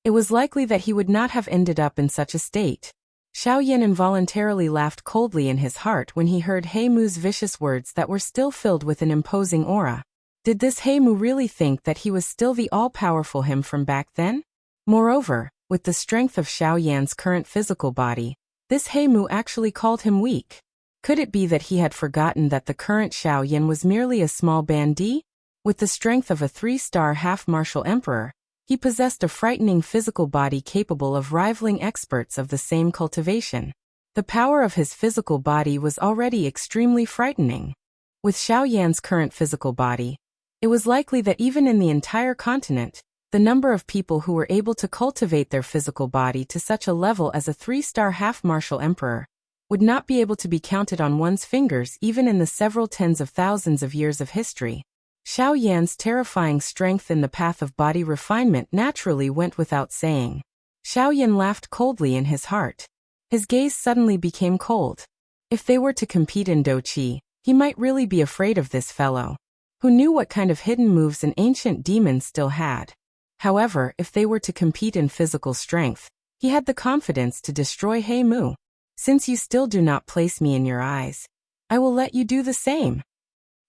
it was likely that he would not have ended up in such a state. Xiao Yan involuntarily laughed coldly in his heart when he heard He Mu's vicious words that were still filled with an imposing aura. Did this He Mu really think that he was still the all-powerful him from back then? Moreover, with the strength of Xiao Yan's current physical body, this He Mu actually called him weak. Could it be that he had forgotten that the current Xiao Yan was merely a small bandit? With the strength of a 3-star half-martial emperor, he possessed a frightening physical body capable of rivaling experts of the same cultivation. The power of his physical body was already extremely frightening. With Xiao Yan's current physical body, it was likely that even in the entire continent, the number of people who were able to cultivate their physical body to such a level as a 3-star half-martial emperor would not be able to be counted on one's fingers even in the several tens of thousands of years of history. Xiao Yan's terrifying strength in the path of body refinement naturally went without saying. Xiao Yan laughed coldly in his heart. His gaze suddenly became cold. If they were to compete in Do Qi, he might really be afraid of this fellow. Who knew what kind of hidden moves an ancient demon still had? However, if they were to compete in physical strength, he had the confidence to destroy He Mu. Since you still do not place me in your eyes, I will let you do the same.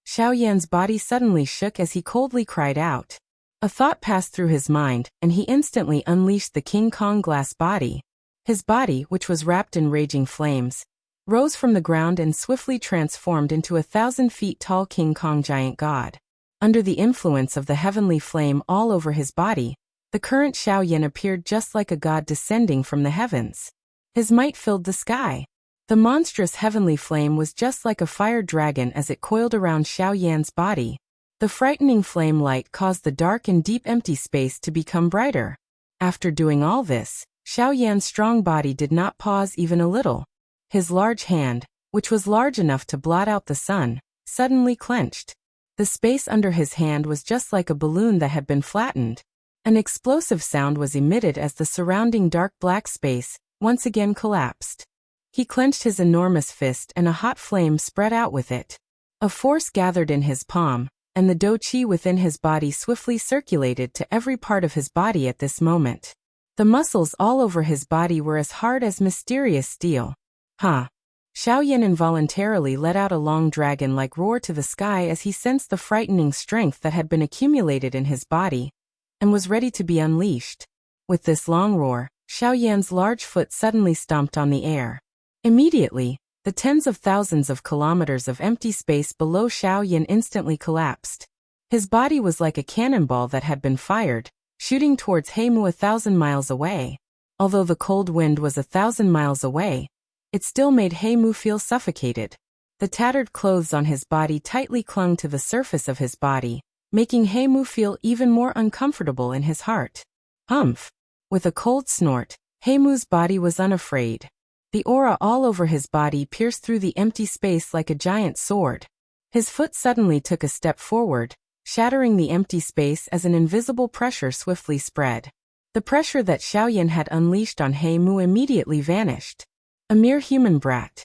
Xiao Yan's body suddenly shook as he coldly cried out. A thought passed through his mind, and he instantly unleashed the King Kong glass body. His body, which was wrapped in raging flames, rose from the ground and swiftly transformed into a 1,000 feet tall King Kong giant god. Under the influence of the heavenly flame all over his body, the current Xiao Yan appeared just like a god descending from the heavens. His might filled the sky. The monstrous heavenly flame was just like a fire dragon as it coiled around Xiao Yan's body. The frightening flame light caused the dark and deep empty space to become brighter. After doing all this, Xiao Yan's strong body did not pause even a little. His large hand, which was large enough to blot out the sun, suddenly clenched. The space under his hand was just like a balloon that had been flattened. An explosive sound was emitted as the surrounding dark black space once again collapsed. He clenched his enormous fist and a hot flame spread out with it. A force gathered in his palm, and the Do Qi within his body swiftly circulated to every part of his body at this moment. The muscles all over his body were as hard as mysterious steel. Ha! Xiao Yan involuntarily let out a long dragon-like roar to the sky as he sensed the frightening strength that had been accumulated in his body, and was ready to be unleashed. With this long roar, Xiao Yan's large foot suddenly stomped on the air. Immediately, the tens of thousands of kilometers of empty space below Xiao Yan instantly collapsed. His body was like a cannonball that had been fired, shooting towards He Mu 1,000 miles away. Although the cold wind was 1,000 miles away, it still made He Mu feel suffocated. The tattered clothes on his body tightly clung to the surface of his body, making He Mu feel even more uncomfortable in his heart. Humph! With a cold snort, He Mu's body was unafraid. The aura all over his body pierced through the empty space like a giant sword. His foot suddenly took a step forward, shattering the empty space as an invisible pressure swiftly spread. The pressure that Xiao Yan had unleashed on He Mu immediately vanished. A mere human brat.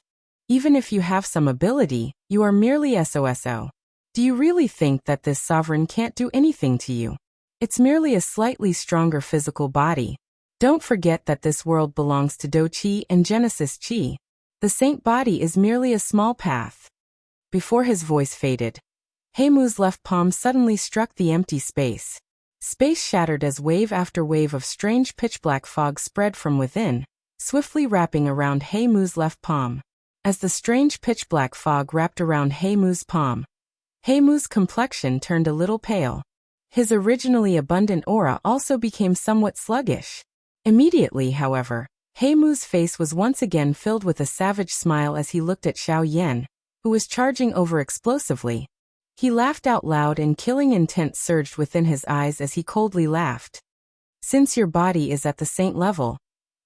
Even if you have some ability, you are merely SOSO. Do you really think that this sovereign can't do anything to you? It's merely a slightly stronger physical body. Don't forget that this world belongs to Do Qi and Genesis Qi. The saint body is merely a small path. Before his voice faded, Heimu's left palm suddenly struck the empty space. Space shattered as wave after wave of strange pitch-black fog spread from within, swiftly wrapping around Heimu's left palm. As the strange pitch-black fog wrapped around Heimu's palm, Heimu's complexion turned a little pale. His originally abundant aura also became somewhat sluggish. Immediately, however, Heimu's face was once again filled with a savage smile as he looked at Xiao Yan, who was charging over explosively. He laughed out loud and killing intent surged within his eyes as he coldly laughed. Since your body is at the saint level,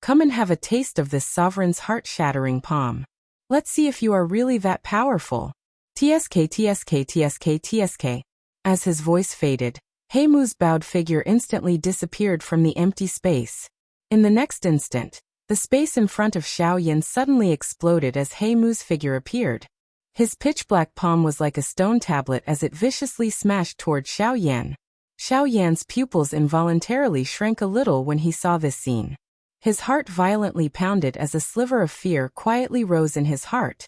come and have a taste of this sovereign's heart-shattering palm. Let's see if you are really that powerful. TSK TSK TSK TSK. As his voice faded, Heimu's bowed figure instantly disappeared from the empty space. In the next instant, the space in front of Xiao Yan suddenly exploded as Heimu's figure appeared. His pitch-black palm was like a stone tablet as it viciously smashed toward Xiao Yan. Xiao Yan's pupils involuntarily shrank a little when he saw this scene. His heart violently pounded as a sliver of fear quietly rose in his heart.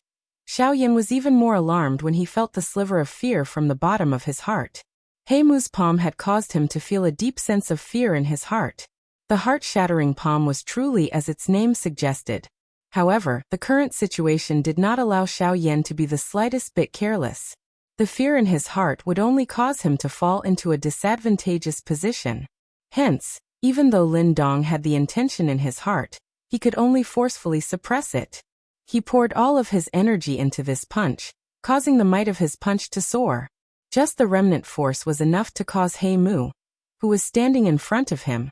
Xiao Yan was even more alarmed when he felt the sliver of fear from the bottom of his heart. Heimu's palm had caused him to feel a deep sense of fear in his heart. The heart-shattering palm was truly as its name suggested. However, the current situation did not allow Xiao Yan to be the slightest bit careless. The fear in his heart would only cause him to fall into a disadvantageous position. Hence, even though Lin Dong had the intention in his heart, he could only forcefully suppress it. He poured all of his energy into this punch, causing the might of his punch to soar. Just the remnant force was enough to cause Heimu, who was standing in front of him,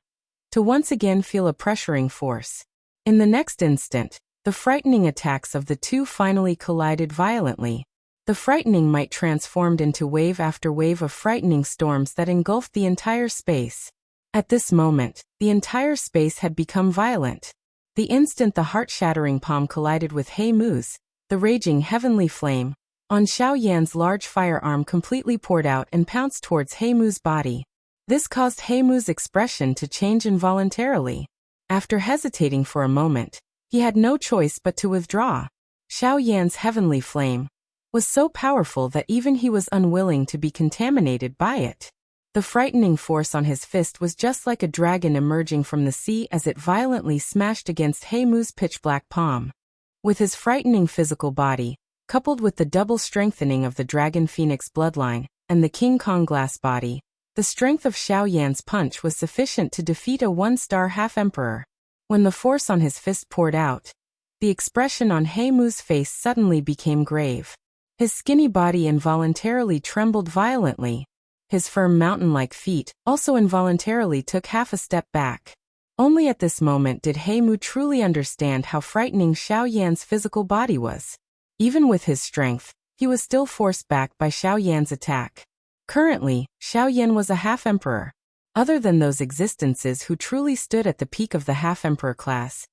to once again feel a pressuring force. In the next instant, the frightening attacks of the two finally collided violently. The frightening might transformed into wave after wave of frightening storms that engulfed the entire space. At this moment, the entire space had become violent. The instant the heart-shattering palm collided with Heimu's, the raging heavenly flame on Xiao Yan's large firearm completely poured out and pounced towards Heimu's body. This caused Heimu's expression to change involuntarily. After hesitating for a moment, he had no choice but to withdraw. Xiao Yan's heavenly flame was so powerful that even he was unwilling to be contaminated by it. The frightening force on his fist was just like a dragon emerging from the sea as it violently smashed against Heimu's pitch-black palm. With his frightening physical body, coupled with the double strengthening of the Dragon Phoenix bloodline and the King Kong glass body, the strength of Xiao Yan's punch was sufficient to defeat a one-star half-emperor. When the force on his fist poured out, the expression on Heimu's face suddenly became grave. His skinny body involuntarily trembled violently. His firm mountain-like feet also involuntarily took half a step back. Only at this moment did Heimu truly understand how frightening Xiao Yan's physical body was. Even with his strength, he was still forced back by Xiao Yan's attack. Currently, Xiao Yan was a half-emperor. Other than those existences who truly stood at the peak of the half-emperor class,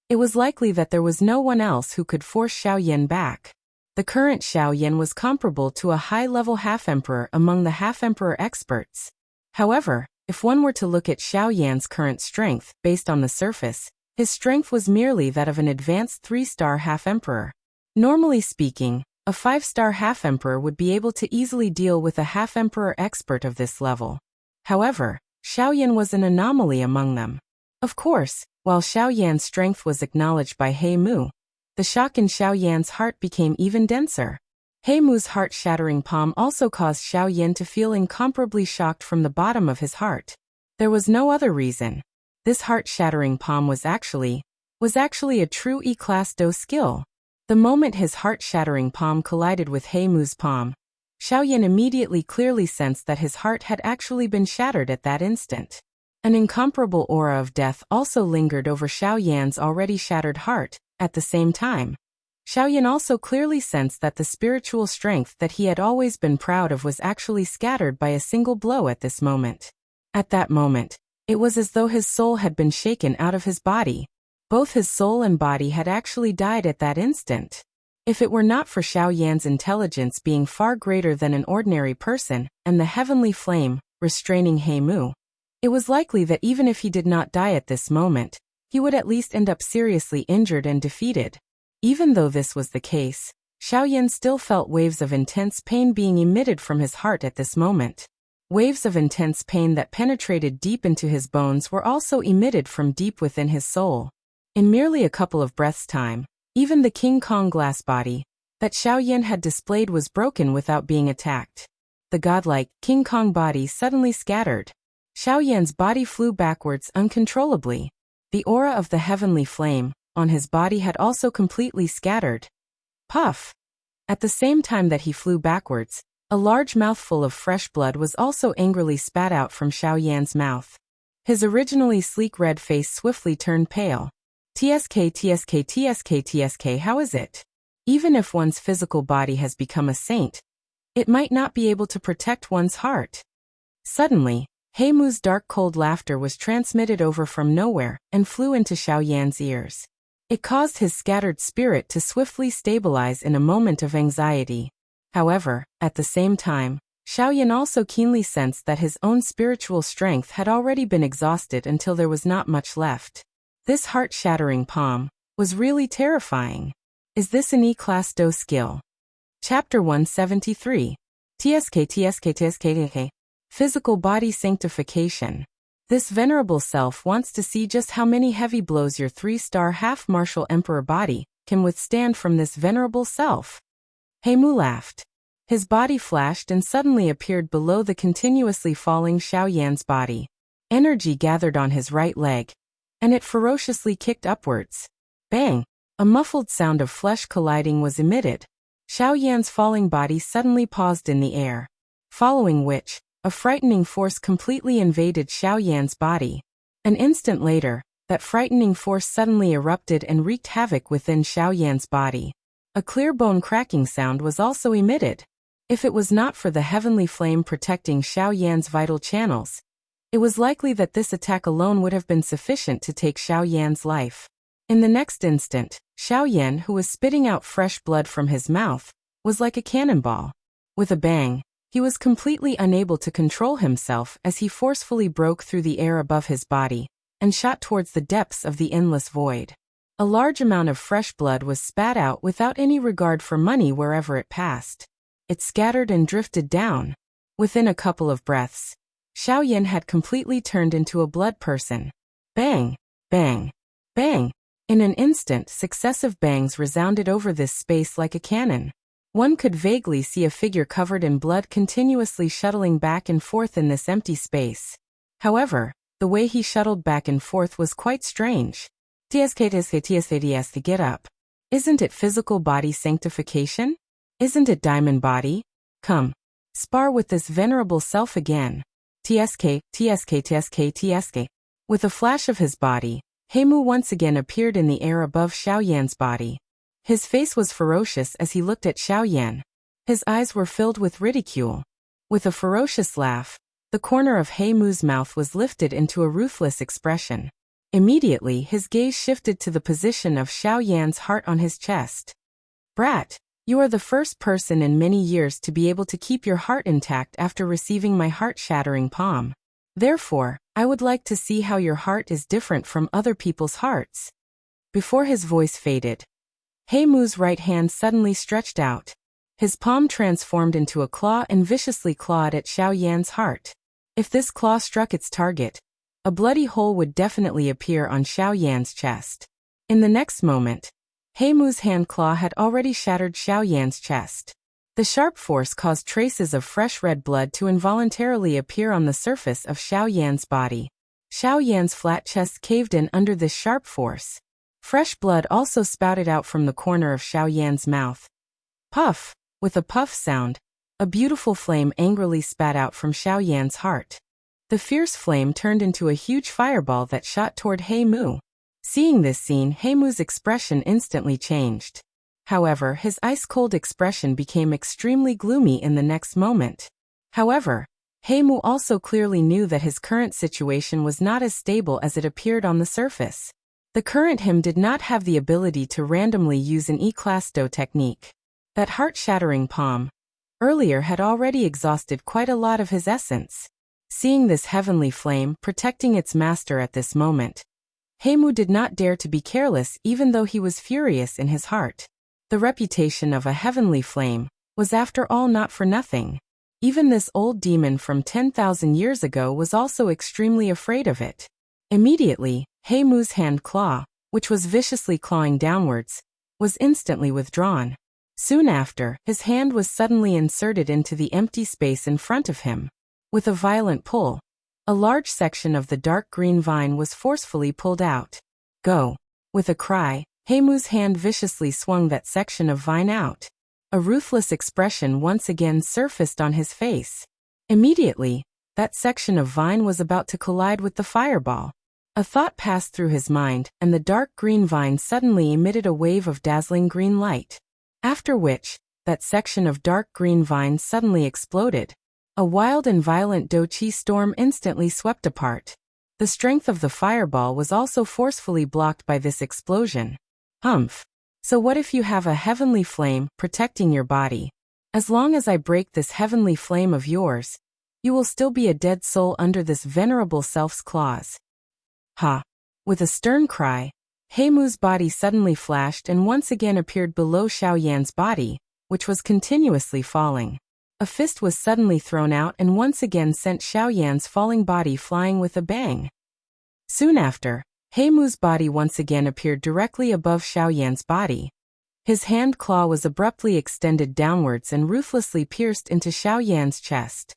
it was likely that there was no one else who could force Xiao Yan back. The current Xiao Yan was comparable to a high-level half-emperor among the half-emperor experts. However, if one were to look at Xiao Yan's current strength based on the surface, his strength was merely that of an advanced 3-star half-emperor. Normally speaking, a 5-star half-emperor would be able to easily deal with a half-emperor expert of this level. However, Xiao Yan was an anomaly among them. Of course, while Xiao Yan's strength was acknowledged by Heimu, the shock in Xiao Yan's heart became even denser. Heimu's heart-shattering palm also caused Xiao Yan to feel incomparably shocked from the bottom of his heart. There was no other reason. This heart-shattering palm was actually a true E-class Do skill. The moment his heart-shattering palm collided with Heimu's palm, Xiao Yan immediately clearly sensed that his heart had actually been shattered at that instant. An incomparable aura of death also lingered over Xiao Yan's already shattered heart. At the same time, Xiao Yan also clearly sensed that the spiritual strength that he had always been proud of was actually scattered by a single blow at this moment. At that moment, it was as though his soul had been shaken out of his body. Both his soul and body had actually died at that instant. If it were not for Xiao Yan's intelligence being far greater than an ordinary person, and the heavenly flame restraining Heimu, it was likely that even if he did not die at this moment, he would at least end up seriously injured and defeated. Even though this was the case, Xiaoyan still felt waves of intense pain being emitted from his heart at this moment. Waves of intense pain that penetrated deep into his bones were also emitted from deep within his soul. In merely a couple of breaths' time, even the King Kong glass body that Xiaoyan had displayed was broken without being attacked. The godlike King Kong body suddenly scattered. Xiaoyan's body flew backwards uncontrollably. The aura of the heavenly flame on his body had also completely scattered. Puff! At the same time that he flew backwards, a large mouthful of fresh blood was also angrily spat out from Xiaoyan's mouth. His originally sleek red face swiftly turned pale. TSK, how is it? Even if one's physical body has become a saint, it might not be able to protect one's heart. Suddenly, Heimu's dark cold laughter was transmitted over from nowhere and flew into Xiaoyan's ears. It caused his scattered spirit to swiftly stabilize in a moment of anxiety. However, at the same time, Xiaoyan also keenly sensed that his own spiritual strength had already been exhausted until there was not much left. This heart-shattering palm was really terrifying. Is this an E-Class Do skill? Chapter 173. TSK. Physical body sanctification. This venerable self wants to see just how many heavy blows your 3-star half-martial emperor body can withstand from this venerable self. Heimu laughed. His body flashed and suddenly appeared below the continuously falling Xiaoyan's body. Energy gathered on his right leg, and it ferociously kicked upwards. Bang! A muffled sound of flesh colliding was emitted. Xiaoyan's falling body suddenly paused in the air, following which, a frightening force completely invaded Xiaoyan's body. An instant later, that frightening force suddenly erupted and wreaked havoc within Xiaoyan's body. A clear bone cracking sound was also emitted. If it was not for the heavenly flame protecting Xiaoyan's vital channels, it was likely that this attack alone would have been sufficient to take Xiaoyan's life. In the next instant, Xiaoyan, who was spitting out fresh blood from his mouth, was like a cannonball. With a bang, he was completely unable to control himself as he forcefully broke through the air above his body and shot towards the depths of the endless void. A large amount of fresh blood was spat out without any regard for money wherever it passed. It scattered and drifted down. Within a couple of breaths, Xiaoyan had completely turned into a blood person. Bang! Bang! Bang! In an instant, successive bangs resounded over this space like a cannon. One could vaguely see a figure covered in blood continuously shuttling back and forth in this empty space. However, the way he shuttled back and forth was quite strange. TSK, get up. Isn't it physical body sanctification? Isn't it diamond body? Come. Spar with this venerable self again. TSK. With a flash of his body, Heimu once again appeared in the air above Xiaoyan's body. His face was ferocious as he looked at Xiaoyan. His eyes were filled with ridicule. With a ferocious laugh, the corner of Heimu's mouth was lifted into a ruthless expression. Immediately, his gaze shifted to the position of Xiaoyan's heart on his chest. Brat, you are the first person in many years to be able to keep your heart intact after receiving my heart-shattering palm. Therefore, I would like to see how your heart is different from other people's hearts. Before his voice faded, Heimu's right hand suddenly stretched out. His palm transformed into a claw and viciously clawed at Xiaoyan's heart. If this claw struck its target, a bloody hole would definitely appear on Xiaoyan's chest. In the next moment, Heimu's hand claw had already shattered Xiaoyan's chest. The sharp force caused traces of fresh red blood to involuntarily appear on the surface of Xiaoyan's body. Xiaoyan's flat chest caved in under this sharp force. Fresh blood also spouted out from the corner of Xiaoyan's mouth. Puff! With a puff sound, a beautiful flame angrily spat out from Xiaoyan's heart. The fierce flame turned into a huge fireball that shot toward Heimu. Seeing this scene, Heimu's expression instantly changed. However, his ice-cold expression became extremely gloomy in the next moment. However, Heimu also clearly knew that his current situation was not as stable as it appeared on the surface. The current him did not have the ability to randomly use an E-Class Do technique. That heart-shattering palm, earlier, had already exhausted quite a lot of his essence. Seeing this heavenly flame protecting its master at this moment, Heimu did not dare to be careless even though he was furious in his heart. The reputation of a heavenly flame was after all not for nothing. Even this old demon from 10,000 years ago was also extremely afraid of it. Immediately, Heimu's hand claw, which was viciously clawing downwards, was instantly withdrawn. Soon after, his hand was suddenly inserted into the empty space in front of him. With a violent pull, a large section of the dark green vine was forcefully pulled out. Go! With a cry, Heimu's hand viciously swung that section of vine out. A ruthless expression once again surfaced on his face. Immediately, that section of vine was about to collide with the fireball. A thought passed through his mind, and the dark green vine suddenly emitted a wave of dazzling green light. After which, that section of dark green vine suddenly exploded. A wild and violent dochi storm instantly swept apart. The strength of the fireball was also forcefully blocked by this explosion. Humph. So what if you have a heavenly flame protecting your body? As long as I break this heavenly flame of yours, you will still be a dead soul under this venerable self's claws. Ha! With a stern cry, Heimu's body suddenly flashed and once again appeared below Xiaoyan's body, which was continuously falling. A fist was suddenly thrown out and once again sent Xiaoyan's falling body flying with a bang. Soon after, Heimu's body once again appeared directly above Xiaoyan's body. His hand claw was abruptly extended downwards and ruthlessly pierced into Xiaoyan's chest.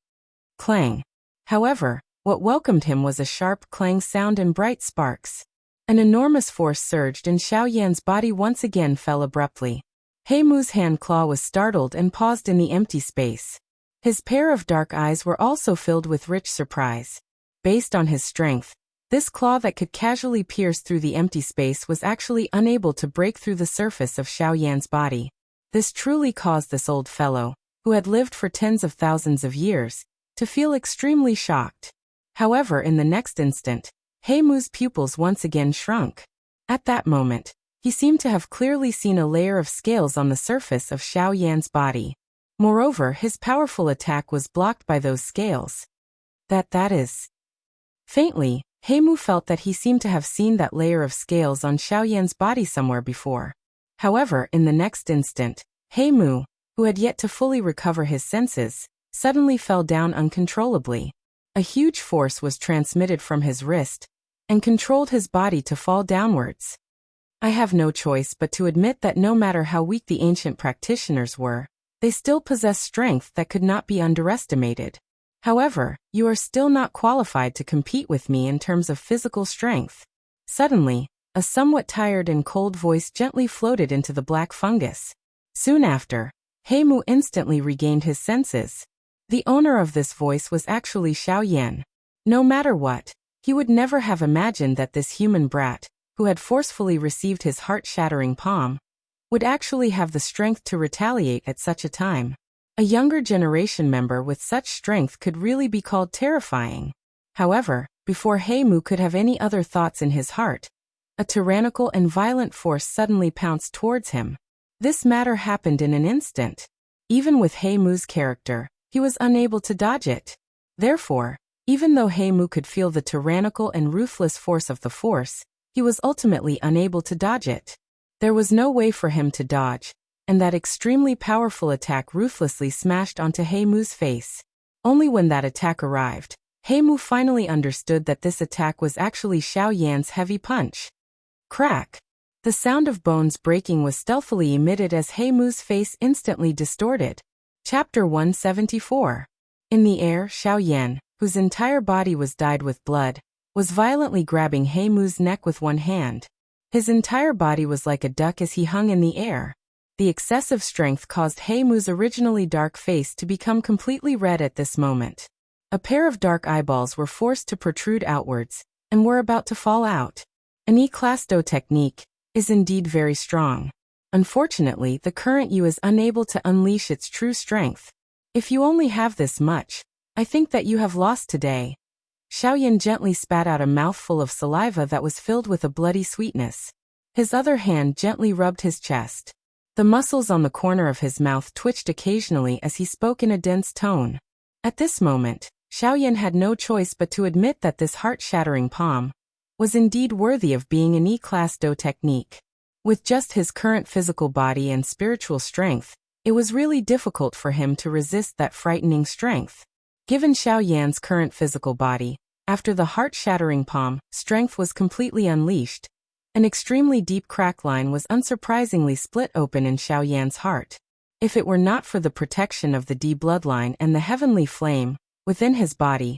Clang! However, what welcomed him was a sharp clang sound and bright sparks. An enormous force surged and Xiaoyan's body once again fell abruptly. Heimu's hand claw was startled and paused in the empty space. His pair of dark eyes were also filled with rich surprise. Based on his strength, this claw that could casually pierce through the empty space was actually unable to break through the surface of Xiaoyan's body. This truly caused this old fellow, who had lived for tens of thousands of years, to feel extremely shocked. However, in the next instant, Heimu's pupils once again shrunk. At that moment, he seemed to have clearly seen a layer of scales on the surface of Xiaoyan's body. Moreover, his powerful attack was blocked by those scales. That is. Faintly, Heimu felt that he seemed to have seen that layer of scales on Xiaoyan's body somewhere before. However, in the next instant, Heimu, who had yet to fully recover his senses, suddenly fell down uncontrollably. A huge force was transmitted from his wrist, and controlled his body to fall downwards. I have no choice but to admit that no matter how weak the ancient practitioners were, they still possessed strength that could not be underestimated. However, you are still not qualified to compete with me in terms of physical strength. Suddenly, a somewhat tired and cold voice gently floated into the black fungus. Soon after, Heimu instantly regained his senses. The owner of this voice was actually Xiaoyan. No matter what, he would never have imagined that this human brat, who had forcefully received his heart-shattering palm, would actually have the strength to retaliate at such a time. A younger generation member with such strength could really be called terrifying. However, before Heimu could have any other thoughts in his heart, a tyrannical and violent force suddenly pounced towards him. This matter happened in an instant. Even with Heimu's character, he was unable to dodge it. Therefore, even though Heimu could feel the tyrannical and ruthless force of the force, he was ultimately unable to dodge it. There was no way for him to dodge, and that extremely powerful attack ruthlessly smashed onto Heimu's face. Only when that attack arrived, Heimu finally understood that this attack was actually Xiaoyan's heavy punch. Crack! The sound of bones breaking was stealthily emitted as Heimu's face instantly distorted. Chapter 174. In the air, Xiaoyan, whose entire body was dyed with blood, was violently grabbing Heimu's neck with one hand. His entire body was like a duck as he hung in the air. The excessive strength caused Heimu's originally dark face to become completely red at this moment. A pair of dark eyeballs were forced to protrude outwards, and were about to fall out. An E-class Do technique is indeed very strong. Unfortunately, the current you is unable to unleash its true strength. If you only have this much, I think that you have lost today. Xiaoyan gently spat out a mouthful of saliva that was filled with a bloody sweetness. His other hand gently rubbed his chest. The muscles on the corner of his mouth twitched occasionally as he spoke in a dense tone. At this moment, Xiaoyan had no choice but to admit that this heart-shattering palm was indeed worthy of being an E-class Do technique. With just his current physical body and spiritual strength, it was really difficult for him to resist that frightening strength. Given Xiao Yan's current physical body, after the heart-shattering palm, strength was completely unleashed. An extremely deep crack line was unsurprisingly split open in Xiao Yan's heart. If it were not for the protection of the D bloodline and the heavenly flame within his body,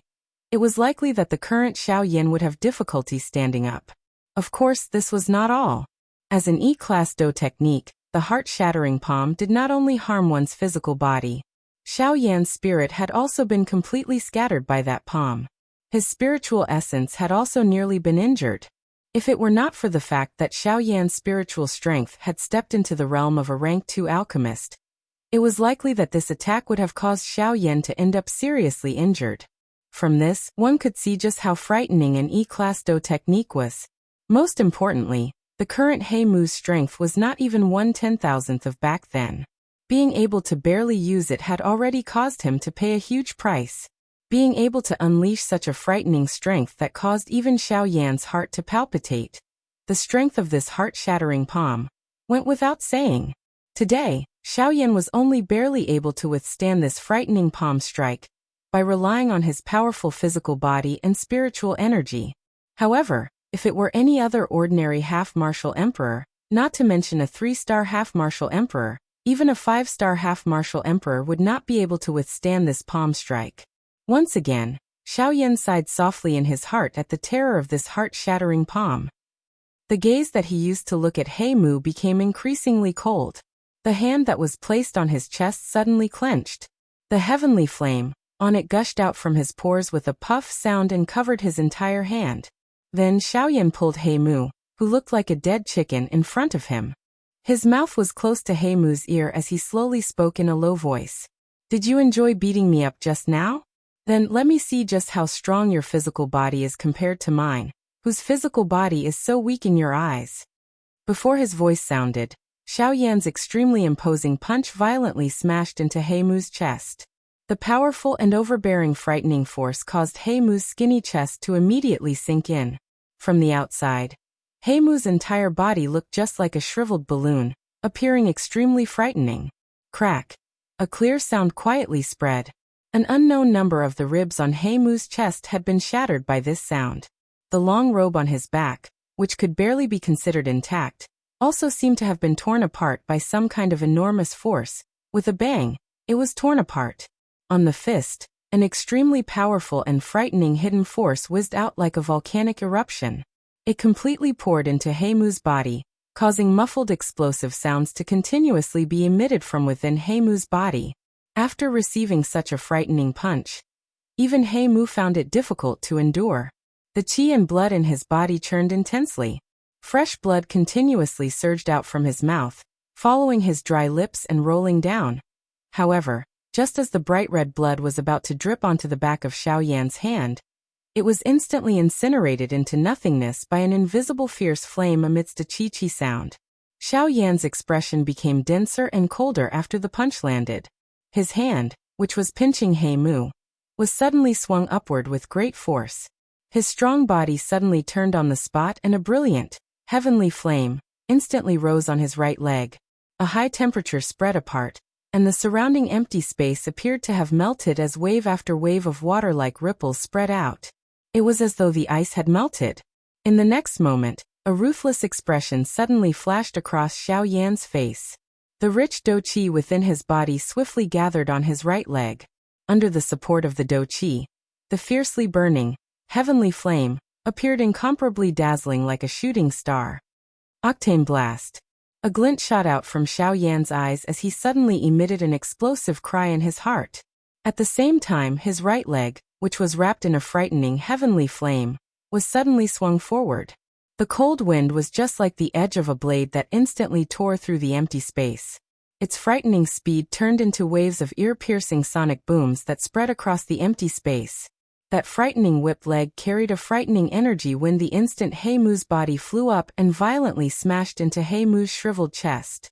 it was likely that the current Xiao Yan would have difficulty standing up. Of course, this was not all. As an E-class Do technique, the heart-shattering palm did not only harm one's physical body. Xiao Yan's spirit had also been completely scattered by that palm. His spiritual essence had also nearly been injured. If it were not for the fact that Xiao Yan's spiritual strength had stepped into the realm of a rank 2 alchemist, it was likely that this attack would have caused Xiao Yan to end up seriously injured. From this, one could see just how frightening an E-class Do technique was. Most importantly, the current He Mu's strength was not even 1/10,000th of back then. Being able to barely use it had already caused him to pay a huge price. Being able to unleash such a frightening strength that caused even Xiao Yan's heart to palpitate. The strength of this heart-shattering palm went without saying. Today, Xiao Yan was only barely able to withstand this frightening palm strike by relying on his powerful physical body and spiritual energy. However, if it were any other ordinary half-martial emperor, not to mention a 3-star half-martial emperor, even a 5-star half-martial emperor would not be able to withstand this palm strike. Once again, Xiao Yan sighed softly in his heart at the terror of this heart-shattering palm. The gaze that he used to look at He Mu became increasingly cold. The hand that was placed on his chest suddenly clenched. The heavenly flame on it gushed out from his pores with a puff sound and covered his entire hand. Then Xiao Yan pulled He Mu, who looked like a dead chicken, in front of him. His mouth was close to He Mu's ear as he slowly spoke in a low voice. "Did you enjoy beating me up just now? Then let me see just how strong your physical body is compared to mine, whose physical body is so weak in your eyes." Before his voice sounded, Xiao Yan's extremely imposing punch violently smashed into He Mu's chest. The powerful and overbearing frightening force caused He Mu's skinny chest to immediately sink in. From the outside, He Mu's entire body looked just like a shriveled balloon, appearing extremely frightening. Crack. A clear sound quietly spread. An unknown number of the ribs on He Mu's chest had been shattered by this sound. The long robe on his back, which could barely be considered intact, also seemed to have been torn apart by some kind of enormous force. With a bang, it was torn apart. On the fist, an extremely powerful and frightening hidden force whizzed out like a volcanic eruption. It completely poured into He Mu's body, causing muffled explosive sounds to continuously be emitted from within He Mu's body. After receiving such a frightening punch, even He Mu found it difficult to endure. The qi and blood in his body churned intensely. Fresh blood continuously surged out from his mouth, following his dry lips and rolling down. However, just as the bright red blood was about to drip onto the back of Xiao Yan's hand, it was instantly incinerated into nothingness by an invisible fierce flame amidst a chi-chi sound. Xiao Yan's expression became denser and colder after the punch landed. His hand, which was pinching He Mu, was suddenly swung upward with great force. His strong body suddenly turned on the spot and a brilliant, heavenly flame instantly rose on his right leg. A high temperature spread apart, and the surrounding empty space appeared to have melted as wave after wave of water-like ripples spread out. It was as though the ice had melted. In the next moment, a ruthless expression suddenly flashed across Xiao Yan's face. The rich do qi within his body swiftly gathered on his right leg. Under the support of the do qi, the fiercely burning, heavenly flame appeared incomparably dazzling like a shooting star. Octane blast. A glint shot out from Xiao Yan's eyes as he suddenly emitted an explosive cry in his heart. At the same time, his right leg, which was wrapped in a frightening heavenly flame, was suddenly swung forward. The cold wind was just like the edge of a blade that instantly tore through the empty space. Its frightening speed turned into waves of ear-piercing sonic booms that spread across the empty space. That frightening whip leg carried a frightening energy when the instant He Mu's body flew up and violently smashed into He Mu's shriveled chest.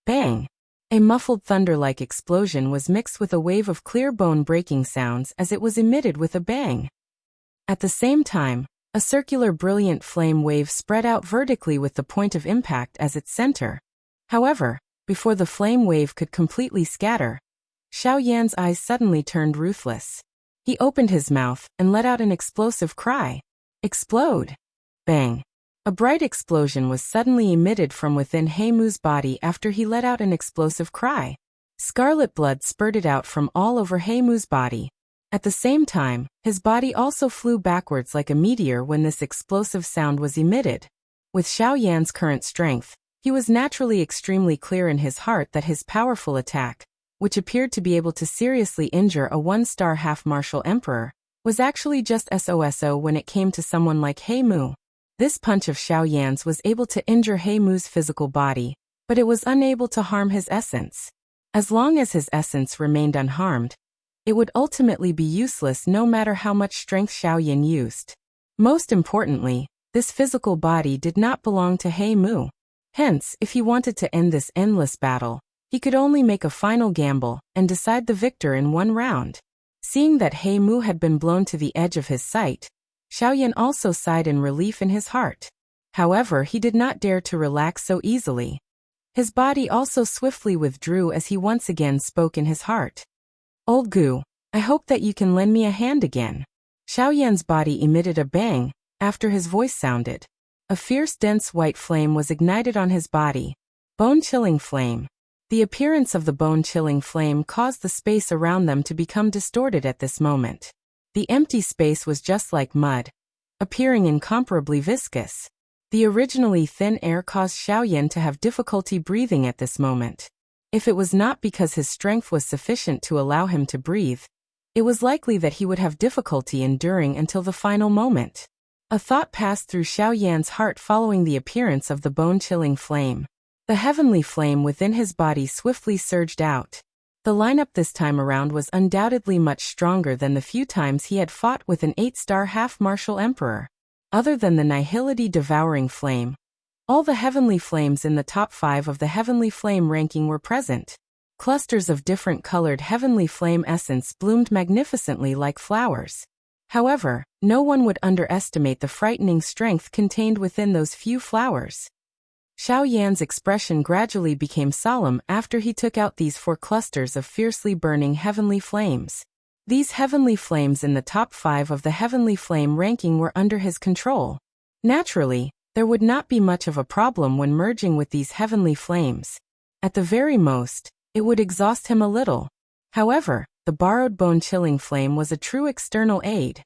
Bang! A muffled thunder-like explosion was mixed with a wave of clear bone-breaking sounds as it was emitted with a bang. At the same time, A circular brilliant flame wave spread out vertically with the point of impact as its center. However, before the flame wave could completely scatter, Xiao Yan's eyes suddenly turned ruthless. He opened his mouth and let out an explosive cry. Explode! Bang! A bright explosion was suddenly emitted from within Heimu's body after he let out an explosive cry. Scarlet blood spurted out from all over Heimu's body. At the same time, his body also flew backwards like a meteor when this explosive sound was emitted. With Xiao Yan's current strength, he was naturally extremely clear in his heart that his powerful attack, which appeared to be able to seriously injure a one-star half-martial emperor, was actually just SOSO when it came to someone like Heimu. This punch of Xiao Yan's was able to injure Heimu's physical body, but it was unable to harm his essence. As long as his essence remained unharmed, it would ultimately be useless no matter how much strength Xiao Yan used. Most importantly, this physical body did not belong to Heimu. Hence, if he wanted to end this endless battle, he could only make a final gamble and decide the victor in one round. Seeing that Heimu had been blown to the edge of his sight, Xiao Yan also sighed in relief in his heart. However, he did not dare to relax so easily. His body also swiftly withdrew as he once again spoke in his heart. Old Gu, I hope that you can lend me a hand again. Xiao Yan's body emitted a bang after his voice sounded. A fierce dense white flame was ignited on his body. Bone-chilling flame. The appearance of the bone-chilling flame caused the space around them to become distorted at this moment. The empty space was just like mud, appearing incomparably viscous. The originally thin air caused Xiao Yan to have difficulty breathing at this moment. If it was not because his strength was sufficient to allow him to breathe, it was likely that he would have difficulty enduring until the final moment. A thought passed through Xiao Yan's heart following the appearance of the bone-chilling flame. The heavenly flame within his body swiftly surged out. The lineup this time around was undoubtedly much stronger than the few times he had fought with an 8-star half-martial emperor. Other than the Nihility devouring flame, all the heavenly flames in the top 5 of the heavenly flame ranking were present. Clusters of different colored heavenly flame essence bloomed magnificently like flowers. However, no one would underestimate the frightening strength contained within those few flowers. Xiao Yan's expression gradually became solemn after he took out these 4 clusters of fiercely burning heavenly flames. These heavenly flames in the top 5 of the heavenly flame ranking were under his control. Naturally, there would not be much of a problem when merging with these heavenly flames. At the very most, it would exhaust him a little. However, the borrowed bone-chilling flame was a true external aid.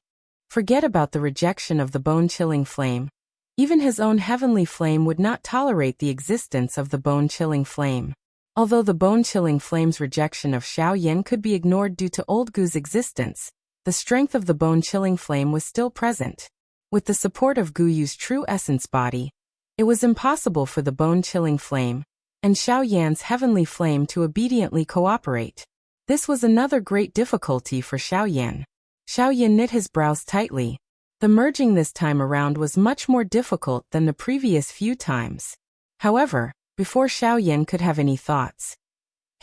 Forget about the rejection of the bone-chilling flame. Even his own heavenly flame would not tolerate the existence of the bone-chilling flame. Although the bone-chilling flame's rejection of Xiao Yan could be ignored due to Old Gu's existence, the strength of the bone-chilling flame was still present. With the support of Gu Yu's true essence body, it was impossible for the bone-chilling flame and Xiao Yan's heavenly flame to obediently cooperate. This was another great difficulty for Xiao Yan. Xiao Yan knit his brows tightly. The merging this time around was much more difficult than the previous few times. However, before Xiao Yan could have any thoughts,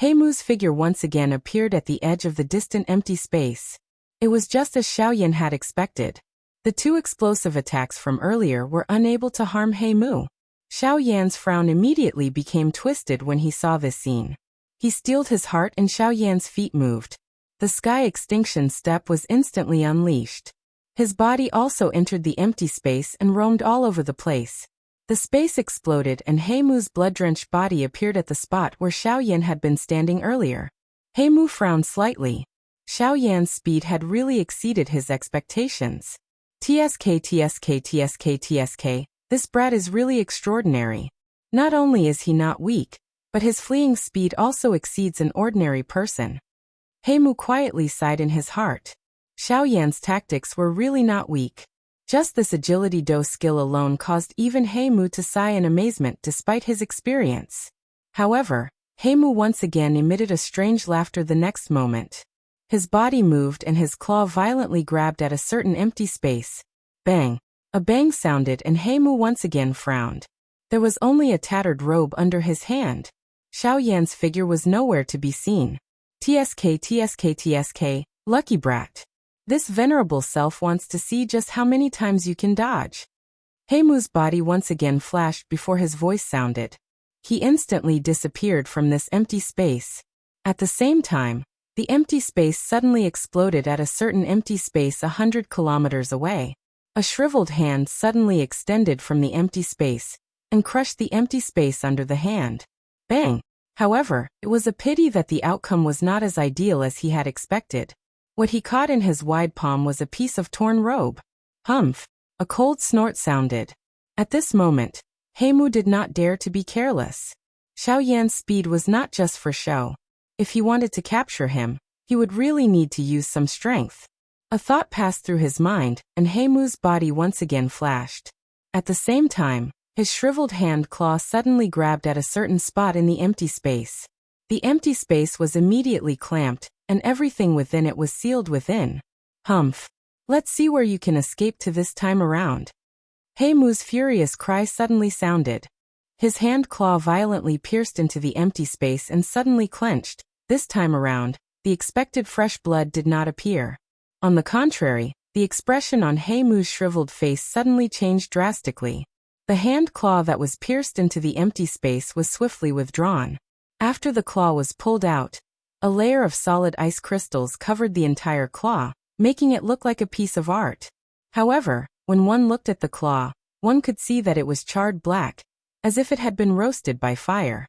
Heimu's figure once again appeared at the edge of the distant empty space. It was just as Xiao Yan had expected. The 2 explosive attacks from earlier were unable to harm Heimu. Xiao Yan's frown immediately became twisted when he saw this scene. He steeled his heart and Xiao Yan's feet moved. The sky extinction step was instantly unleashed. His body also entered the empty space and roamed all over the place. The space exploded and Heimu's blood-drenched body appeared at the spot where Xiao Yan had been standing earlier. Heimu frowned slightly. Xiao Yan's speed had really exceeded his expectations. TSK, this brat is really extraordinary. Not only is he not weak, but his fleeing speed also exceeds an ordinary person. Heimu quietly sighed in his heart. Xiao Yan's tactics were really not weak. Just this agility do skill alone caused even Heimu to sigh in amazement despite his experience. However, Heimu once again emitted a strange laughter the next moment. His body moved and his claw violently grabbed at a certain empty space. Bang! A bang sounded and Heimu once again frowned. There was only a tattered robe under his hand. Xiao Yan's figure was nowhere to be seen. TSK, lucky brat. This venerable self wants to see just how many times you can dodge. Heimu's body once again flashed before his voice sounded. He instantly disappeared from this empty space. At the same time, the empty space suddenly exploded at a certain empty space 100 kilometers away. A shriveled hand suddenly extended from the empty space and crushed the empty space under the hand. Bang! However, it was a pity that the outcome was not as ideal as he had expected. What he caught in his wide palm was a piece of torn robe. Humph! A cold snort sounded. At this moment, Heimu did not dare to be careless. Xiao Yan's speed was not just for show. If he wanted to capture him, he would really need to use some strength. A thought passed through his mind, and Heimu's body once again flashed. At the same time, his shriveled hand claw suddenly grabbed at a certain spot in the empty space. The empty space was immediately clamped, and everything within it was sealed within. Humph! Let's see where you can escape to this time around. Heimu's furious cry suddenly sounded. His hand claw violently pierced into the empty space and suddenly clenched. This time around, the expected fresh blood did not appear. On the contrary, the expression on Heimu's shriveled face suddenly changed drastically. The hand claw that was pierced into the empty space was swiftly withdrawn. After the claw was pulled out, a layer of solid ice crystals covered the entire claw, making it look like a piece of art. However, when one looked at the claw, one could see that it was charred black, as if it had been roasted by fire.